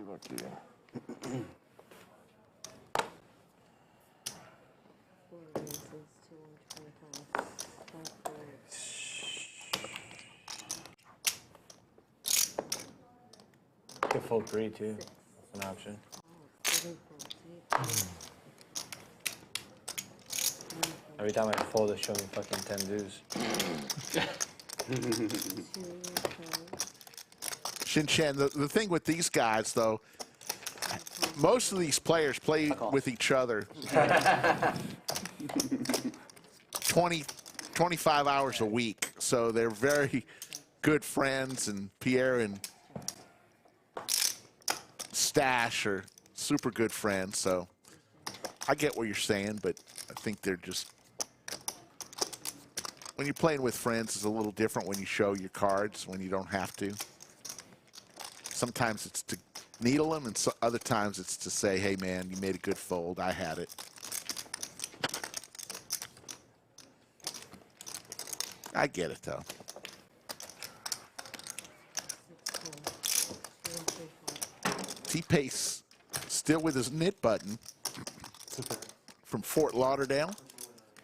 You could fold 3 too. That's an option. Every time I fold, it shows me fucking 10 deuce. Shin-Chan, the thing with these guys, though, most of these players play with each other 25 hours a week. So they're very good friends, and Pierre and Stache are super good friends. So I get what you're saying, but I think they're just, when you're playing with friends, it's a little different when you show your cards, when you don't have to. Sometimes it's to needle them, and other times it's to say, hey, man, you made a good fold. I had it. I get it, though. T-Pace still with his knit button from Fort Lauderdale.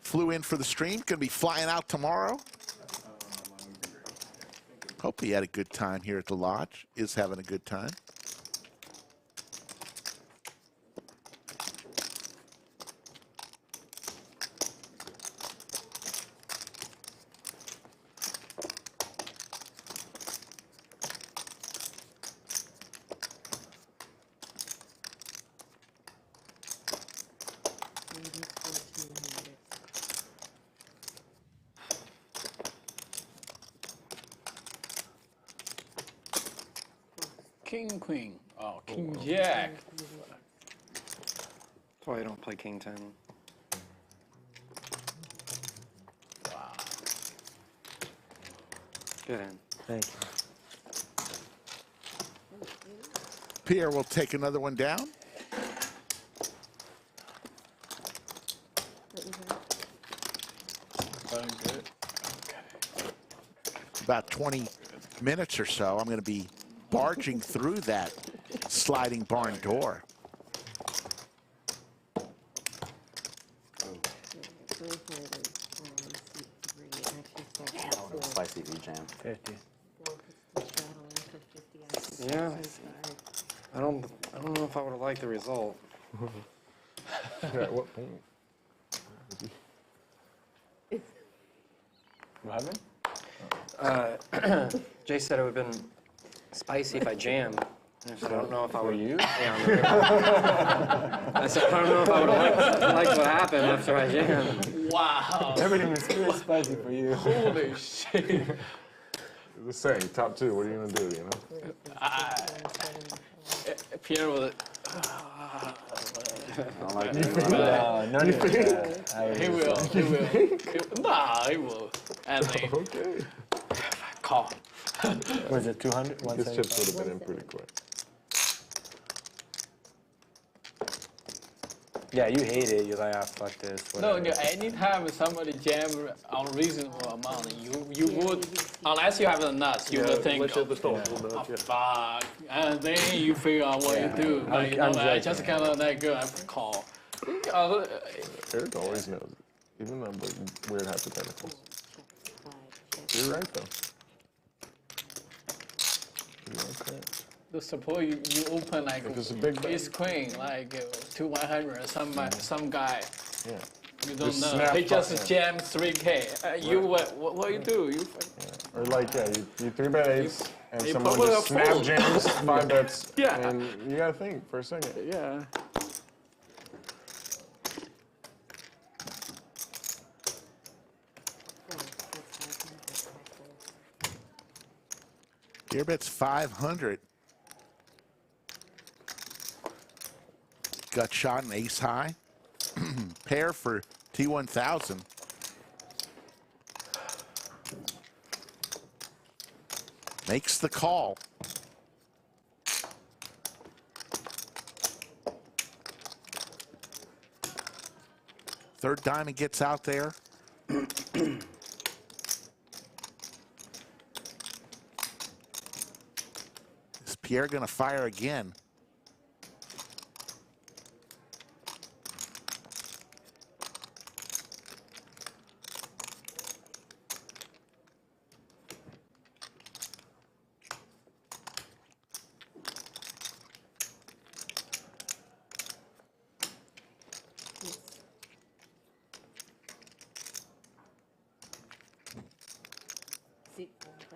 Flew in for the stream. Going to be flying out tomorrow. Hope he had a good time here at the lodge. Is having a good time. King, queen. Oh, king, jack. That's why I don't play king 10. Wow. Good hand. Thank you. Pierre will take another one down. Good. About 20 minutes or so, I'm going to be barging through that sliding barn door. Spicy V jam. 50. Yeah. I don't know if I would have liked the result. Yeah, at what point? What happened? Jay said it would have been spicy if I jammed. I said, I don't know if I would. you? Yeah, I said, I don't know if I would have liked what happened after I jammed. Wow. Everything was really spicy for you. Holy shit. The saying, top two, what are you going to do, you know? Pierre was. I don't like it. No need for that. He will. Nah, he will. And then Okay. call. Was it 200? His chips would have been in pretty quick. Yeah, you hate it. You're like, ah, fuck this. No, Whatever. anytime somebody jam unreasonable amount, you would, unless you have the nuts, you would think, Unless you have the oh, stall, nuts, yeah. fuck. And then you figure out what you do. Like, I'm I just joking. kind of that good. I call. Eric always knows, even on the weird hypotheticals. You're right, though. You're okay. The suppose you open like It's a big ace queen, like to 100, some guy. Yeah. You don't Just know. snap He just button. jammed 3K. You what you do? You Or like, yeah, you 3-bet ace, and you someone probably just a snap fold. jams 5 bets, Yeah. and you gotta think for a second. yeah. Deer bet's 500. Gut shot and ace high. Pair for T1000. Makes the call. Third diamond gets out there. Is Pierre going to fire again?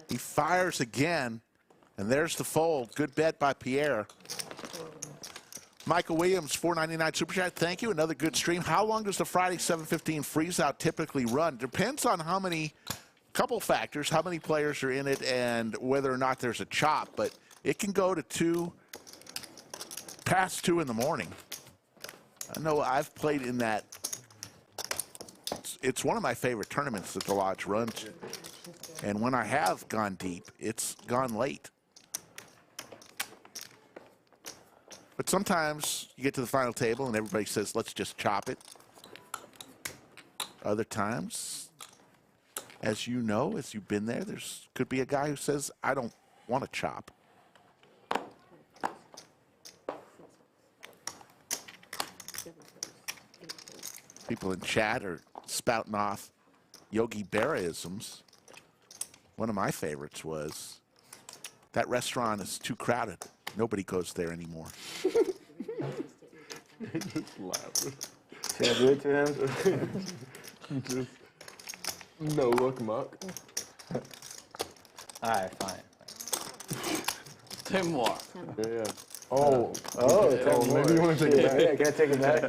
He fires again, and there's the fold. Good bet by Pierre. Michael Williams, $4.99 Super Chat. Thank you. Another good stream. How long does the Friday 7:15 freeze out typically run? Depends on how many, couple factors, how many players are in it and whether or not there's a chop, but it can go to past 2 in the morning. I know I've played in that. It's one of my favorite tournaments that the Lodge runs. And when I have gone deep, it's gone late. But sometimes you get to the final table and everybody says, let's just chop it. Other times, as you know, as you've been there, there's could be a guy who says, I don't want to chop. People in chat are spouting off Yogi Berra-isms. One of my favorites was, that restaurant is too crowded. Nobody goes there anymore. Just laugh. Should I do it to him? Just no look muck. All right, fine. 10 more. Yeah. Oh, maybe you want to take it back? Yeah, can I take it back?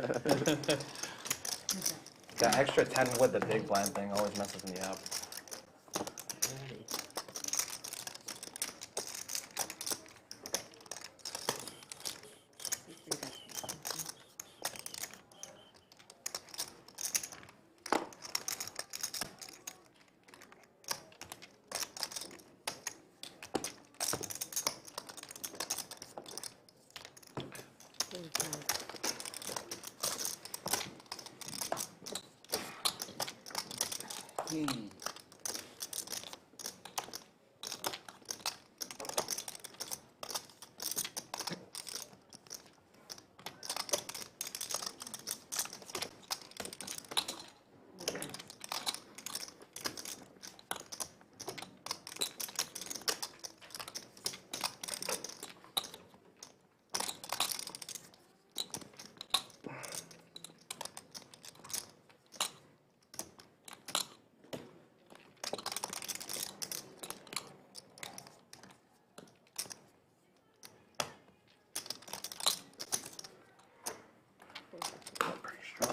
That extra 10 with the big blind thing always messes me up.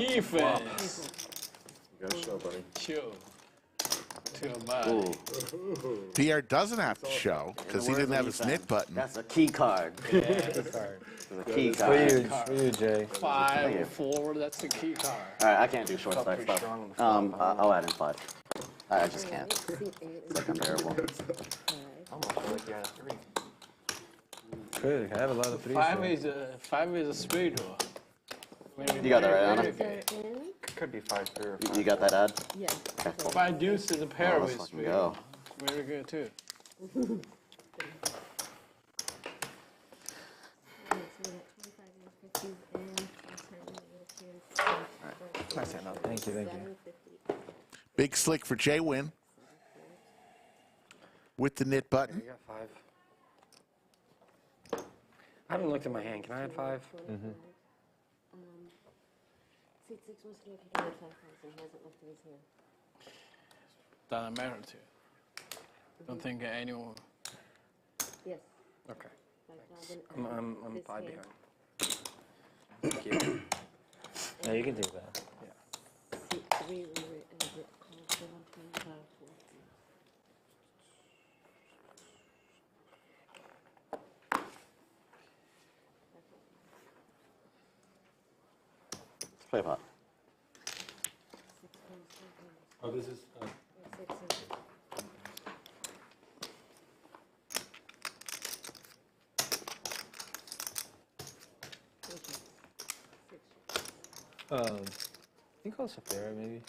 Defense. You gotta show, buddy. Chill. Too bad. Pierre doesn't have to show because he didn't have his knit button. That's a key card. Yeah, key card. It's a key For card. you, for you, Jay. 5, 4, that's the key card. All right, I can't do short stack stuff. I'll add in 5. I just can't. It's like unbearable. Almost feel like you had a 3. Good, I have a lot of 3s. 5 is a straight draw. You got that right, Anna? Could be 5-3 or 5. You got that ad? Yeah. Okay. 5 deuce is a pair let's with fucking straight. go. Very good too. Nice hand up. Thank you, thank you. Big slick for JWin with the knit button. You got 5. I haven't looked at my hand. Can I add 5? Seat 6 wants to know if he can add 5,000. He hasn't looked at his hand. Doesn't matter too. Don't think anyone. Yes. Okay. 5,000. I'm This 5 hand. behind. Thank you. Yeah, you can take that. Seat 3, we were called for 125. Let's play a pot. Oh, this is. I think also fair, maybe.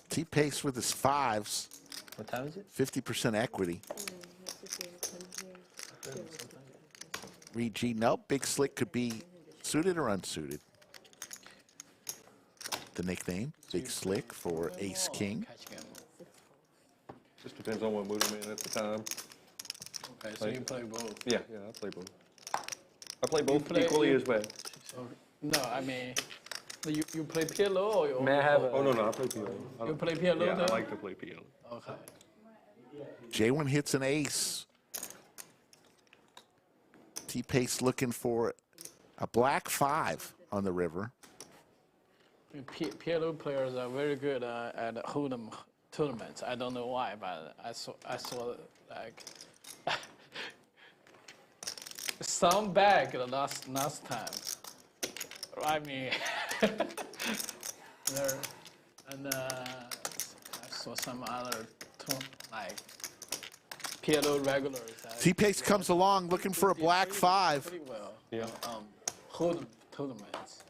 T-Pace with his 5s. What time is it? 50% equity. Reed G, nope. Big Slick could be suited or unsuited. The nickname, Big Slick for Ace King. Just depends on what mood I'm in at the time. Okay, so you play both. Yeah, I play both. I play both play- equally you- as well. No, I mean, you play PLO or you? May I have a? Oh, no, I play PLO. You play PLO Yeah, I though? like to play PLO. Okay. JWin hits an ace. T-Pace looking for a black 5 on the river. PLO players are very good at hold'em tournaments. I don't know why, but I saw like some bag the last time. I mean, there, and I saw some other like PLO regulars. T-Pace comes along looking for a black 5. Pretty well. Yeah. Hold'em tournaments.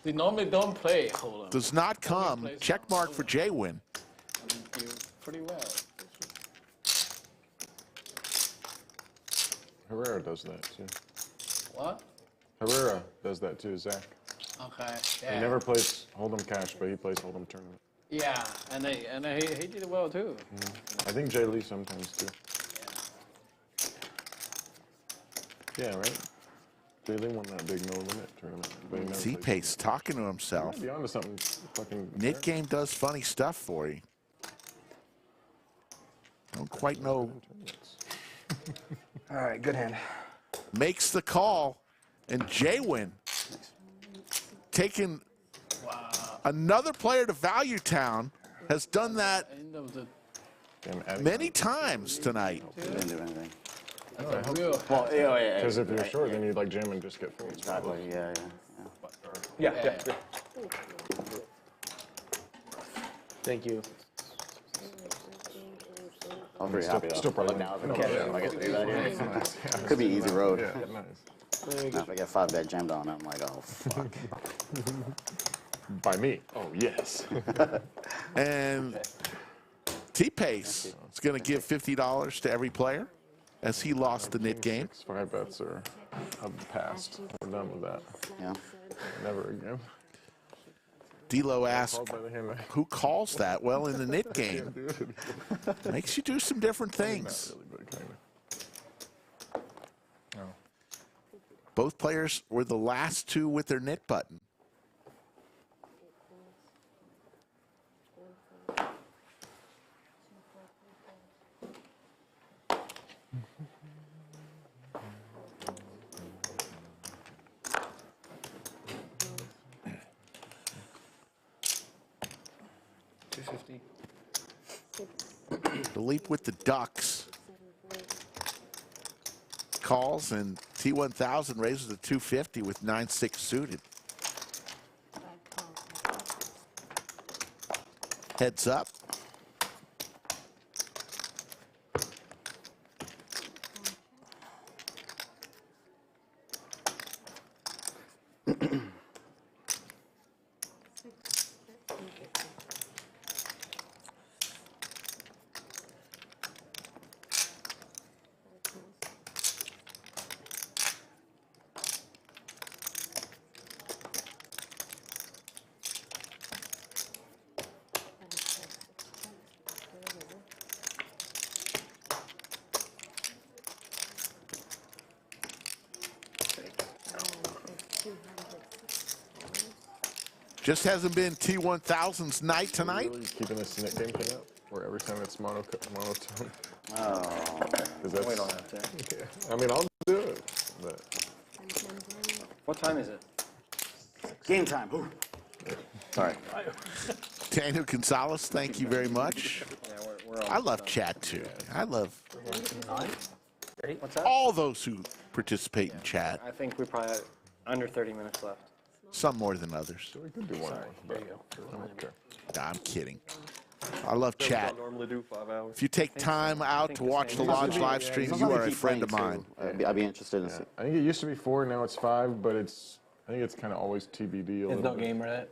They normally don't play hold'em. Does not come. Check mark for JWin. Do pretty well. Herrera does that too. What? Herrera does that too, Zach. Okay. Yeah. He never plays Hold'em Cash, but he plays Hold'em Tournament. Yeah, and he did well too. I think Jay Lee sometimes too. Yeah, right? Jay Lee won that big no limit tournament. But he never plays T-Pace talking to himself. Be onto something fucking. Knit game does funny stuff for you. Don't quite know. All right, good hand. Makes the call, and JWin taking another player to Value Town has done that End of the many times tonight. Didn't do anything. real. Well, yeah. Because if you're short, then you'd like jam and just get folds. Exactly, yeah. Yeah. Thank you. I'm pretty happy though. Still probably Now, no, if I get to do that here. Could be easy road. Yeah, nice. Now, if I get 5 bet jammed on it, I'm like, oh, fuck. By me. Oh, yes. And T-Pace is going to give $50 to every player as he lost the knit game. 5 bets are of the past. We're done with that. Yeah. Never again. D'Lo asked, Called by the hand. who calls that? Well, in the knit game, makes you do some different things. Not really, but kind of. Both players were the last 2 with their knit button. Philippe with the Ducks. Calls, and T1000 raises to 250 with 9-6 suited. Heads up. Just hasn't been T1000's night tonight. Really keeping this snit game thing up, where every time it's monotone. Oh. We don't have to. Yeah. I mean, I'll do it, but. What time is it? Game time. Ooh. Sorry. Daniel Gonzalez, thank you very much. Yeah, we're I love chat too. I love What's that? all those who participate in chat. I think we probably have under 30 minutes left. Some more than others. We could do one more. There you go. Okay. Nah, I'm kidding. I love chat. I normally do 5 hours. If you take time out to watch the Lodge live stream, you are a friend of mine. I'd be interested in Yeah. it. I think it used to be 4, now it's 5, but I think it's kind of always TBD a There's little no bit. gamer that.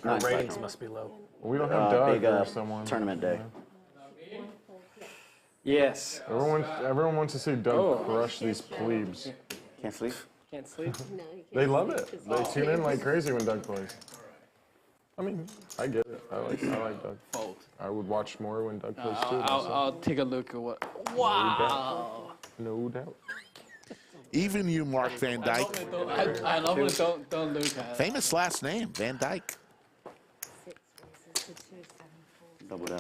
Our ratings must be low. Well, we don't have Doug Big or someone. tournament day. Yes. Everyone wants to see Doug crush these plebes. Can't sleep? Can't sleep. They love it. They tune in like crazy when Doug plays. I mean, I get it. I like Doug. Fold. I would watch more when Doug plays too. I'll take a look at what. Wow. No doubt. Even you, Mark Van Dyke. I normally don't look at it. Famous last name, Van Dyke. Double down.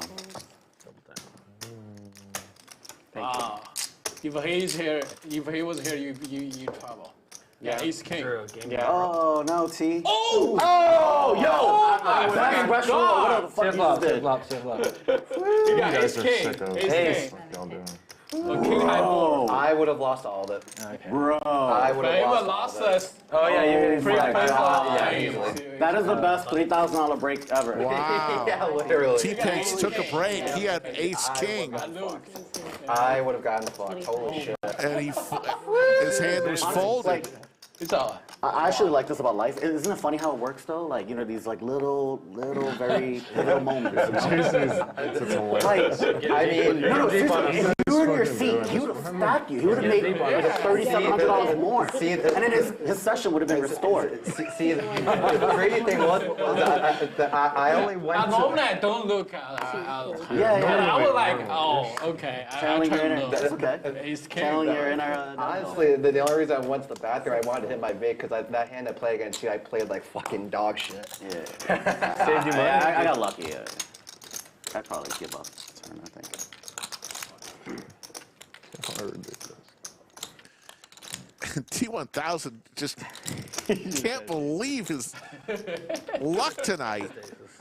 Wow. If he's here, if he was here, you trouble. Yeah, he's king. True. Yeah. Oh, no, T. Oh! Oh, yo! That's questionable. What the fuck you just did? You Yeah, guys ace are king. sickos. Ace Ace. king. What y'all doing? King high board. I would have lost all of it. Okay. Bro. I would have But lost even all lost of it. us. Oh yeah, you Oh can my God. Yeah, Yeah, easily. That is the best $3,000 break ever. Wow. Yeah, literally. T-Pace took a break. He had ace king, I look. I would have gotten fucked. Holy shit. and his hand was folded. Like, It's all. I actually like this about life. Isn't it funny how it works though? Like, you know, these like little, very pivotal moments. You know? It's hilarious. Like, I mean, no, seriously, if you were in your seat, he would have stacked you. He would have made like $3,700 more. And then his session would have been restored. See, the crazy thing was I only went Normally to. I don't look at Yeah, And I was like, oh, okay. I Channeling your turned inner, low. that's okay. Ace king. Channeling your inner. Honestly, the only reason I went to the bathroom, I wanted to hit my vape because that hand I played against you, I played like fucking dog shit. Yeah. Saved you money. I got lucky. I'd probably give up this tournament, I think. T1000 just can't believe his luck tonight.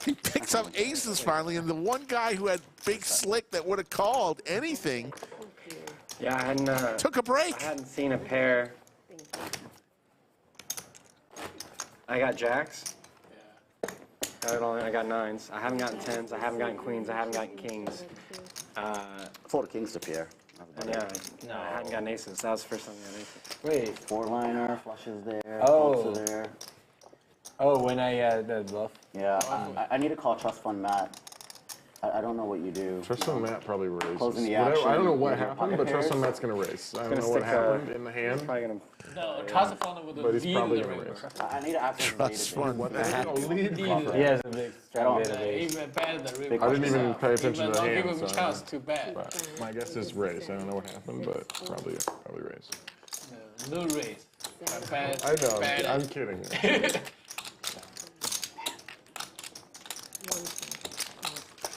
He picks up aces finally, and the one guy who had big slick that would have called anything Yeah, I hadn't. took a break. I hadn't seen a pair. I got jacks. I got nines. I haven't gotten tens. I haven't gotten queens. I haven't gotten kings. Fold kings to Pierre. Yeah, I hadn't gotten aces. That was the first time I got aces. Wait. Four liner, flushes there, Oh. clubs are there. Oh, when I the bluff. Yeah, I need to call Trust Fund Matt. I don't know what you do. Trust Fund Matt probably raises. Closing the Whatever- action, I don't know what with your happened, pocket but Trust pairs. Fund Matt's gonna raise. I don't Gonna know what stick, happened in the hand. Probably gonna. No, Trust Fund with the But he's lead probably in the gonna river. raise. I need to access the Trust database. fund Matt. Lead. He has a big strong don't- database. Even better than river. I didn't even pay attention Even to the don't give hand, him so- chance to bet. But my guess is raise. I don't know what happened, but probably raise. No race. Bad, I know. bad. I'm kidding.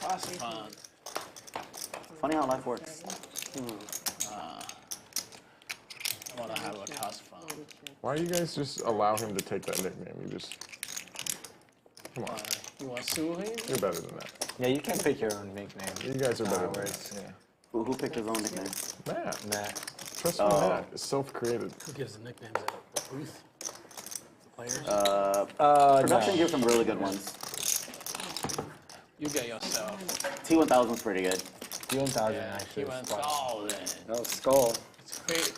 Trust Fund. Funny how life works. I want to have a trust fund. Why do you guys just allow him to take that nickname? You just come on. You want to sue him? You're better than that. Yeah, you can pick your own nickname. You guys are better than that. Yeah. Who picked his own nickname? Matt. Matt. Trust me, Matt. It's self-created. Who gives the nicknames at the booth? The players? Production gives some really good ones. You get yourself. T1000's pretty good. T1000 actually. T1000. Oh, Skull. It's great.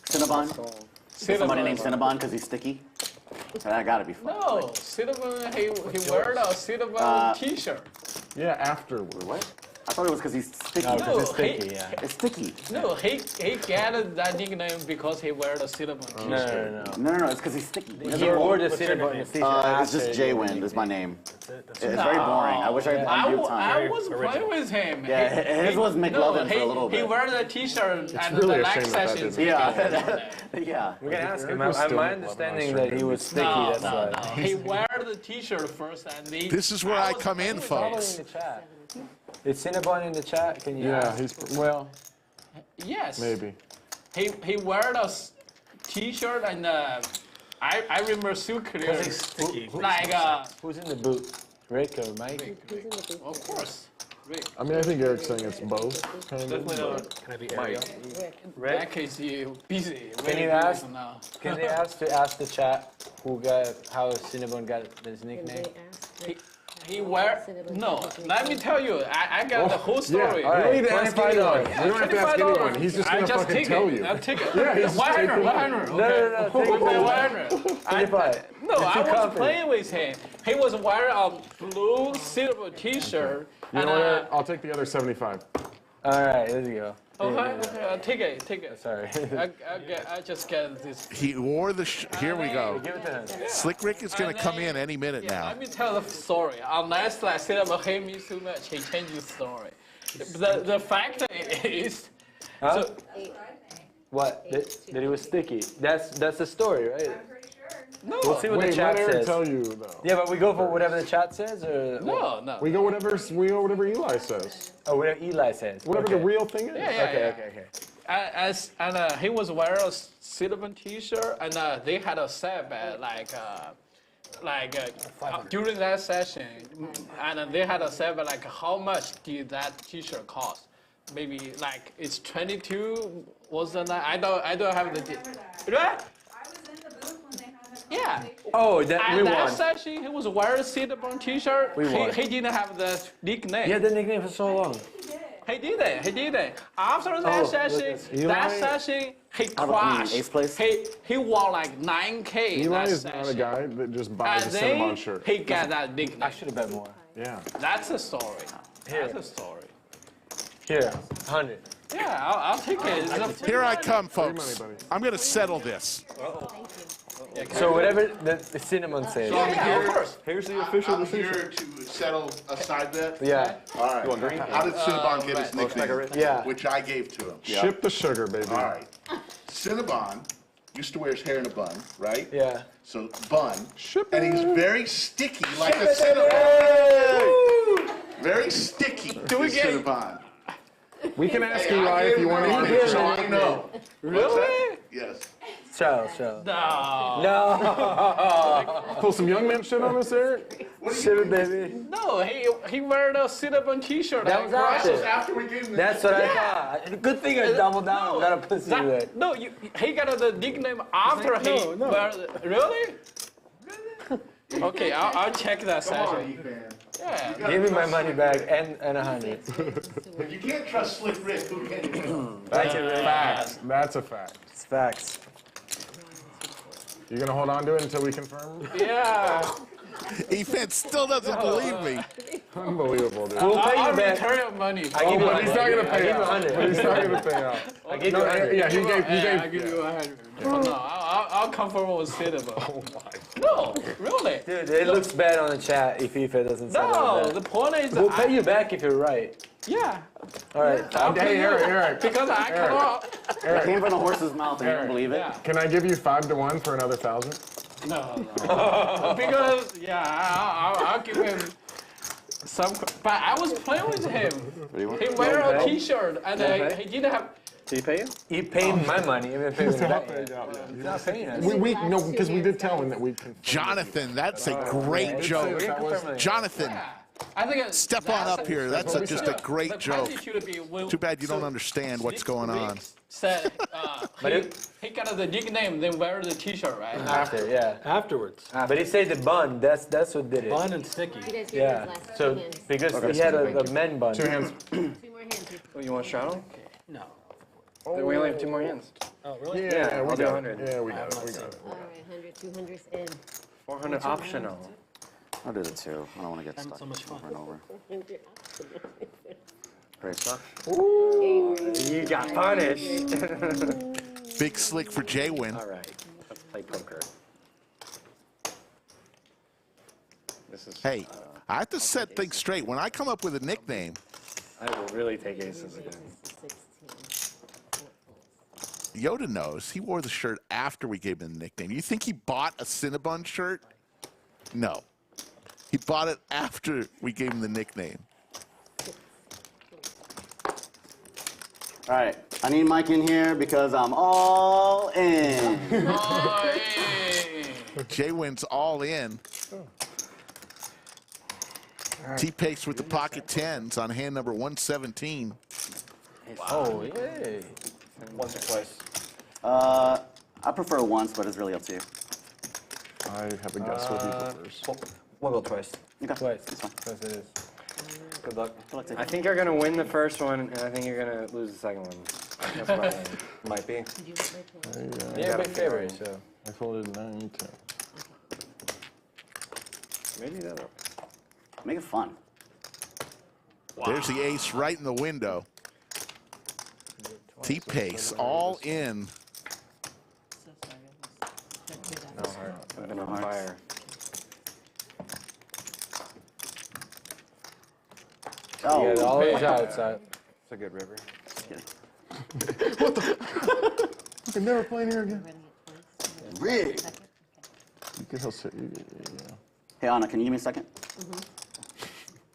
Cinnabon. Somebody named Cinnabon. Cinnabon because he's sticky. That gotta be fun. No, Cinnabon, he wear a Cinnabon t-shirt. Yeah, afterward. What? I thought it was because he's sticky. No, No, it's sticky, yeah. It's sticky. No, he got that nickname because he wear the Cinnabon t-shirt. No, it's because he's sticky. He wore the Cinnabon in the t-shirt. It's just JWin is my name. That's It's very boring. I wish I had I time. was playing with him. Yeah, his was McLovin for a little bit. He wear the t-shirt and really the a next shame that sessions. Yeah, yeah. We can ask him. was still My understanding that he was sticky. No, That's no, why. no. He wear the t-shirt first and he. This is where I was come in, playing with folks. In the chat. Is Cinnabon in the chat? Can you Yeah, ask? he's well, him. Yes. maybe. He wear the t-shirt and I remember so clear. he's sticky. Like Who's in the booth? Rick or Mike? Who's in the booth? of course. Rick. I mean, I think Eric's saying it's both. Kind of, Definitely but- not. Can I be Ariel? That case you busy. Can very you busy ask? now? Can they ask the chat how Cinnabon got his Can nickname? they ask? He wear no. Let me tell you, I got the whole story. Yeah, you don't need to ask anyone. You don't have to ask $25. anyone. He's just I gonna fucking take tell it. you. I'll take it. Yeah, he's just 100, taking it. 100. No, take it. 100. No, I was confident. playing with him. He was wearing a blue silver T-shirt. You know what? I'll take the other 75. All right, there you go. Okay, take it. Sorry. I just get this. He wore the. Here we go. Give it to him. Slick Rick is going to come in any minute Yeah, now. let me tell the story. Unless like Silver hate me too much, he changed the story. The fact is, Huh? so, What? That he was sticky. That's the story, right? no, We'll see what Wait, the chat let Eric says. tell you though. Yeah, but we go for whatever the chat says, or no. We go whatever Eli says. oh, whatever Eli says. Whatever Okay. the real thing is. Yeah. Okay. He was wearing a silver T-shirt, and they had a setback during that session, and they had a setback like how much did that T-shirt cost? Maybe like it's 22. Wasn't that? I don't have the. Right? I was in the booth when they had that Yeah. conversation. Oh, that we And that won. session, he was wearing a Cinnabon T-shirt. We won. He didn't have the nickname. He had the nickname for so long. He did it. After that look session, at this. Eli- he Ace crashed. place? He won like 9K in Eli that is not a session. guy that just buys And a then Cinnabon shirt. he got that nickname. I should have bet more. Yeah. That's a story. That's a story. Here, 100. Yeah, I'll take it. It's a free Here I money. come, folks. money, buddy. I'm going to settle this. So whatever the cinnamon says. Yeah, of course. Here's the official I'm decision. here to settle a side bet. Yeah. All right. You want green? How did Cinnabon get his nickname? Yeah. Which I gave to him. Ship the sugar, baby. All right. Cinnabon used to wear his hair in a bun, right? Yeah. So bun. Ship And he's it. very sticky like a Cinnabon. Very sticky. Do we is get- Cinnabon. We can ask Hey, Eli I if gave you him want one, to. so I know. Really? Yes. Show. No. No. Pull some young man shit on us, Eric. Ship it, baby. No, he wear the Cinnabon T-shirt. That and was crashed. after. This was after we gave him the That's what I thought. Good thing I doubled down. Got a pussy to it. No, he got the nickname after he. wear the- Really? Okay, I'll check that Come on, session. Efan. Yeah. Give me my money back and 100. If you can't trust Slick Rick, who can you? Facts. That's a fact. It's facts. You gonna hold on to it until we confirm? Yeah. Efan still doesn't believe me. Unbelievable, dude. We'll pay I'll you back. return your money. I give you But he's not gonna I pay give you out. 100. He's not gonna pay out. I give you No, 100. yeah, he gave. I give you 100. No, I'll confirm with Cinnabon. Oh my. No, really. Dude, it looks bad on the chat if FIFA doesn't say No, that. the point is, We'll pay you back if you're right. Yeah. All right. Hey, Eric. Because I come up. It came from the horse's mouth, and you don't believe it? Yeah. Can I give you 5 to 1 for another 1,000? No. Because I'll give him some. But I was playing with him. He wear a T-shirt and he didn't have. Did he pay you? He paid my money. Even if He's it not was paid out yet. He's not paying us. No, because we did tell him that we confirmed. Jonathan, that's a great joke. Jonathan, I think step on up here. That's just a great joke. should be Too bad you don't understand what's going on. Said he got the nickname, then wear the T-shirt, right? After, yeah. Afterwards. But he said the bun. That's what did it. Bun and sticky. You guys hear his Yeah. last So two hands? because he had a men bun. 2 hands. 2 more hands. Oh, you want straddle? No. Then we only have 2 more hands. Oh, really? Yeah, we I'll do got 100. it. Yeah, we got it. We got it. All right, 100, 200's in. 400 optional. I'll do the 2. I don't want to get stuck so much fun. over and over. 400 optional. Great stuff. You got punished. Big slick for JWin. All right, let's play poker. This is. Hey, I have to set things straight. When I come up with a nickname, I will really take aces again. 16. Yoda knows. He wore the shirt after we gave him the nickname. You think he bought a Cinnabon shirt? No. He bought it after we gave him the nickname. All right, I need Mike in here because I'm all in. JWin's all in. T-Pace with the pocket 10s on hand number 117. Oh, yay. Once or twice. I prefer once, but it's really up to you. I have a guess what he prefers. We'll go twice. Okay. Twice. That's fine. Twice it is. Good luck. Good luck, I think you're gonna win the first one, and I think you're gonna lose the second one. That's what I think. Might be. Did you want my Yeah, big favorite, so. I folded 9, 10. Maybe the other one. Make it fun. There's the ace right in the window. T-Pace all in. No heart. I've been on fire. Oh, Yeah, all these outside. It's a good river. I'm never playing here again. Rig. You can help sit. Yeah. Hey, Anna, can you give me a second?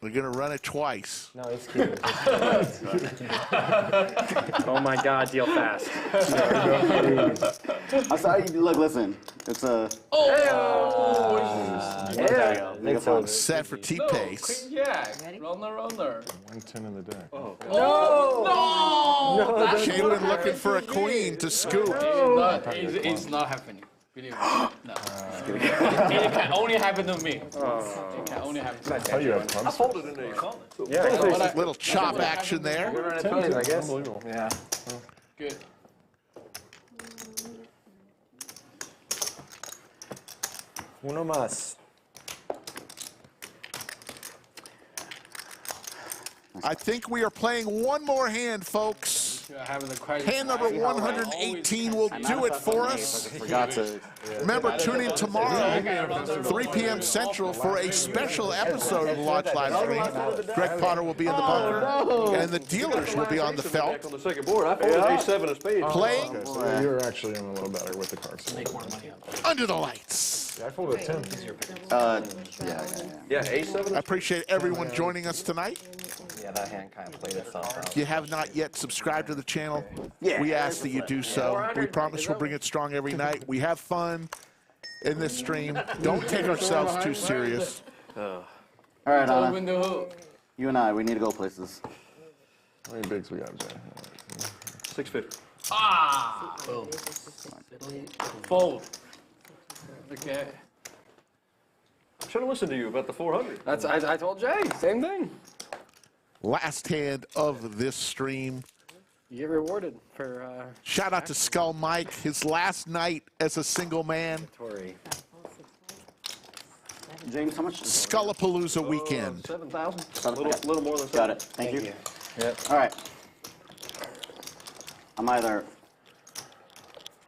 We're going to run it twice. No, it's cute. Oh my God, deal fast. I'm sorry. Look, listen. It's a. Yeah. Make it fun. Set for T-Pace. Queen Jack, runner. 110 in the deck. No! JWin looking for a queen to scoop. It's not happening. Believe me. No. It can only happen to me. It can only happen to me. How you have fun? I folded an ace. Yeah. Little chop action there. We're running 20s, I guess. Unbelievable. Yeah. Good. Uno más. I think we are playing one more hand, folks. Hand number 118 will do it for us. Forgot to. Remember, tune in tomorrow, 3 p.m. Central, for a special episode of the Launch Live Stream. Greg Potter will be in the bunker, and the dealers will be on the felt. On the second board, I folded A7 of spades. Playing Okay, so you're actually in a little better with the cards. under the lights. Yeah, I folded a 10. Yeah, A7. I appreciate everyone joining us tonight. Yeah, that hand kind of played itself out. If you have not yet subscribed to the channel, Yeah. we ask that you do so. We promise we'll bring it strong every night. We have fun in this stream. Don't take ourselves too serious. All right, Anna. Window. You and I, we need to go places. How many bigs we got, Jay? 650. Ah! Fold. Okay. Should have listened to you about the 400. That's I told Jay, same thing. Last hand of this stream. You get rewarded for Shout out to Skull Mike, his last night as a single man. Tory. James, how much? Skullapalooza weekend. 7,000. Little more than 7,000. Got it. Thank you. Yep. All right. I'm either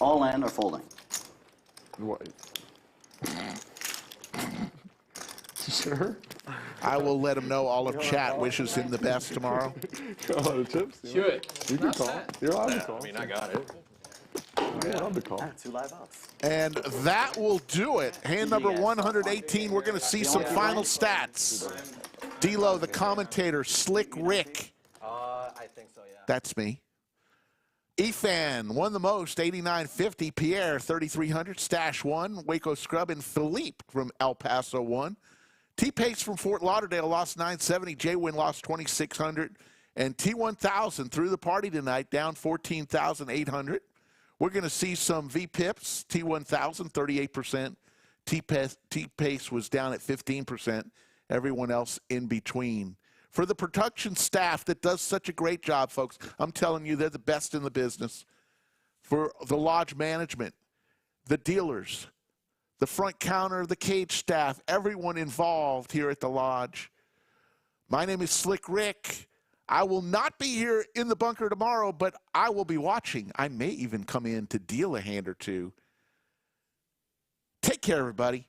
all in or folding. What? Sure. I will let him know all of chat wishes him the best tomorrow. Got a lot of chips. Should. You can call. You're allowed to call. I mean, I got it. You're allowed to call. 2 live outs. And that will do it. Hand number 118, we're going to see some final stats. D-Lo, the commentator, Slick Rick. I think so, yeah. That's me. Efan won the most, 89.50. Pierre, 3,300. Stache won. Waco Scrub and Philippe from El Paso won. T-Pace from Fort Lauderdale lost 970. JWin lost 2,600. And T1000 through the party tonight, down 14,800. We're going to see some VPIPs. T1000, 38%. T-Pace was down at 15%. Everyone else in between. For the production staff that does such a great job, folks, I'm telling you, they're the best in the business. For the lodge management, the dealers, the front counter, the cage staff, everyone involved here at the lodge. My name is Slick Rick. I will not be here in the bunker tomorrow, but I will be watching. I may even come in to deal a hand or two. Take care, everybody.